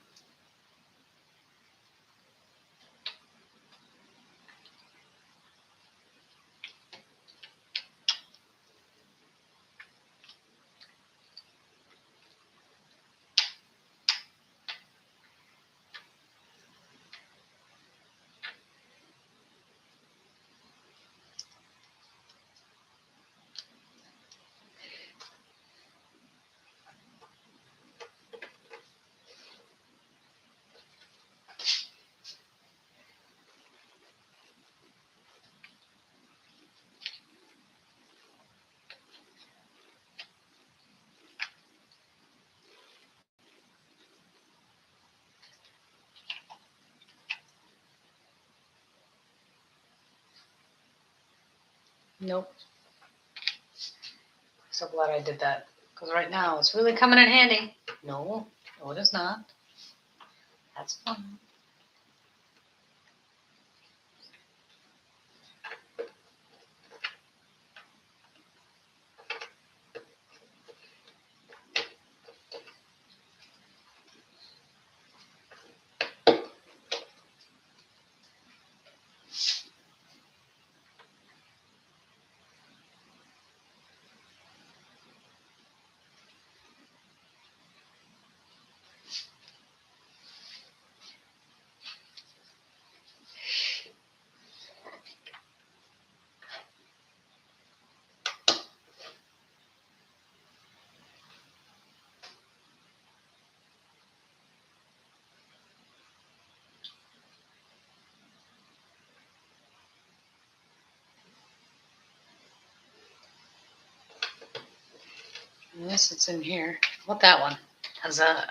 Nope. So glad I did that. Because right now it's really coming in handy. No, no, it is not. That's fine. Unless it's in here. What that one? Huzzah.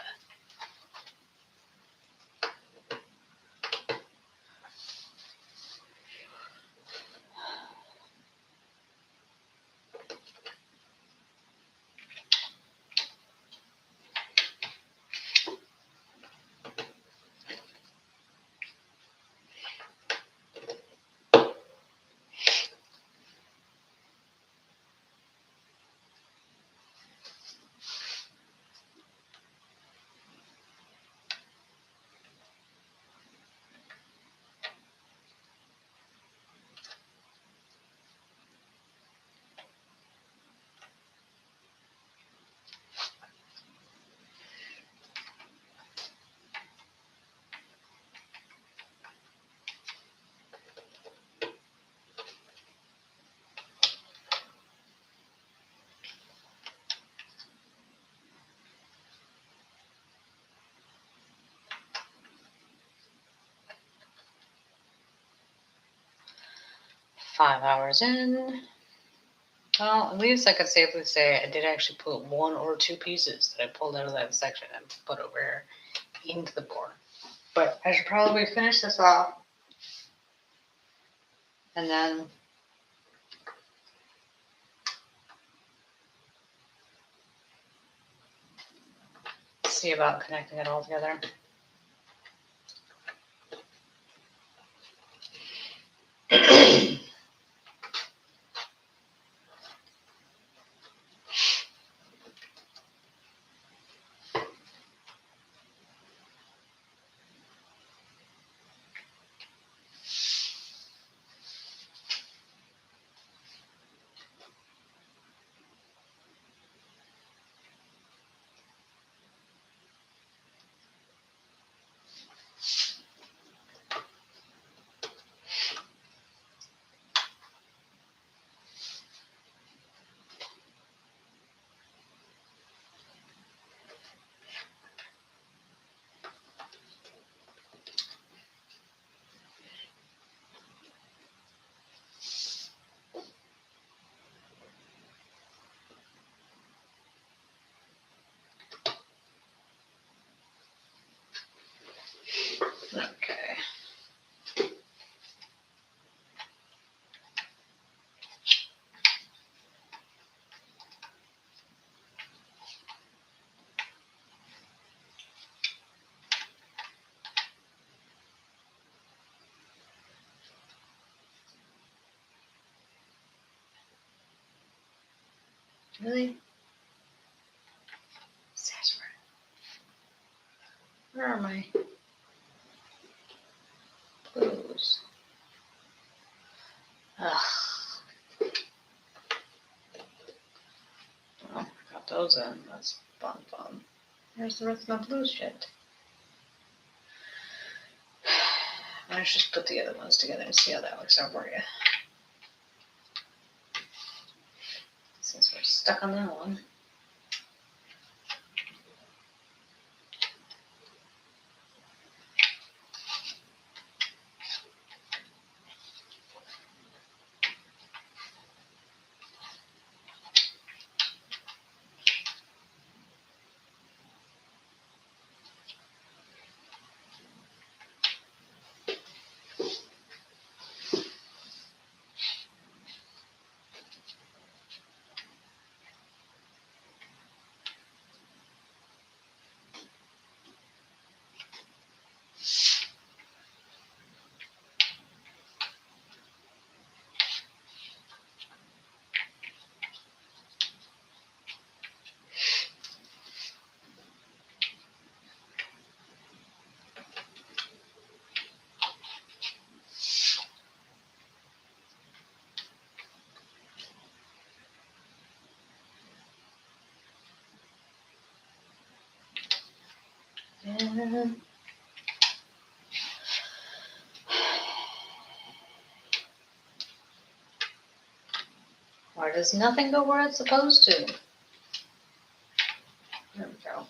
Five hours in. Well, at least I could safely say I did actually put one or two pieces that I pulled out of that section and put over here into the board. But I should probably finish this off and then see about connecting it all together. Okay. Really? Saturn. Where are my blues? Ugh. Well, got those in. That's fun. Where's the rest of my blue shit? Let's just put the other ones together and see how that works out for you. Since we're stuck on that one. And why does nothing go where it's supposed to? There we go.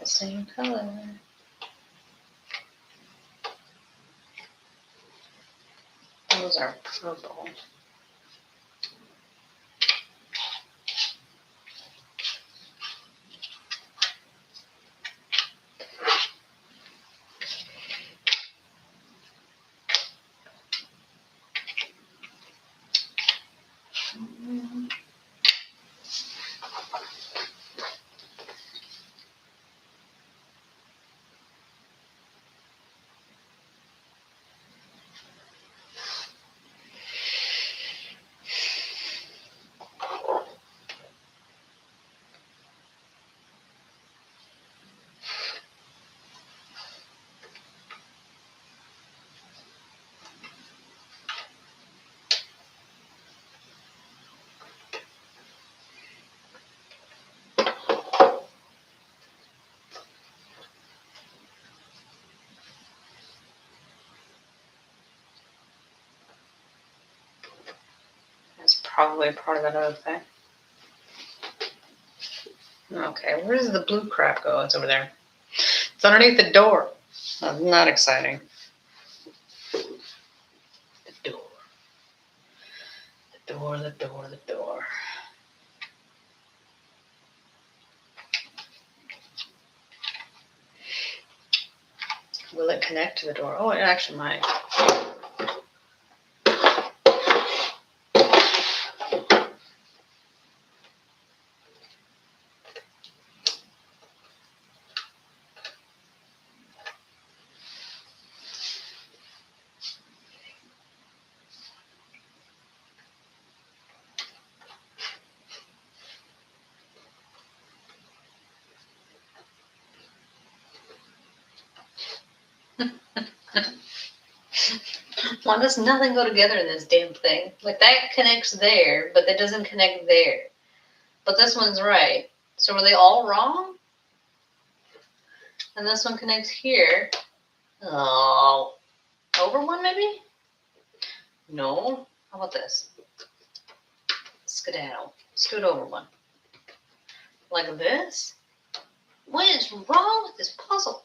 the same color. Those are purple. That's probably part of that other thing. Okay, where does the blue crap go? It's over there. It's underneath the door. That's not exciting. The door. The door, the door, the door. Will it connect to the door? Oh, it actually might. Why does nothing go together in this damn thing? Like that connects there, but that doesn't connect there. But this one's right. So were they all wrong? And this one connects here. Oh. Over one maybe? No. How about this? Skedaddle. Scoot over one. Like this? What is wrong with this puzzle?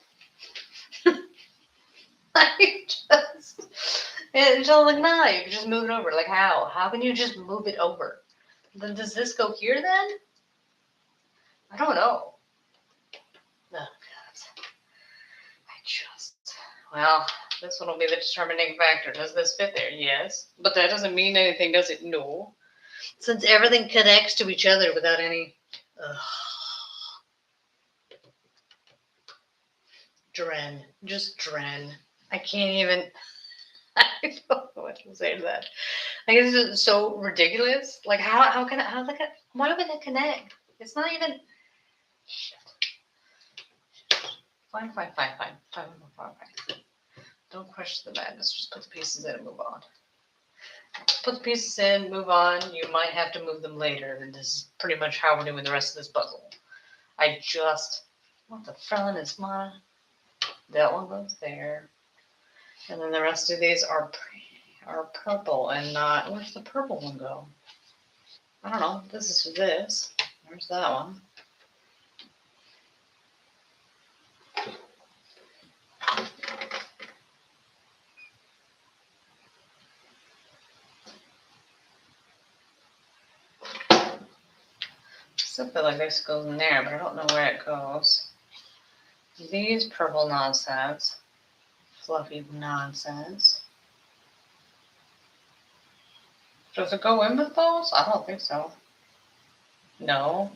It's all like, nah, you can just move it over. Like how? How can you just move it over? Then does this go here then? I don't know. Oh, God. Well, this one will be the determining factor. Does this fit there? Yes. But that doesn't mean anything, does it? No. Since everything connects to each other without any... Dren. Just Dren. I can't even... I don't know what to say to that. I guess it's so ridiculous. Like, how can why would it connect? It's not even... Shit. Fine. Don't question the madness. Just put the pieces in and move on. Put the pieces in, move on. You might have to move them later. And this is pretty much how we're doing the rest of this puzzle. What the frelin is mine? That one goes there. And then the rest of these are purple and not... Where's the purple one go? I don't know. This is for this. There's that one. Still feel like this goes in there, but I don't know where it goes. These purple nonsense. Fluffy nonsense. Does it go in with those? I don't think so. No.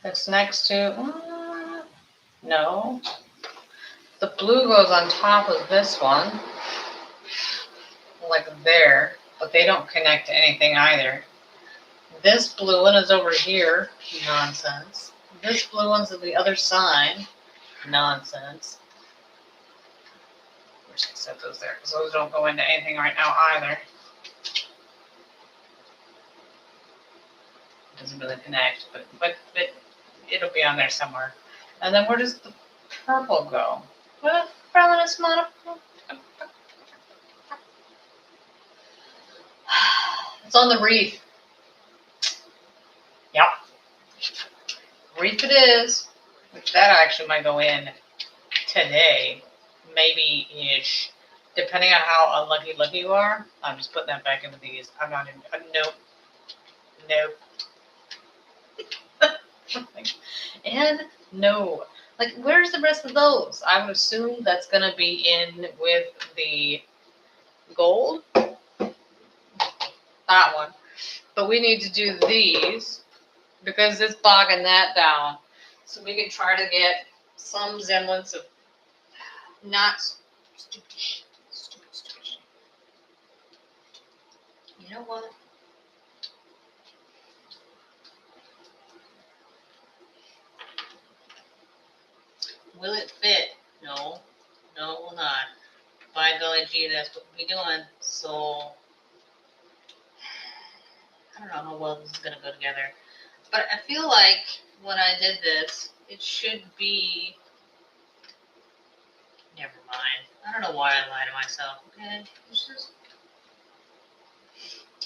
It's next to... no. The blue goes on top of this one. Like there. But they don't connect to anything either. This blue one is over here. Nonsense. This blue one's on the other side. Nonsense. We're just going to set those there because those don't go into anything right now either. It doesn't really connect, but it'll be on there somewhere. And then where does the purple go? Well, probably a small. It's on the wreath. Yep. Wreath it is. Which that actually might go in today, maybe ish. Depending on how unlucky you are, I'm just putting that back into these. I'm not in. Nope. And no. Like, where's the rest of those? I would assume that's gonna be in with the gold. That one. But we need to do these because it's bogging that down. So we can try to get some semblance of not stupid shit. Stupid shit. You know what? Will it fit? No. No, it will not. By golly gee, that's what we're doing. So, I don't know how well this is going to go together. But I feel like when I did this, it should be... Never mind. I don't know why I lie to myself. Okay?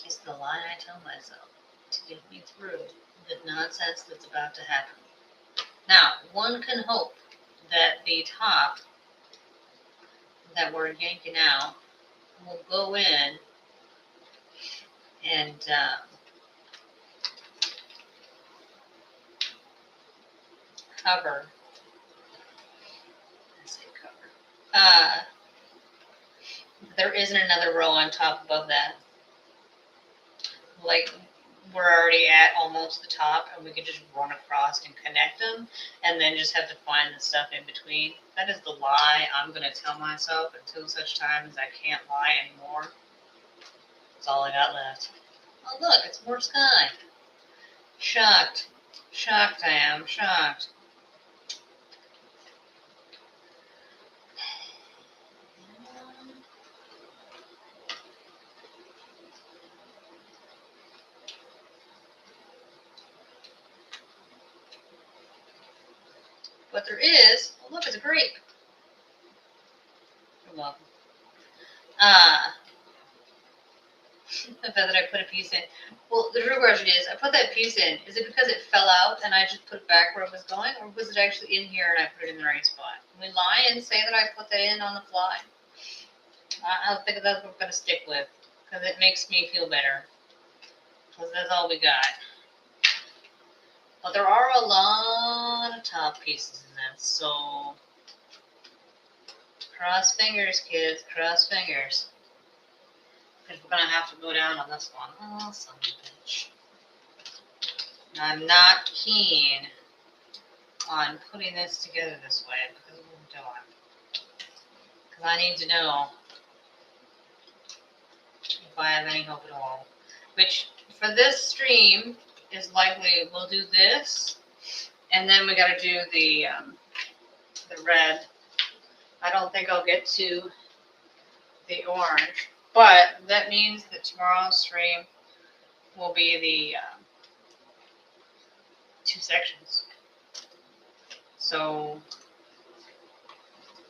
It's the lie I tell myself to get me through the nonsense that's about to happen. Now, one can hope that the top that we're yanking out will go in and cover. I say cover. There isn't another row on top above that. Like, we're already at almost the top, and we could just run across and connect them, and then just have to find the stuff in between. That is the lie I'm going to tell myself until such time as I can't lie anymore. That's all I got left. Oh, look, it's more sky. Shocked. Shocked I am. Shocked. But there is... Oh, look, it's a grape. You're welcome. The fact that I put a piece in. Well, the real question is, I put that piece in. Is it because it fell out and I just put it back where it was going? Or was it actually in here and I put it in the right spot? Can we lie and say that I put that in on the fly? I think that's what we're going to stick with. Because it makes me feel better. Because that's all we got. But there are a lot of top pieces in this, so... Cross fingers, kids. Cross fingers. Because we're going to have to go down on this one. Oh, son of a bitch. I'm not keen on putting this together this way because of what I'm doing. Because I need to know if I have any hope at all. Which, for this stream, is likely we'll do this, and then we got to do the red. I don't think I'll get to the orange, but that means that tomorrow's stream will be the 2 sections. So,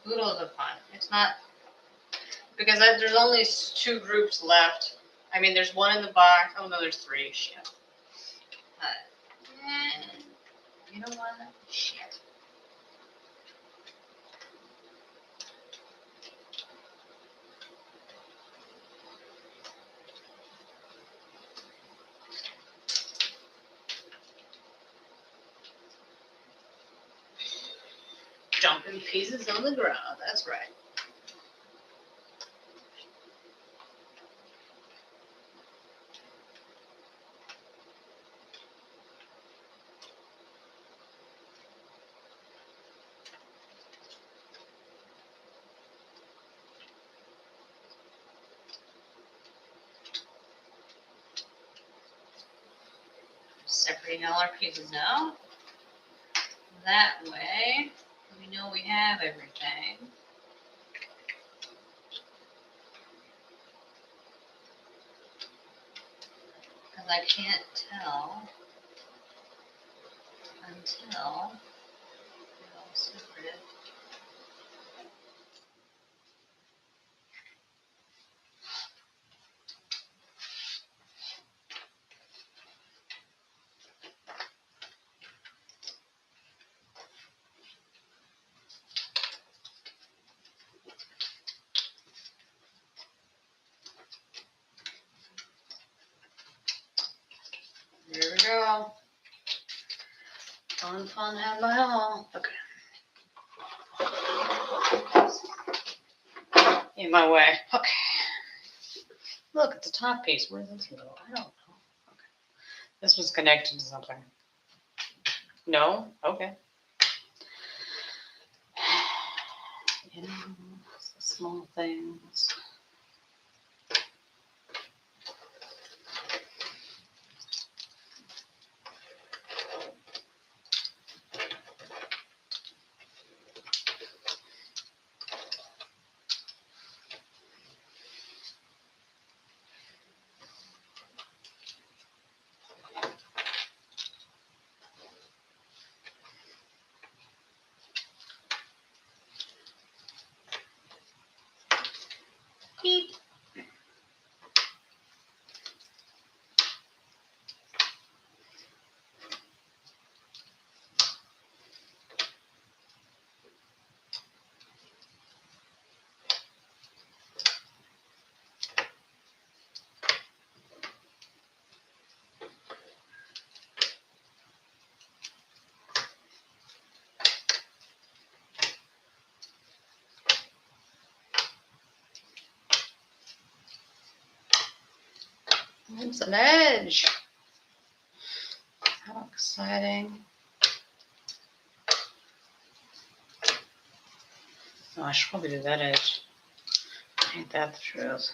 oodles of fun. It's not, because there's only 2 groups left. I mean, there's 1 in the box. Oh, no, there's 3. Shit. You know what? Shit. Jumping pieces on the ground. That's right. Separating all our pieces now. That way, we know we have everything. Because I can't tell until they're all separated. Fun had my all. Okay. In my way. Okay. Look, it's a top piece. Where does this go? I don't know. Okay. This was connected to something. No? Okay. You know, it's the small things. Beep. It's an edge. How exciting. Oh, I should probably do that edge. Ain't that the truth?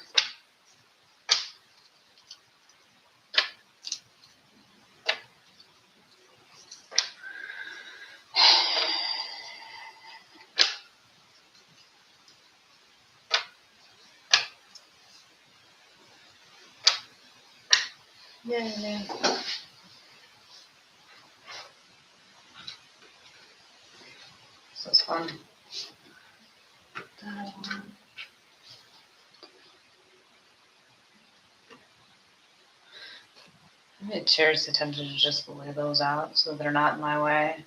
Yeah. This is fun. That one. Maybe it's seriously tempted to just lay those out so they're not in my way.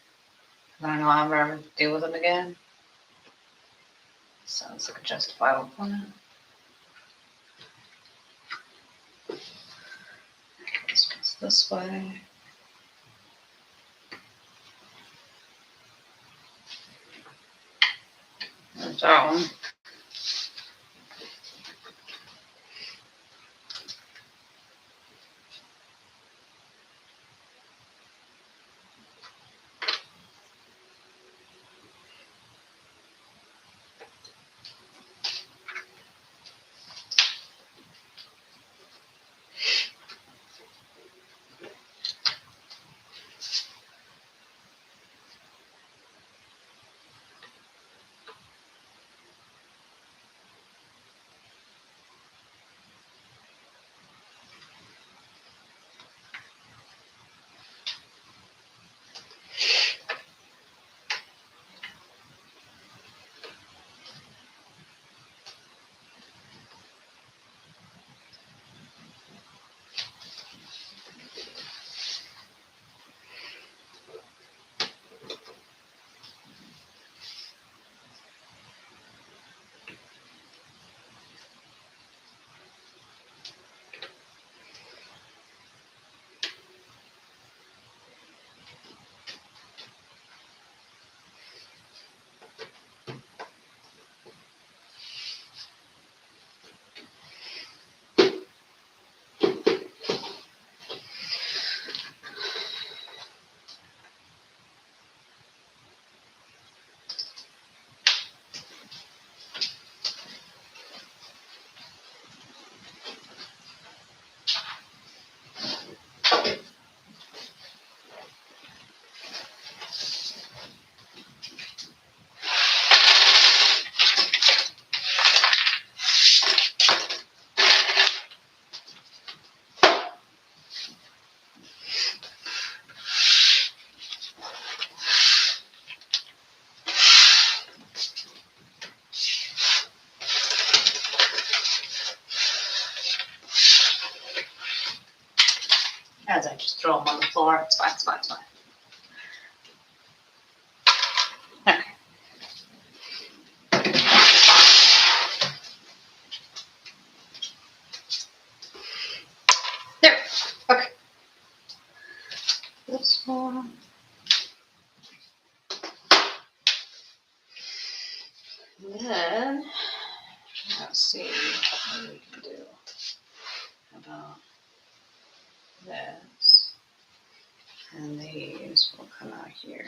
I don't know how I'm ever to deal with them again. Sounds like a justifiable plan. This goes this way. There's that one. As I just throw them on the floor. It's fine, it's fine, it's fine. Okay. There. Okay. This one. Then, let's see what we can do about this. And these will come out here.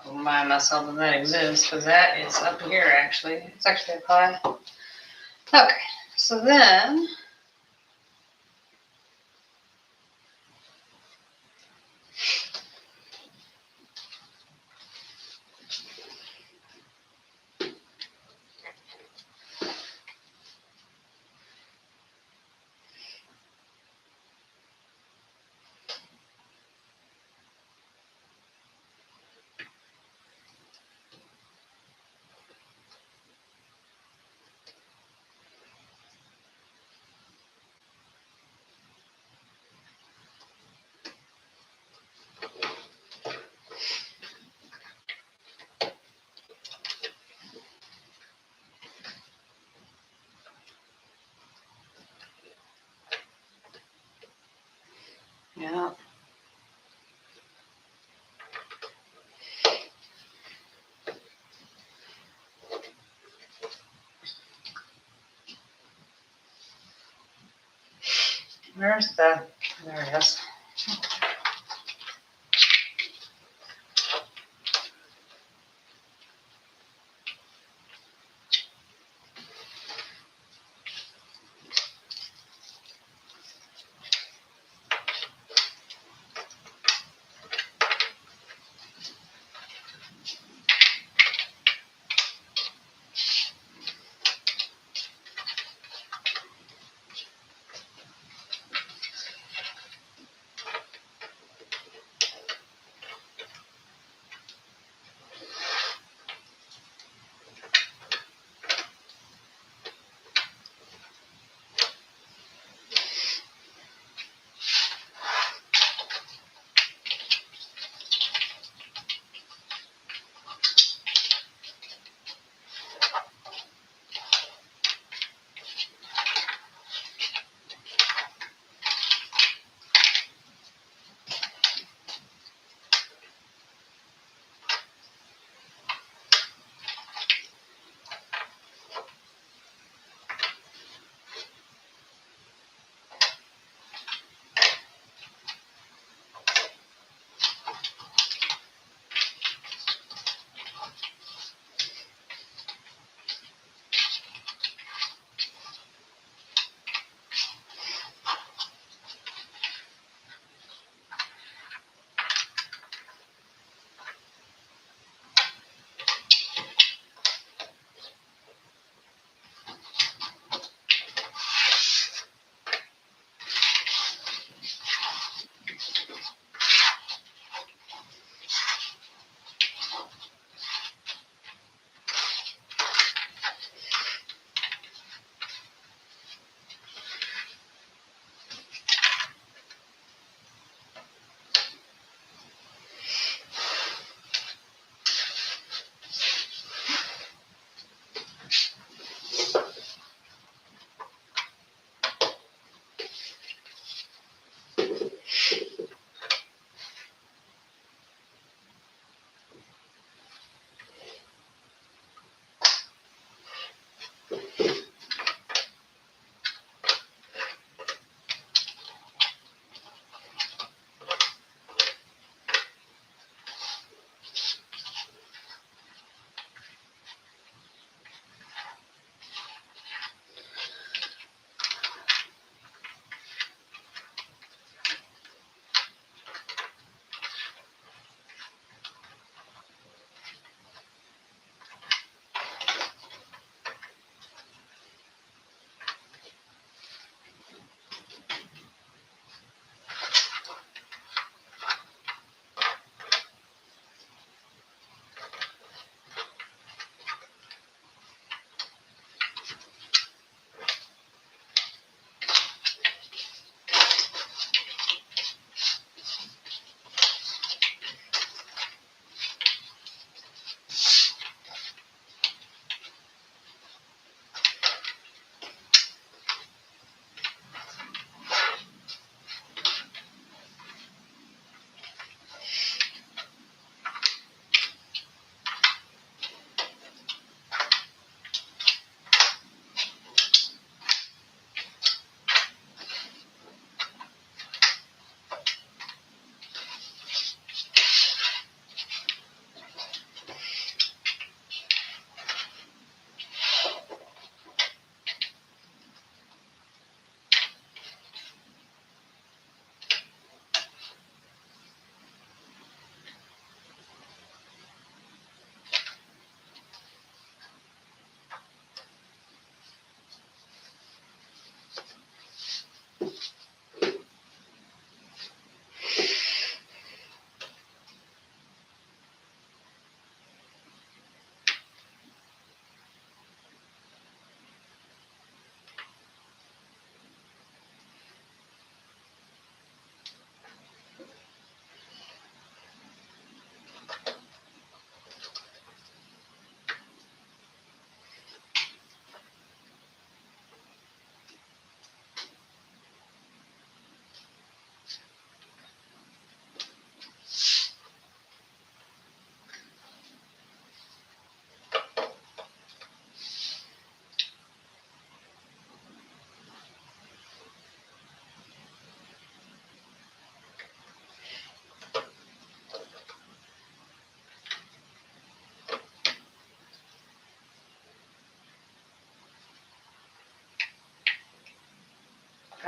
I'll remind myself that exists, because that is up here actually. It's actually up high. Okay, so then yeah. There it is.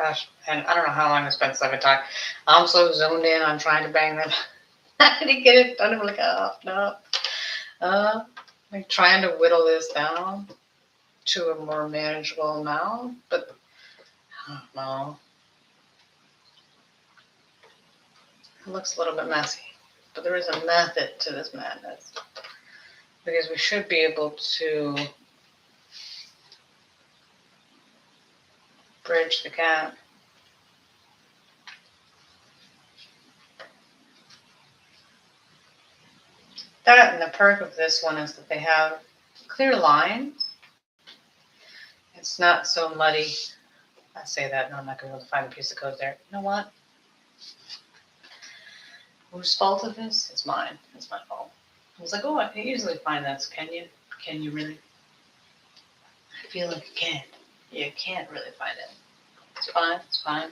gosh, and I don't know how long I spent sabotage. I'm so zoned in on trying to bang them. I didn't get it done. I'm like, oh, no. Like trying to whittle this down to a more manageable amount, but I don't know. It looks a little bit messy, but there is a method to this madness because we should be able to bridge the gap. That and the perk of this one is that they have clear lines. It's not so muddy. I say that, no, I'm not going to be able to find a piece of code there. You know what? Whose fault it is? It's mine. It's my fault. I was like, oh, I can easily find that. So can you? Can you really? I feel like you can't. You can't really find it. It's fine. It's fine.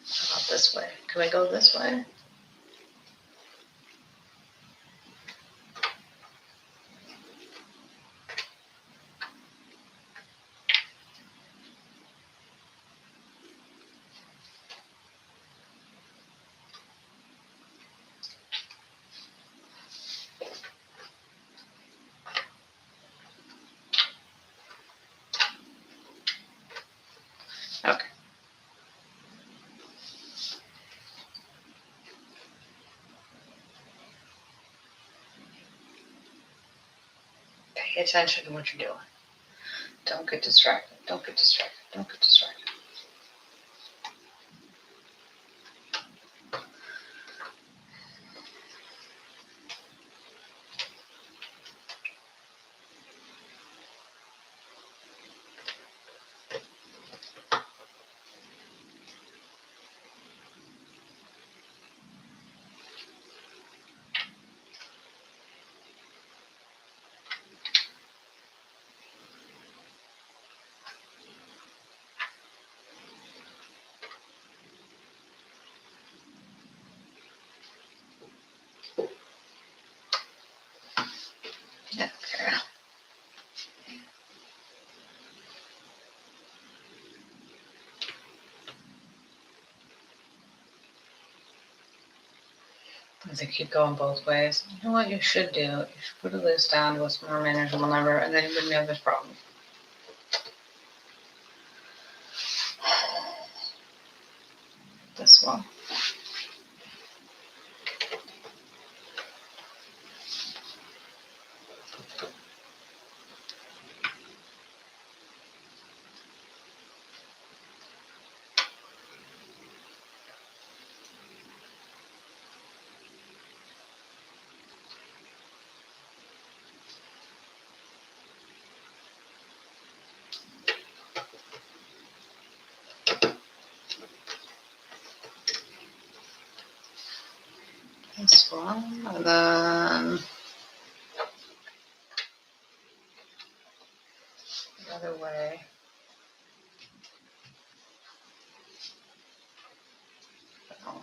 How about this way? Can we go this way? Okay. Pay attention to what you're doing. Don't get distracted. Don't get distracted. Don't get distracted. Yeah, okay. As I keep going both ways. You know what you should do? You should put this down to a more manageable number, and then you wouldn't have this problem. This one. This one, and then the other way. Oh.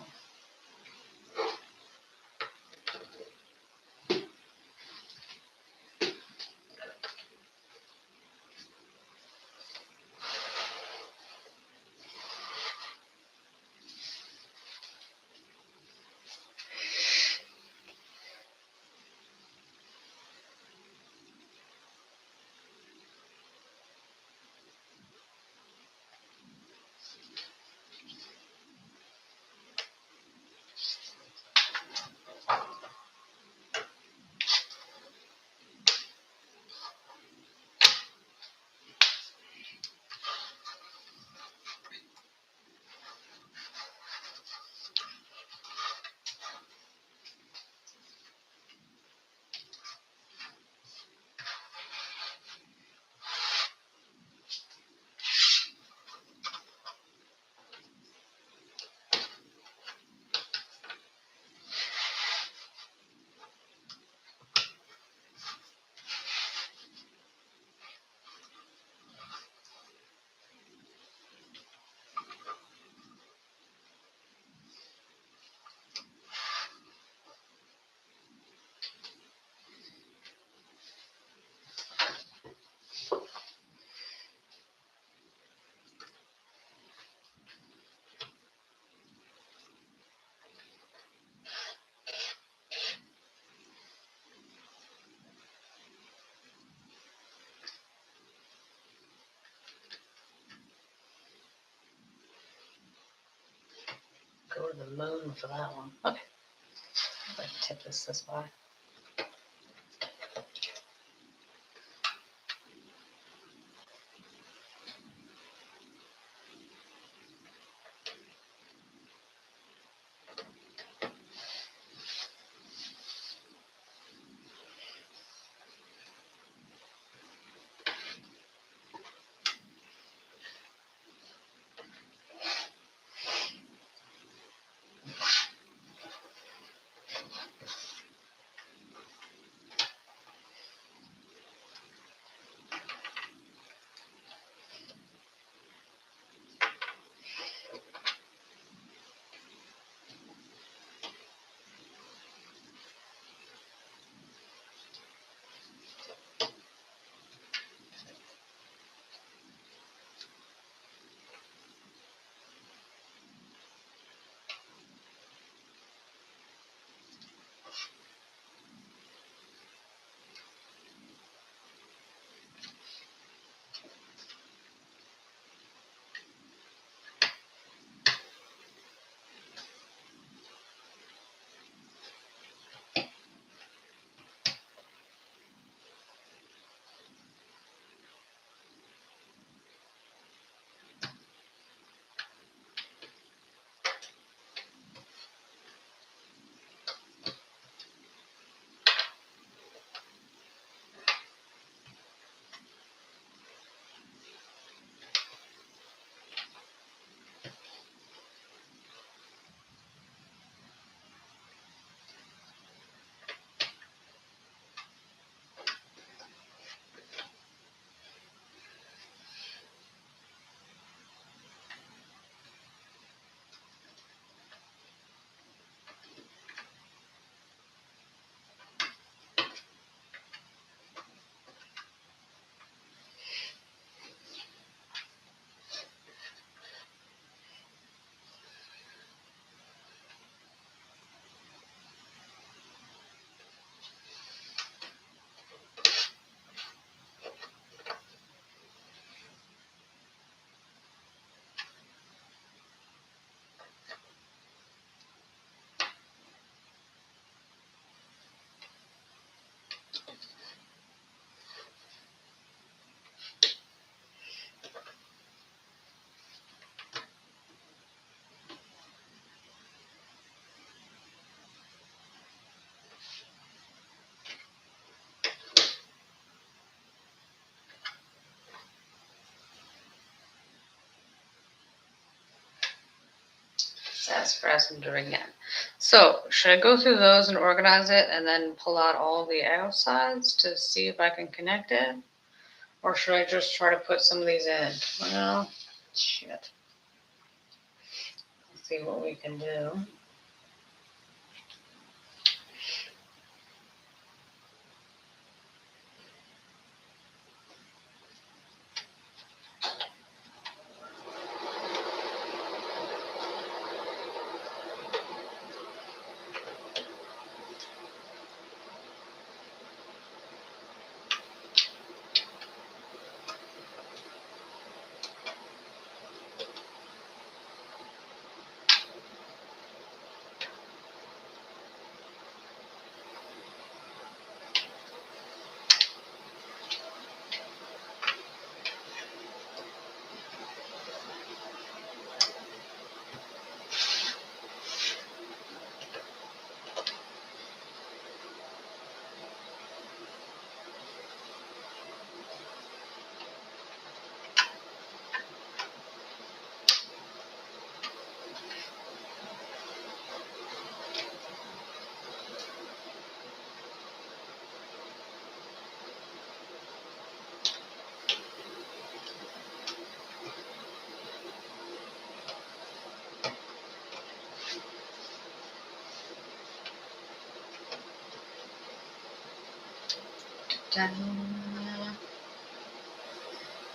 moon for that one. Okay. I'll tip this way. Sassafras and doing it. So, should I go through those and organize it and then pull out all the outsides to see if I can connect it? Or should I just try to put some of these in? Well, shit. Let's see what we can do.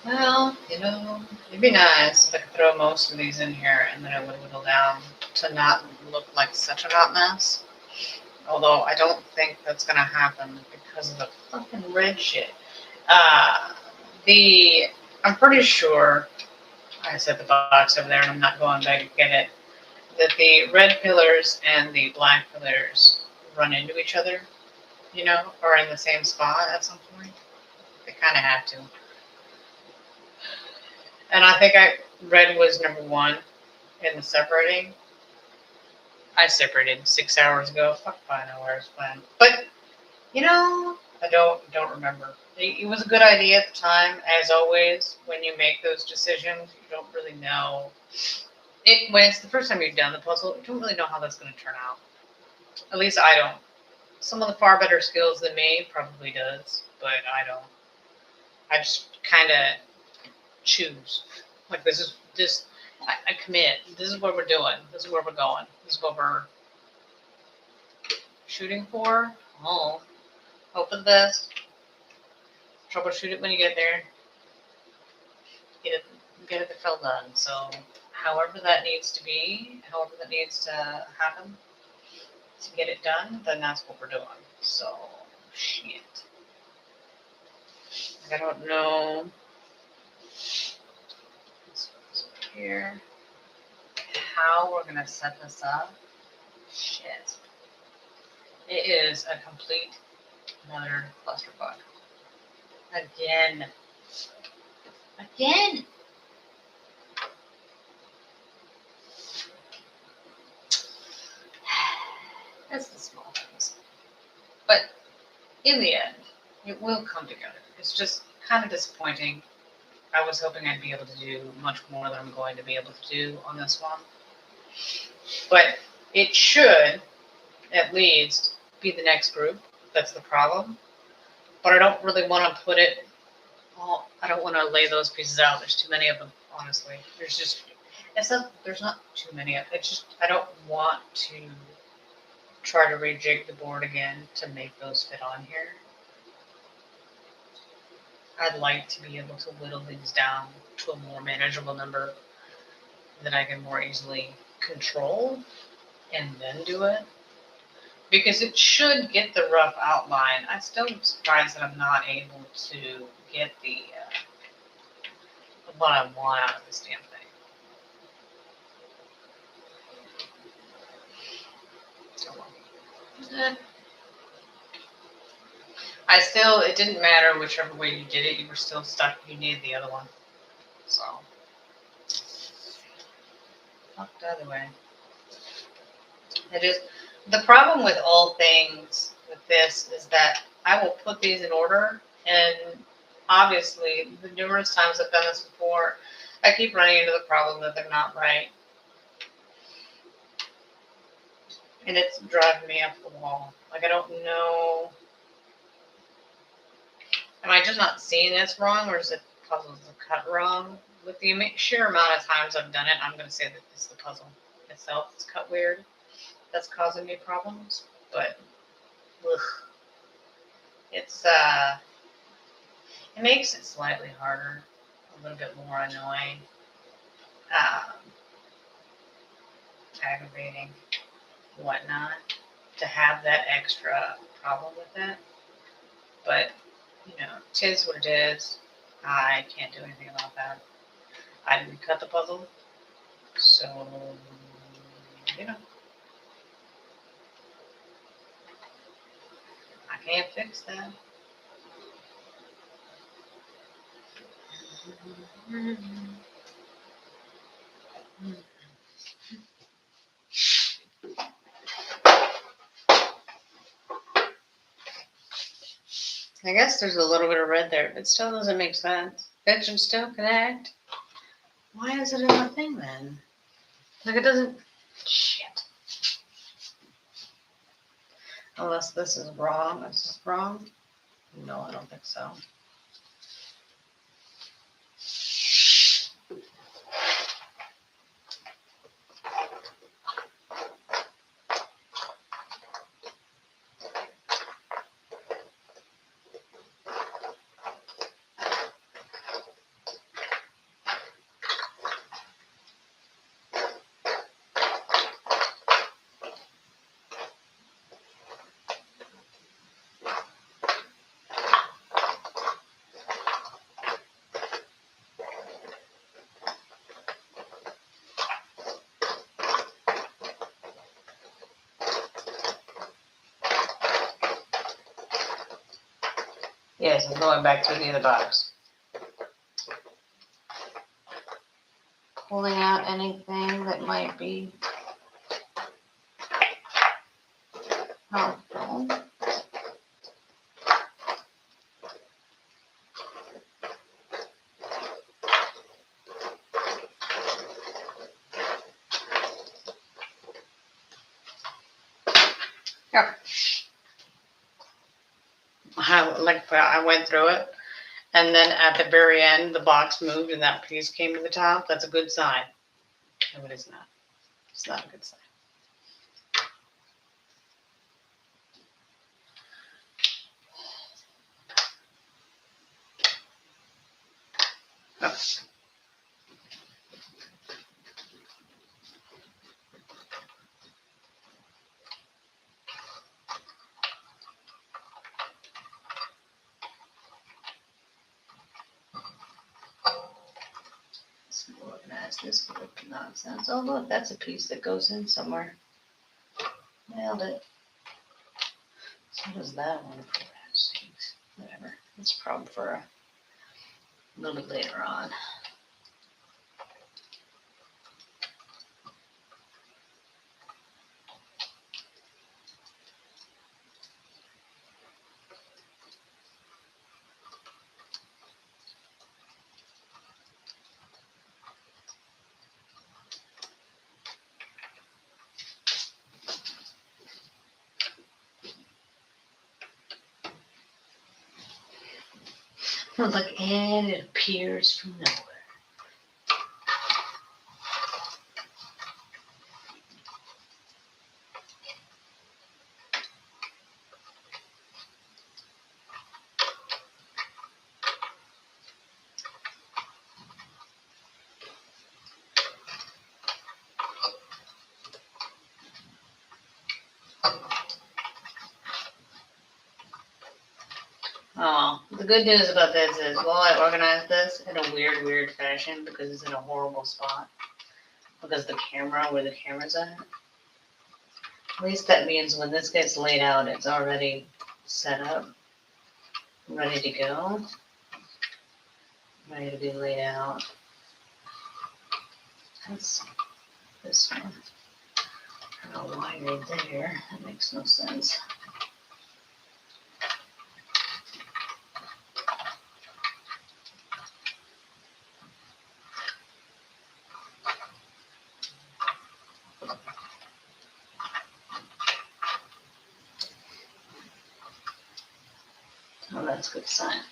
Well, it'd be nice if I could throw most of these in here and then it would whittle down to not look like such a hot mess. Although I don't think that's going to happen because of the fucking red shit. I'm pretty sure I set the box over there and I'm not going back to get it. that the red pillars and the black pillars run into each other, or in the same spot at some point. They kind of have to. And I think red was number one in the separating. I separated 6 hours ago. Fuck if I know where it's been. But I don't remember. It was a good idea at the time, as always. When you make those decisions, you don't really know. When it's the first time you've done the puzzle, you don't really know how that's going to turn out. At least I don't. Someone with far better skills than me probably does, but I don't. I just kind of choose. Like I commit. This is what we're doing. This is where we're going. This is what we're shooting for. Oh, hope for the best. Troubleshoot it when you get there. Get it the fill done. So, however that needs to be, however that needs to happen to get it done, then that's what we're doing. So, shit. I don't know. Here, how we're gonna set this up. Shit. It is a complete another clusterfuck. Again. That's the small things. But in the end, it will come together. It's just kind of disappointing. I was hoping I'd be able to do much more than I'm going to be able to do on this one. But it should, at least, be the next group. That's the problem. But I don't really want to put it all, I don't want to lay those pieces out. There's too many of them, honestly. There's not too many. It's just, I don't want to try to rejig the board again to make those fit on here. I'd like to be able to whittle these down to a more manageable number that I can more easily control and then do it. Because it should get the rough outline. I still am surprised that I'm not able to get what I want out of this damn thing. So, it didn't matter whichever way you did it, you were still stuck. You needed the other one. So, fuck the other way. It is. The problem with all things with this is that I will put these in order, and obviously, the numerous times I've done this before, I keep running into the problem that they're not right. And it's driving me up the wall. Like, I don't know. Am I just not seeing this wrong, or is it puzzles cut wrong? With the sheer amount of times I've done it, I'm going to say that it's the puzzle itself that's cut weird. That's causing me problems. But, ugh. It makes it slightly harder, a little bit more annoying, aggravating, whatnot, to have that extra problem with it. But, tis what it is. I can't do anything about that. I didn't cut the puzzle, so, I can't fix that. I guess there's a little bit of red there, but it still doesn't make sense. It should still connect. Why is it in the thing then? Like, it doesn't. Shit. Unless this is wrong. Is this wrong? No, I don't think so. Yes, I'm going back through the other box. Pulling out anything that might be helpful. Here. I went through it, and then at the very end, the box moved and that piece came to the top. That's a good sign. No, it is not. It's not a good sign. Oh. Let's organize this with nonsense. Oh, look, that's a piece that goes in somewhere. Nailed it. So does that one. Whatever. It's a problem for a little bit later on. Look, and it appears from nowhere. Oh, the good news about this is, well, I organized this in a weird fashion because it's in a horrible spot. Because the camera, where the camera's at. At least that means when this gets laid out, it's already set up, ready to go, ready to be laid out. That's this one. I don't know why you're there. That makes no sense. Oh, that's a good sign.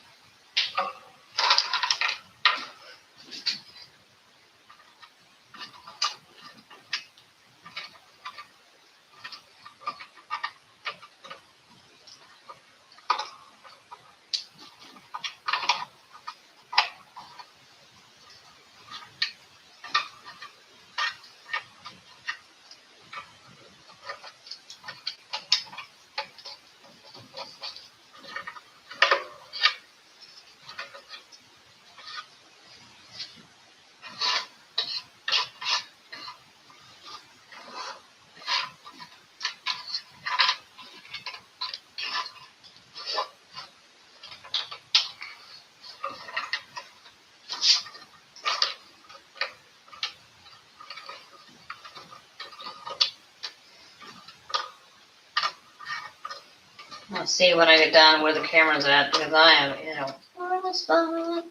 I'll see when I get down where the camera's at, because I am, horrible spot.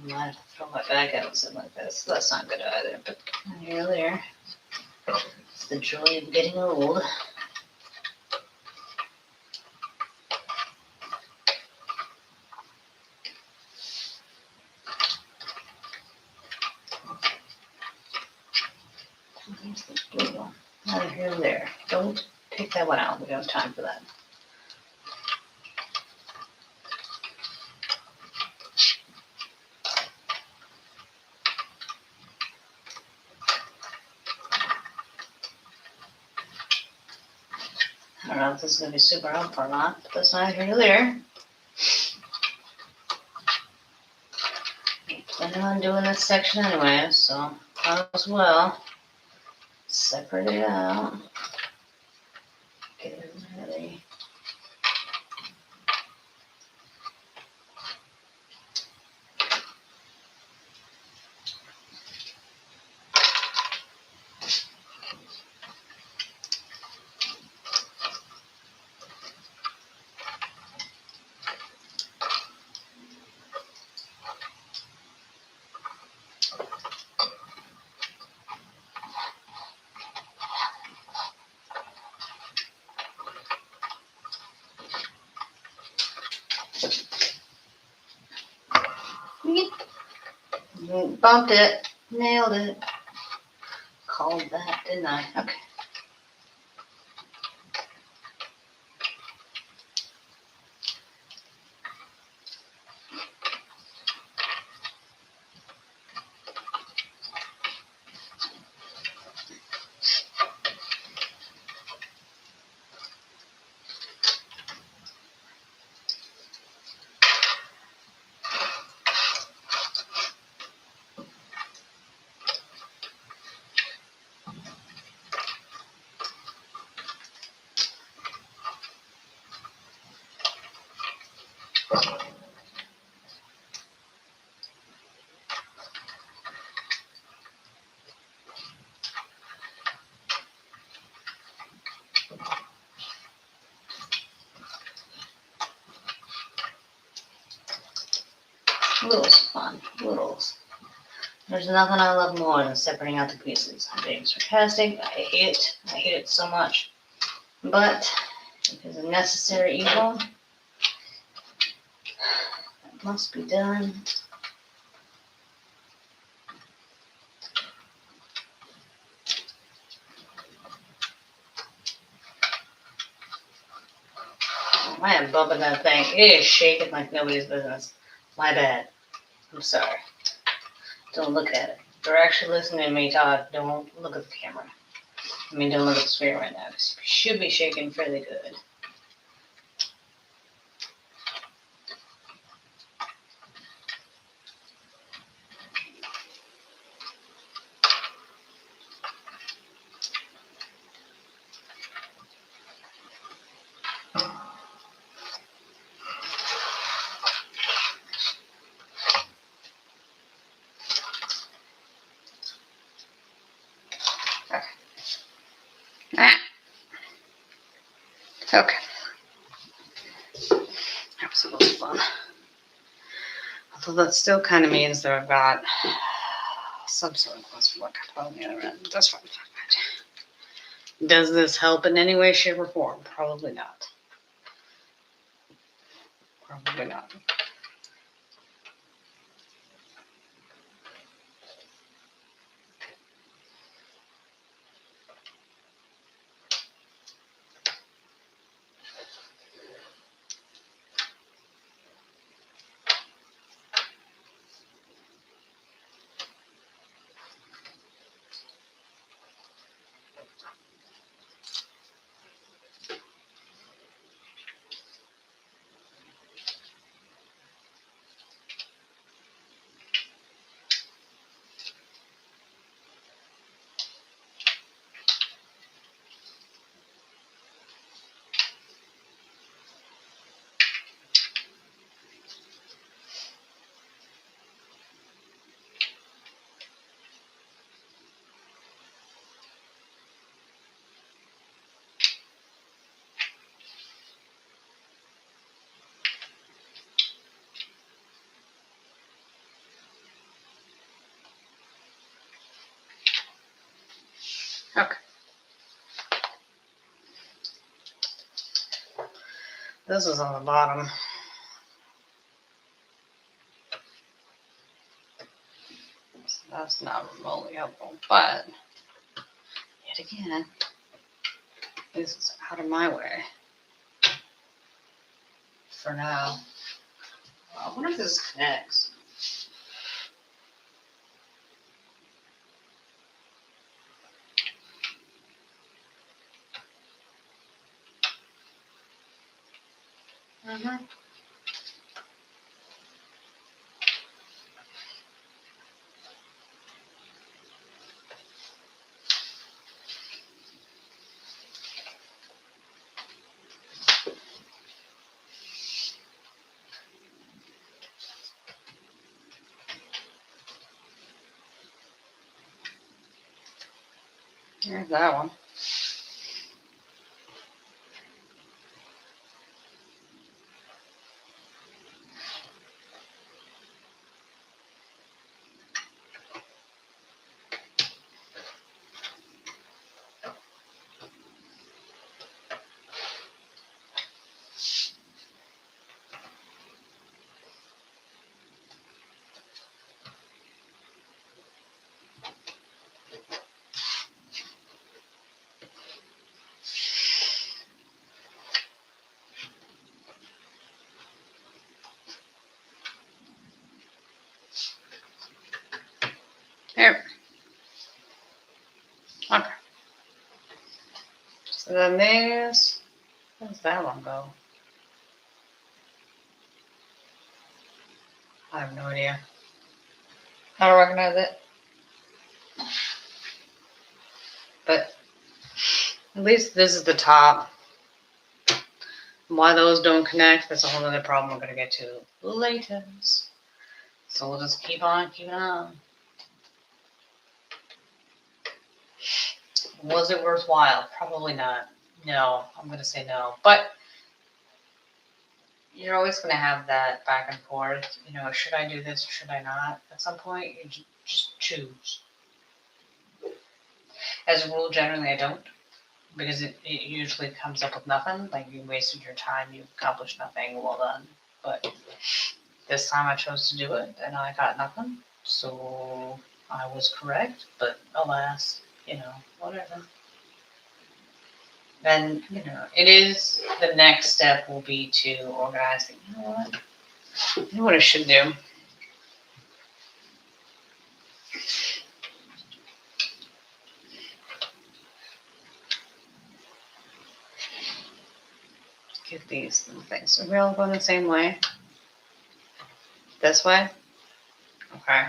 I might have to throw my bag out and something like this. That's not good either, but here or there. It's the joy of getting old. Here's the blue one. Either here or there. Don't take that one out. We don't have time for that. I don't know if this is going to be super helpful or not, but that's neither here nor there. I'm planning on doing this section anyway, so might as well separate it out. Get it ready. Bumped it. Nailed it. Called that, didn't I? Okay. Little's fun. Little's. There's nothing I love more than separating out the pieces. I'm being sarcastic. I hate it. I hate it so much. But it is a necessary evil. It must be done. I am bumping that thing. It is shaking like nobody's business. My bad. I'm sorry. Don't look at it. If you're actually listening to me talk, don't look at the camera. I mean, don't look at the screen right now, because you should be shaking fairly good. Okay. That was a little fun. Although that still kind of means that I've got some sort of clusterfuck on the other end. That's fine. Does this help in any way, shape, or form? Probably not. Probably not. Okay. This is on the bottom. So that's not remotely helpful, but yet again, this is out of my way for now. I wonder if this connects. Mm-hmm. There's that one. And then this, where does that one go? I have no idea. I don't recognize it. But at least this is the top. Why those don't connect, that's a whole other problem we're going to get to later. So we'll just keep on keeping on. Was it worthwhile? Probably not. No, I'm going to say no. But you're always going to have that back and forth. You know, should I do this or should I not? At some point, you just choose. As a rule, generally I don't. Because it usually comes up with nothing. Like, you wasted your time, you accomplished nothing, well done. But this time I chose to do it, and I got nothing. So I was correct, but alas, whatever. Then, it is, the next step will be to organize it. You know what I should do? Get these little things. Are we all going the same way? This way? Okay.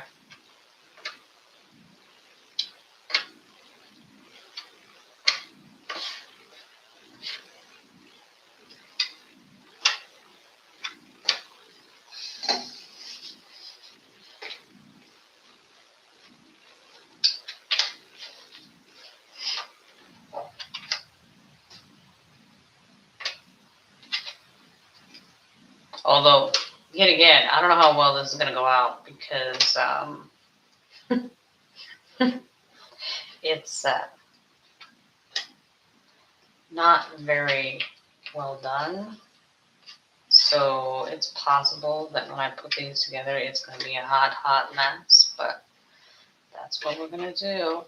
Although, yet again, I don't know how well this is going to go out because it's not very well done. So it's possible that when I put these together, it's going to be a hot, hot mess. But that's what we're going to do.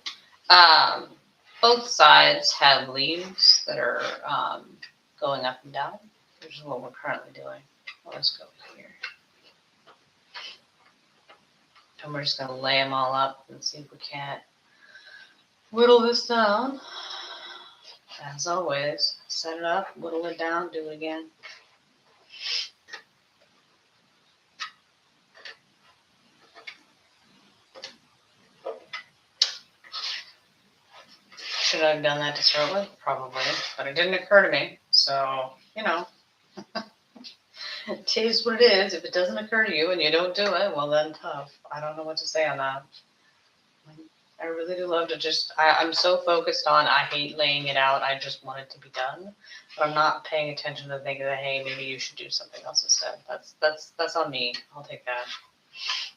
Both sides have leaves that are going up and down, which is what we're currently doing. Let's go here. And we're just going to lay them all up and see if we can't whittle this down. As always, set it up, whittle it down, do it again. Should I have done that to start with? Probably, but it didn't occur to me. So, it is what it is. If it doesn't occur to you and you don't do it, well then tough. I don't know what to say on that. I really do love to I'm so focused on, I hate laying it out. I just want it to be done. But I'm not paying attention to thinking that, hey, maybe you should do something else instead. That's on me. I'll take that.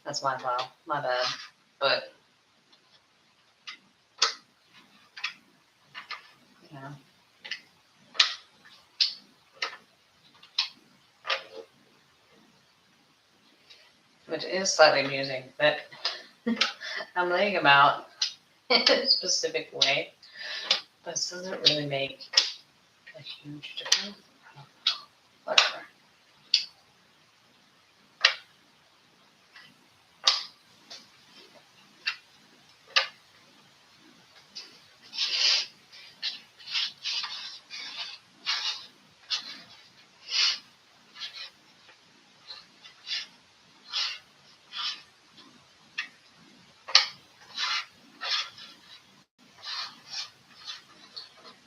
That's my file. My bad. But, which is slightly amusing that I'm laying them out in a specific way, but this doesn't really make a huge difference. Whatever.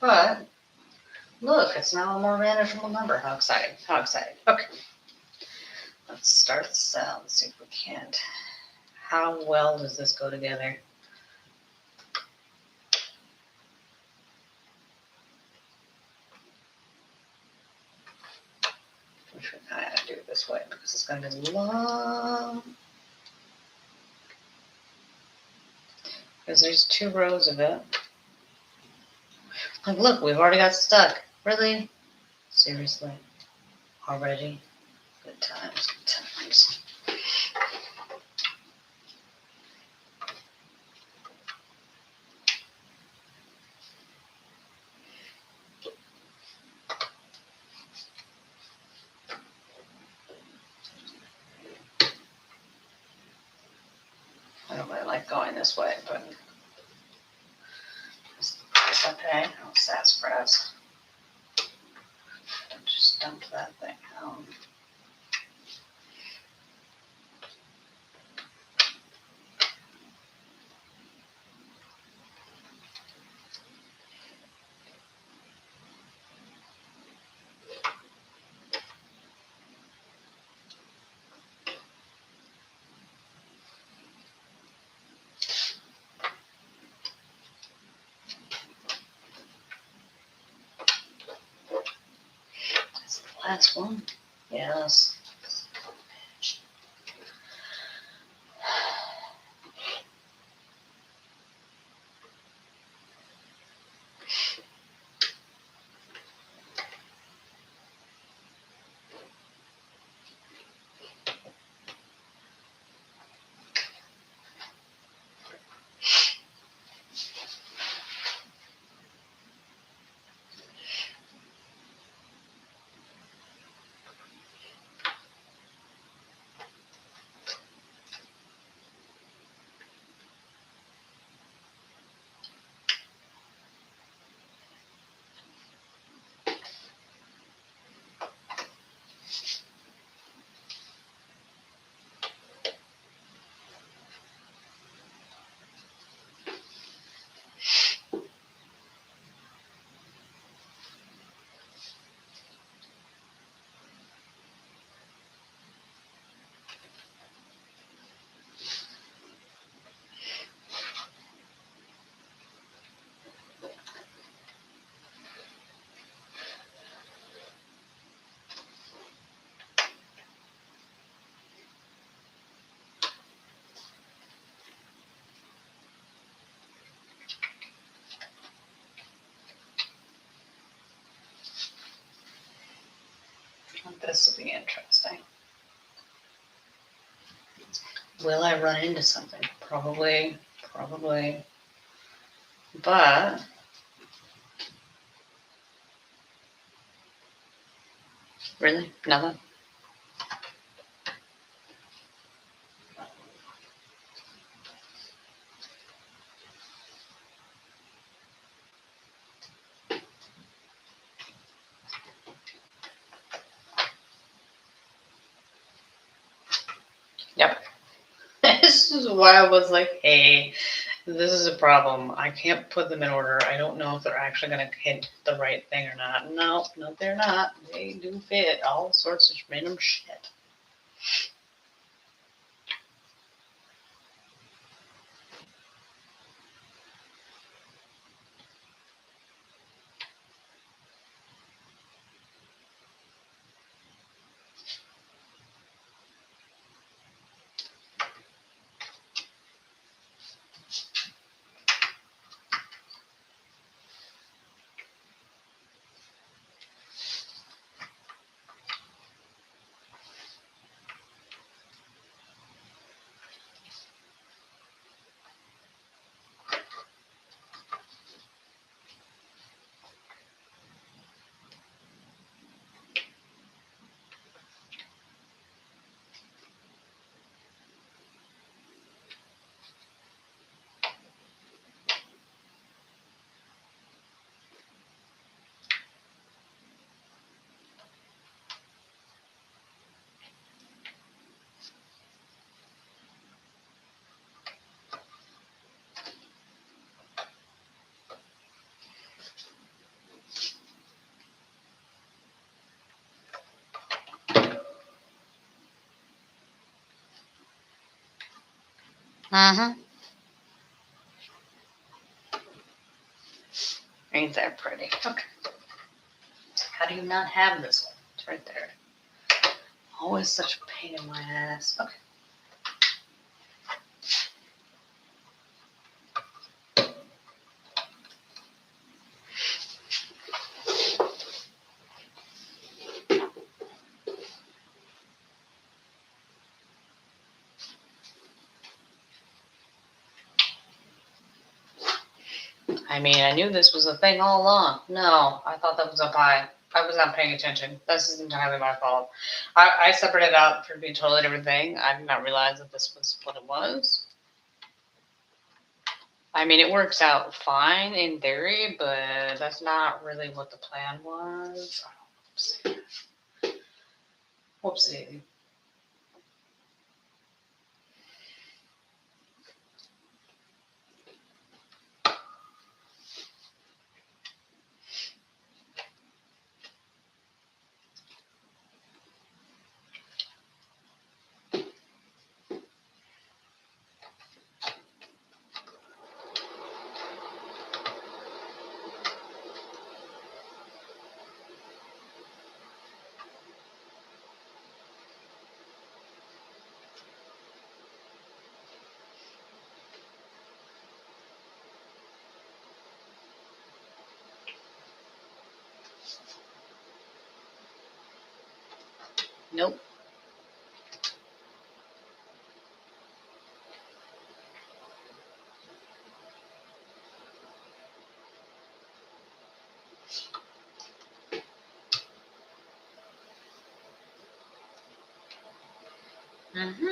But look, it's now a more manageable number. How exciting. How exciting. Okay. Let's start the cell. Let's see if we can't. How well does this go together? Which we kind of do it this way because it's going to be long. Because there's 2 rows of it. Like, look, we've already got stuck. Really? Seriously? Already? Good times, good times. I don't really like going this way, but it's the price I pay. Oh, sassafras. just dumped that thing. That's the last one. Yes. This will be interesting. Will I run into something? Probably. But Really? Nothing? Yep. This is why I was like, hey, this is a problem. I can't put them in order. I don't know if they're actually going to hit the right thing or not. No, they're not. They do fit all sorts of random shit. Mm-hmm. Ain't that pretty? Okay. How do you not have this one? It's right there. Always such a pain in my ass. Okay. I mean, I knew this was a thing all along. No, I thought that was up high. I was not paying attention. This is entirely my fault. I separated out for being a totally different thing. I did not realize that this was what it was. I mean, it works out fine in theory, but that's not really what the plan was. Whoopsie daisy. Nope. Mm-hmm.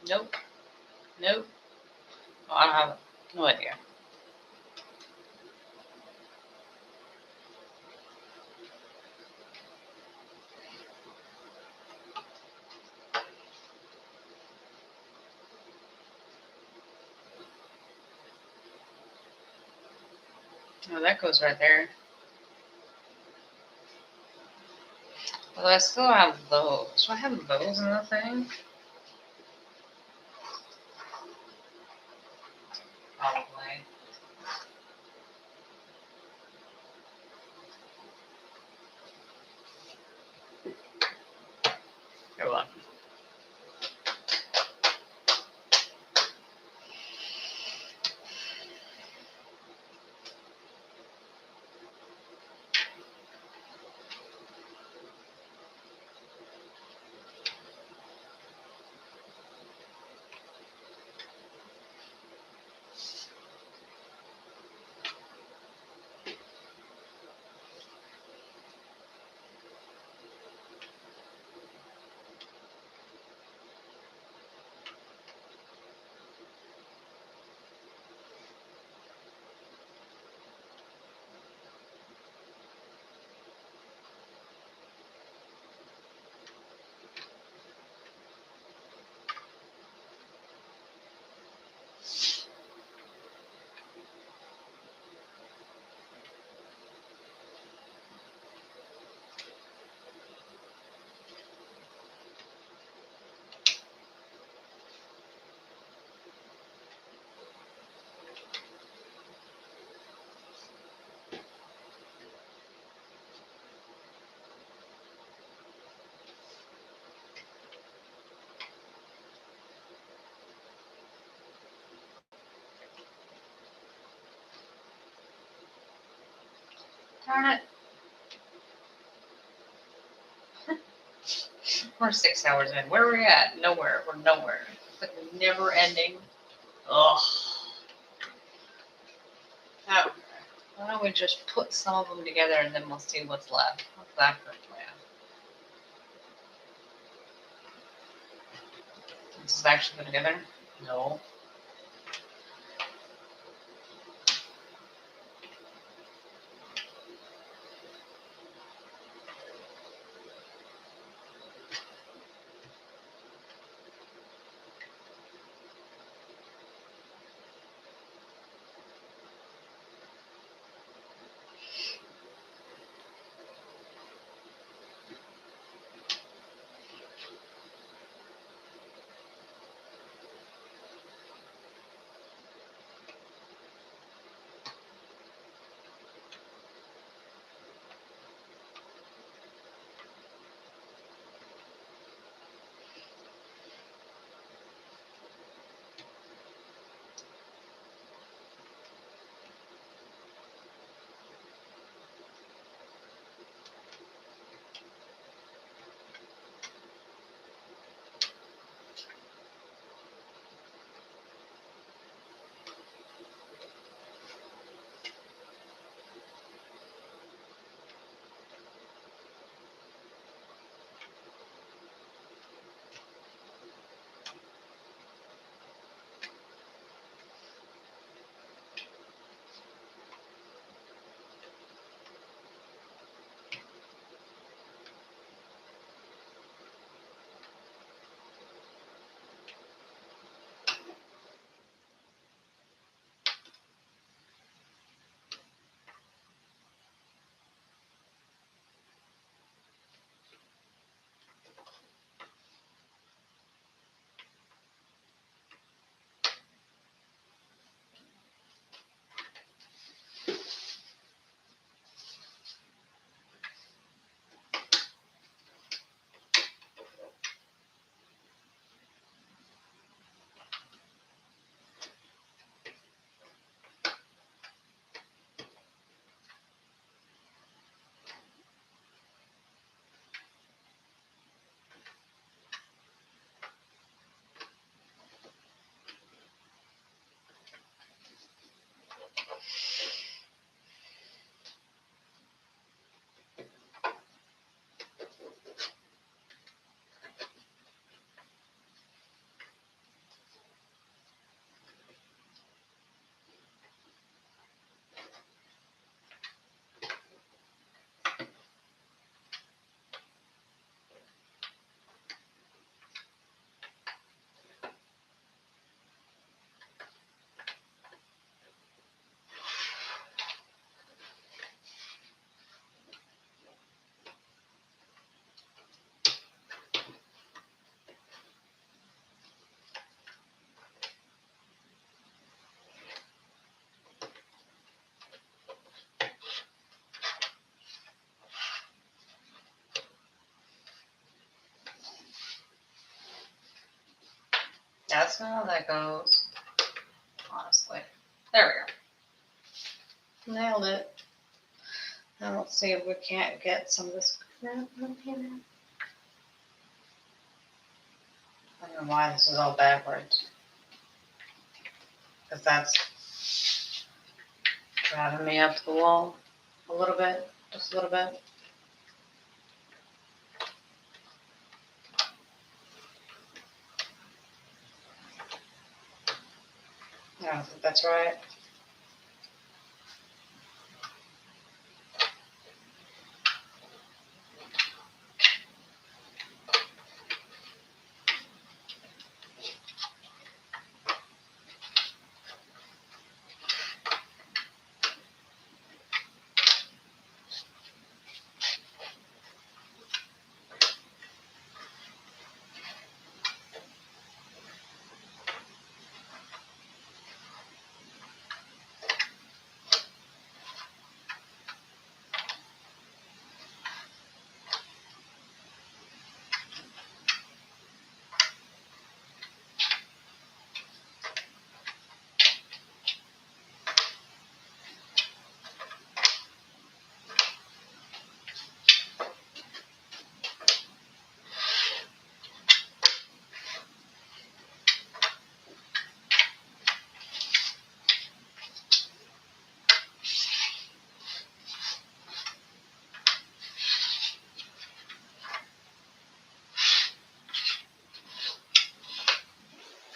Nope. Nope. Oh, I don't have no idea. Oh, that goes right there. Well, I still have those. Do I have those in the thing? Probably. You're welcome. Darn it. We're 6 hours in. Where are we at? Nowhere. We're nowhere. It's like never ending. Ugh. Oh. Why don't we just put some of them together and then we'll see what's left? What's that for a plan? This is actually put together? No. That's not how that goes. Honestly. There we go. Nailed it. Now let's see if we can't get some of this crap up here. I don't know why this is all backwards. Because that's driving me up to the wall a little bit. Just a little bit. I don't think that's right.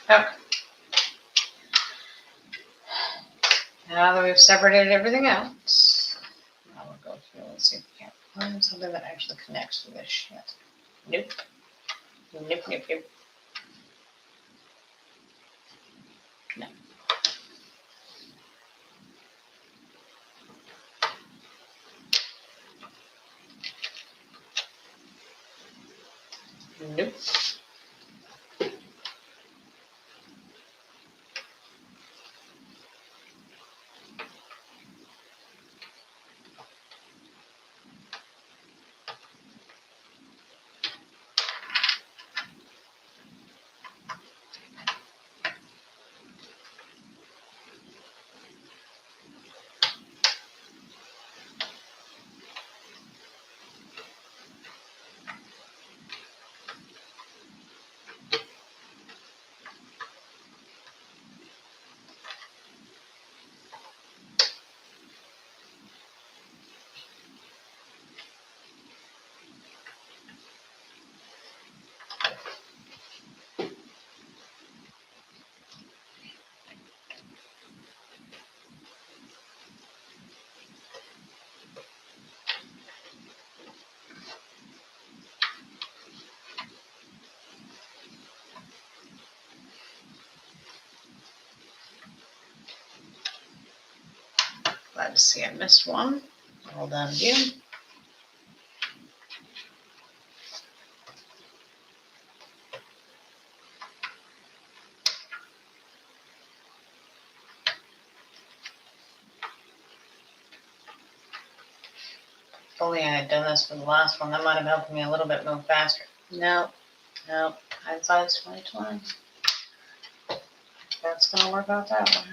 Okay. Now that we've separated everything else, now we'll go through and see if we can't find something that actually connects to this shit. Nope. Nope, nope, nope. No. Nope. Glad to see I missed one. All done again. If only I had done this for the last one, that might have helped me a little bit move faster. No, no, hindsight's 2020. That's gonna work out that way.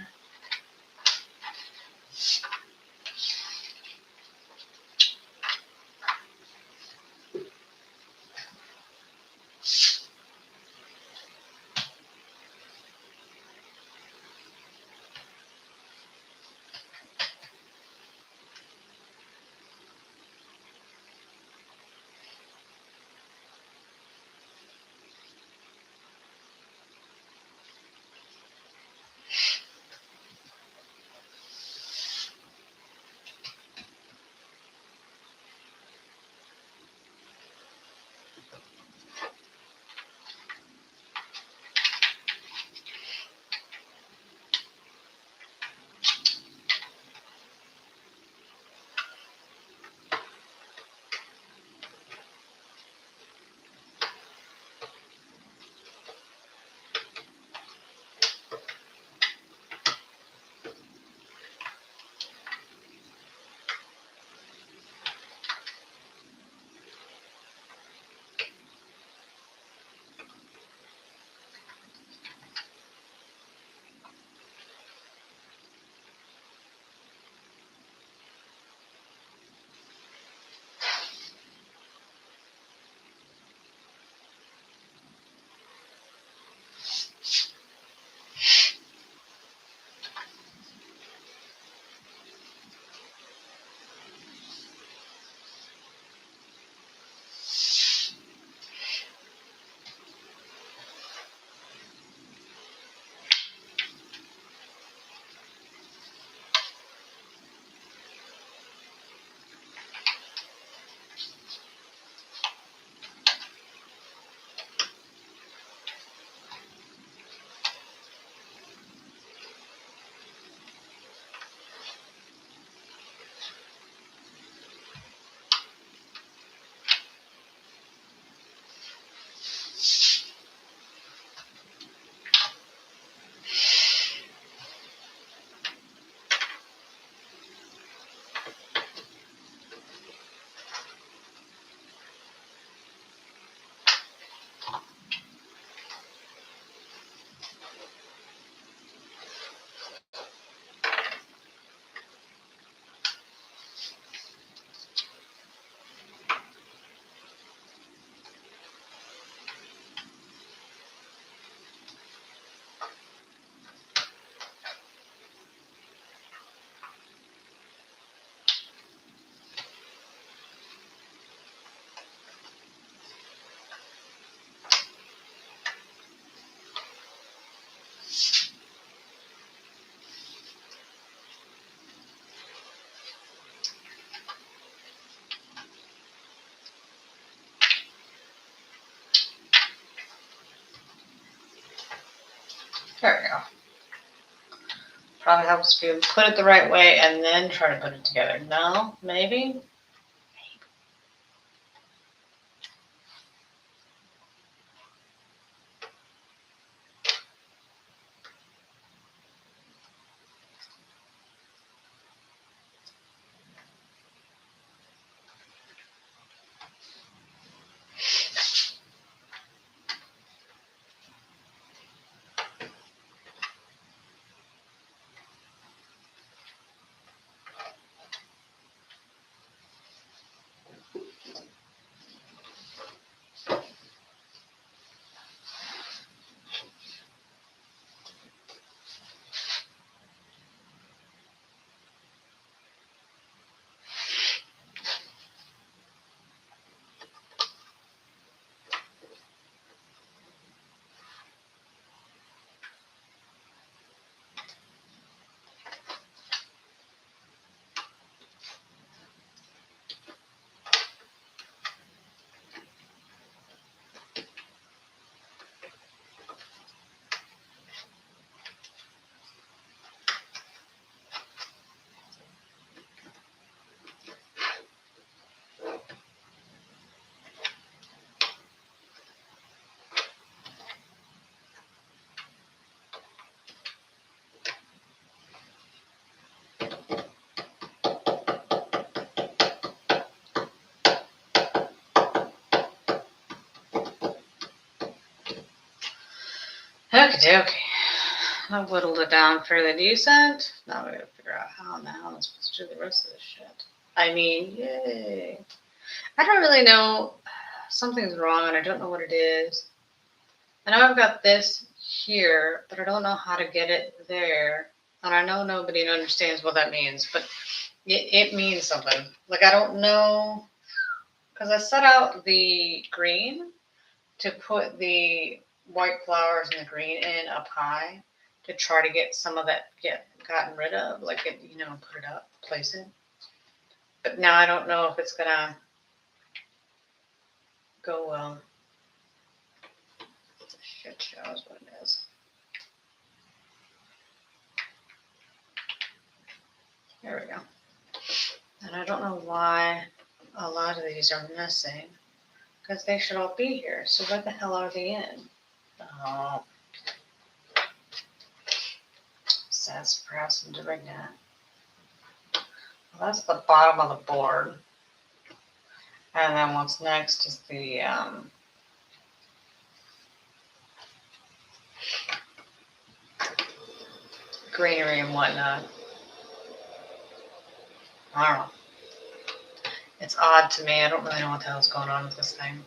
There we go. Probably helps if you put it the right way and then try to put it together. No? Maybe? Okie dokie. I whittled it down fairly decent. Now we gotta figure out how in the hell I'm supposed to do the rest of this shit. I mean, yay. I don't really know. Something's wrong and I don't know what it is. I know I've got this here, but I don't know how to get it there. And I know nobody understands what that means, but it means something. Like, I don't know. Because I set out the green to put the white flowers and the green in up high to try to get some of that gotten rid of, like it, put it up, place it. But now I don't know if it's gonna go well. Shit show is what it is. There we go. And I don't know why a lot of these are missing, because they should all be here. So what the hell are they in? Oh. Says perhaps I'm doing that. Well, that's the bottom of the board. And then what's next is the greenery and whatnot. I don't know. It's odd to me. I don't really know what the hell's going on with this thing.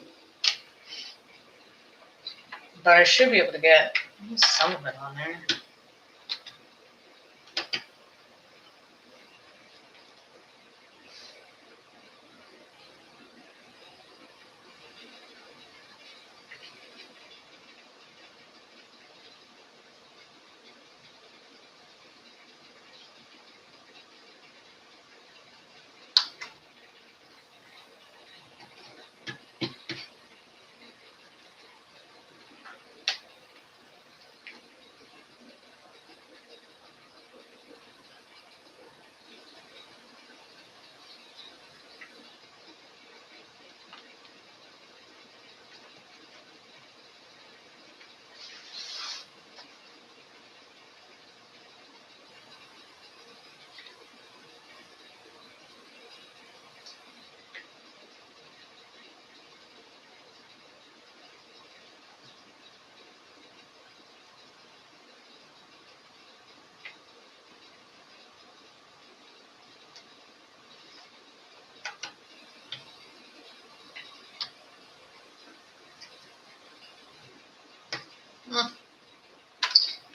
But I should be able to get some of it on there.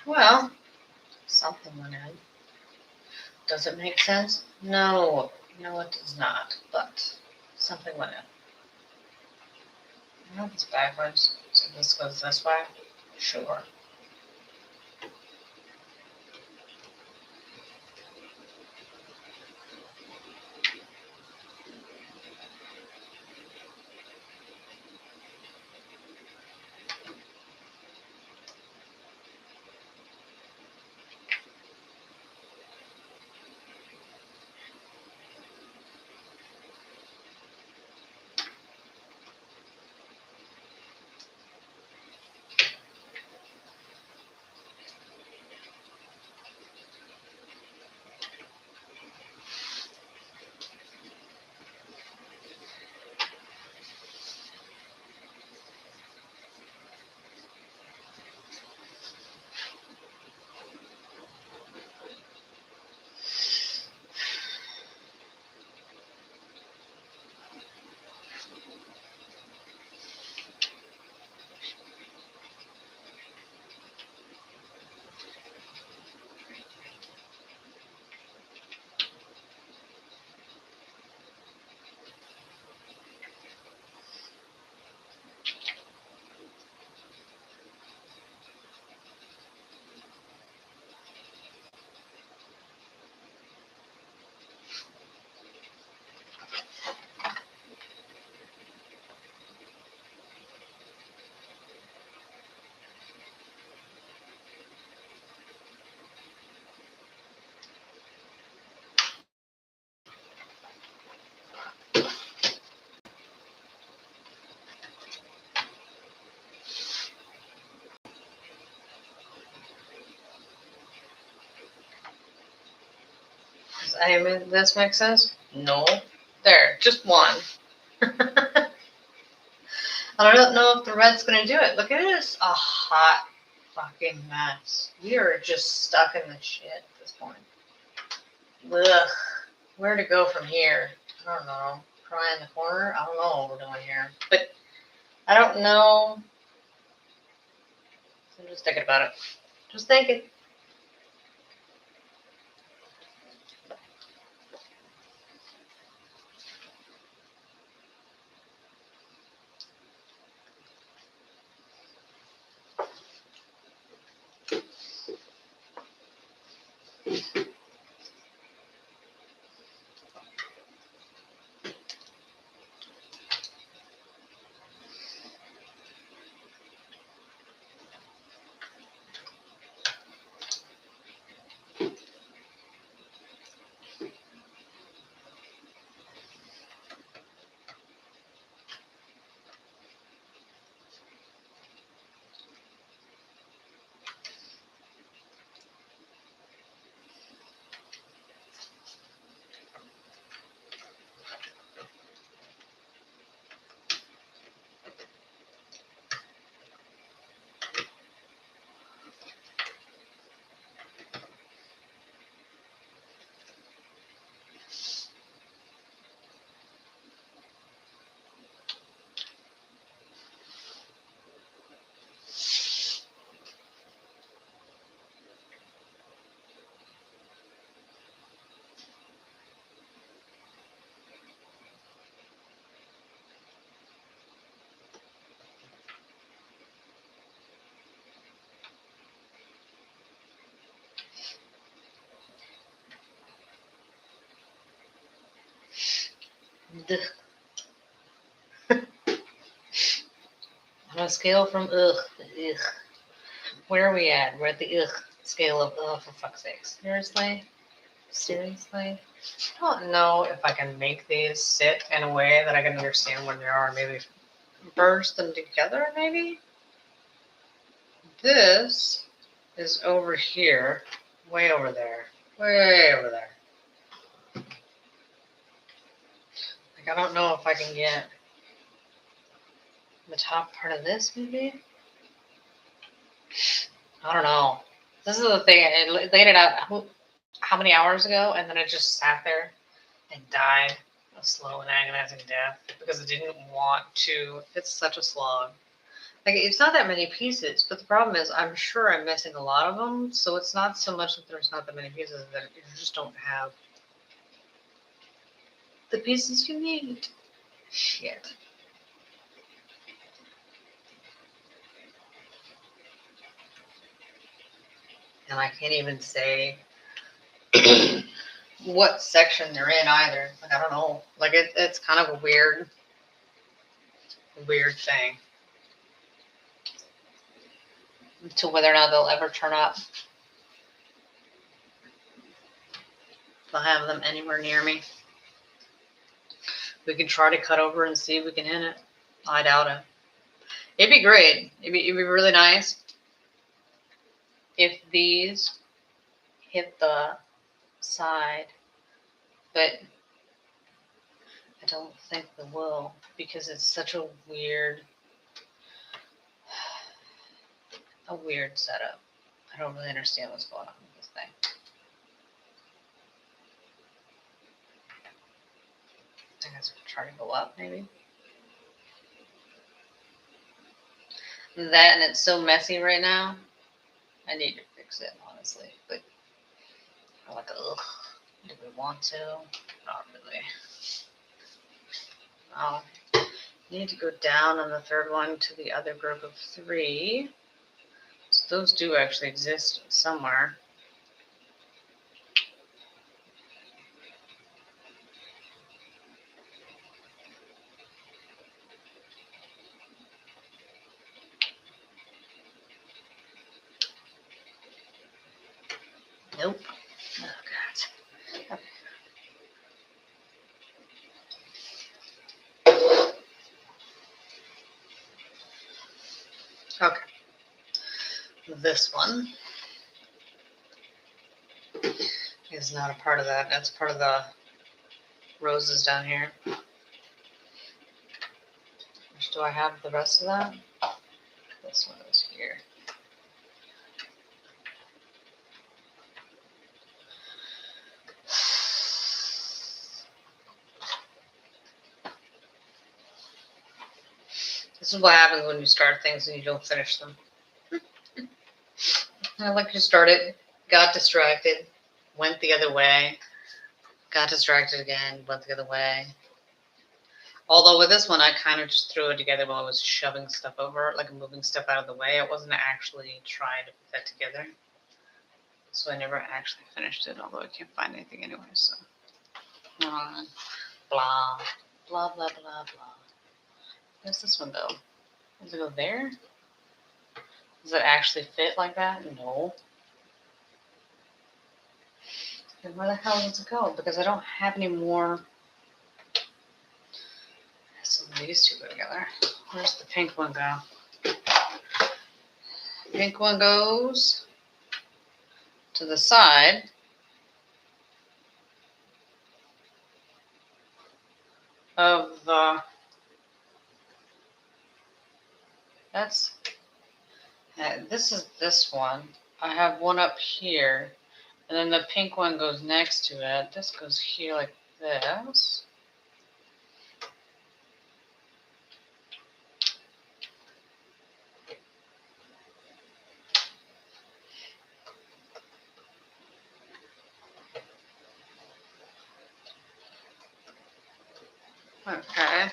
Well, something went in. Does it make sense? No. No, it does not. But something went in. I know it's backwards. So this goes this way? Sure. this mixes? No. There, just one. I don't know if the red's gonna do it. Look at this. A hot fucking mess. We are just stuck in the shit at this point. Ugh. Where to go from here? I don't know. Cry in the corner? I don't know what we're doing here. But I don't know. I'm just thinking about it. Just thinking. On a scale from ugh to ugh. Where are we at? We're at the ugh scale of ugh, for fuck's sake. Seriously? Seriously? I don't know if I can make these sit in a way that I can understand what they are. Maybe Burst them together, maybe? This is over here. way over there. Way over there. Like, I don't know if I can get the top part of this, maybe? I don't know. This is the thing. I laid it out how many hours ago, and then it just sat there And died a slow and agonizing death because it didn't want to. It's such a slog. Like, it's not that many pieces, but the problem is I'm sure I'm missing a lot of them, so it's not so much that there's not that many pieces, that you just don't have the pieces you need. Shit. And I can't even say what section they're in either. Like, I don't know. Like, it's kind of a weird thing. to whether or not they'll ever turn up. If I have them anywhere near me, we can try to cut over and see if we can hit it. I doubt it. It'd be great. It'd be really nice if these hit the side, but I don't think they will because it's such a weird setup. I don't really understand what's going on with this thing. I guess we'll try to go up, maybe. That, and it's so messy right now. I need to fix it, honestly. But I'm like, ugh, do we want to? Not really. Oh, need to go down on the third one to the other group of 3. So those do actually exist somewhere. Nope. Oh, God. Okay. This one is is not a part of that. That's part of the roses down here. Which do I have the rest of that? This one is here. This is what happens when you start things and you don't finish them. I like to start it, got distracted, went the other way, got distracted again, went the other way. Although with this one, I kind of just threw it together while I was shoving stuff over, like moving stuff out of the way. I wasn't actually trying to put that together. So I never actually finished it, although I can't find anything anyway, so. Blah, blah, blah, blah, blah. Where's this one go? Does it go there? Does it actually fit like that? No. Then where the hell does it go? Because I don't have any more. So these two go together. Where's the pink one go? Pink one goes to the side. Of the. This is this one. I have one up here. And then the pink one goes next to it. This goes here like this. Okay.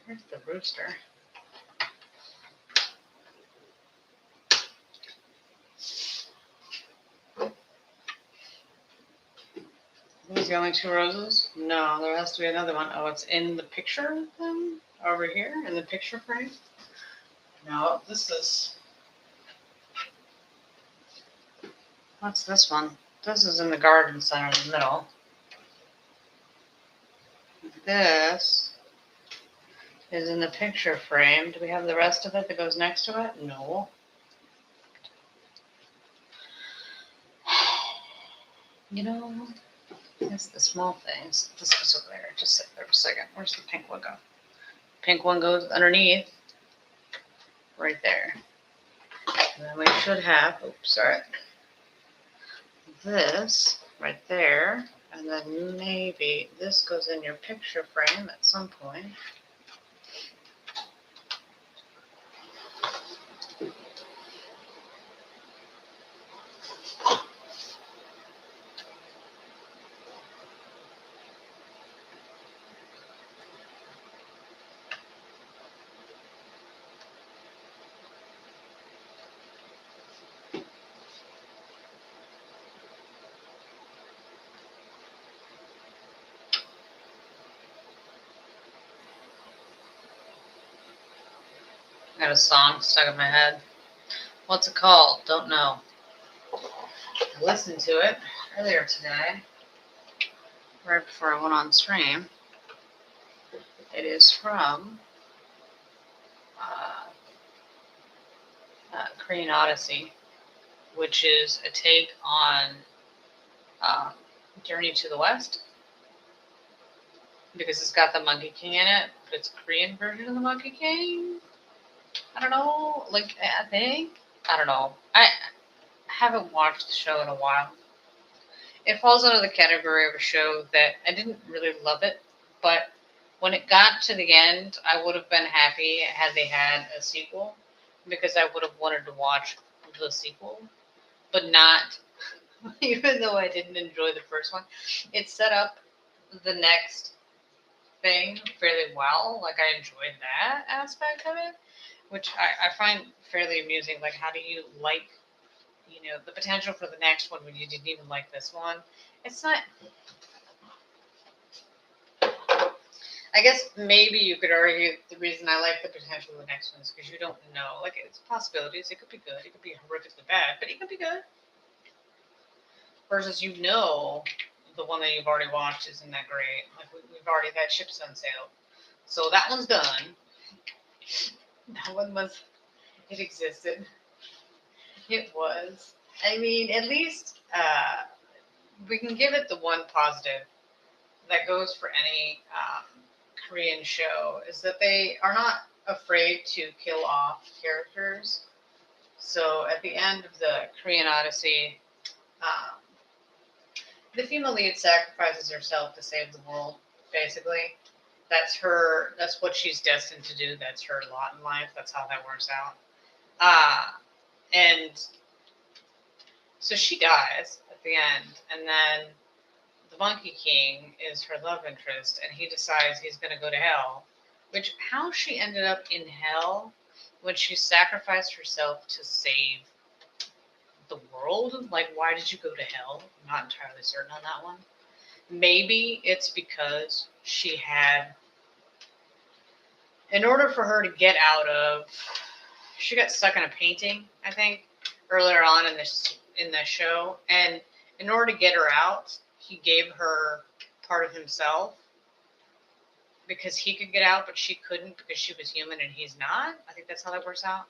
Where's the rooster? These the only two roses? No, there has to be another one. Oh, it's in the picture then? Over here in the picture frame? No, this is. What's this one? This is in the garden center in the middle. This is in the picture frame. Do we have the rest of it that goes next to it? No. You know, it's the small things. This goes over there. Just sit there for a second. Where's the pink one go? Pink one goes underneath. Right there. And then we should have, oops, sorry. This right there. And then maybe this goes in your picture frame at some point. I got a song stuck in my head. What's it called? Don't know. I listened to it earlier today, right before I went on stream. It is from Korean Odyssey, which is a take on Journey to the West, because it's got the Monkey King in it, but it's a Korean version of the Monkey King. I don't know, like, I think, I don't know. I haven't watched the show in a while. It falls under the category of a show that I didn't really love it, but when it got to the end, I would have been happy had they had a sequel, because I would have wanted to watch the sequel, but not, even though I didn't enjoy the first one. It set up the next thing fairly well. Like, I enjoyed that aspect of it, which I find fairly amusing. Like, how do you like, the potential for the next one when you didn't even like this one? It's not. I guess maybe you could argue the reason I like the potential of the next one is because you don't know. Like, it's possibilities. It could be good. It could be horrifically bad, but it could be good. Versus, the one that you've already watched isn't that great. Like, we've already, that ship's unsailed. So that one's done. That one was, it existed. It was. I mean, at least we can give it the one positive that goes for any Korean show is that they are not afraid to kill off characters. So at the end of the Korean Odyssey, um, the female lead sacrifices herself to save the world. Basically, that's her. That's what she's destined to do. That's her lot in life. That's how that works out. And so she dies at the end, and then the Monkey King is her love interest, and he decides he's going to go to hell. Which, how she ended up in hell when she sacrificed herself to save the world? Like, why did you go to hell? I'm not entirely certain on that one. Maybe it's because she had, in order for her to get out of, she got stuck in a painting, I think, earlier on in the show, and in order to get her out, he gave her part of himself because he could get out, but she couldn't because she was human and he's not. I think that's how that works out.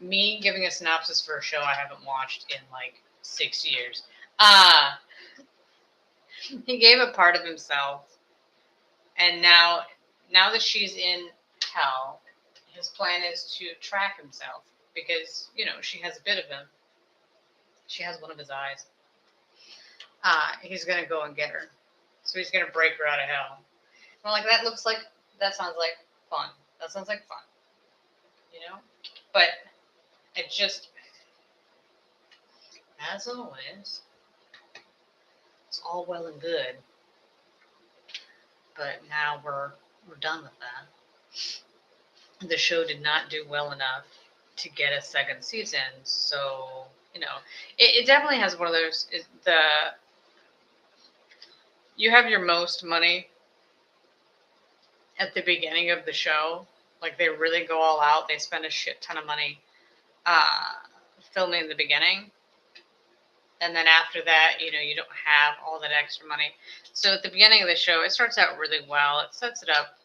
Me giving a synopsis for a show I haven't watched in like 6 years. He gave a part of himself, and now that she's in hell, his plan is to track himself because she has a bit of him. She has one of his eyes. He's gonna go and get her, so he's gonna break her out of hell. I'm like, that sounds like fun. That sounds like fun, But it just, as always, it's all well and good, but now we're done with that. The show did not do well enough to get a second season, so it definitely has one of those. You have your most money at the beginning of the show. Like, they really go all out. They spend a shit ton of money filming the beginning. And then after that, you don't have all that extra money. So at the beginning of the show, it starts out really well. It sets it up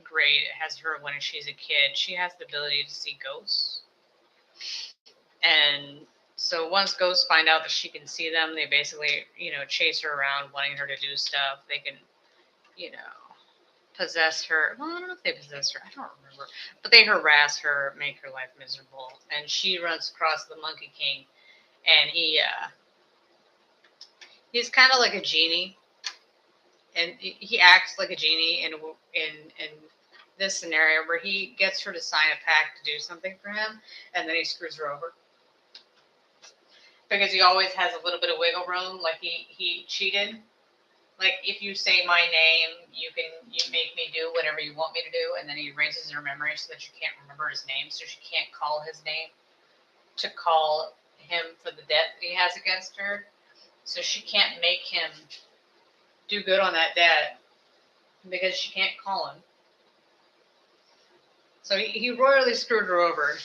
great. It has her when she's a kid. She has the ability to see ghosts. And so once ghosts find out that she can see them, they basically, chase her around wanting her to do stuff. They can, possess her. Well, I don't know if they possess her. I don't remember. But they harass her, make her life miserable. And she runs across the Monkey King, and he's kind of like a genie, and he acts like a genie in this scenario where he gets her to sign a pact to do something for him, and then he screws her over because he always has a little bit of wiggle room. Like, he cheated. Like, if you say my name, you make me do whatever you want me to do, and then he erases her memory so that you can't remember his name, so she can't call his name to call him for the debt that he has against her. So she can't make him do good on that debt because she can't call him. So he royally screwed her over.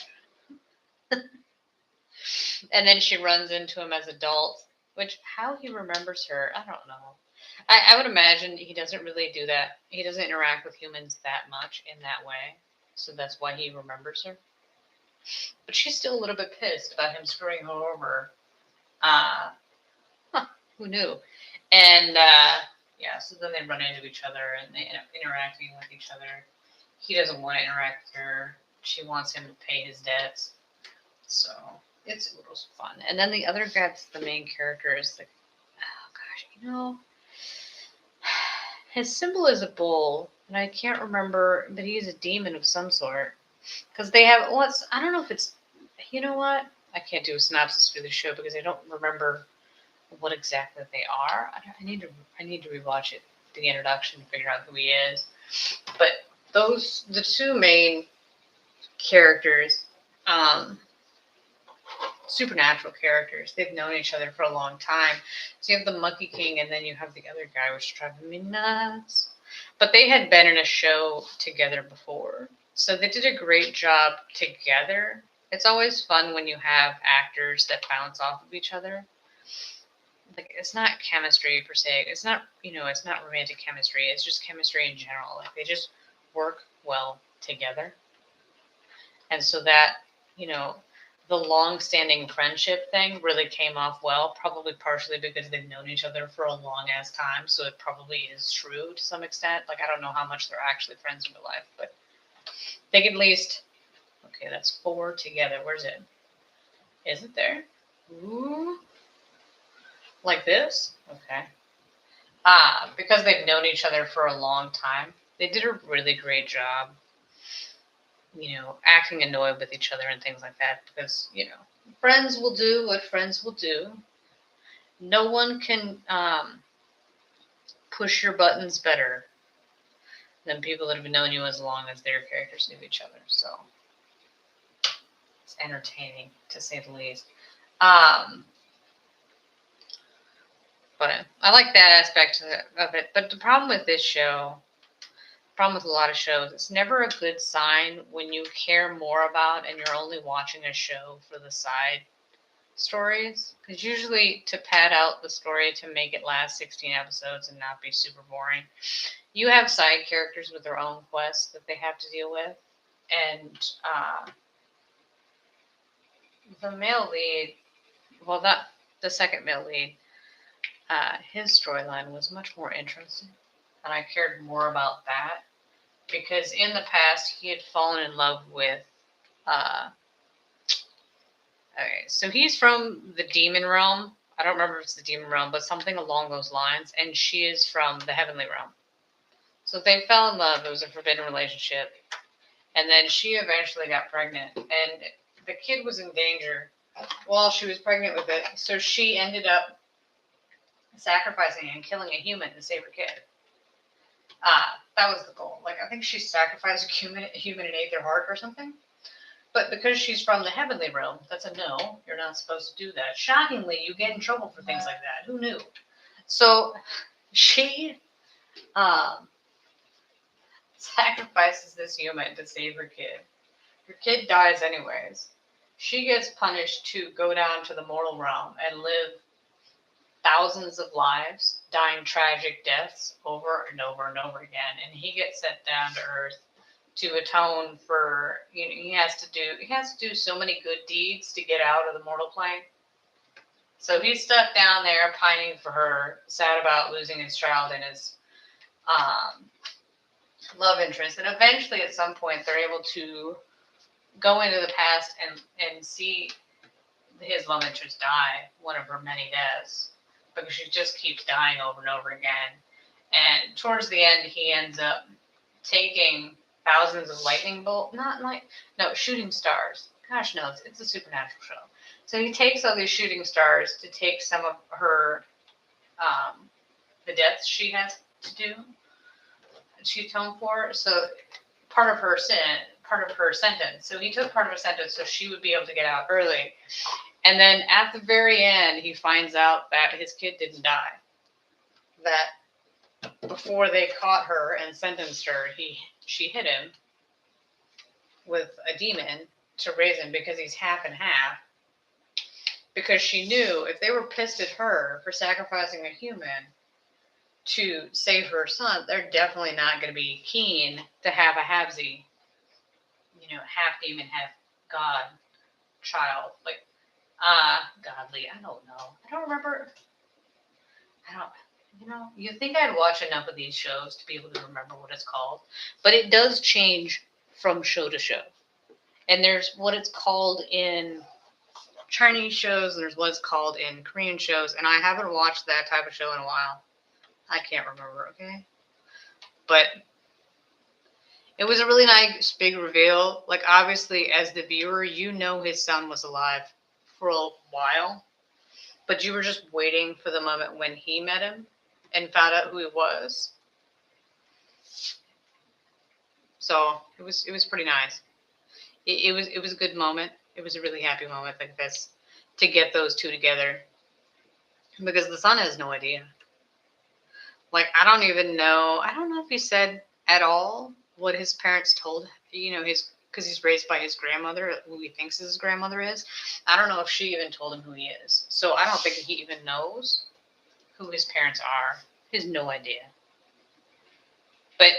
And then she runs into him as adult, which, how he remembers her, I don't know. I would imagine he doesn't really do that. He doesn't interact with humans that much in that way. So that's why he remembers her. But she's still a little bit pissed about him screwing her over. Who knew? And yeah, so then they run into each other and they end up interacting with each other. He doesn't want to interact with her. She wants him to pay his debts. So it's a little fun. And then the other guy that's the main character is the, oh gosh, his symbol is a bull, and I can't remember, but he's a demon of some sort. Because they have, I don't know if it's, you know what? I can't do a synopsis for the show because I don't remember what exactly they are. I need to rewatch it, the introduction, to figure out who he is. But the two main characters, supernatural characters, they've known each other for a long time. So you have the Monkey King, and then you have the other guy, which is driving me nuts. But they had been in a show together before. So they did a great job together. It's always fun when you have actors that bounce off of each other. Like, it's not chemistry per se. It's not, it's not romantic chemistry. It's just chemistry in general. Like, they just work well together. And so that, you know, the long-standing friendship thing really came off well, probably partially because they've known each other for a long ass time, so it probably is true to some extent. Like, I don't know how much they're actually friends in real life, but they can at least. Okay, that's 4 together. Where's it? Is it there? Ooh, like this? Okay. Because they've known each other for a long time, they did a really great job, acting annoyed with each other and things like that, because, friends will do what friends will do. No one can push your buttons better than people that have known you as long as their characters knew each other. So it's entertaining, to say the least. But I like that aspect of it. But the problem with this show, problem with a lot of shows, it's never a good sign when you care more about and you're only watching a show for the side stories. Because usually, to pad out the story to make it last 16 episodes and not be super boring, you have side characters with their own quests that they have to deal with. And the male lead, well, not the second male lead, his storyline was much more interesting. And I cared more about that. Because in the past, he had fallen in love with. Okay, so he's from the demon realm. I don't remember if it's the demon realm, but something along those lines. And she is from the heavenly realm. So they fell in love. It was a forbidden relationship. And then she eventually got pregnant. And the kid was in danger while she was pregnant with it. So she ended up sacrificing and killing a human to save her kid. That was the goal. Like, I think she sacrificed a human and ate their heart or something. But because she's from the heavenly realm, that's a no. You're not supposed to do that. Shockingly, you get in trouble for things like that. Who knew? So she sacrifices this human to save her kid. Her kid dies anyways. She gets punished to go down to the mortal realm and live thousands of lives, dying tragic deaths over and over and over again. And he gets sent down to Earth to atone for, he has to do so many good deeds to get out of the mortal plane. So he's stuck down there pining for her, sad about losing his child and his love interest. And eventually, at some point, they're able to go into the past and see his love interest die, one of her many deaths, because she just keeps dying over and over again. And towards the end, he ends up taking thousands of lightning bolts, shooting stars. Gosh knows, it's a supernatural show. So he takes all these shooting stars to take some of her, the deaths she has to do, she atoned for. So part of her sentence. So he took part of her sentence so she would be able to get out early. And then at the very end, he finds out that his kid didn't die. That before they caught her and sentenced her, she hit him with a demon to raise him because he's half and half. Because she knew if they were pissed at her for sacrificing a human to save her son, they're definitely not going to be keen to have a halfsy, half demon, half god child. Like, godly. I don't know. I don't remember. You think I'd watch enough of these shows to be able to remember what it's called. But it does change from show to show. And there's what it's called in Chinese shows, and there's what it's called in Korean shows. And I haven't watched that type of show in a while. I can't remember, okay? But it was a really nice big reveal. Like, obviously, as the viewer, his son was alive for a while. But you were just waiting for the moment when he met him and found out who he was. So it was pretty nice. It was a good moment. It was a really happy moment like this to get those two together. Because the son has no idea. Like, I don't even know. I don't know if he said at all what his parents told, because he's raised by his grandmother, who he thinks his grandmother is. I don't know if she even told him who he is. So I don't think he even knows who his parents are. He has no idea. But,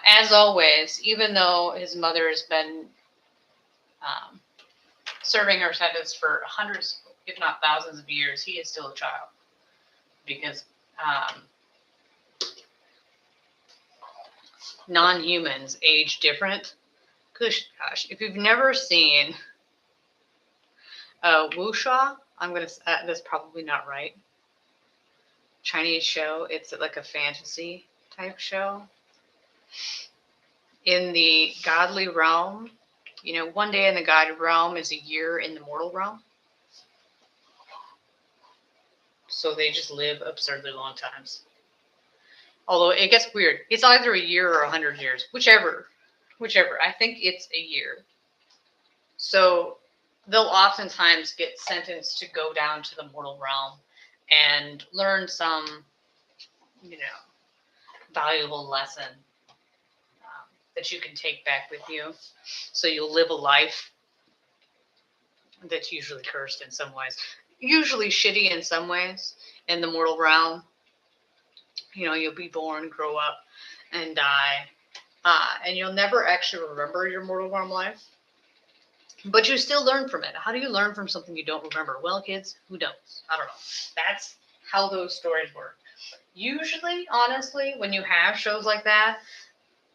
as always, even though his mother has been serving her sentence for hundreds, if not thousands of years, he is still a child. Because non-humans age different. Gosh, if you've never seen Wuxia, that's probably not right. Chinese show. It's like a fantasy type show. In the godly realm, one day in the godly realm is a year in the mortal realm. So they just live absurdly long times. Although it gets weird. It's either a year or 100 years. Whichever. I think it's a year. So they'll oftentimes get sentenced to go down to the mortal realm and learn some, valuable lesson that you can take back with you. So you'll live a life that's usually cursed in some ways. Usually shitty in some ways in the mortal realm. You'll be born, grow up, and die. And you'll never actually remember your mortal realm life. But you still learn from it. How do you learn from something you don't remember? Well, kids, who knows? I don't know. That's how those stories work. Usually, honestly, when you have shows like that,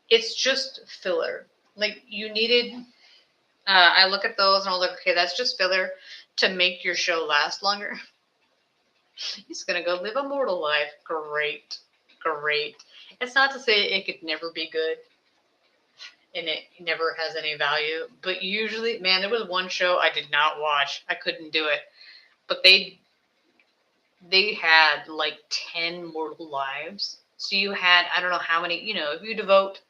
it's just filler. Like, you needed... I look at those and I was like, okay, that's just filler to make your show last longer. He's going to go live a mortal life. Great. It's not to say it could never be good and it never has any value, but usually, man, there was one show I did not watch. I couldn't do it. But they had like 10 mortal lives. So you had, I don't know how many, if you devote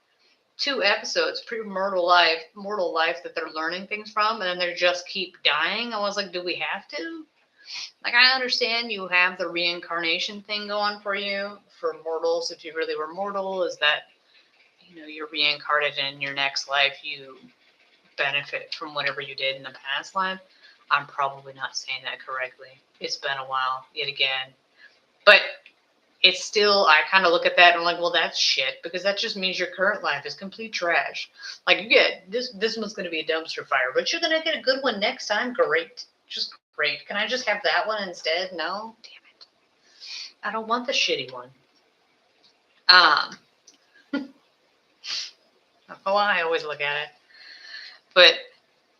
2 episodes per mortal life that they're learning things from, and then they just keep dying. I was like, do we have to? Like, I understand you have the reincarnation thing going for you for mortals. If you really were mortal, is that, you're reincarnated in your next life, you benefit from whatever you did in the past life. I'm probably not saying that correctly. It's been a while, yet again. But it's still, I kind of look at that and I'm like, well, that's shit, because that just means your current life is complete trash. Like, you get, this one's going to be a dumpster fire, but you're going to get a good one next time. Great. Just great. Can I just have that one instead? No? Damn it. I don't want the shitty one. Oh, I always look at it. But,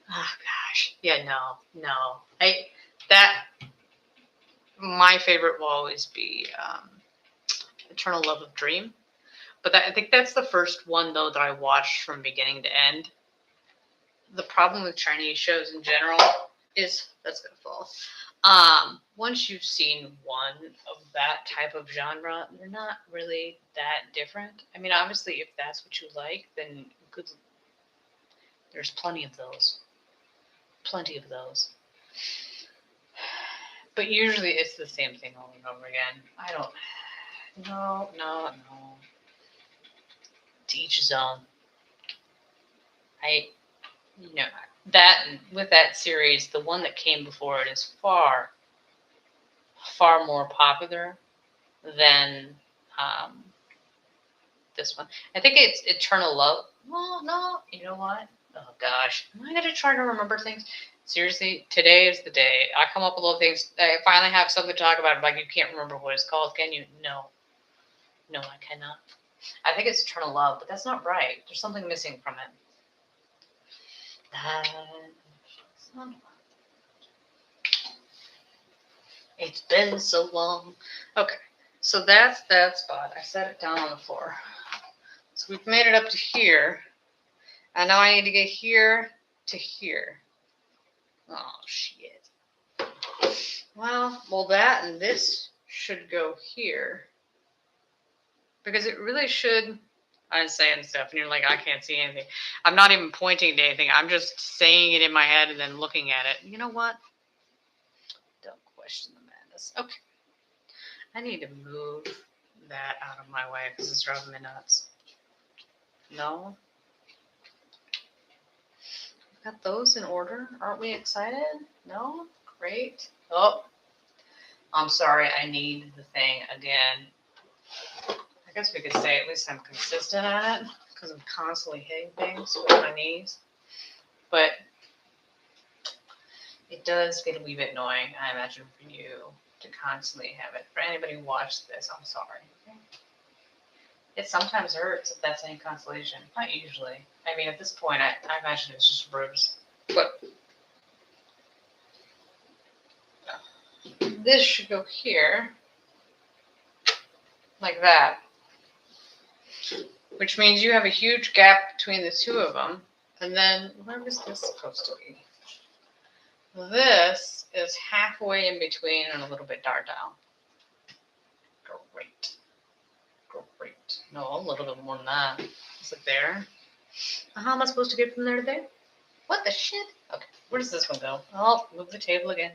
oh gosh. Yeah, no. My favorite will always be Eternal Love of Dream. But I think that's the first one, though, that I watched from beginning to end. The problem with Chinese shows in general is, that's going to fall. Once you've seen one of that type of genre, they're not really that different. I mean, obviously, if that's what you like, then good. There's plenty of those. But usually it's the same thing over and over again. I don't... No. To each his own. That, with that series, the one that came before it is far, far more popular than this one. I think it's Eternal Love. Well, no, you know what? Oh gosh, am I gonna try to remember things? Seriously, today is the day. I come up with little things. I finally have something to talk about. I'm like, you can't remember what it's called, can you? No, I cannot. I think it's Eternal Love, but that's not right. There's something missing from it. It's been so long. Okay, so that's that spot. I set it down on the floor. So we've made it up to here. And now I need to get here to here. Oh, shit. Well, that and this should go here. Because it really should... I'm saying stuff, and you're like, I can't see anything. I'm not even pointing to anything. I'm just saying it in my head and then looking at it. You know what? Don't question the madness. Okay. I need to move that out of my way because it's driving me nuts. No? Got those in order. Aren't we excited? No? Great. Oh, I'm sorry. I need the thing again. I guess we could say at least I'm consistent at it because I'm constantly hitting things with my knees. But it does get a wee bit annoying, I imagine, for you to constantly have it. For anybody who watched this, I'm sorry. It sometimes hurts if that's any consolation. Not usually. I mean, at this point, I imagine it's just a bruise. But this should go here, like that. Which means you have a huge gap between the two of them. And then, where was this supposed to be? This is halfway in between and a little bit dark down. Great. Great. No, a little bit more than that. Is it there? How am I supposed to get from there to there? What the shit? Okay, where does this one go? Oh, move the table again.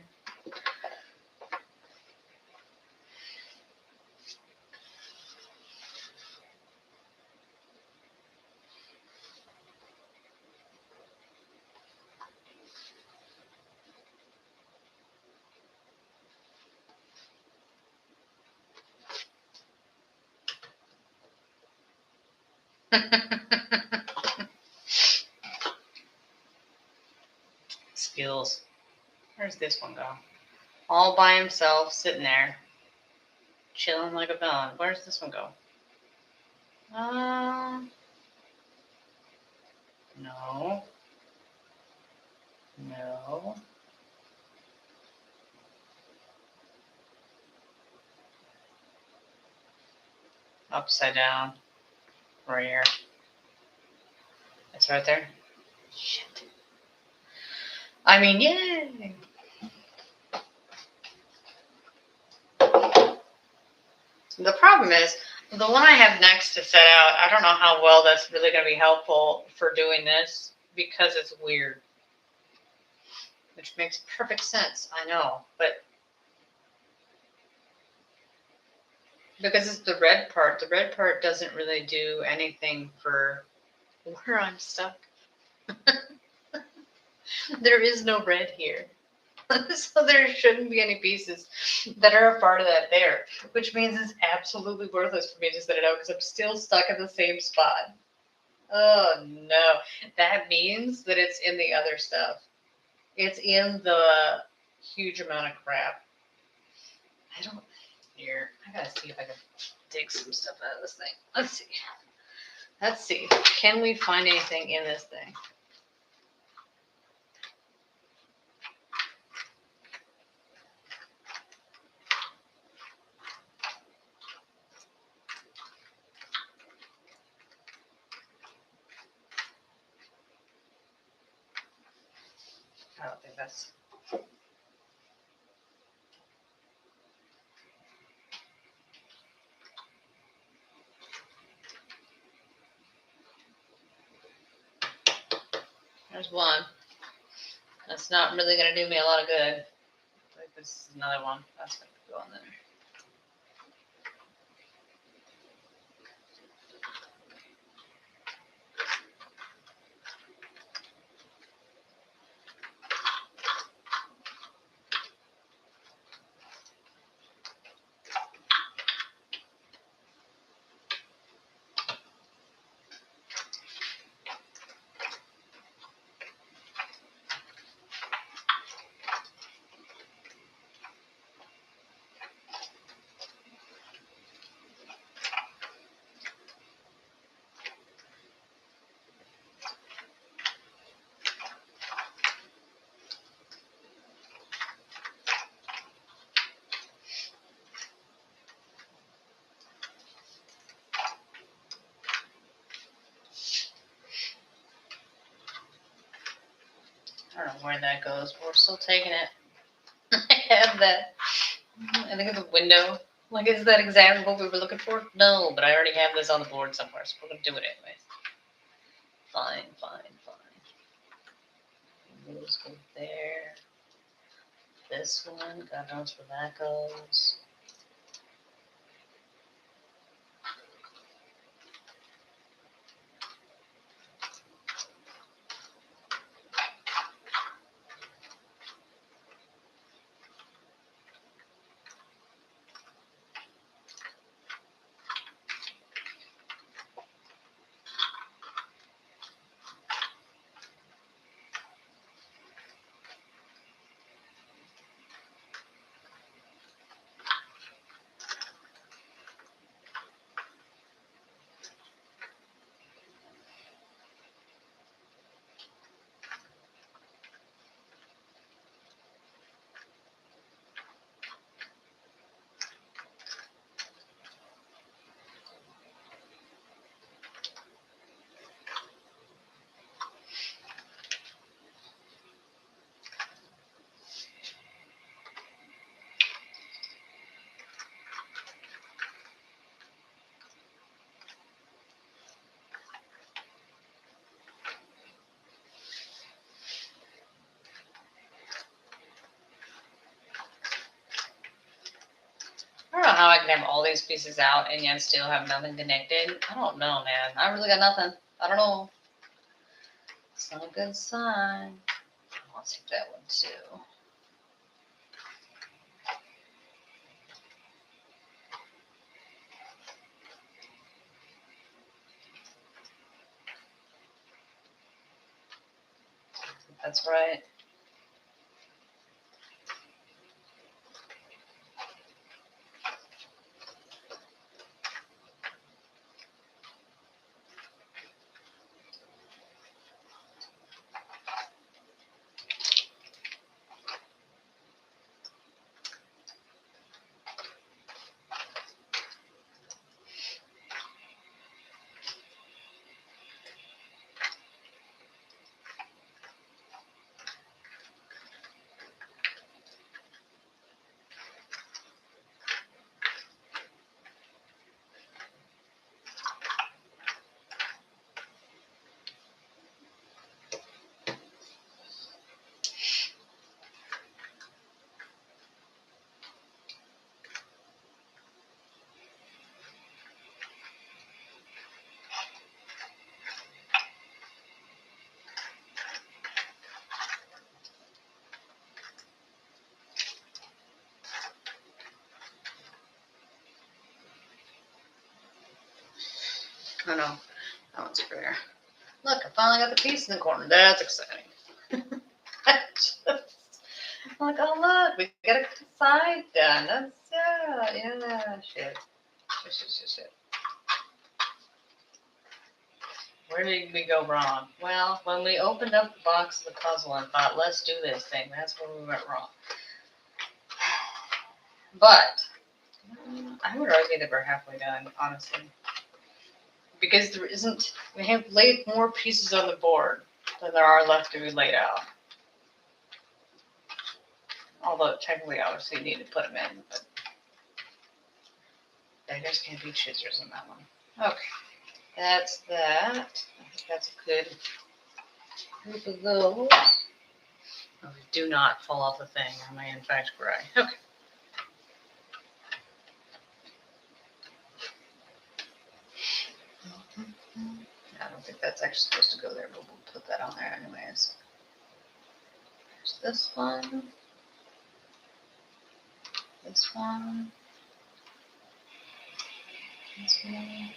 Skills. Where's this one go? All by himself, sitting there, chilling like a villain. Where's this one go? No. No. Upside down. Right here. It's right there. Shit. I mean, yay! The problem is, the one I have next to set out, I don't know how well that's really going to be helpful for doing this because it's weird. Which makes perfect sense, I know, but because it's the red part doesn't really do anything for where I'm stuck. There is no red here. So there shouldn't be any pieces that are a part of that there, which means it's absolutely worthless for me to set it out because I'm still stuck in the same spot. Oh no. That means that it's in the other stuff. It's in the huge amount of crap. I gotta see if I can dig some stuff out of this thing. Let's see. Can we find anything in this thing? I don't think that's... There's one. That's not really going to do me a lot of good. I think this is another one. That's going to go on there. I don't know where that goes, but we're still taking it. I have that. I think it's a window. Like, is that exactly what we were looking for? No, but I already have this on the board somewhere, so we're going to do it anyways. Fine. Those go there. This one, God knows where that goes. how I can have all these pieces out and yet still have nothing connected. I don't know, man. I really got nothing. I don't know. It's not a good sign. I'll take that one too. That's right. Oh no, that one's over there. Look, I finally got the piece in the corner. That's exciting. I'm like, oh look, we got a side done. That's yeah, shit. Where did we go wrong? Well, when we opened up the box of the puzzle and thought, let's do this thing, that's where we went wrong. But I would argue that we're halfway done, honestly. Because there isn't, we have laid more pieces on the board than there are left to be laid out. Although technically, obviously, you need to put them in, but beggars can't be choosers on that one. Okay, that's that. I think that's a good group of those. Oh, do not fall off the thing. I may, in fact, cry. Okay. I don't think that's actually supposed to go there, but we'll put that on there anyways. There's this one. This one. This one.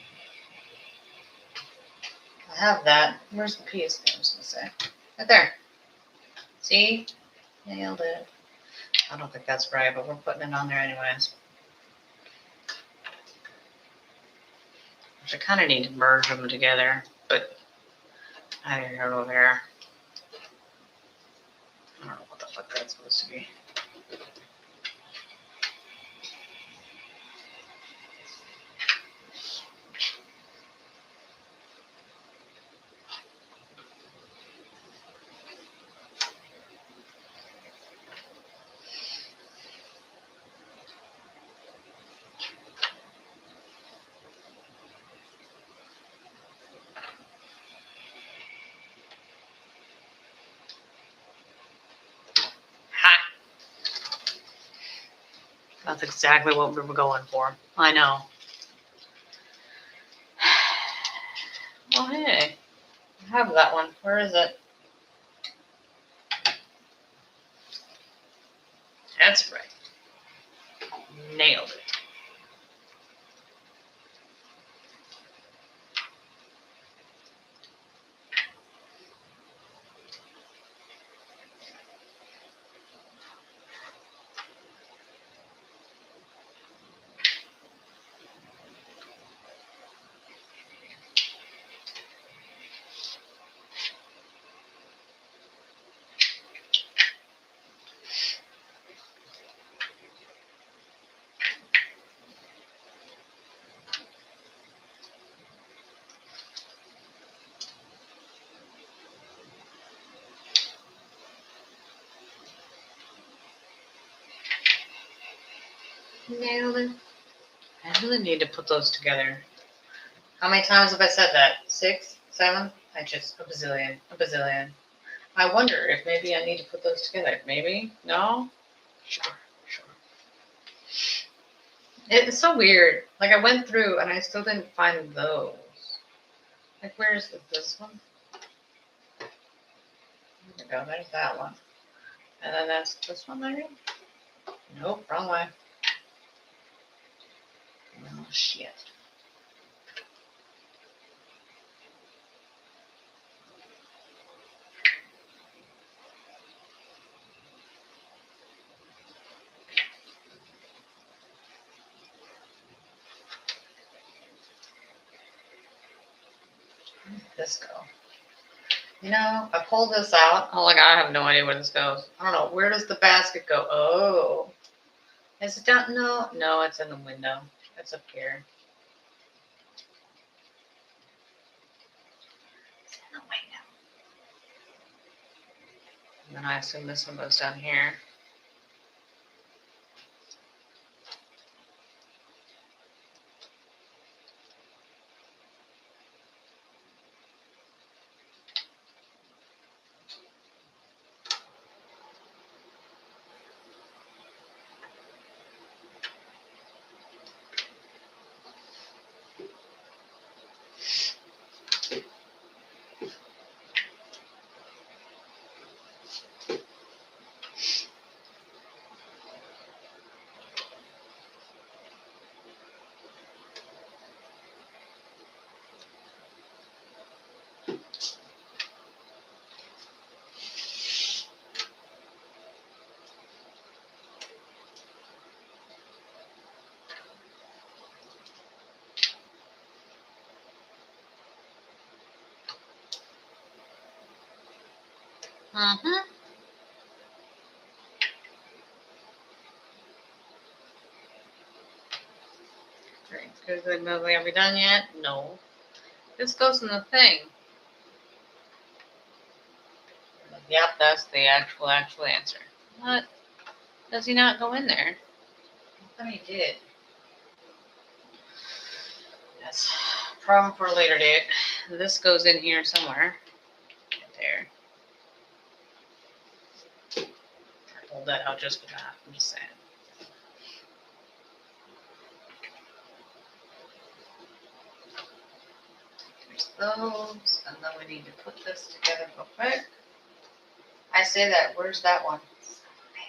I have that. Where's the piece? I was going to say. Right there. See? Nailed it. I don't think that's right, but we're putting it on there anyways. Which I kind of need to merge them together, but I don't know there. I don't know what the fuck that's supposed to be. That's exactly what we were going for. I know. Oh, hey. I have that one. Where is it? That's right. Nailed it. Nailed it. I really need to put those together. How many times have I said that? 6? 7? A bazillion. I wonder if maybe I need to put those together. Maybe? No? Sure. It's so weird. Like I went through and I still didn't find those. Like where's this one? There we go. There's that one. And then that's this one there. Nope, wrong way. Oh shit. Where did this go? You know, I pulled this out. Oh, like I have no idea where this goes. I don't know. Where does the basket go? Oh. Is it down? No, no, it's in the window. It's up here. It's in the window. And then I assume this one goes down here. Mm-hmm. Great. Good. Are we done yet? No. This goes in the thing. Yep, that's the actual answer. What? Does he not go in there? I thought he did. That's a problem for a later date. This goes in here somewhere. Right there. I pulled that out just for that. I'm just saying. There's those, and then we need to put this together real quick. I say that. Where's that one?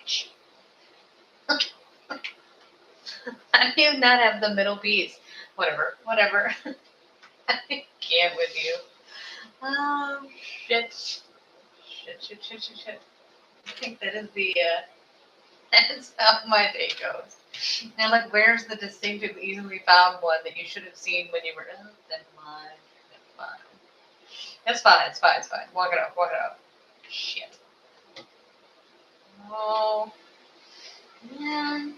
Bitch. I do not have the middle piece. Whatever. I can't with you. Shit. Shit. I think that is the, that's how my day goes. And I'm like, where's the distinctive, easily found one that you should have seen when you were, oh, never mind. It's fine. Walk it up. Shit. Oh, man.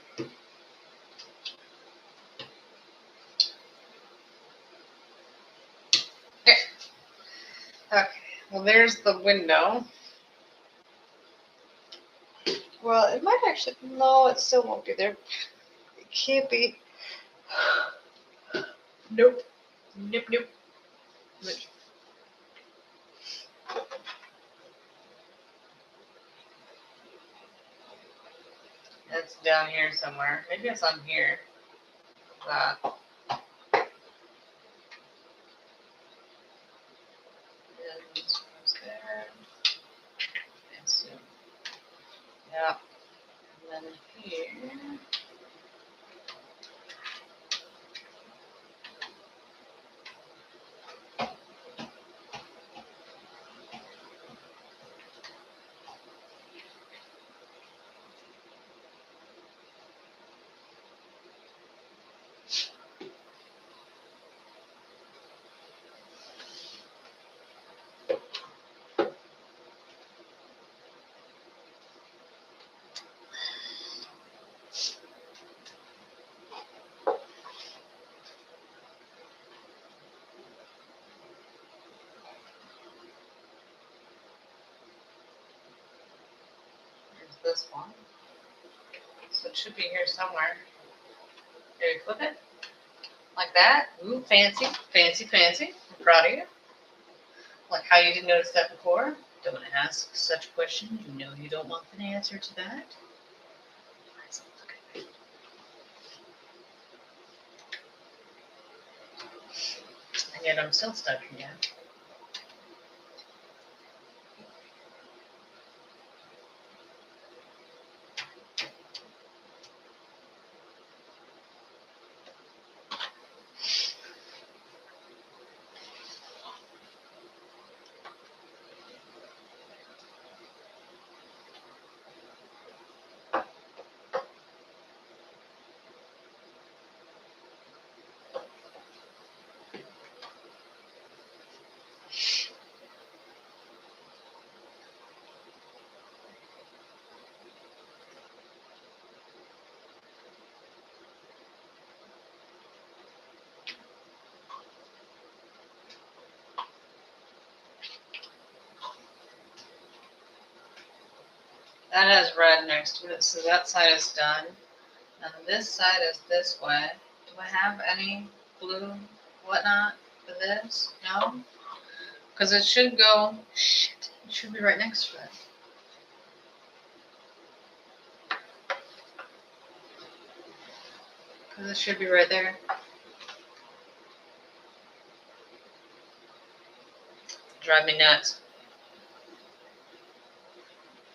There. Okay, well, there's the window. Well, it might actually, no, it still won't be there. It can't be. Nope. It's down here somewhere. Maybe it's on here. There. Yeah. And then here. There's this one. So it should be here somewhere. There, you flip it. Like that. Ooh, fancy. I'm proud of you. Like how you didn't notice that before. Don't ask such a question. You know you don't want an answer to that. Yet I'm still stuck again. That has red next to it, so that side is done. And this side is this way. Do I have any blue whatnot for this? No? Because it should go, shit, it should be right next to it. Because it should be right there. Drive me nuts.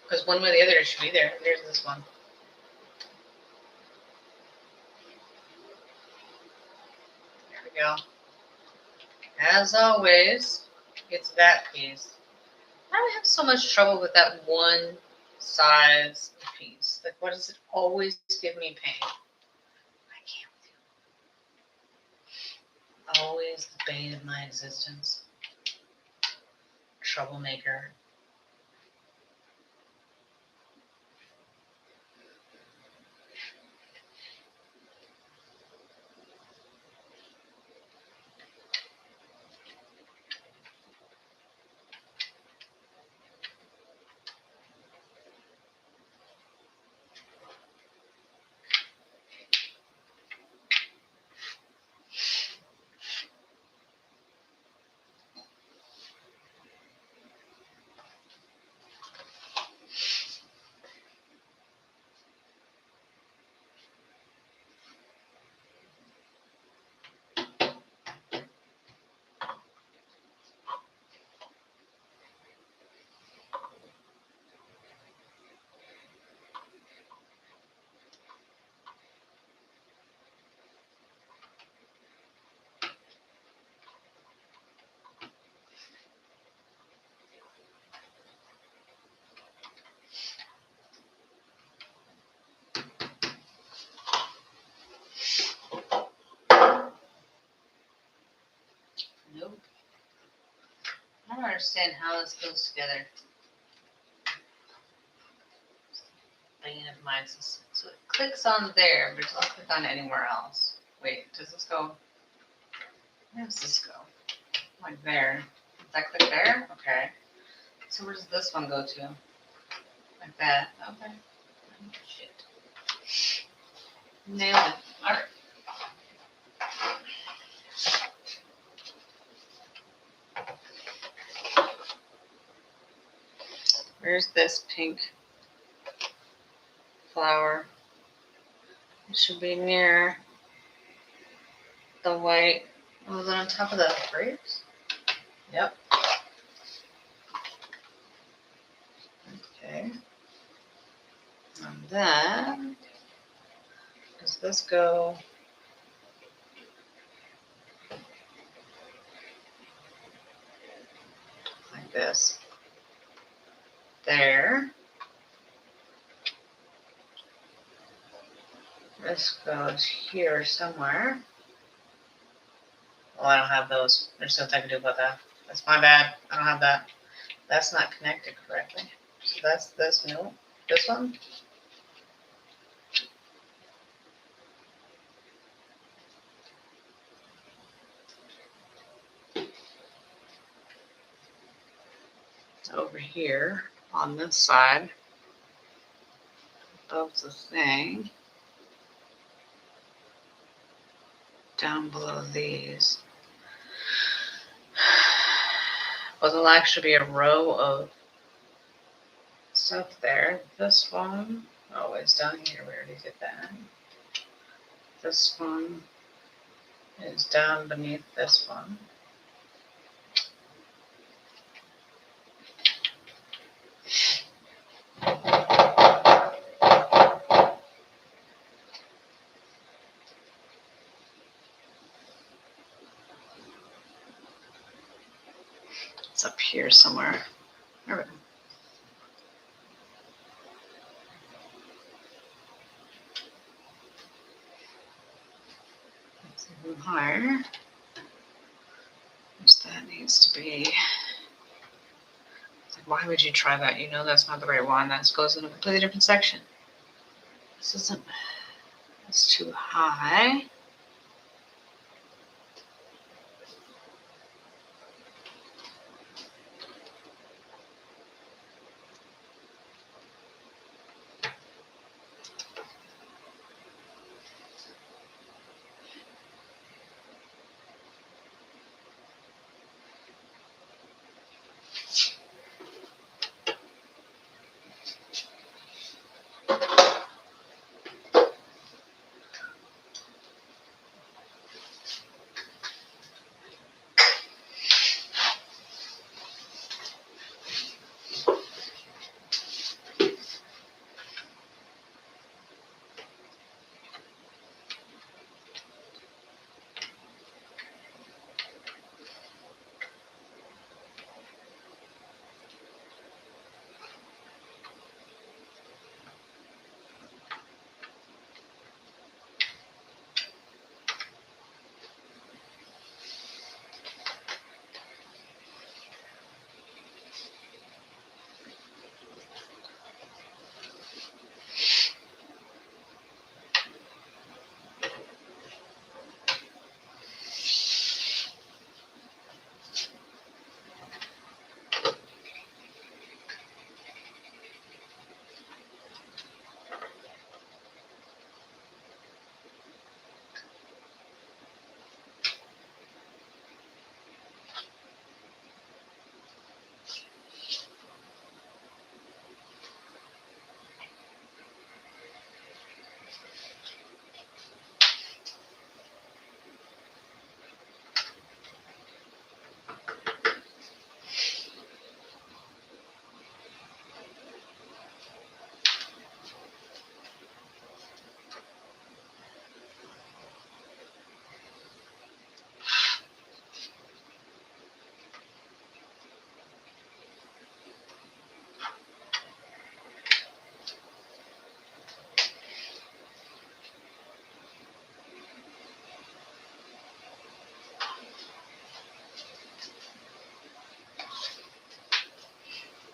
Because one way or the other, it should be there. There's this one. There we go. As always, it's that piece. I have so much trouble with that one size piece. Like, why does it always give me pain? I can't with you. Always the bane of my existence. Troublemaker. Nope. I don't understand how this goes together. Bane of my existence. So it clicks on there, but it doesn't click on anywhere else. Wait, does this go? Where does this go? Like there. Does that click there? Okay. So where does this one go to? Like that. Okay. Shit. Nailed it. Alright. Where's this pink flower? It should be near the white. Oh, is it on top of the grapes? Yep. Okay. And then, does this go? Like this. There. This goes here somewhere. Oh, I don't have those. There's nothing I can do about that. That's my bad. I don't have that. That's not connected correctly. So that's this. No. This one? Over here on this side of the thing. Down below these. Well, there'll actually be a row of stuff there. This one, always down here, we already did that. This one is down beneath this one. It's up here somewhere. There we go. It's a little higher. That needs to be. Why would you try that? You know that's not the right one. That goes in a completely different section. This isn't. It's too high.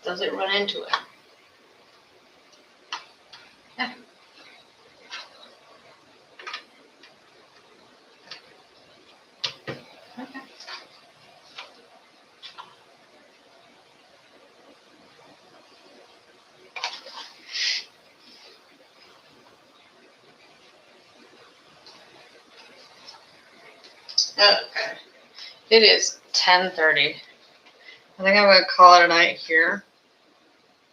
Does it run into it? Yeah. Okay. Okay. It is 10:30. I think I'm gonna call it a night here,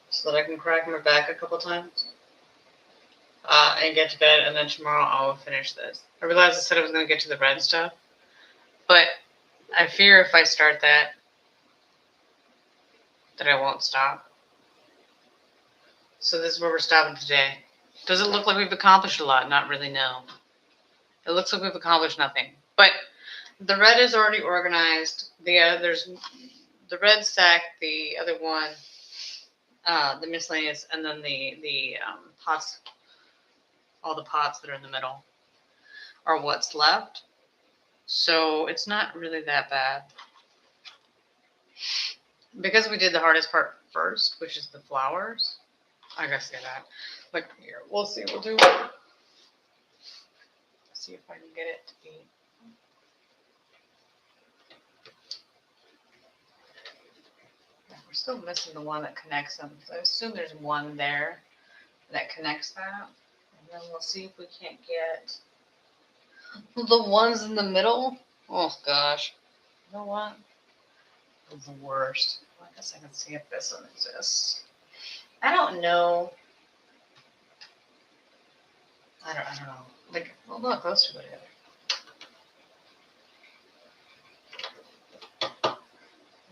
so that I can crack my back a couple times. And get to bed, and then tomorrow I will finish this. I realized I said I was going to get to the red stuff, but I fear if I start that I won't stop. So this is where we're stopping today. Does it look like we've accomplished a lot? Not really, no. It looks like we've accomplished nothing. But the red is already organized. There's the red stack, the other one, the miscellaneous, and then the pots, all the pots that are in the middle are what's left. So it's not really that bad. Because we did the hardest part first, which is the flowers. I gotta say that. Like here, we'll see. We'll do. See if I can get it to be. Yeah, we're still missing the one that connects them. So I assume there's one there that connects that, and then we'll see if we can't get the ones in the middle. Oh gosh, you know what? The worst. Well, I guess I can see if this one exists. I don't know. I don't know. Like, well, look, those two go together.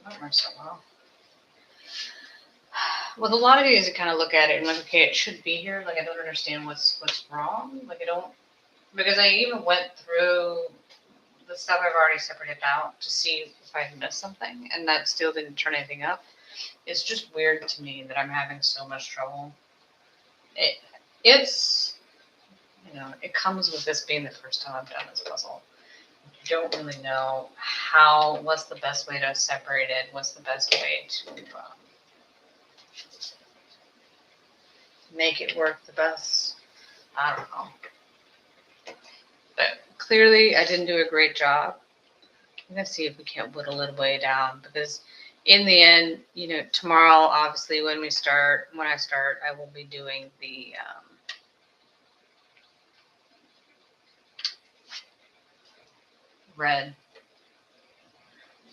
That works so well. With a lot of these, you kind of look at it and like, okay, it should be here. Like, I don't understand what's wrong. Like, I don't, because I even went through the stuff I've already separated out to see if I missed something, and that still didn't turn anything up. It's just weird to me that I'm having so much trouble. It's, it comes with this being the first time I've done this puzzle. You don't really know what's the best way to separate it, what's the best way to make it work the best. I don't know. But clearly I didn't do a great job. I'm going to see if we can't whittle it way down, because in the end, tomorrow, obviously, when I start, I will be doing the red,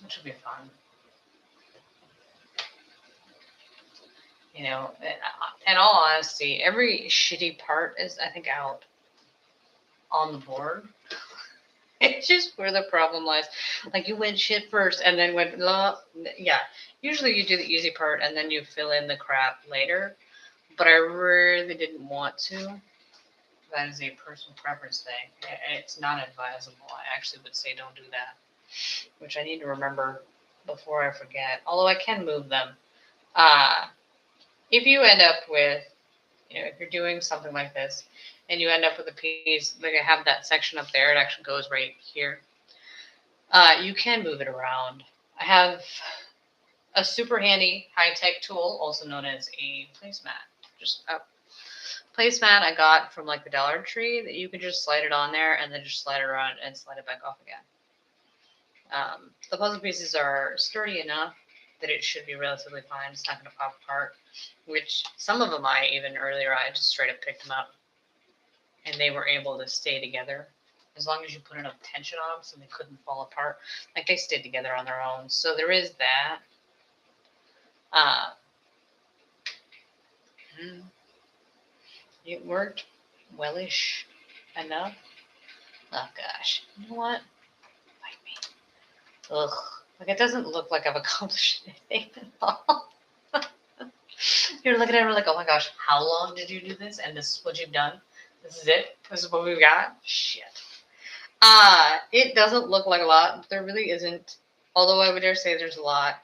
which will be fun. In all honesty, every shitty part is, I think, out on the board. It's just where the problem lies. Like, you went shit first and then went, yeah. Usually you do the easy part and then you fill in the crap later. But I really didn't want to. That is a personal preference thing. It's not advisable. I actually would say don't do that, which I need to remember before I forget. Although I can move them. If you end up with, if you're doing something like this, and you end up with a piece, like I have that section up there, it actually goes right here. You can move it around. I have a super handy high-tech tool, also known as a placemat. Just a placemat I got from like the Dollar Tree that you can just slide it on there and then just slide it around and slide it back off again. The puzzle pieces are sturdy enough that it should be relatively fine. It's not going to pop apart, which some of them earlier I just straight up picked them up and they were able to stay together as long as you put enough tension on them so they couldn't fall apart. Like, they stayed together on their own. So there is that. It worked wellish enough. Oh gosh, you know what? Bite me. Ugh. Like, it doesn't look like I've accomplished anything at all. You're looking at it like, oh my gosh, how long did you do this? And this is what you've done? This is it? This is what we've got? Shit. It doesn't look like a lot, but there really isn't. Although I would dare say there's a lot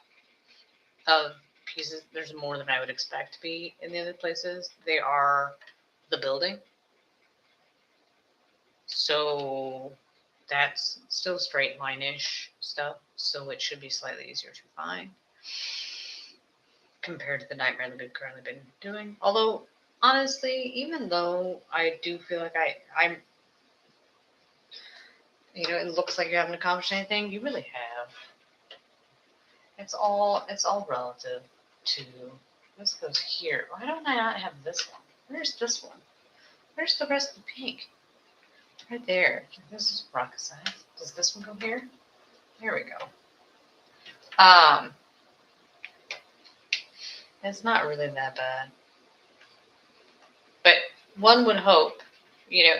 of pieces. There's more than I would expect to be in the other places. They are the building. So that's still straight line-ish stuff. So it should be slightly easier to find compared to the nightmare that we've currently been doing. Although, honestly, even though I do feel like I'm it looks like you haven't accomplished anything, you really have. It's all relative to, this goes here. Why don't I not have this one? Where's this one? Where's the rest of the pink? Right there. This is rocket science. Does this one go here? There we go. It's not really that bad. But one would hope,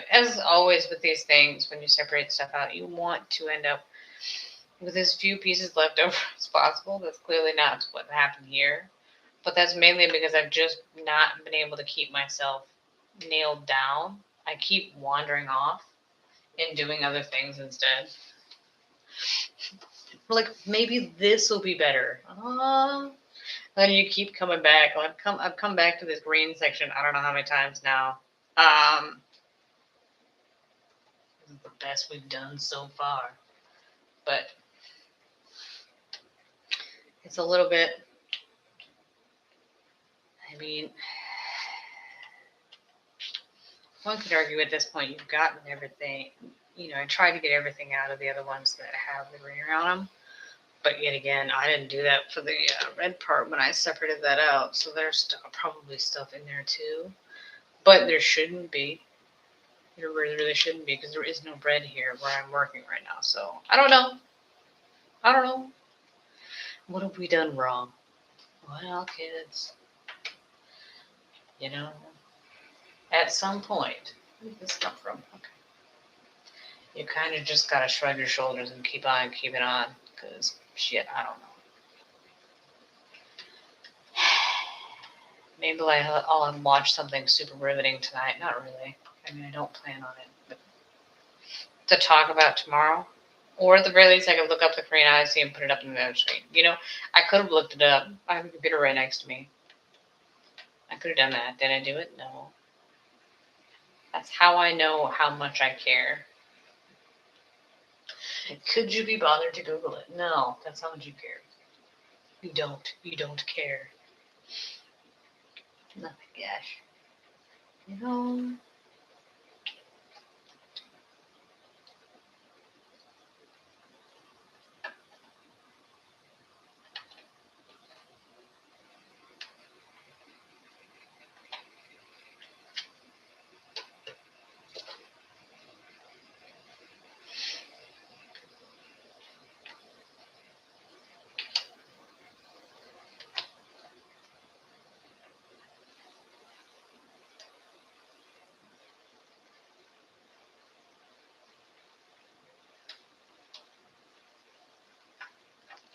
as always with these things, when you separate stuff out, you want to end up with as few pieces left over as possible. That's clearly not what happened here. But that's mainly because I've just not been able to keep myself nailed down. I keep wandering off and doing other things instead. Like, maybe this will be better. Then you keep coming back. I've come back to this green section I don't know how many times now. This is the best we've done so far. But it's a little bit, one could argue at this point you've gotten everything. I tried to get everything out of the other ones that have the green around them. But yet again, I didn't do that for the red part when I separated that out. So there's probably stuff in there too. But there shouldn't be. There really shouldn't be, because there is no red here where I'm working right now. So I don't know. What have we done wrong? Well, kids, at some point, where did this come from? Okay. You kind of just gotta shrug your shoulders and keep on keeping on, because shit, I don't know. Maybe I'll watch something super riveting tonight. Not really. I don't plan on it. But to talk about tomorrow, Or at the very least, I could look up the Korean Odyssey and put it up in the other screen. You know, I could have looked it up. I have a computer right next to me. I could have done that. Did I do it? No. That's how I know how much I care. Could you be bothered to Google it? No, that's how much you care. You don't. You don't care. Oh my gosh. You know.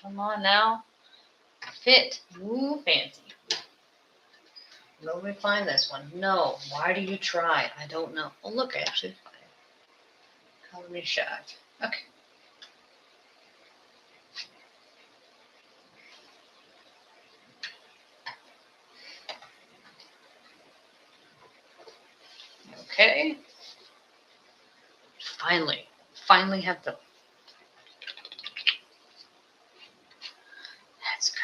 Come on now. Fit. Ooh, fancy. Let me find this one. No. Why do you try? I don't know. Oh, look, I actually find it. How many shots? Okay. Okay. Finally have the. Let's go.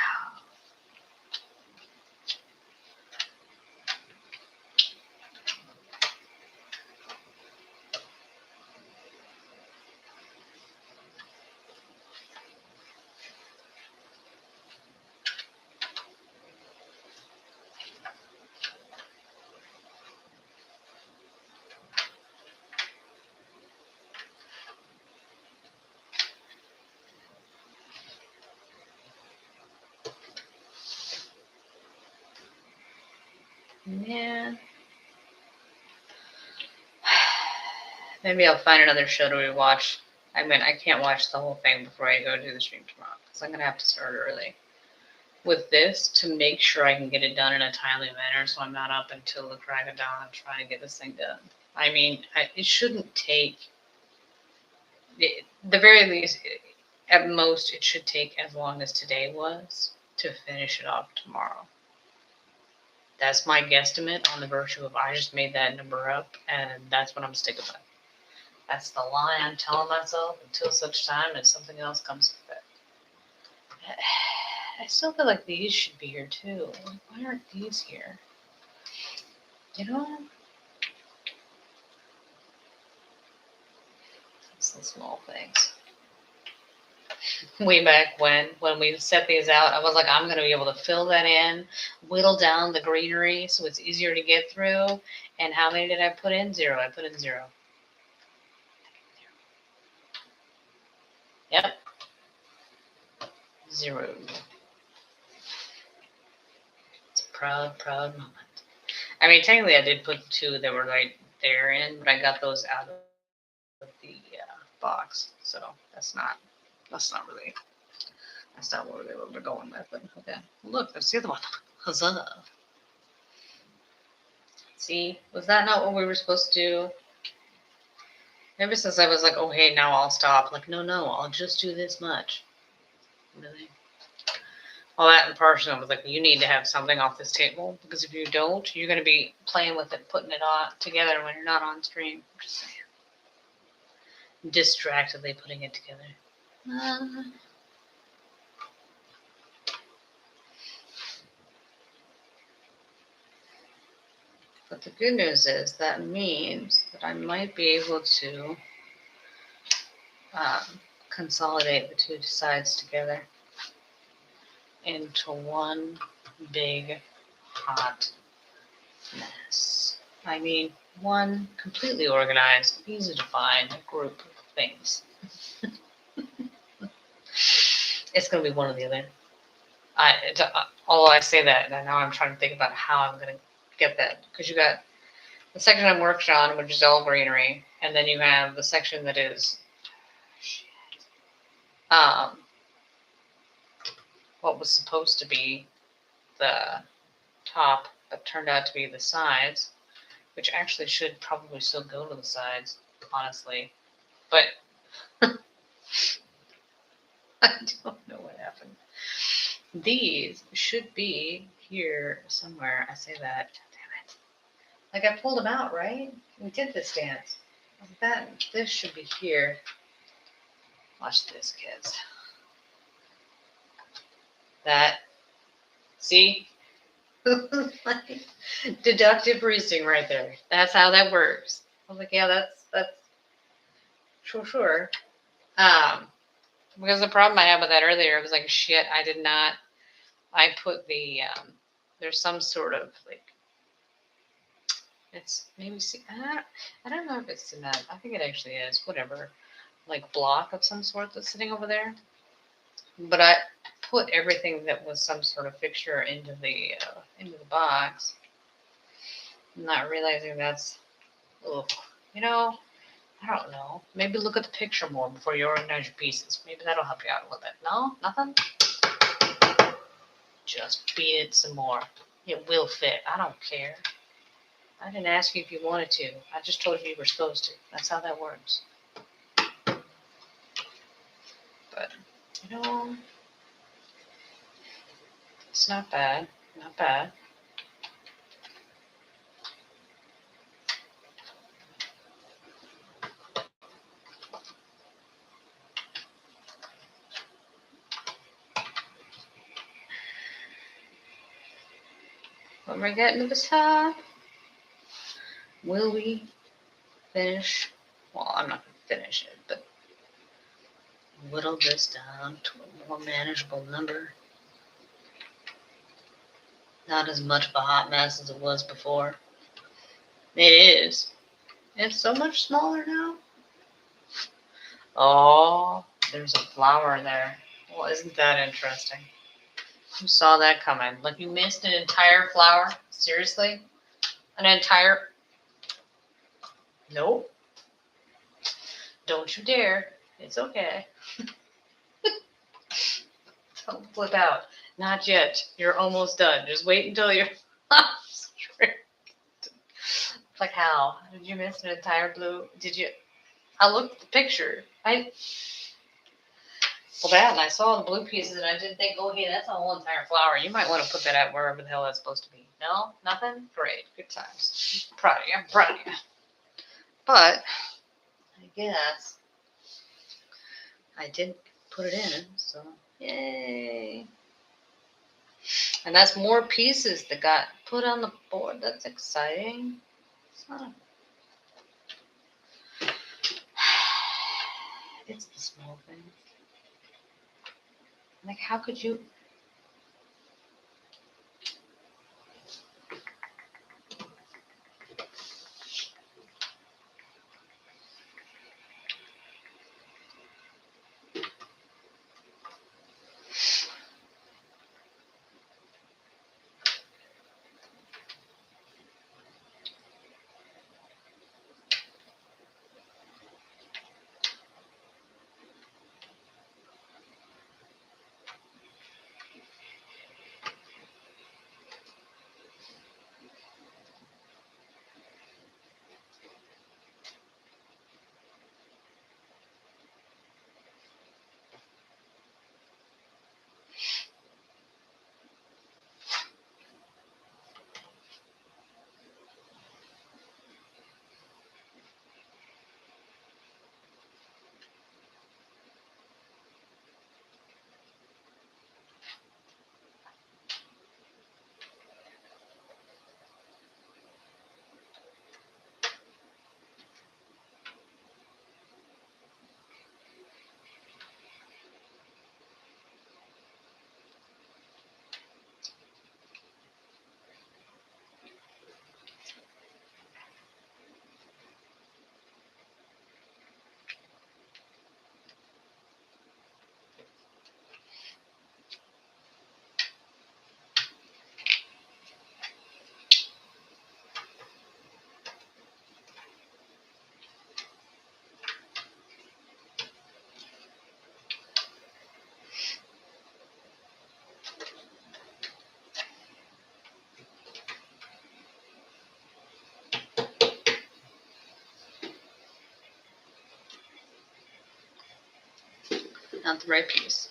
Man. Maybe I'll find another show to rewatch. I mean, I can't watch the whole thing before I go do the stream tomorrow because I'm gonna have to start early with this to make sure I can get it done in a timely manner, so I'm not up until the crack of dawn trying to get this thing done. I mean, it shouldn't take. The very least, at most, it should take as long as today was to finish it off tomorrow. That's my guesstimate on the virtue of I just made that number up, and that's what I'm sticking with. That's the lie I'm telling myself until such time as something else comes with it. I still feel like these should be here too. Why aren't these here? You know? It's the small things. Way back when we set these out, I was like, I'm going to be able to fill that in, whittle down the greenery so it's easier to get through. And how many did I put in? 0. I put in 0. Yep. 0. It's a proud, proud moment. I mean, technically I did put the 2 that were right there in, but I got those out of the box. So that's not really, that's not what we're going with. But okay. Look, there's the other one. Huzzah. See, was that not what we were supposed to do? Ever since I was like, oh, hey, now I'll stop. Like, no, I'll just do this much. Really? All that in person, I was like, you need to have something off this table. Because if you don't, you're going to be playing with it, putting it on together when you're not on stream. Just saying. Distractedly putting it together. But the good news is that means that I might be able to consolidate the 2 sides together into one big hot mess. I mean, one completely organized, easy to find group of things. It's going to be one or the other. Although I say that, and now I'm trying to think about how I'm going to get that. Because you got the section I'm working on, which is all greenery, and then you have the section that is what was supposed to be the top, but turned out to be the sides, which actually should probably still go to the sides, honestly. But I don't know what happened. These should be here somewhere. I say that. Damn it. Like I pulled them out, right? We did this dance. This should be here. Watch this, kids. That, see? Deductive reasoning right there. That's how that works. I was like, yeah, that's sure. Because the problem I had with that earlier was like, shit, I put there's some sort of like, it's maybe, I don't know if it's cement. I think it actually is, whatever, like block of some sort that's sitting over there. But I put everything that was some sort of fixture into the box, not realizing that's, ugh, you know, I don't know. Maybe look at the picture more before you organize your pieces. Maybe that'll help you out a little bit. No? Nothing? Just beat it some more. It will fit. I don't care. I didn't ask you if you wanted to. I just told you you were supposed to. That's how that works. But, it's not bad. Not bad. When we're getting to the top, will we finish? Well, I'm not going to finish it, but whittle this down to a more manageable number. Not as much of a hot mess as it was before. It is. It's so much smaller now. Oh, there's a flower there. Well, isn't that interesting? Who saw that coming? Like you missed an entire flower? Seriously? An entire... Nope. Don't you dare. It's okay. Don't flip out. Not yet. You're almost done. Just wait until you're like how? Did you miss an entire blue? Did you? I looked at the picture. Well, that, and I saw the blue pieces, and I didn't think, oh, hey, that's a whole entire flower. You might want to put that out wherever the hell that's supposed to be. No? Nothing? Great. Good times. I'm proud of you. I'm proud of you. But, I guess I did put it in, so yay. And that's more pieces that got put on the board. That's exciting. It's the small things. Like, how could you? Not the right piece.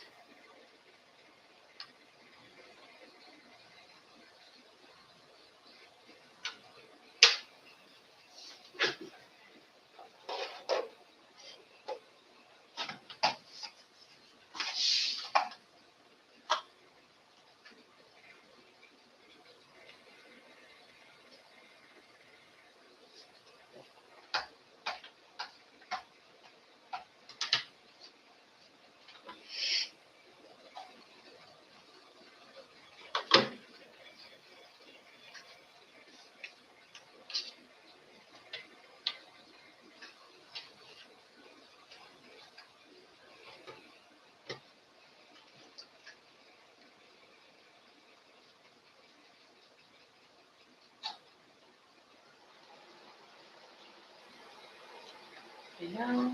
Yeah.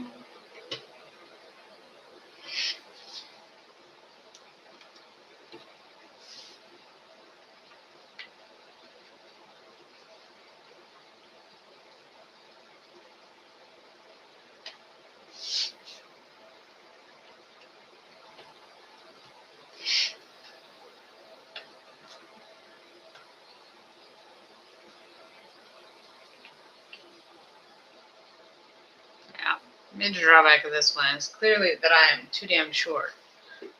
Major drawback of this one is clearly that I am too damn short.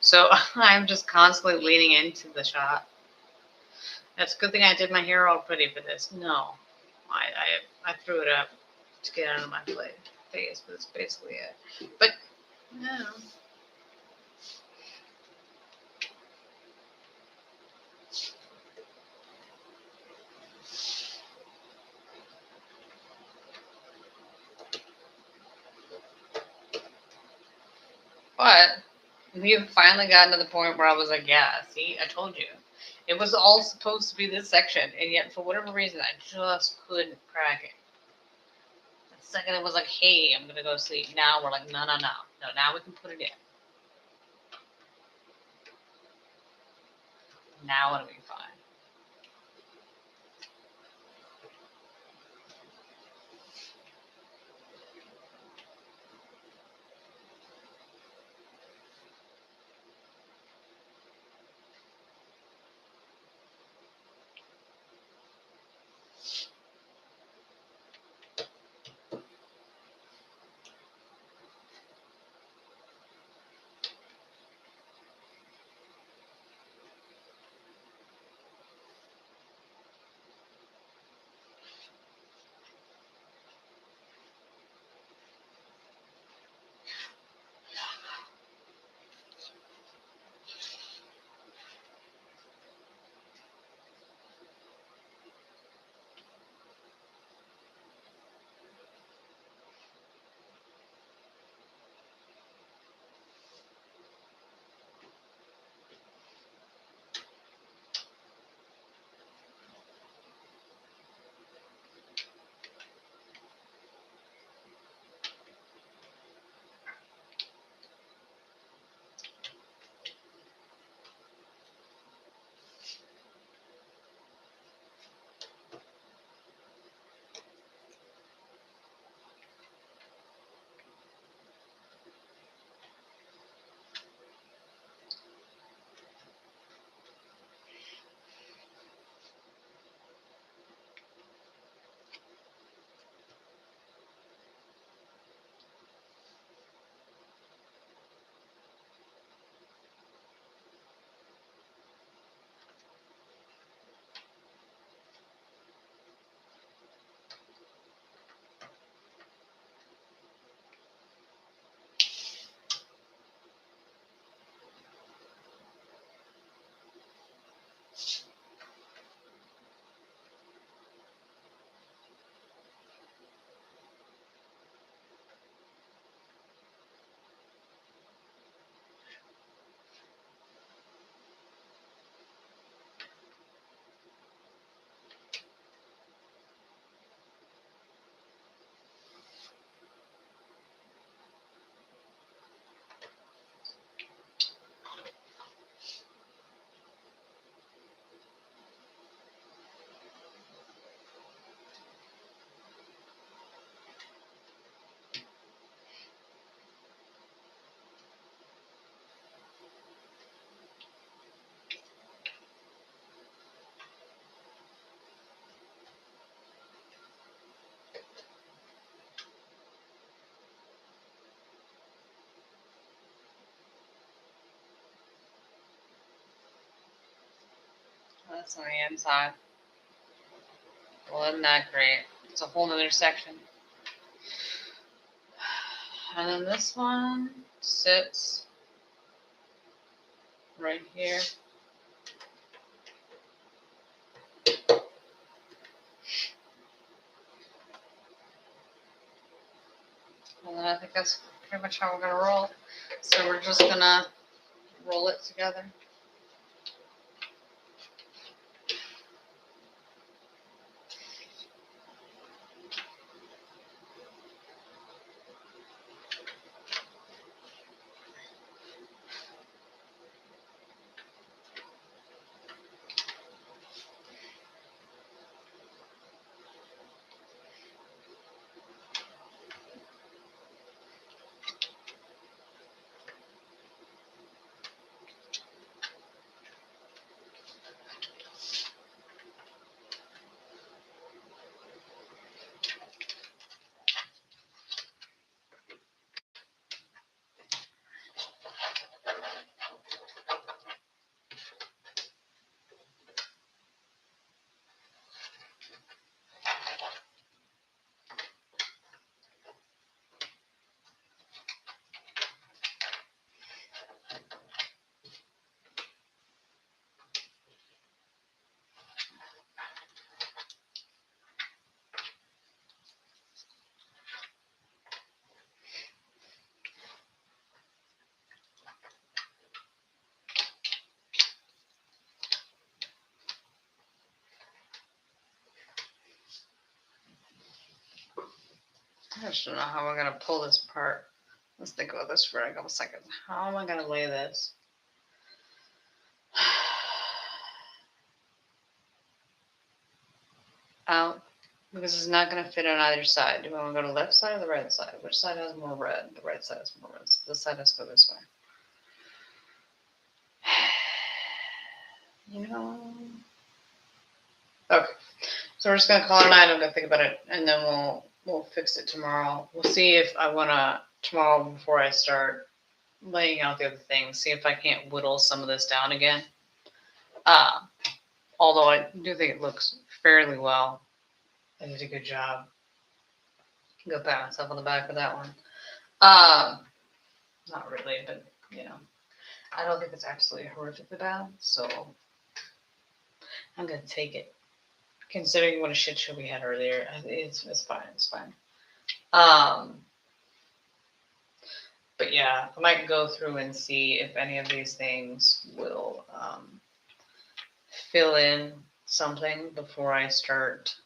So I'm just constantly leaning into the shot. That's a good thing I did my hair all pretty for this. No, I threw it up to get out of my face, but that's basically it. But, no. But we've finally gotten to the point where I was like, yeah, see, I told you. It was all supposed to be this section, and yet for whatever reason, I just couldn't crack it. The second it was like, hey, I'm going to go sleep. Now we're like, no. Now we can put it in. Now it'll be fine. That's on the inside. Well, isn't that great? It's a whole nother section. And then this one sits right here. And then I think that's pretty much how we're going to roll. So we're just going to roll it together. I just don't know how we're going to pull this apart. Let's think about this for a couple seconds. How am I going to lay this? Out. Because it's not going to fit on either side. Do I want to go to the left side or the right side? Which side has more red? The right side has more red. So this side has to go this way. You know. Okay. So we're just gonna call it a night. I'm gonna think about it, and then we'll fix it tomorrow. We'll see if I wanna tomorrow before I start laying out the other things. See if I can't whittle some of this down again. Although I do think it looks fairly well. I did a good job. Go pat myself on the back for that one. Not really, but you know, I don't think it's absolutely horrifically bad. So I'm gonna take it. Considering what a shit show we had earlier, it's fine. It's fine. But yeah, I might go through and see if any of these things will fill in something before I start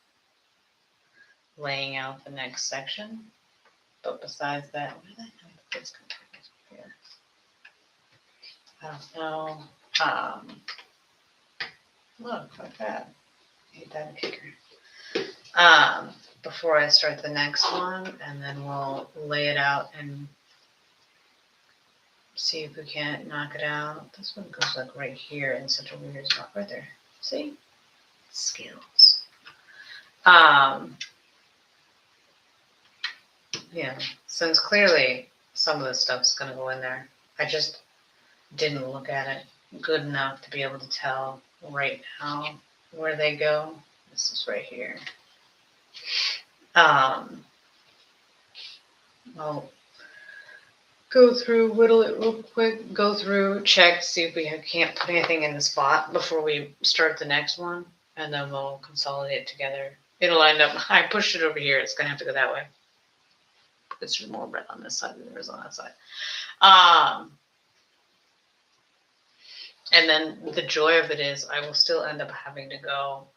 laying out the next section. But besides that, where did I know the kids come from here? I don't know. Look, like that. Ain't that a kicker? Before I start the next one, and then we'll lay it out and see if we can't knock it out. This one goes like right here in such a weird spot. Right there. See? Skills. Yeah, since clearly some of this stuff's gonna go in there. I just didn't look at it good enough to be able to tell right now where they go. This is right here. I'll go through, whittle it real quick, go through, check, see if we can't put anything in the spot before we start the next one, and then we'll consolidate it together. It'll end up, I pushed it over here, it's gonna have to go that way. Because there's more red on this side than there is on that side. And then the joy of it is I will still end up having to go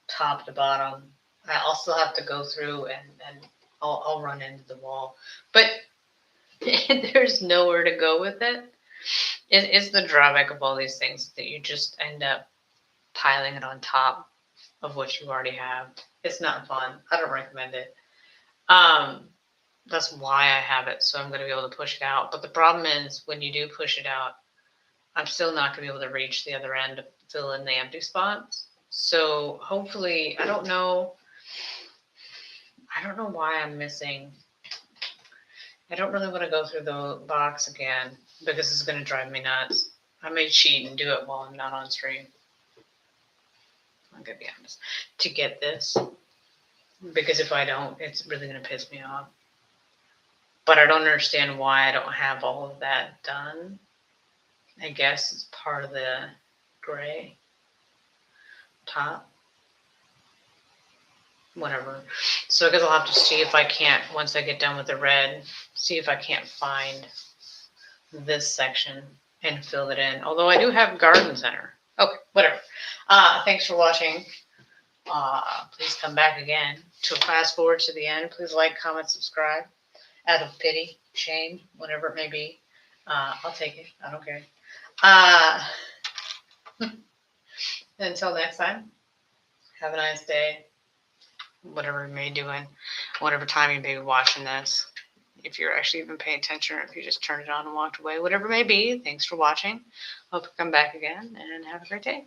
top to bottom. I'll still have to go through and I'll run into the wall. But there's nowhere to go with it. It's the drawback of all these things that you just end up piling it on top of what you already have. It's not fun. I don't recommend it. That's why I have it, so I'm going to be able to push it out. But the problem is when you do push it out, I'm still not going to be able to reach the other end to fill in the empty spots. So hopefully, I don't know why I'm missing. I don't really want to go through the box again because it's going to drive me nuts. I may cheat and do it while I'm not on stream. I'm gonna be honest, to get this. Because if I don't, it's really gonna piss me off. But I don't understand why I don't have all of that done. I guess it's part of the gray top. Whatever. So I guess I'll have to see if I can't, once I get done with the red, see if I can't find this section and fill it in. Although I do have garden center. Okay, whatever. Thanks for watching. Please come back again. To fast forward to the end, please like, comment, subscribe. Out of pity, shame, whatever it may be. I'll take it. I don't care. Until next time, have a nice day. Whatever you may be doing, whatever time you may be watching this. If you're actually even paying attention or if you just turned it on and walked away, whatever it may be, thanks for watching. Hope you come back again and have a great day.